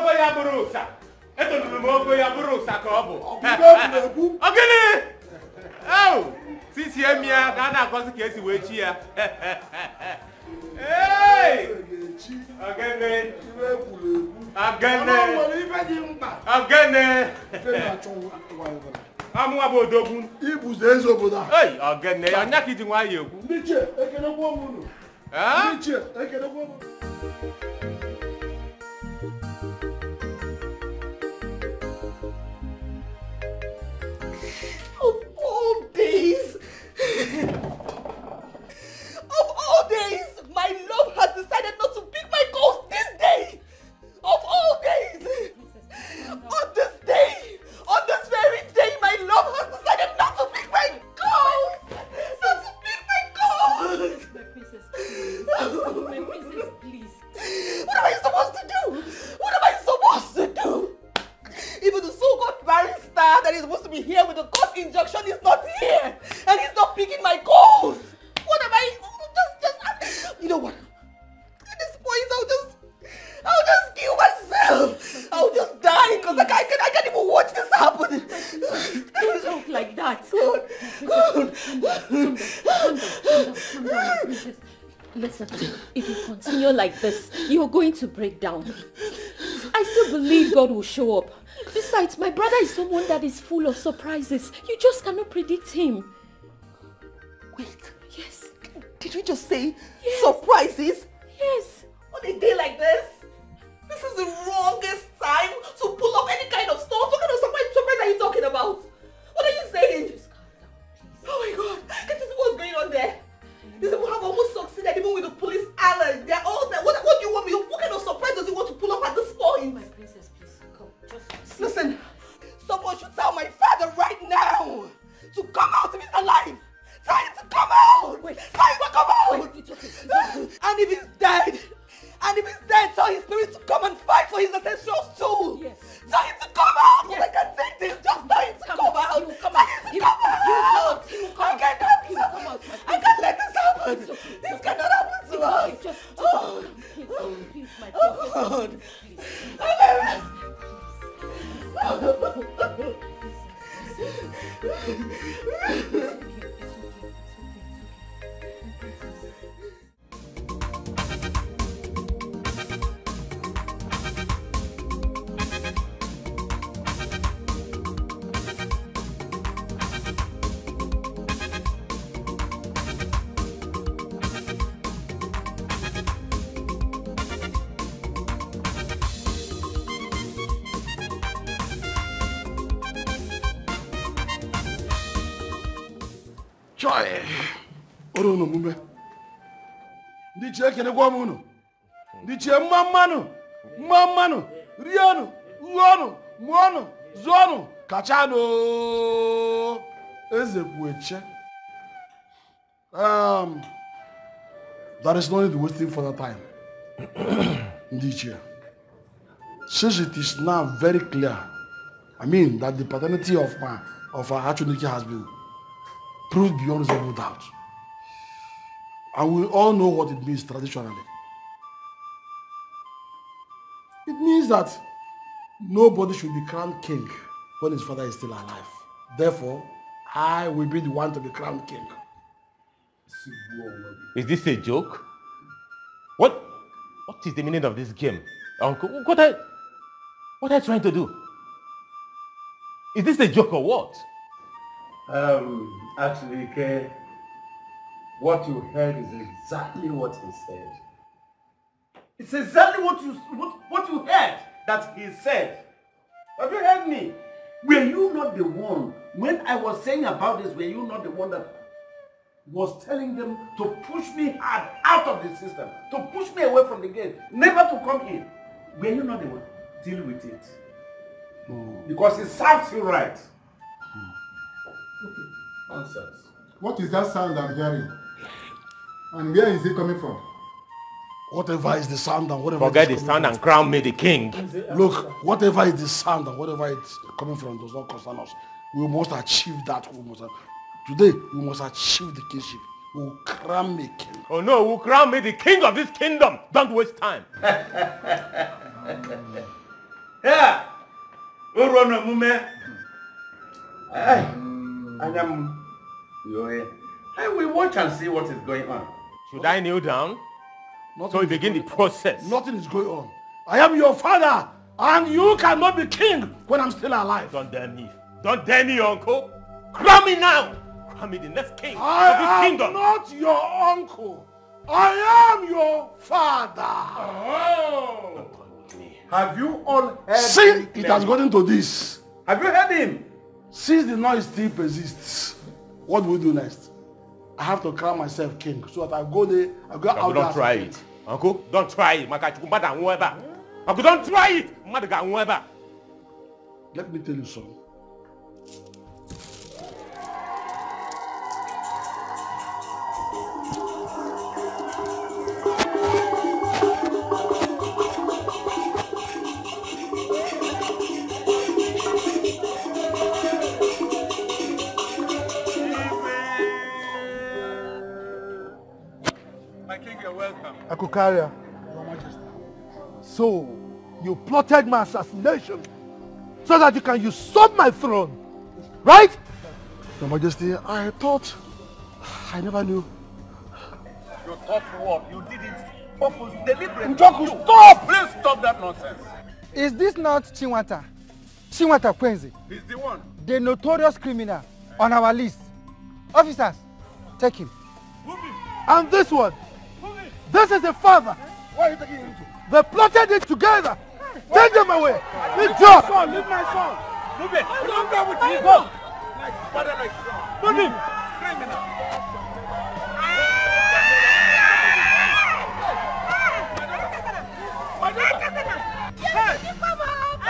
ogo ya bụrụ ụsa. Etoluru m ogo ya bụrụ ụsa ka ọ bụ. Ogini! Oh! Sisi emia ka a na-akọzi ka esi wee chi ya. Hey! Ogene! Ogene! Ogene! Amụwa bụ odogwu. Ibuzi eze obodo a. Hey! Ogene! Ọnya ka iji nwa ya ekwu. Ndiche, ekenekwa m unu. Ndiche, ekenekwa m unu. Of all days, my love has decided not to pick my calls this day. Of all days, on this very day, my love has decided not to pick my calls. Not to pick my calls. My princess, please. My princess, please. What am I supposed to do? What am I supposed to do? Even the so-called barrister that is supposed to be here with the court injunction is not here, and he's not picking my calls. What am I? You know what? At this point, I'll just kill myself. I'll just die because I can't even watch this happen. Don't talk like that. God. Calm down, princess. Listen, if you continue like this, you're going to break down. I still believe God will show up. Besides, my brother is someone that is full of surprises. You just cannot predict him. Wait. Yes. Did you just say surprises? Yes. On a day like this? This is the wrongest time to pull up any kind of stuff. What kind of surprise are you talking about? What are you saying? Just calm down, please. Oh my God. Can you see what's going on there? These people have almost succeeded even with the police alert. They're all there. What do you want me? What kind of surprise does he want to pull up at this point? My princess, please, come. Just listen. Someone should tell my father right now to come out if he's alive. Tell him to come out. Wait. Tell him to come out. Wait, it's okay. And if he's dead, tell his spirit to come and fight for his ancestral soul. Yes. Tell him to come out. Yes. I can't take this. Just tell him to come out. Tell him to come out. I can't let this happen. This cannot happen to us. Please, my God. Joy. Oro no mume. Ndi che kene kwa munu. Ndi che mamanu. Rianu, uonu, muonu, zonu, kachano. Eze bueche. There is no need wasting further time. Ndi che. Since it is now very clear, I mean that the paternity of our Achunike has been proved beyond reasonable doubt. And we all know what it means traditionally. It means that nobody should be crowned king when his father is still alive. Therefore, I will be the one to be crowned king. Is this a joke? What is the meaning of this game, Uncle? What are you trying to do? Is this a joke or what? Actually, Ike, what you heard is exactly what he said. It's exactly what you heard that he said. Have you heard me? Were you not the one, when I was saying about this, were you not the one that was telling them to push me hard out of the system, to push me away from the gate, never to come in? Were you not the one? Deal with it. Because it serves you right. Okay. Nonsense. What is that sound I'm hearing? And where is it coming from? Whatever is the sound and whatever. Forget the sound and crown me the king. Look, whatever is the sound and whatever it's coming from does not concern us. We must achieve that. Today, we must achieve the kingship. We will crown me king. Oh no, we'll crown me the king of this kingdom. Don't waste time. Yeah. Orono mume. Hey. Hey, we watch and see what is going on. Should I kneel down? So we begin the process. Nothing is going on. I am your father, and you cannot be king when I'm still alive. Don't dare me. Don't dare me, uncle. Crown me now. Crown me the next king of this kingdom. I am not your uncle. I am your father. Oh. Have you all heard See, it has gotten to this. Have you heard him? Since the noise still persists, what do we do next? I have to crown myself king so that I go there, I go out there. Don't try it. Uncle, don't try it. Uncle, don't try it. Let me tell you something. Akukaria, Your Majesty. So, you plotted my assassination so that you can usurp my throne, right? Your Majesty, I thought, I never knew. You thought what? You did it purpose deliberately. Njoku, stop! Please stop that nonsense. Is this not Chinwata? Chinwata Kwenzi? He's the one. The notorious criminal on our list. Officers, take him. And this one? This is the father. Why are you taking him to? They plotted it together. Take them away. Leave my son. Leave my son. Move it. Don't go with him. Go. Like father, like son. Move him. Criminal. Hey!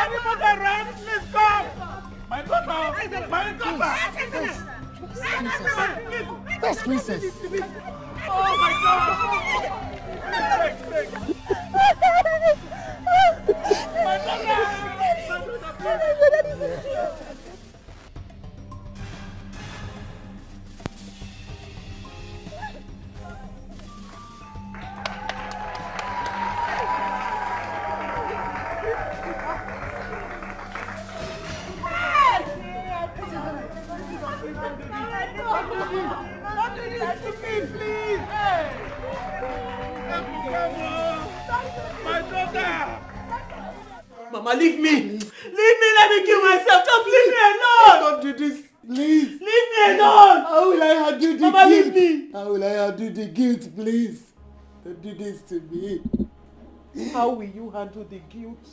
Everybody run! Please come! My daughter! My daughter! That's princess. Oh my God! My daughter! Mama, leave me. Leave me, let me kill myself. Just leave me alone. Don't do this, please. Leave me alone. How will I handle the guilt? Mama, leave me. How will I handle the guilt, please? Don't do this to me. How will you handle the guilt?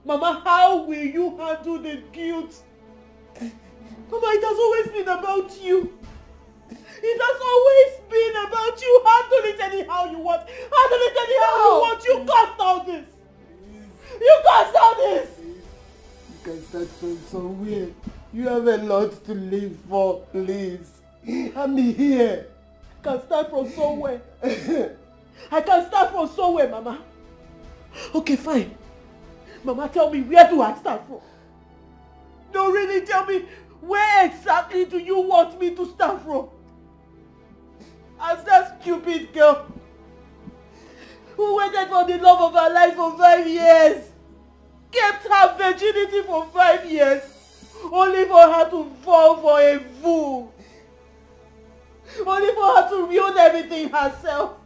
Mama, how will you handle the guilt? Mama, it has always been about you. It has always been about you. Handle it anyhow you want. Handle it anyhow you want. You caused all this. You caused all this. You can start from somewhere. You have a lot to live for, please. I'm here. I can start from somewhere. I can start from somewhere, Mama. Okay, fine. Mama, tell me, where do I start from? No, really, tell me, where exactly do you want me to start from? As that stupid girl who waited for the love of her life for 5 years, kept her virginity for 5 years, only for her to fall for a fool, only for her to ruin everything herself,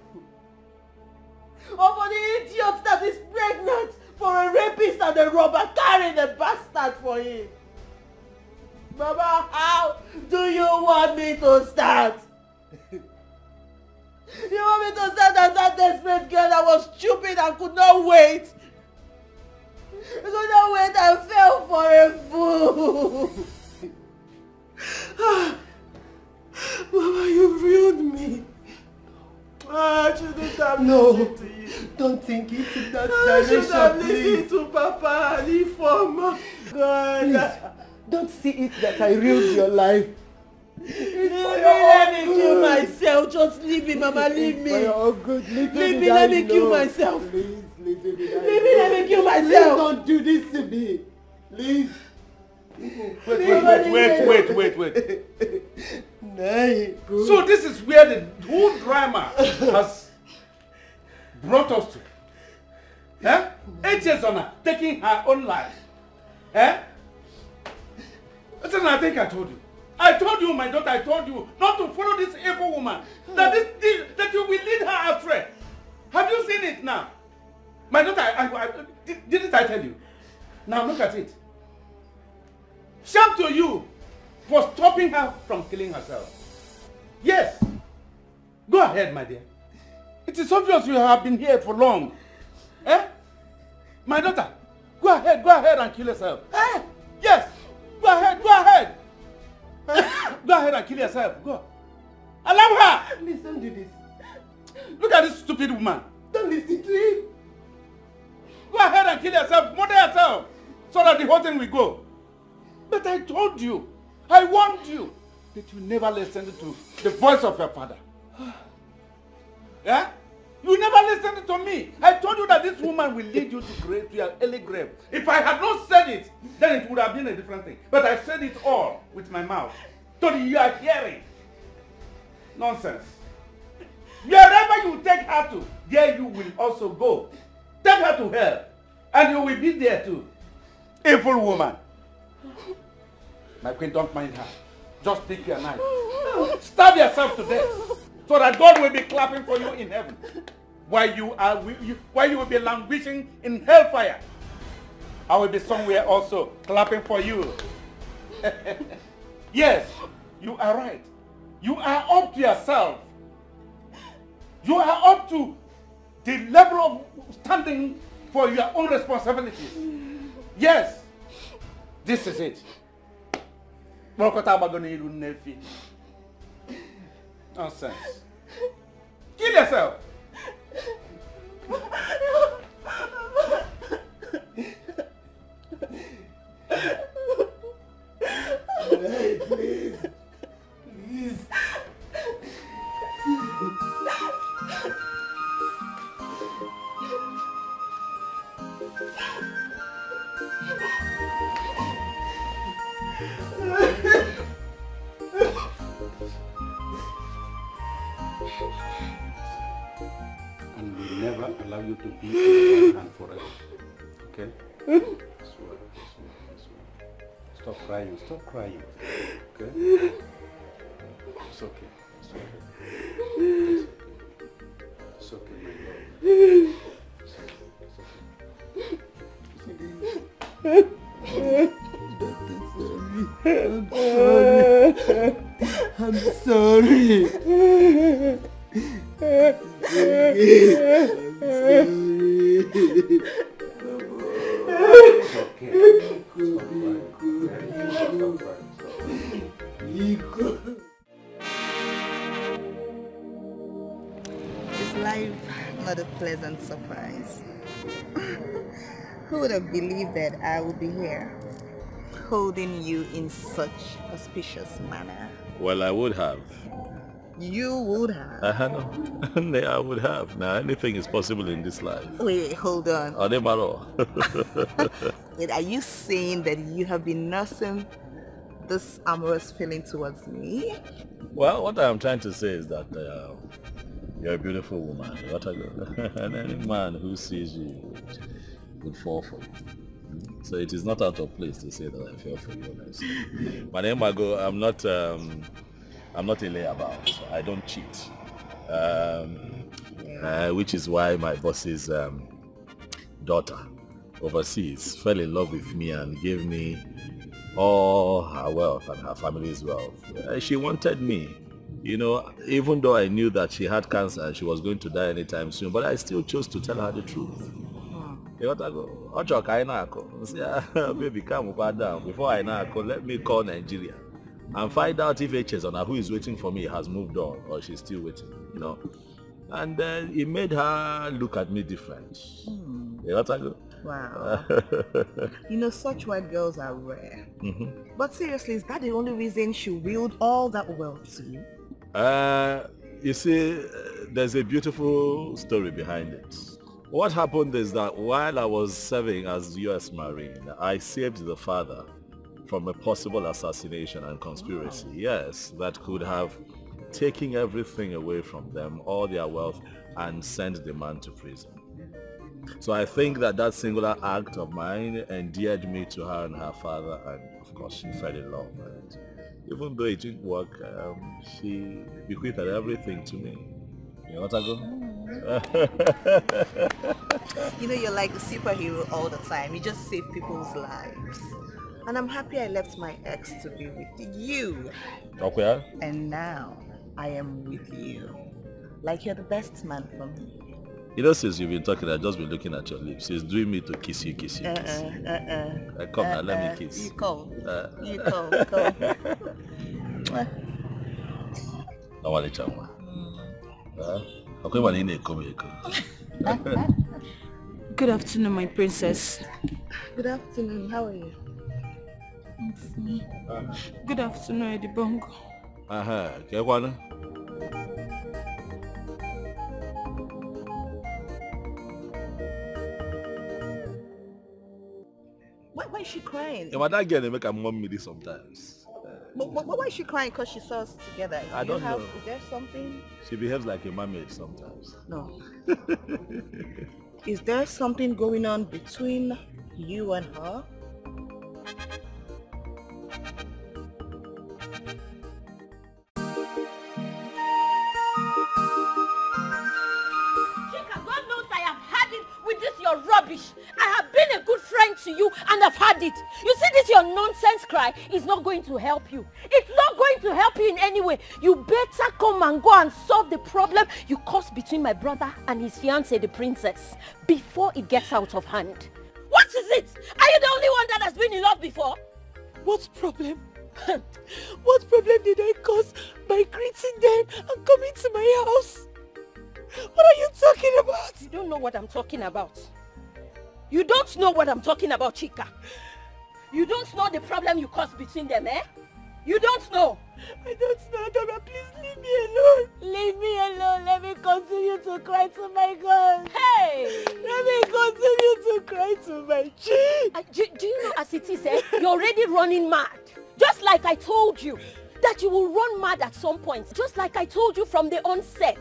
or for the idiot that is pregnant for a rapist and a robber carrying a bastard for him. Mama, how do you want me to start? You want me to stand as that desperate girl that was stupid and could not wait? Could not wait and fell for a fool. Mama, you've ruined me. I shouldn't have listened to you. Don't think it in that I should have direction, listened please. to Papa and Ifeoma. God. Please, don't see it that I ruined your life. Let me kill myself. Just leave me, Mama. Leave me. Leave me. Let me kill myself. Please, leave me. Leave me. Let me kill myself. Please don't do this to me. Please. Wait. So this is where the whole drama has brought us to. Eh? Echezona taking her own life. Eh? Listen, I think I told you. I told you, my daughter, I told you not to follow this evil woman. That you will lead her astray. Have you seen it now? My daughter, didn't I tell you? Now look at it. Shame to you for stopping her from killing herself. Yes. Go ahead, my dear. It is obvious you have been here for long. Eh? My daughter, go ahead and kill yourself. Eh? Yes. Go ahead. Go ahead and kill yourself. Go. Allow her. Please don't do this. Look at this stupid woman. Don't listen to him. Go ahead and kill yourself. Murder yourself. So that the whole thing will go. But I told you. I warned you. That you never listened to the voice of your father. Yeah? You never listened to me. I told you that this woman will lead you to your early grave. If I had not said it, then it would have been a different thing. But I said it all with my mouth. So you are hearing. Nonsense. Wherever you take her to, there you will also go. Take her to hell. And you will be there too. Evil woman. My queen, don't mind her. Just take your knife. Stab yourself to death. So that God will be clapping for you in heaven. While you will be languishing in hellfire. I will be somewhere also clapping for you. Yes, you are right. You are up to yourself. You are up to the level of standing for your own responsibilities. Yes, this is it. Nonsense. Kill yourself. Hey, please. Please. And we never allow you to be in one hand forever. Okay? Stop crying. Stop crying. Okay? It's okay. It's okay. It's okay, my love. I'm sorry. Is life not a pleasant surprise? Who would have believed that I would be here, holding you in such auspicious manner? Well, I would have. You would have. No, I would have. Now, anything is possible in this life. Wait, hold on. Ademaro. Wait, are you saying that you have been nursing this amorous feeling towards me? Well, what I am trying to say is that you're a beautiful woman. And any man who sees you would fall for you. So it is not out of place to say that I fell for you, honestly. My name Mago, I'm not a layabout. I don't cheat. Which is why my boss's daughter overseas fell in love with me and gave me all her wealth and her family's wealth. She wanted me, you know, even though I knew that she had cancer and she was going to die anytime soon, but I still chose to tell her the truth. You got to go. Baby, come down. Before I know, let me call Nigeria and find out if Echezona, who is waiting for me, has moved on or she's still waiting, you know. And it made her look at me different. You got to go. Wow. You know, such white girls are rare. But seriously, is that the only reason she willed all that wealth to you? You see, there's a beautiful story behind it. What happened is that while I was serving as U.S. Marine, I saved the father from a possible assassination and conspiracy. Wow. Yes, that could have taken everything away from them, all their wealth, and sent the man to prison. So I think that singular act of mine endeared me to her and her father, and of course she fell in love. And even though it didn't work, she bequeathed everything to me. You know what I go? You know, you're like a superhero all the time. You just save people's lives. And I'm happy I left my ex to be with you. Okay. And now I am with you. Like you're the best man for me. You know, since you've been talking, I've just been looking at your lips. It's doing me to kiss you. Come now, let me kiss. You call. You call. Good afternoon, my princess. Good afternoon. How are you? I'm fine. Good afternoon, Edibongo. Why is she crying? Yeah, that girl, they make her mom me this sometimes. But why is she crying? Because she saw us together. I don't know. Is there something? She behaves like a mermaid sometimes. No. Is there something going on between you and her? God knows I have had it with this your rubbish. I have been a good friend to you and I've had it. You see, this your nonsense cry is not going to help you. It's not going to help you in any way. You better come and go and solve the problem you caused between my brother and his fiancée, the princess, before it gets out of hand. What is it? Are you the only one that has been in love before? What problem? What problem did I cause by greeting them and coming to my house? What are you talking about? You don't know what I'm talking about. You don't know what I'm talking about, Chika. You don't know the problem you caused between them, eh? You don't know. I don't know, Dora. Please leave me alone. Leave me alone. Let me continue to cry to my God. Hey! Let me continue to cry to my cheek. Do you know as it is, eh? You're already running mad. Just like I told you. That you will run mad at some point. Just like I told you from the onset.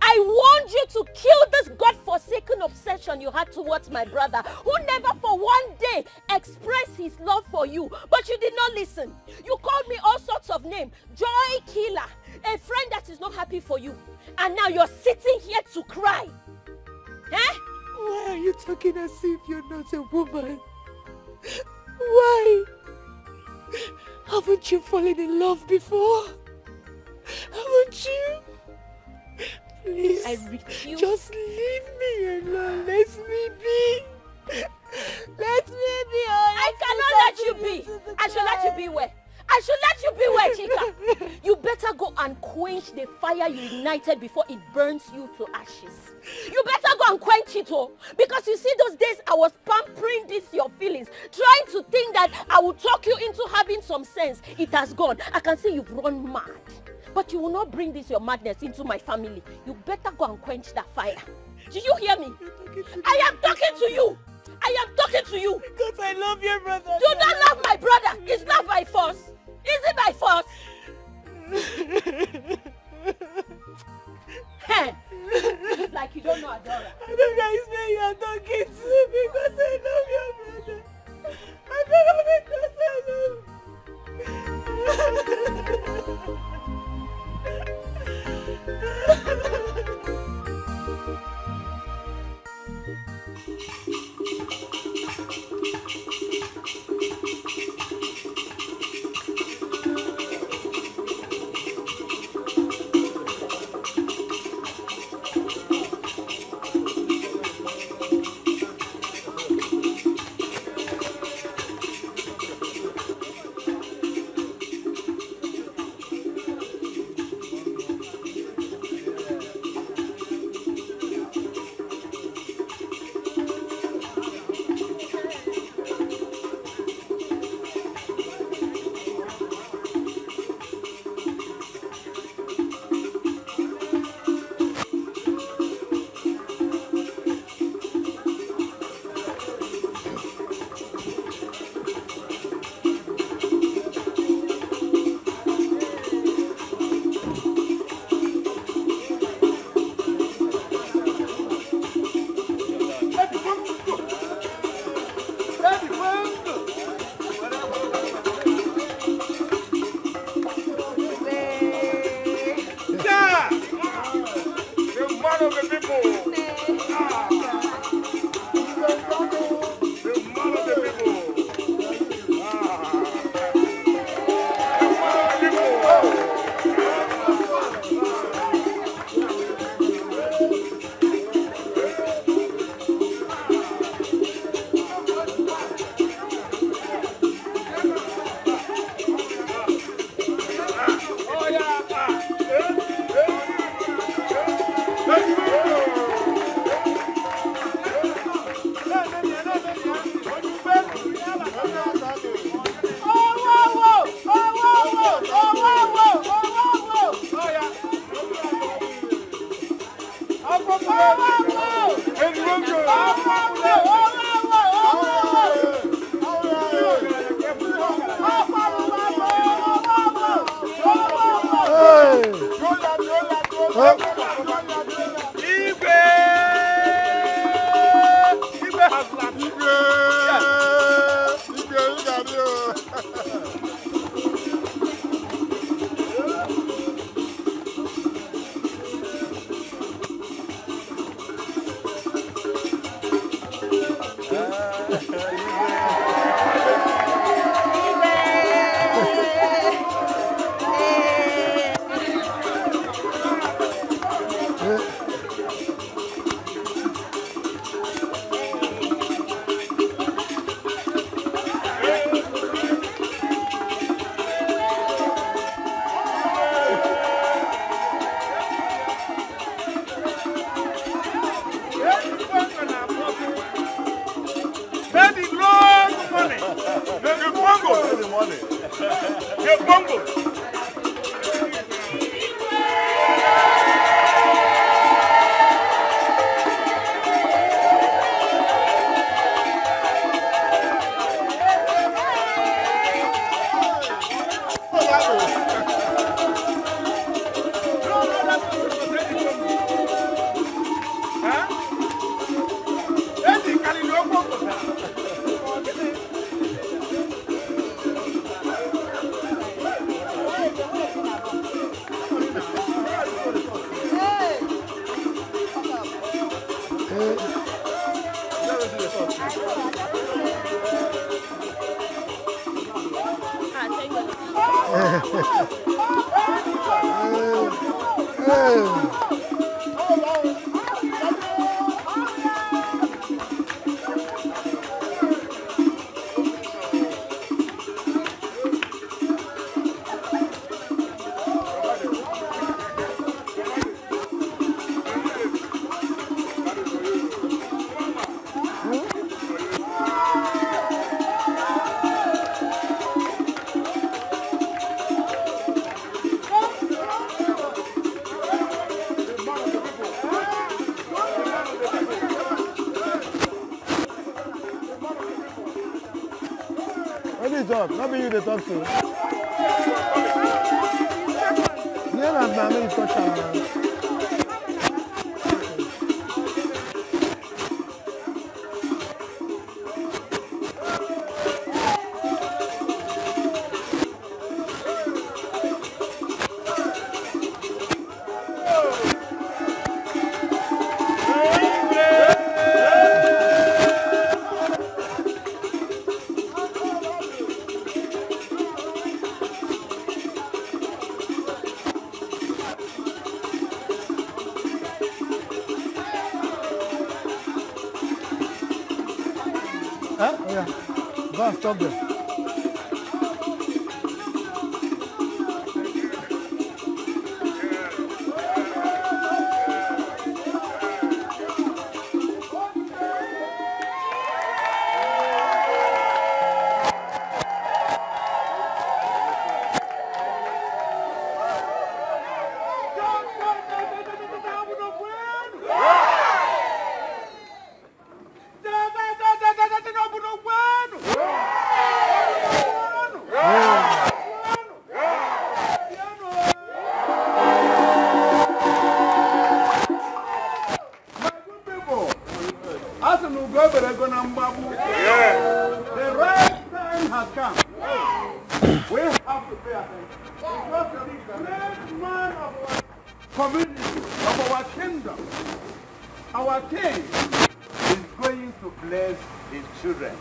I warned you to kill this godforsaken obsession you had towards my brother, who never for one day expressed his love for you. But you did not listen. You called me all sorts of names. Joy killer. A friend that is not happy for you. And now you're sitting here to cry. Eh? Why are you talking as if you're not a woman? Why? Haven't you fallen in love before? Haven't you? Please, I refuse. Just leave me alone. Let me be. Let me be. I cannot let you be. I shall let you be where? I should let you be where, Chika? You better go and quench the fire you ignited before it burns you to ashes. You better go and quench it, oh. Because you see, those days I was pampering your feelings, trying to think that I would talk you into having some sense. It has gone. I can see you've run mad. But you will not bring your madness into my family. You better go and quench that fire. Do you hear me? I am talking to you. I am talking to you. Because I love your brother. You don't love my brother. It's not by force. Is it by force? Hey, it's like you don't know Adora. I don't guys know you are talking to me because I love your brother. I don't know because I love you. man of the people. The man of the people. Maybe you the talk to. Yeah, I'm not really touching. Stop there. The right time has come. We have to pay attention. Because the great man of our community, of our kingdom, Our king is going to bless his children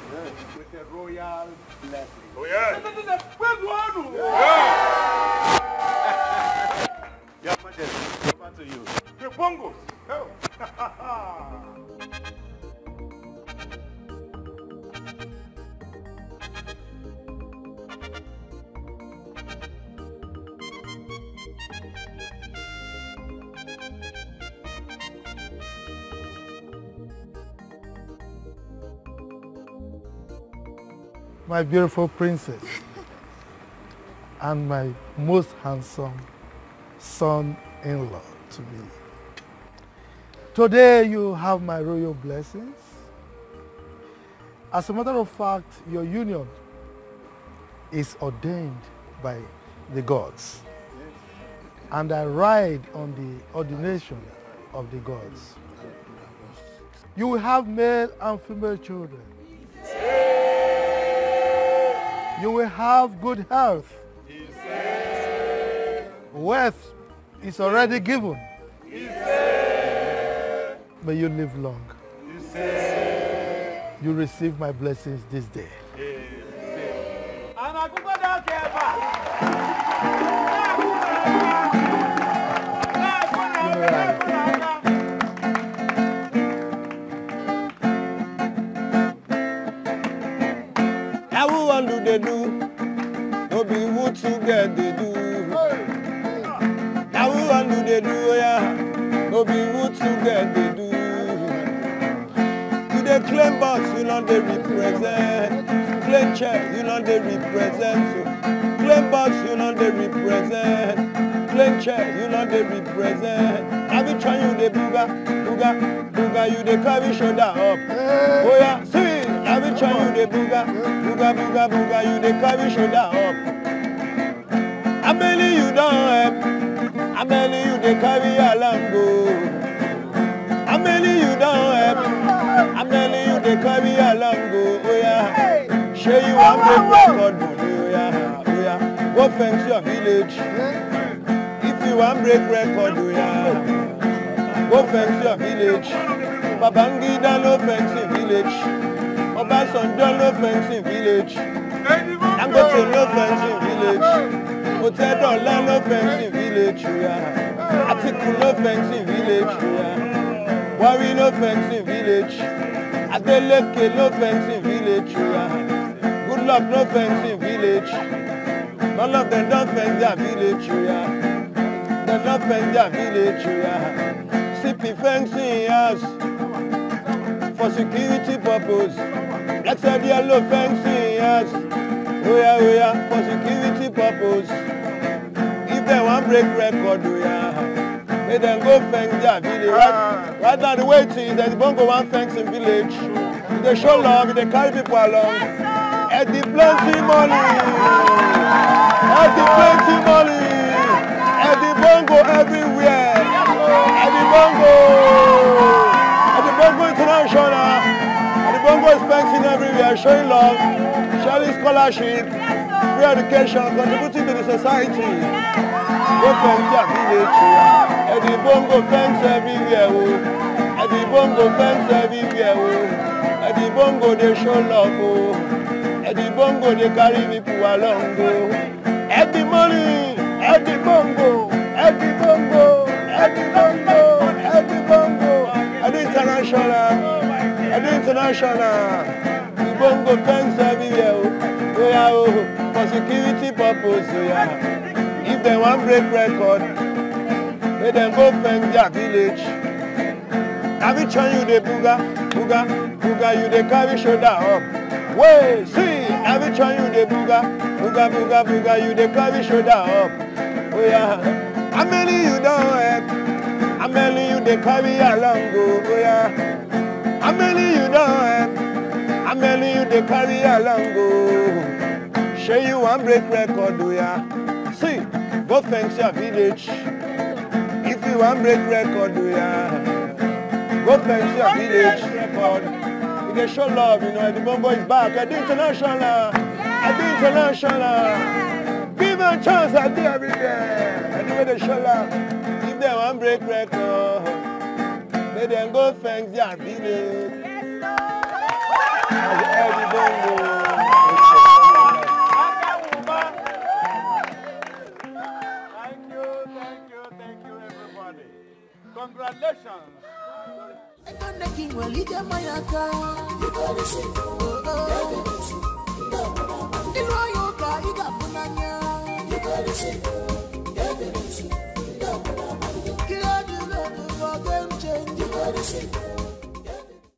with a royal blessing. Oh, yeah. Your Majesty, over to you. The bongos. Oh. My beautiful princess and my most handsome son-in-law to be. Today you have my royal blessings. As a matter of fact, your union is ordained by the gods. And I ride on the ordination of the gods. You will have male and female children. You will have good health. Wealth is already given. May you live long. You receive my blessings this day. They do, no be what to get they do. Now we want do they do, yeah, no be what to get they do. You they claim box, you know they represent. Claim chair, you know they represent. So, claim box, you know they represent. Claim chair, you know they represent. I be trying you they booga, booga, booga, you they carry shoulder up. Oh yeah, see. I be trying you the booga, booga, booga, booga, you the carry shoulder up. I'm telling you don't help. I'm telling you the carry along go. I'm telling you don't help. I'm telling you the carry along go. Oh yeah, show you one break record money. Oh yeah, oh yeah. Go fence your village. If you want break record, oh yeah. Go fence your village. Babangida no fence village. Obasanjo no fencing village. Dangote no fencing village. Otedola no fencing village. Atiku no fencing village. Wari no fencing village. Adeleke no fencing village. Goodluck no fencing village. None of them don't fence their village. They don't fence their village. CP fencing house for security purpose. Black said yellow fencing, yes. Oh yeah, for security purpose. If they want break record, oh yeah, they then go fence their village. Right now the way it is, there's bongo one fencing village. They show love, they carry people along. At the plenty money. At the plenty money. At the bongo everywhere. At the bongo. At the bongo international. Bongo is fencing everywhere, showing love, sharing scholarship, free education, contributing to the society. Go fence your village. Eddie Bongo fence everywhere. Eddie Bongo fence everywhere. Eddie Bongo they show love. Eddie Bongo they carry people along. Eddie money, Eddie Bongo, Eddie Bongo, Eddie Bongo, Eddie Bongo, Eddie International. And international, the bongo fence everywhere, oh yeah, for security purpose, oh yeah. If they want break record, they then go fence their village. I be trying you the booga, booga, booga, you the carry shoulder up. Wait, see, I be trying you the booga, booga, booga, booga, you the carry shoulder up. Oh yeah, I'm telling you don't help, I'm telling you the carry along go, oh yeah. I'm telling you don't help. I'm telling you they carry along go. Show you one break record, do ya? See, go fence your village. If you want break record, do ya? Go fence your village record. You can show love, you know. The bongo is back at the international. At the international. Give them a chance at the every day. And the way they show love. If they want break record. May them go thanks their village. As everybody knows. Thank you, everybody. Congratulations. You